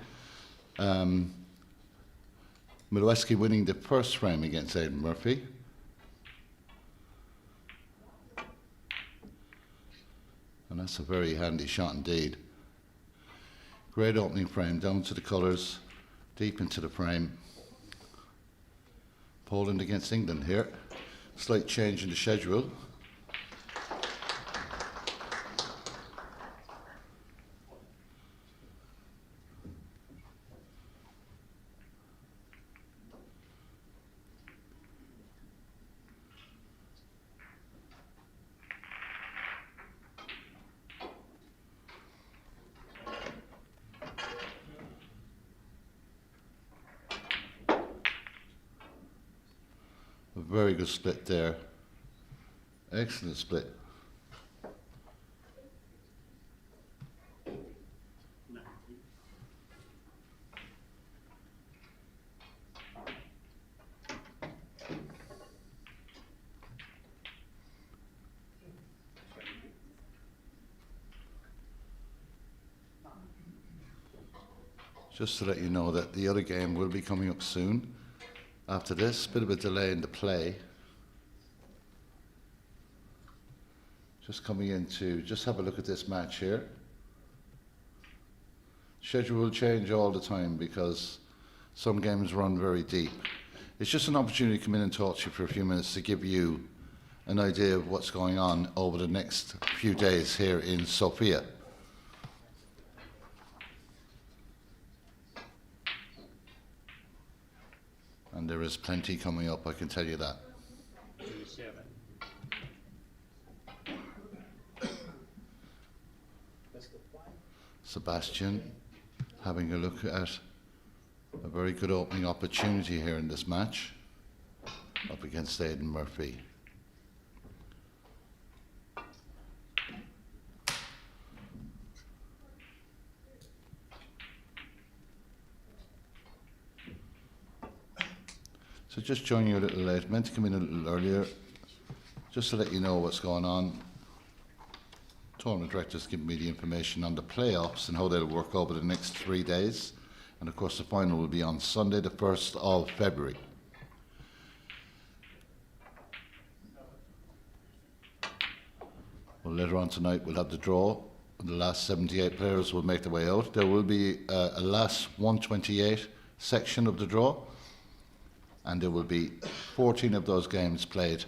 Milwaukee winning the first frame against Aidan Murphy. And that's a very handy shot indeed. Great opening frame, down to the colours, deep into the frame. Poland against England here. Slight change in the schedule. A very good split there. Excellent split. Just to let you know that the other game will be coming up soon. After this, bit of a delay in the play. Just coming in to just have a look at this match here. Schedule will change all the time because some games run very deep. It's just an opportunity to come in and talk to you for a few minutes to give you an idea of what's going on over the next few days here in Sofia. And there is plenty coming up, I can tell you that. 37. Sebastian having a look at a very good opening opportunity here in this match up against Aidan Murphy. So just joining you a little late, meant to come in a little earlier, just to let you know what's going on. Tournament director's giving me the information on the playoffs and how they'll work over the next 3 days. And of course the final will be on Sunday, the 1st of February. Well, later on tonight we'll have the draw. The last 78 players will make their way out. There will be a last 128 section of the draw. And there will be 14 of those games played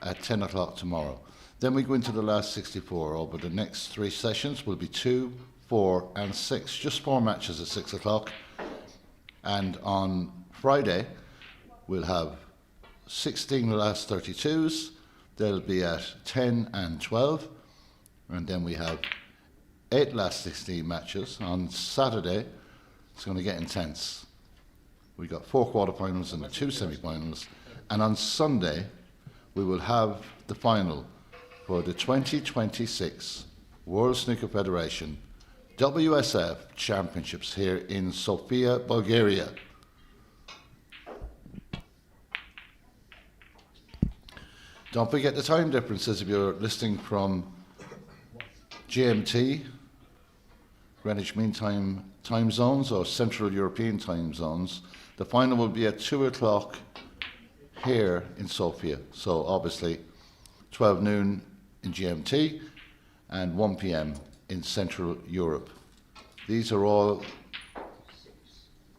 at 10 o'clock tomorrow. Then we go into the last 64. Over the next 3 sessions will be 2, 4 and 6. Just 4 matches at 6 o'clock. And on Friday, we'll have 16 last 32s. They'll be at 10 and 12. And then we have 8 last 16 matches. On Saturday, it's going to get intense. We've got 4 quarterfinals and 2 semi-finals. And on Sunday, we will have the final for the 2026 World Snooker Federation WSF Championships here in Sofia, Bulgaria. Don't forget the time differences if you're listening from GMT, Greenwich Mean Time time zones, or Central European time zones. The final will be at 2 o'clock here in Sofia. So obviously 12 noon in GMT and 1 p.m. in Central Europe. These are all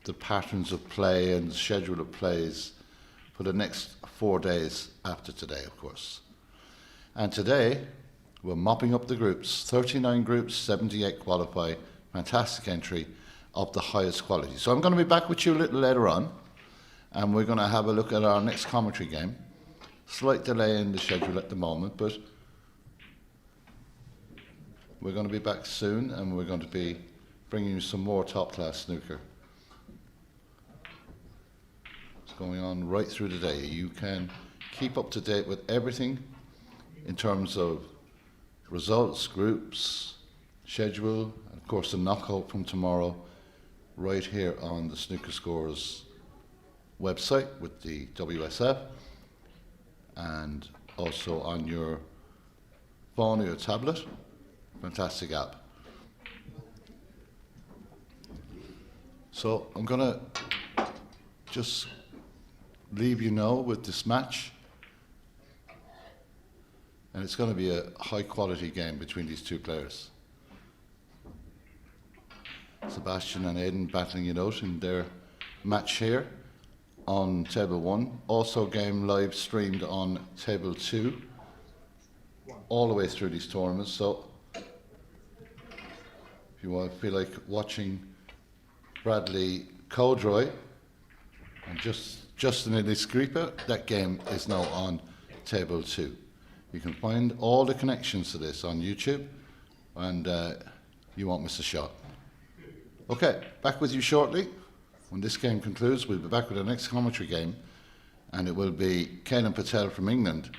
the patterns of play and the schedule of plays for the next 4 days after today, of course. And today, we're mopping up the groups. 39 groups, 78 qualify. Fantastic entry of the highest quality. So I'm going to be back with you a little later on, and we're going to have a look at our next commentary game. Slight delay in the schedule at the moment, but we're going to be back soon, and we're going to be bringing you some more top-class snooker. It's going on right through the day. You can keep up to date with everything in terms of results, groups, schedule, and of course the knockout from tomorrow, right here on the Snooker Scores website with the WSF, and also on your phone or your tablet Fantastic app. So I'm gonna just leave you now with this match. And it's going to be a high quality game between these two players. Sebastian and Aidan battling it out in their match here on table 1. Also game live streamed on table 2 all the way through these tournaments. So if you want to feel like watching Bradley Codroy and Justin Eliscripa, that game is now on table 2. You can find all the connections to this on YouTube, and you won't miss a shot. Okay, back with you shortly. When this game concludes, we'll be back with our next commentary game, and it will be Kenan Patel from England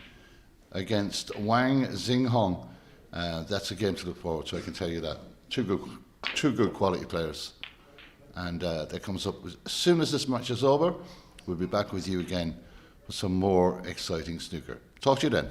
against Wang Xinghong. That's a game to look forward to, I can tell you that. Two good quality players. And that comes up as soon as this match is over. We'll be back with you again for some more exciting snooker. Talk to you then.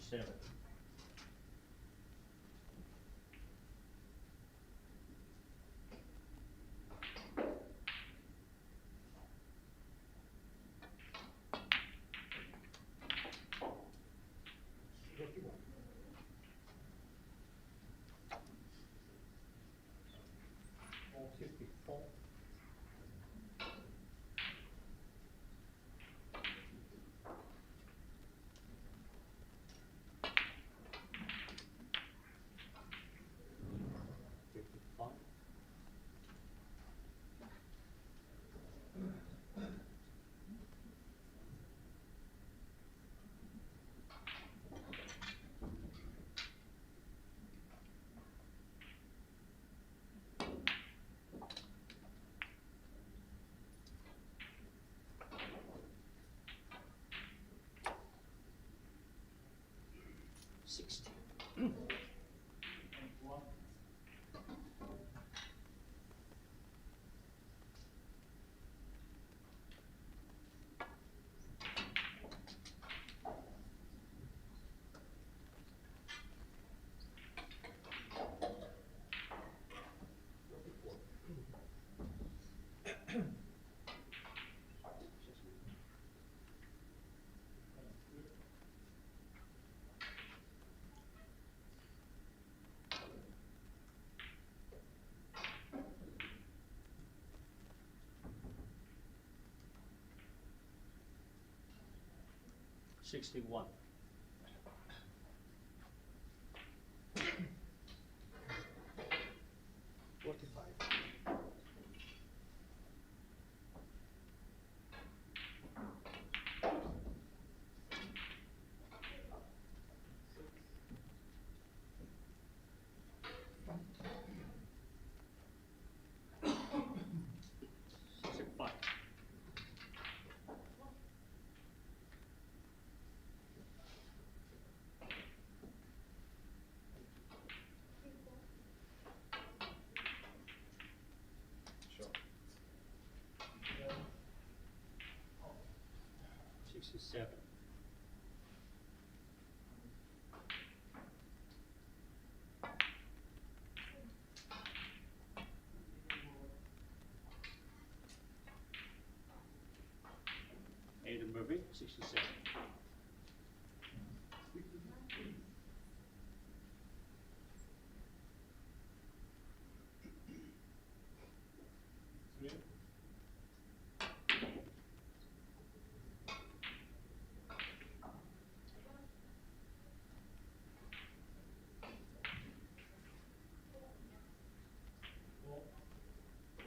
67. Or 54. Fifty-five. Sixty. 1. 61. 45. 65. 67. 67. 3. 4. 67.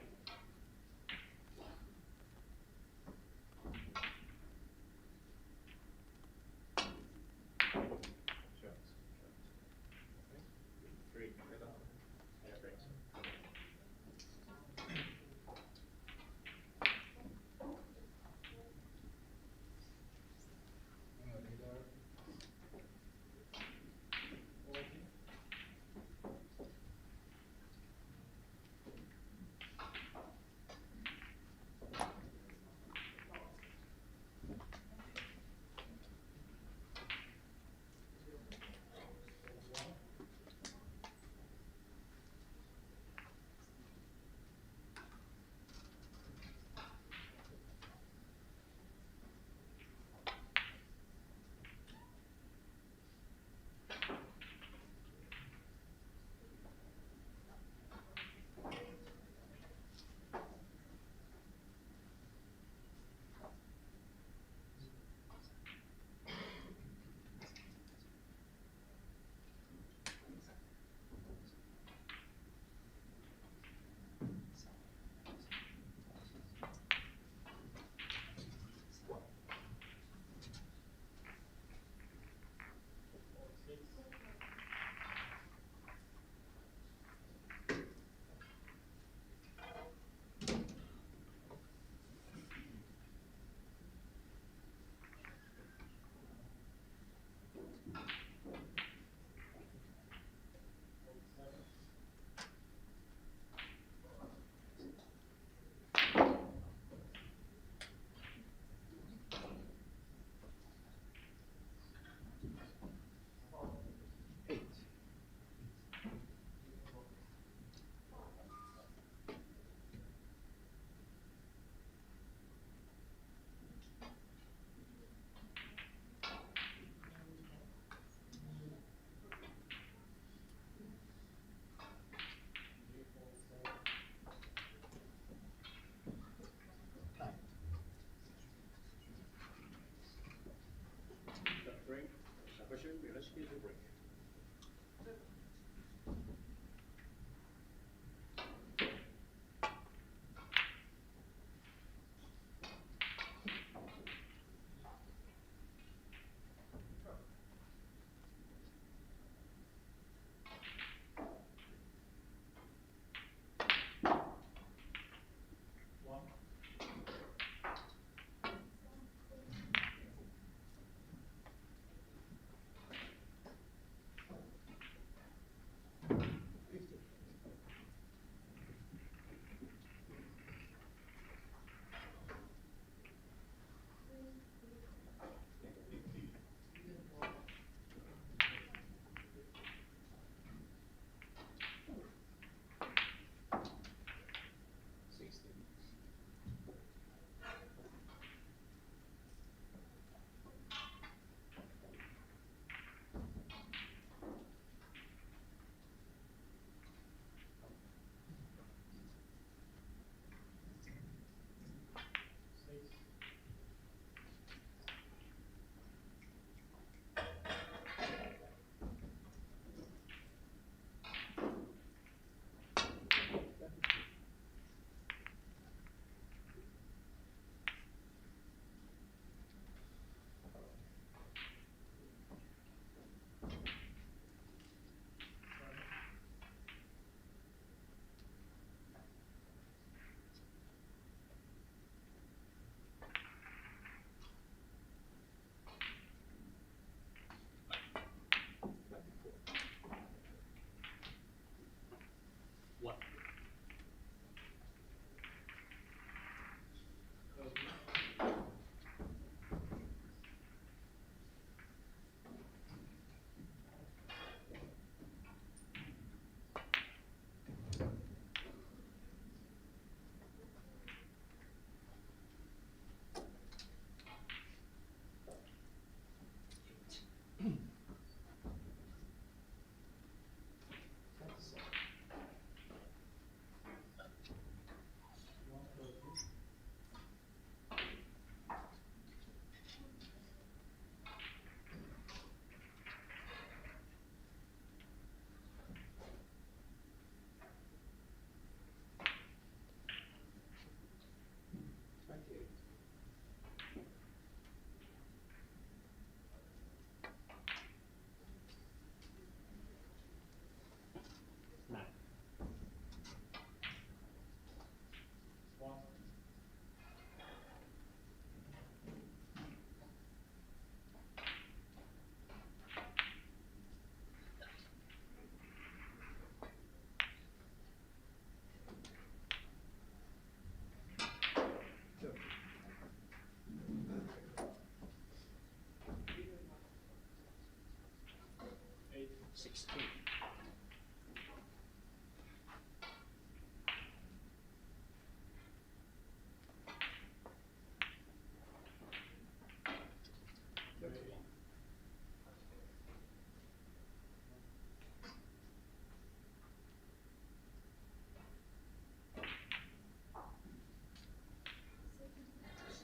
16.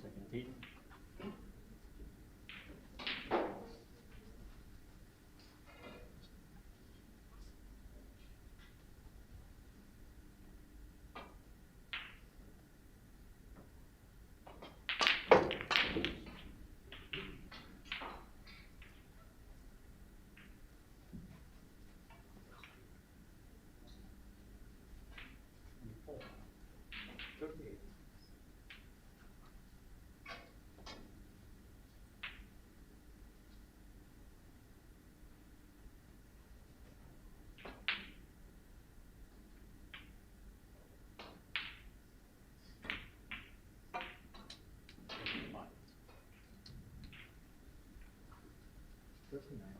Seventeen. Four. 38. Five. 39.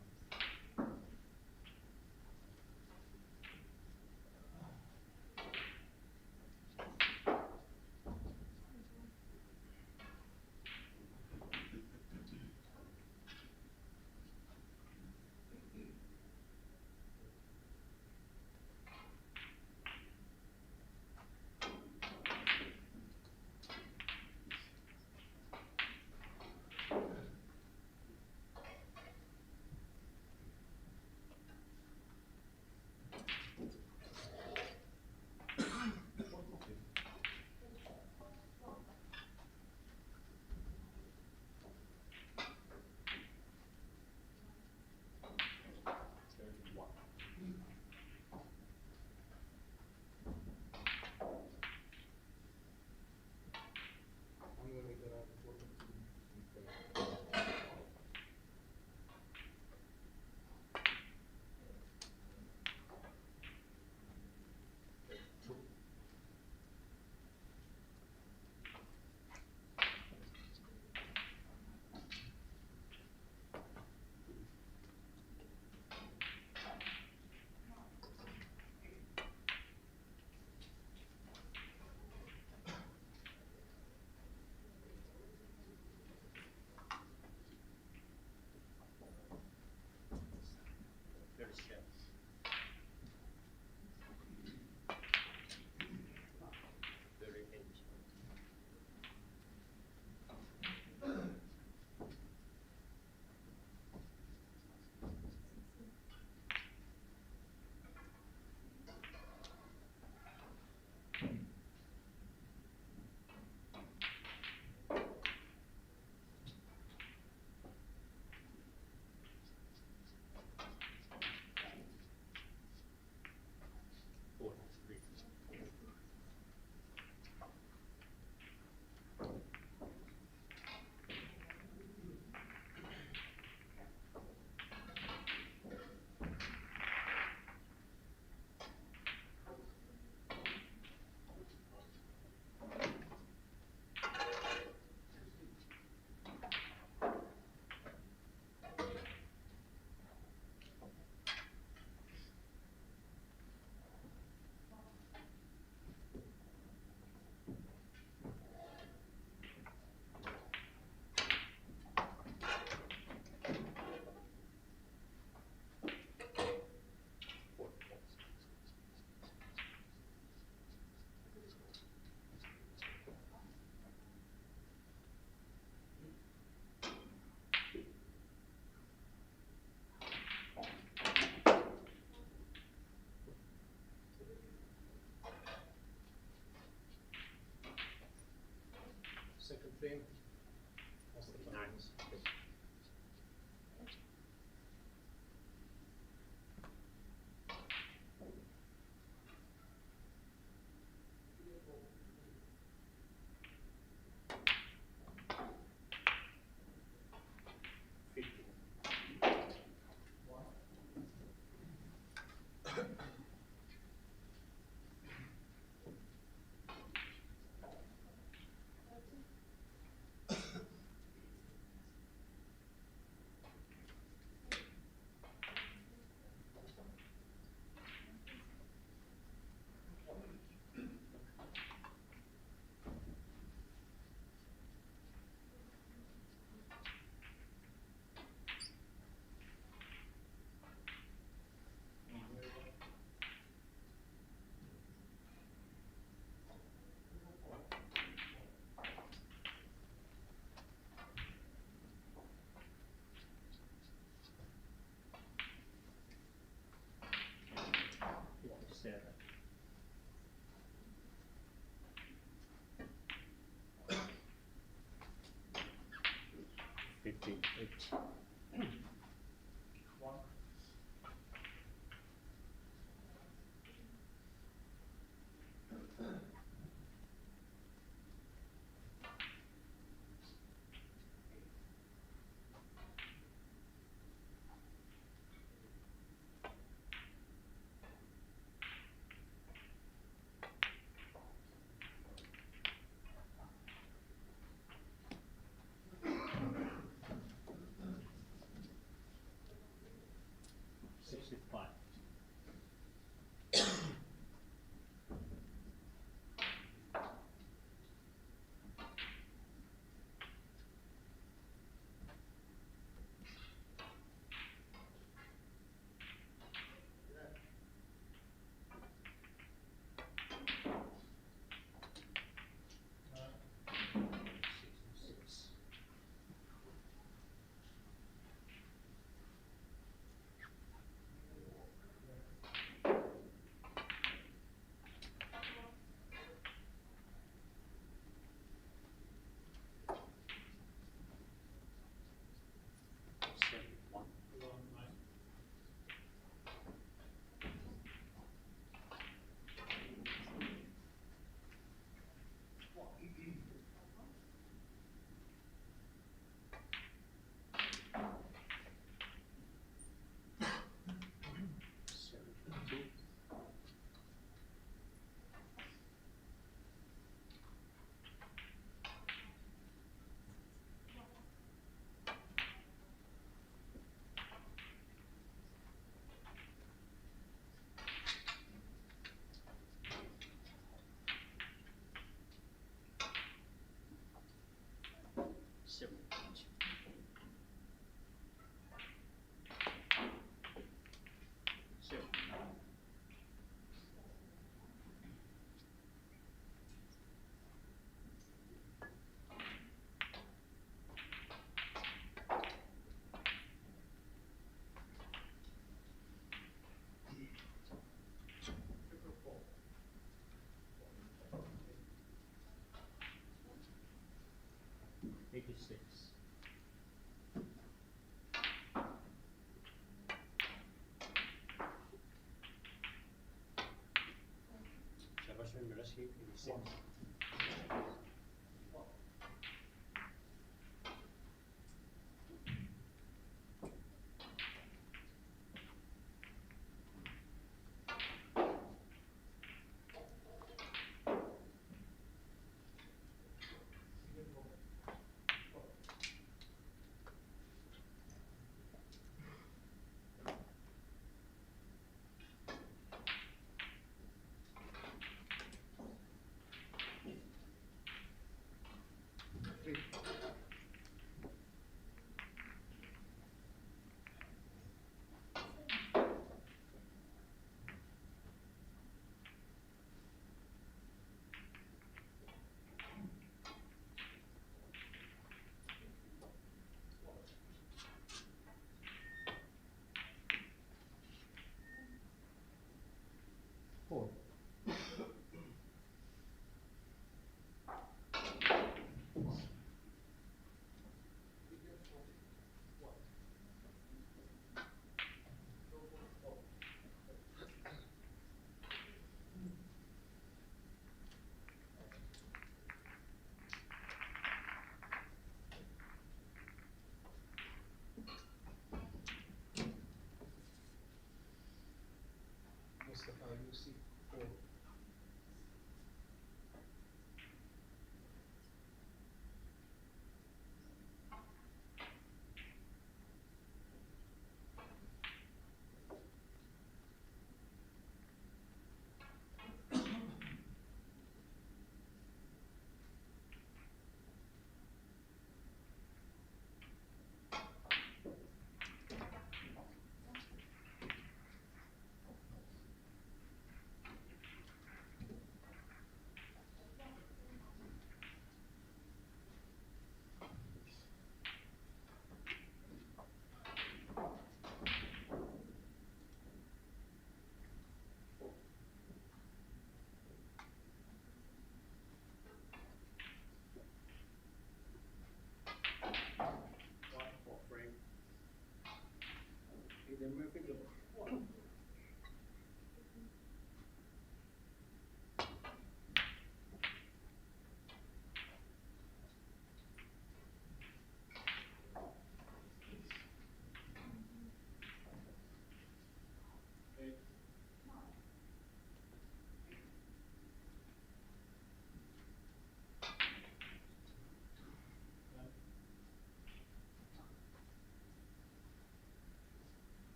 I'm gonna make that out before the Second frame. What's the time? One. 65. Uh, 66. One. One, nine. Two. Seven. Seven. 86. Sebastian Mireski, 86. One.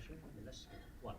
Russia, the last one.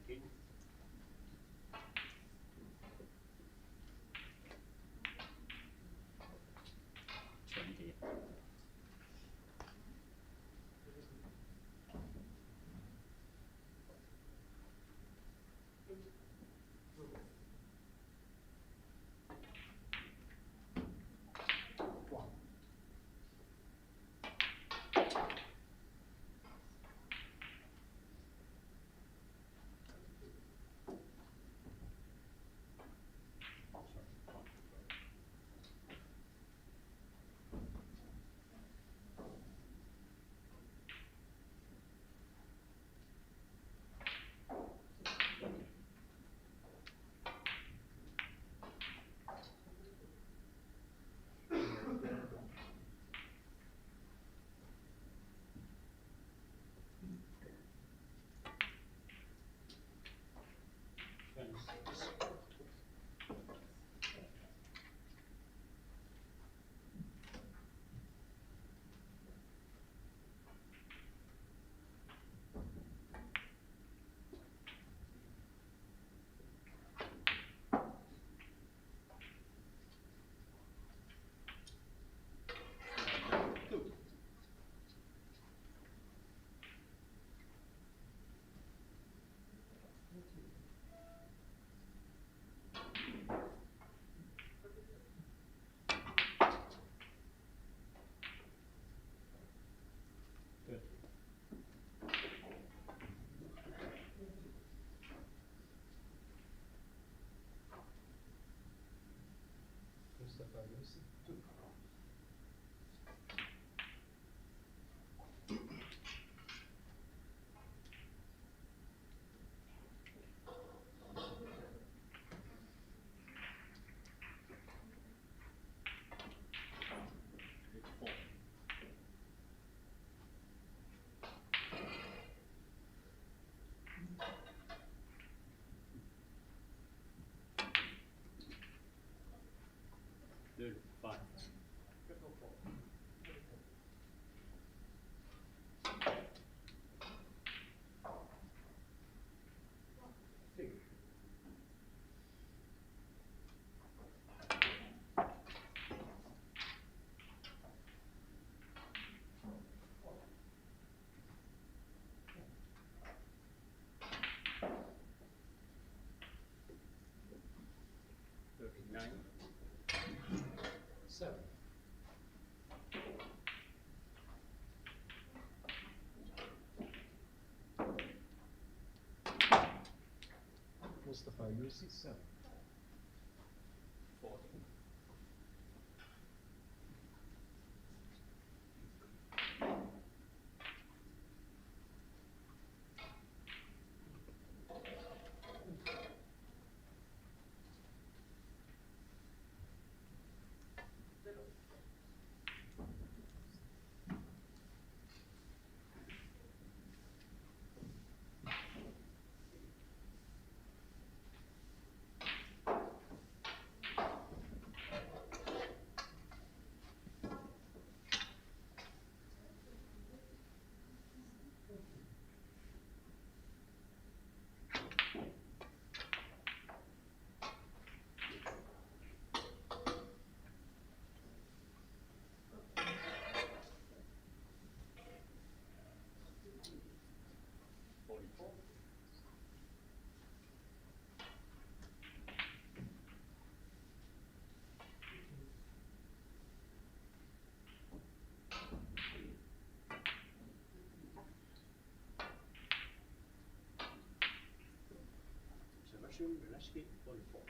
19. 20. One. 26. 2. 30. Mustafa Yusuf. 2. 4. 35. 3. 39. 7. Mustafa Yusuf. 7. 40. 44. Observation, Belaski, 44.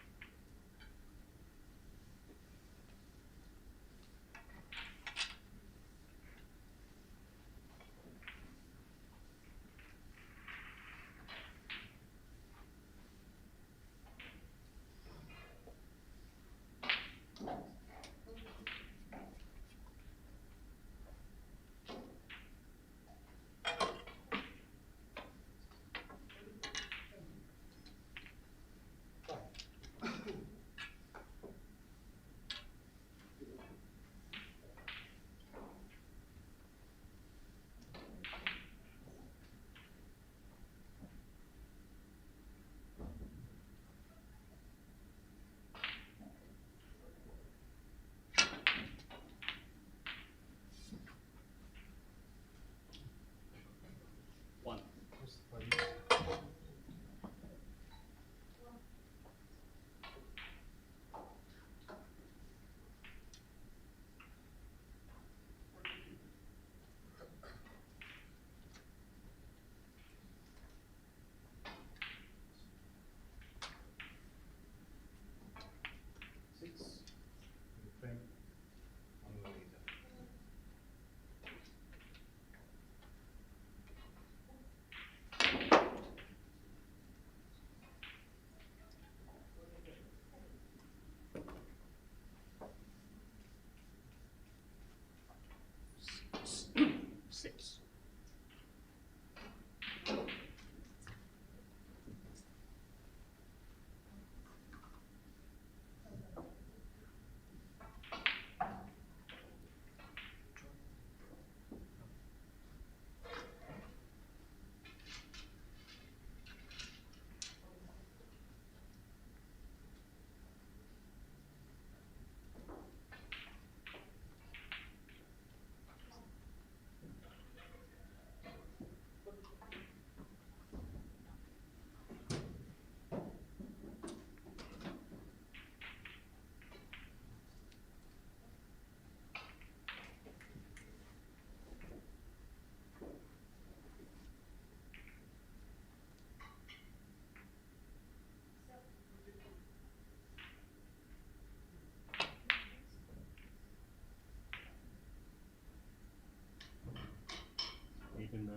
5.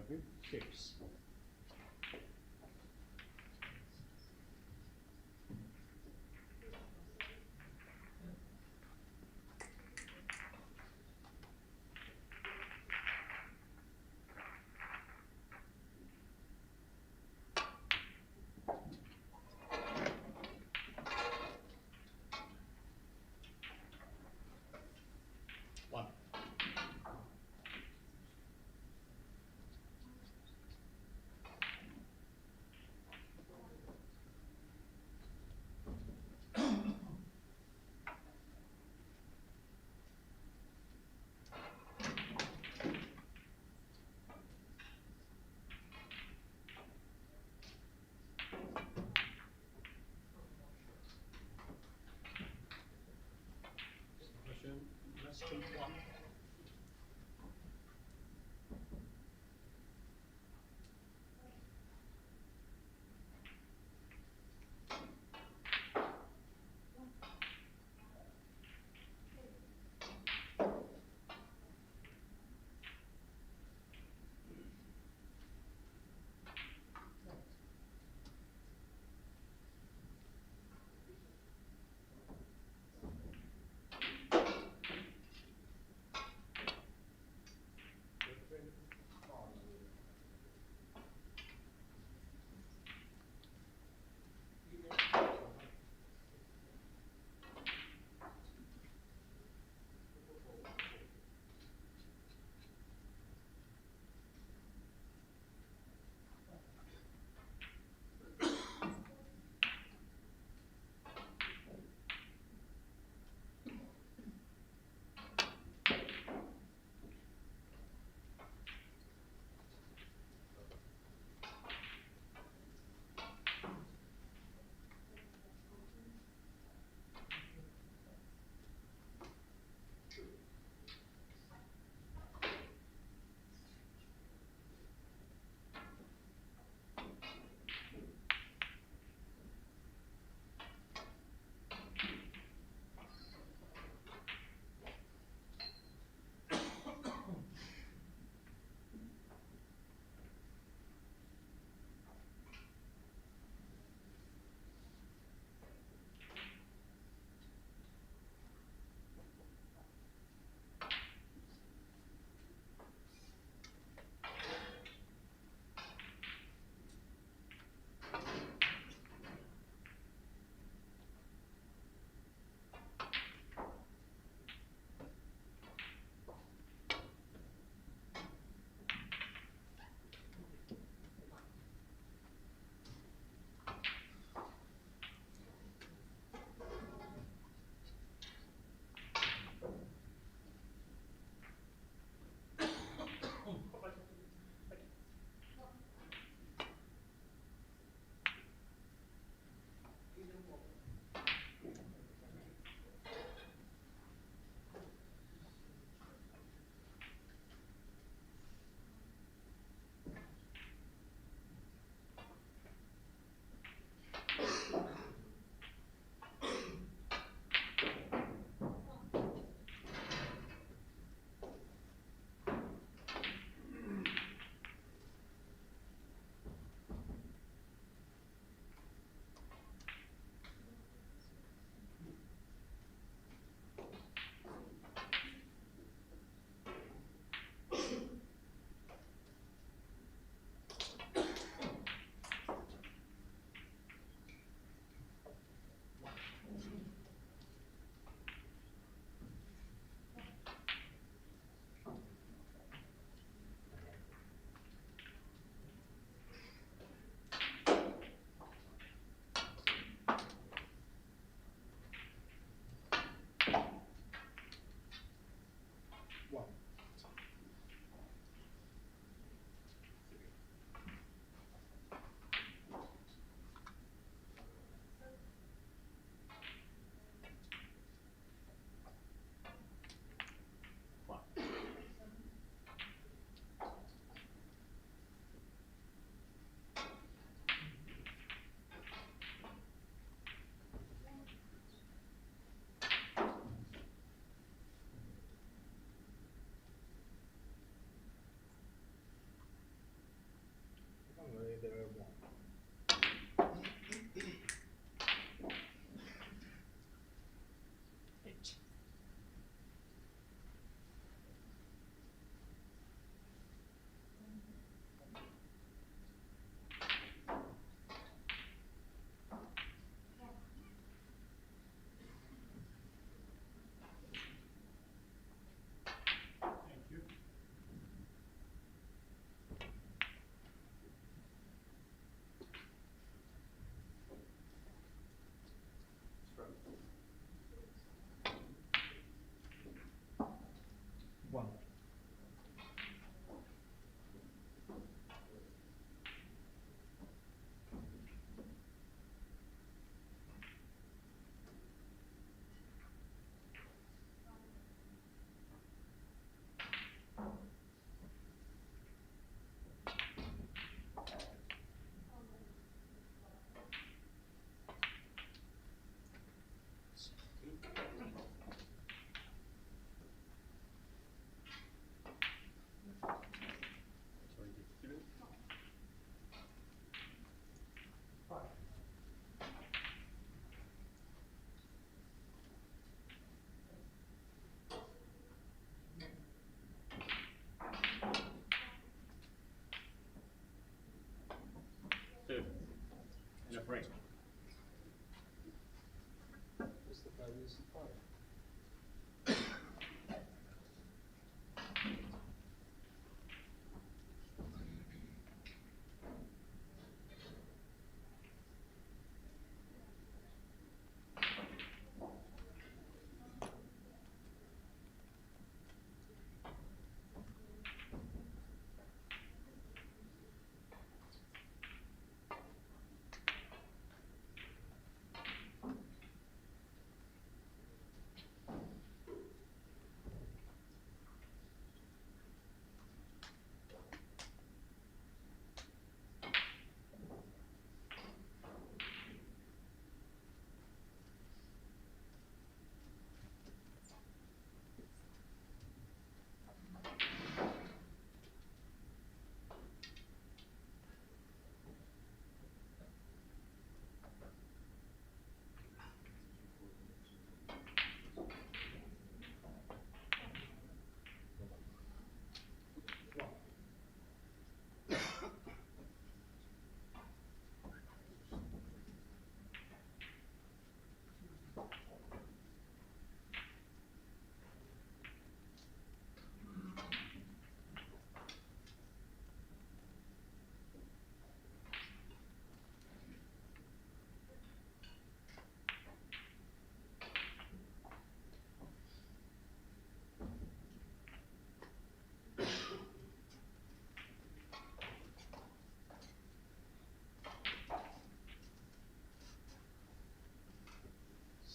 Seven. 6. One.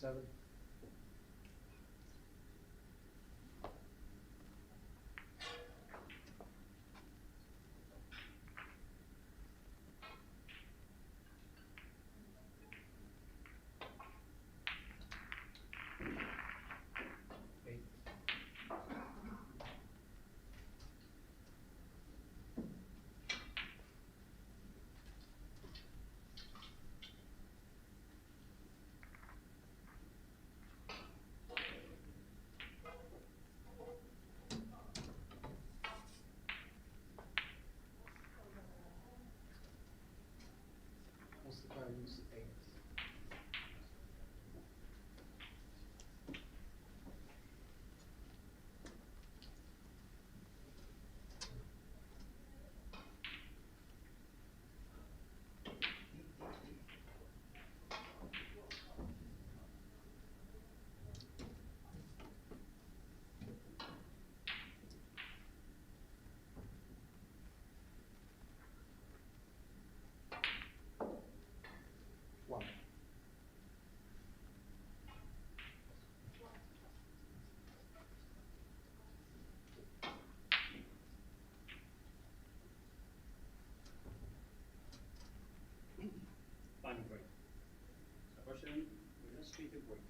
7. Eight. What's the card? Use 8. One. Final break. Russian illustrated break.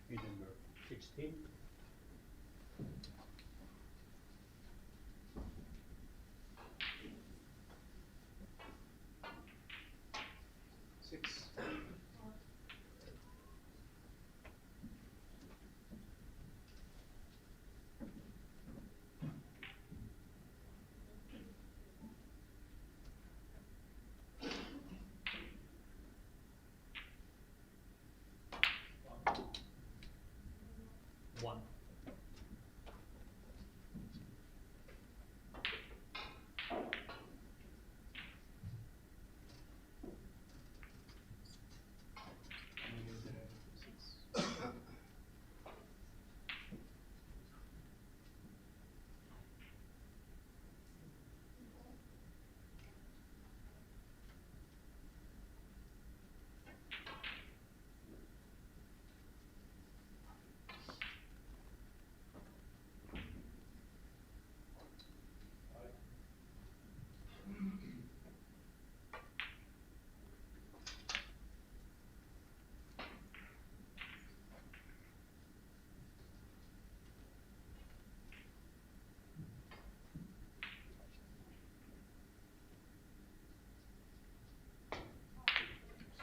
Edinburgh 16. Six. One.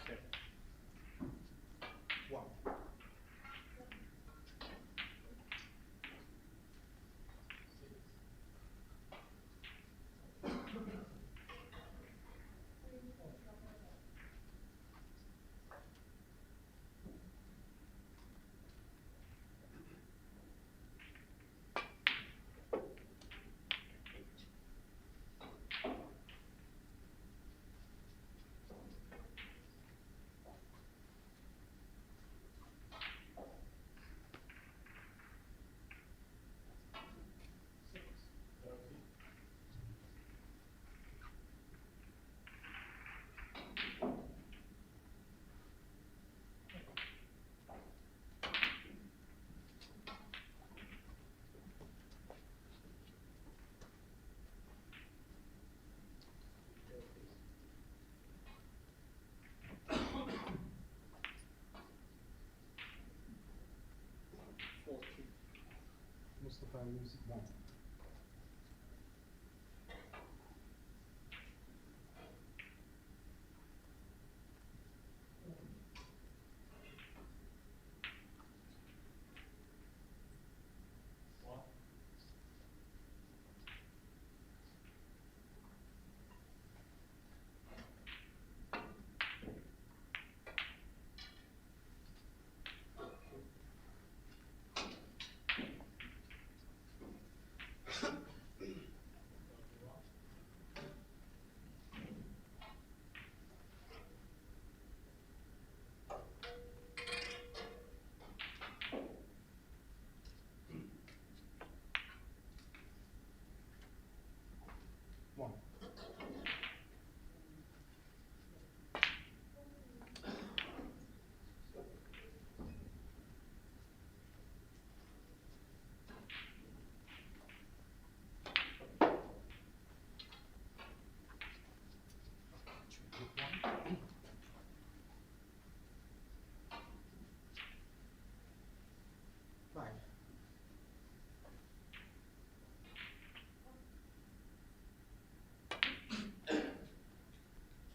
Seven. One. Mustafa Music 1. One. Five.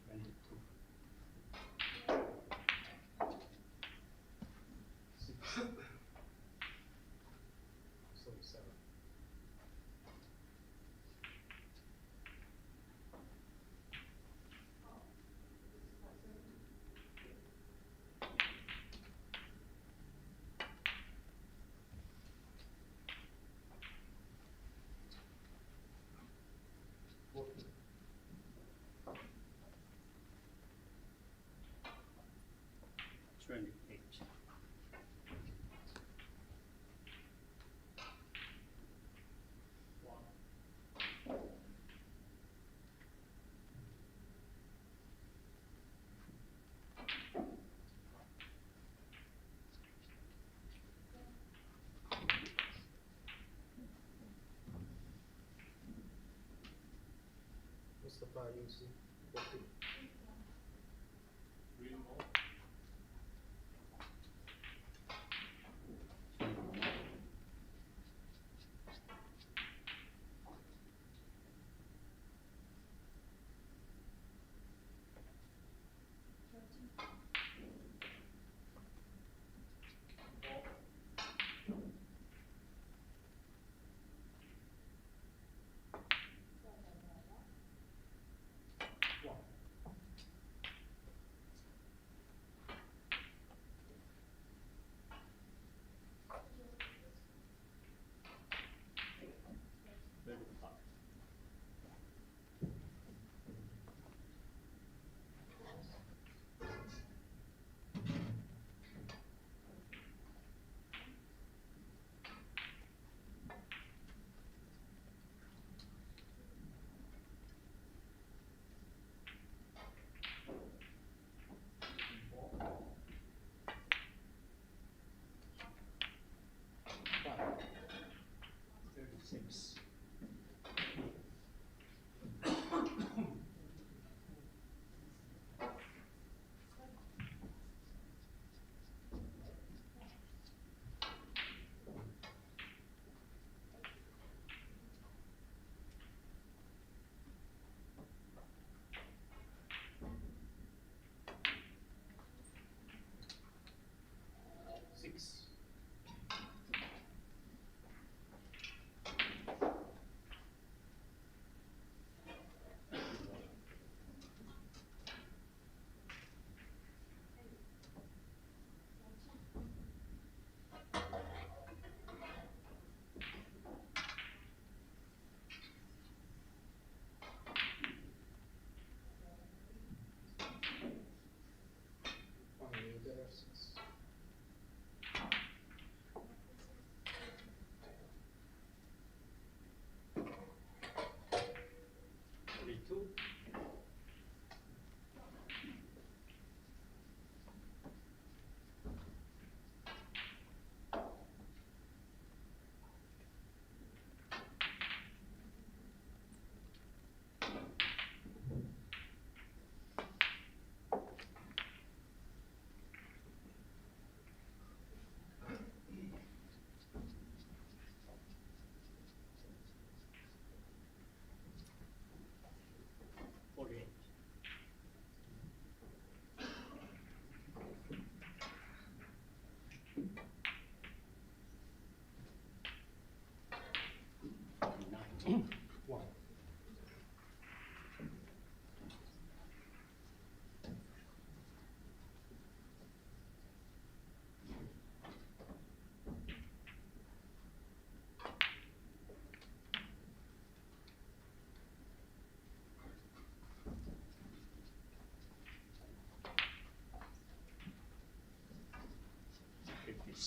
22. 6. So 7. Fourteen. 28. One. Mustafa Music 14. Green ball.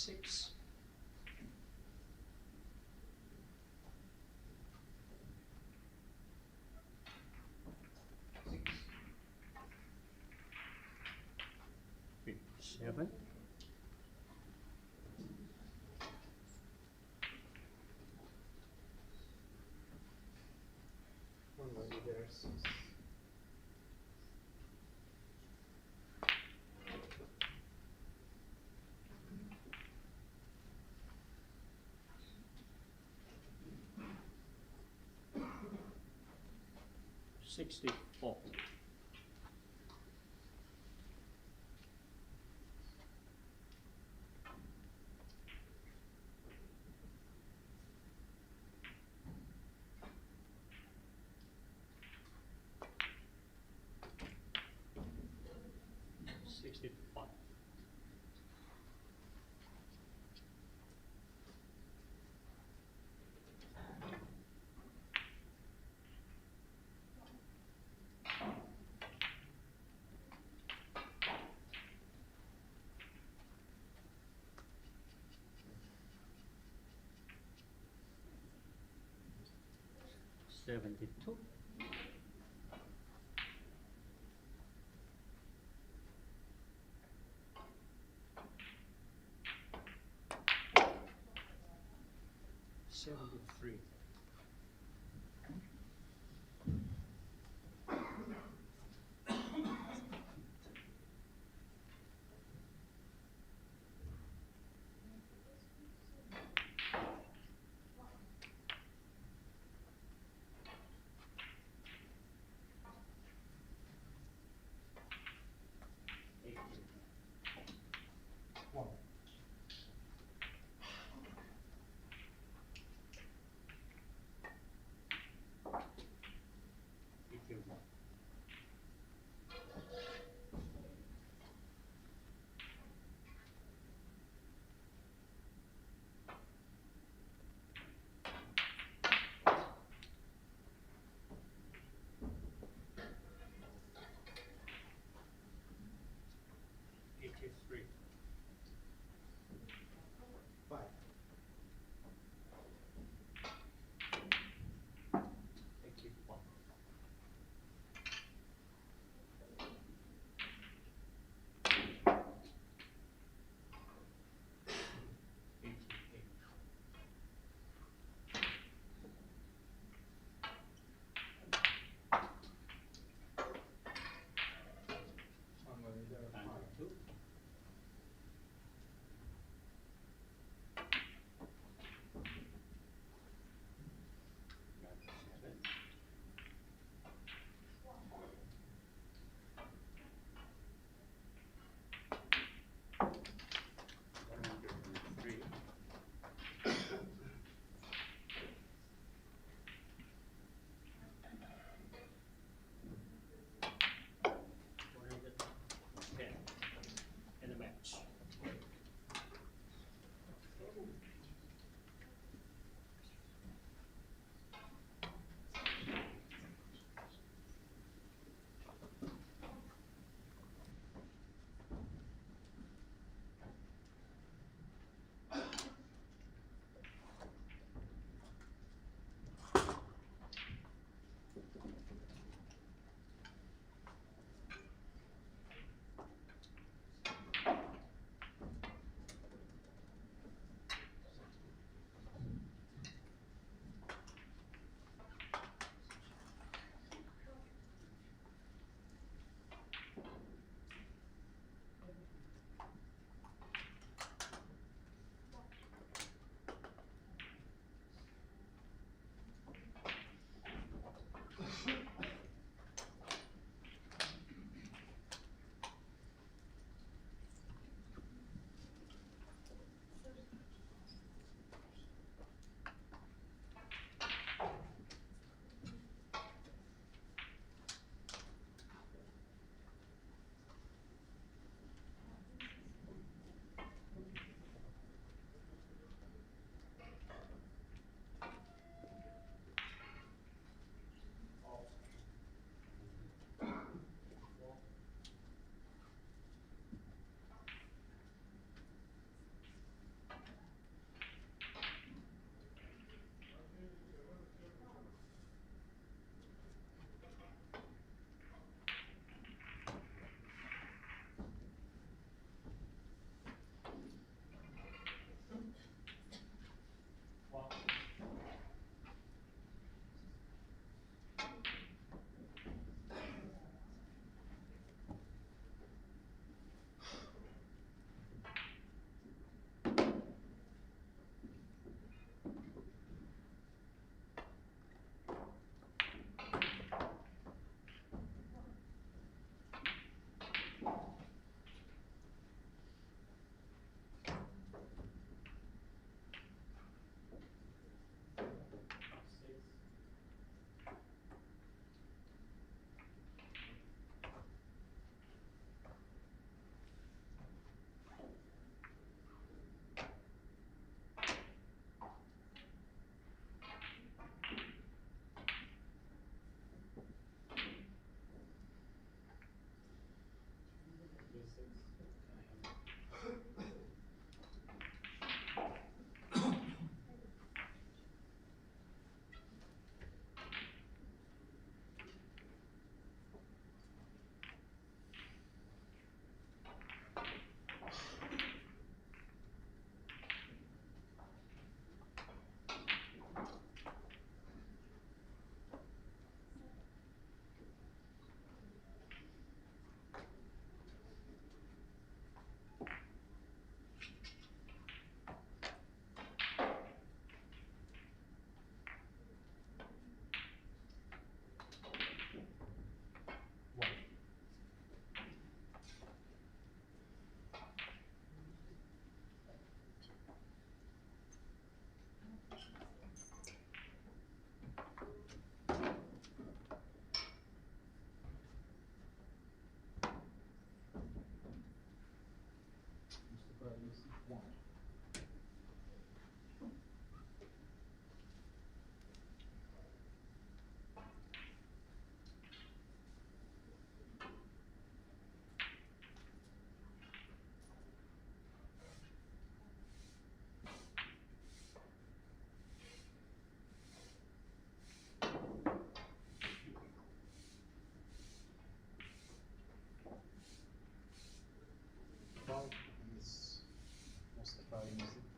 6. Seven. One lady there, 6. 64. $65. 72. 73. 18. 1.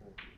40.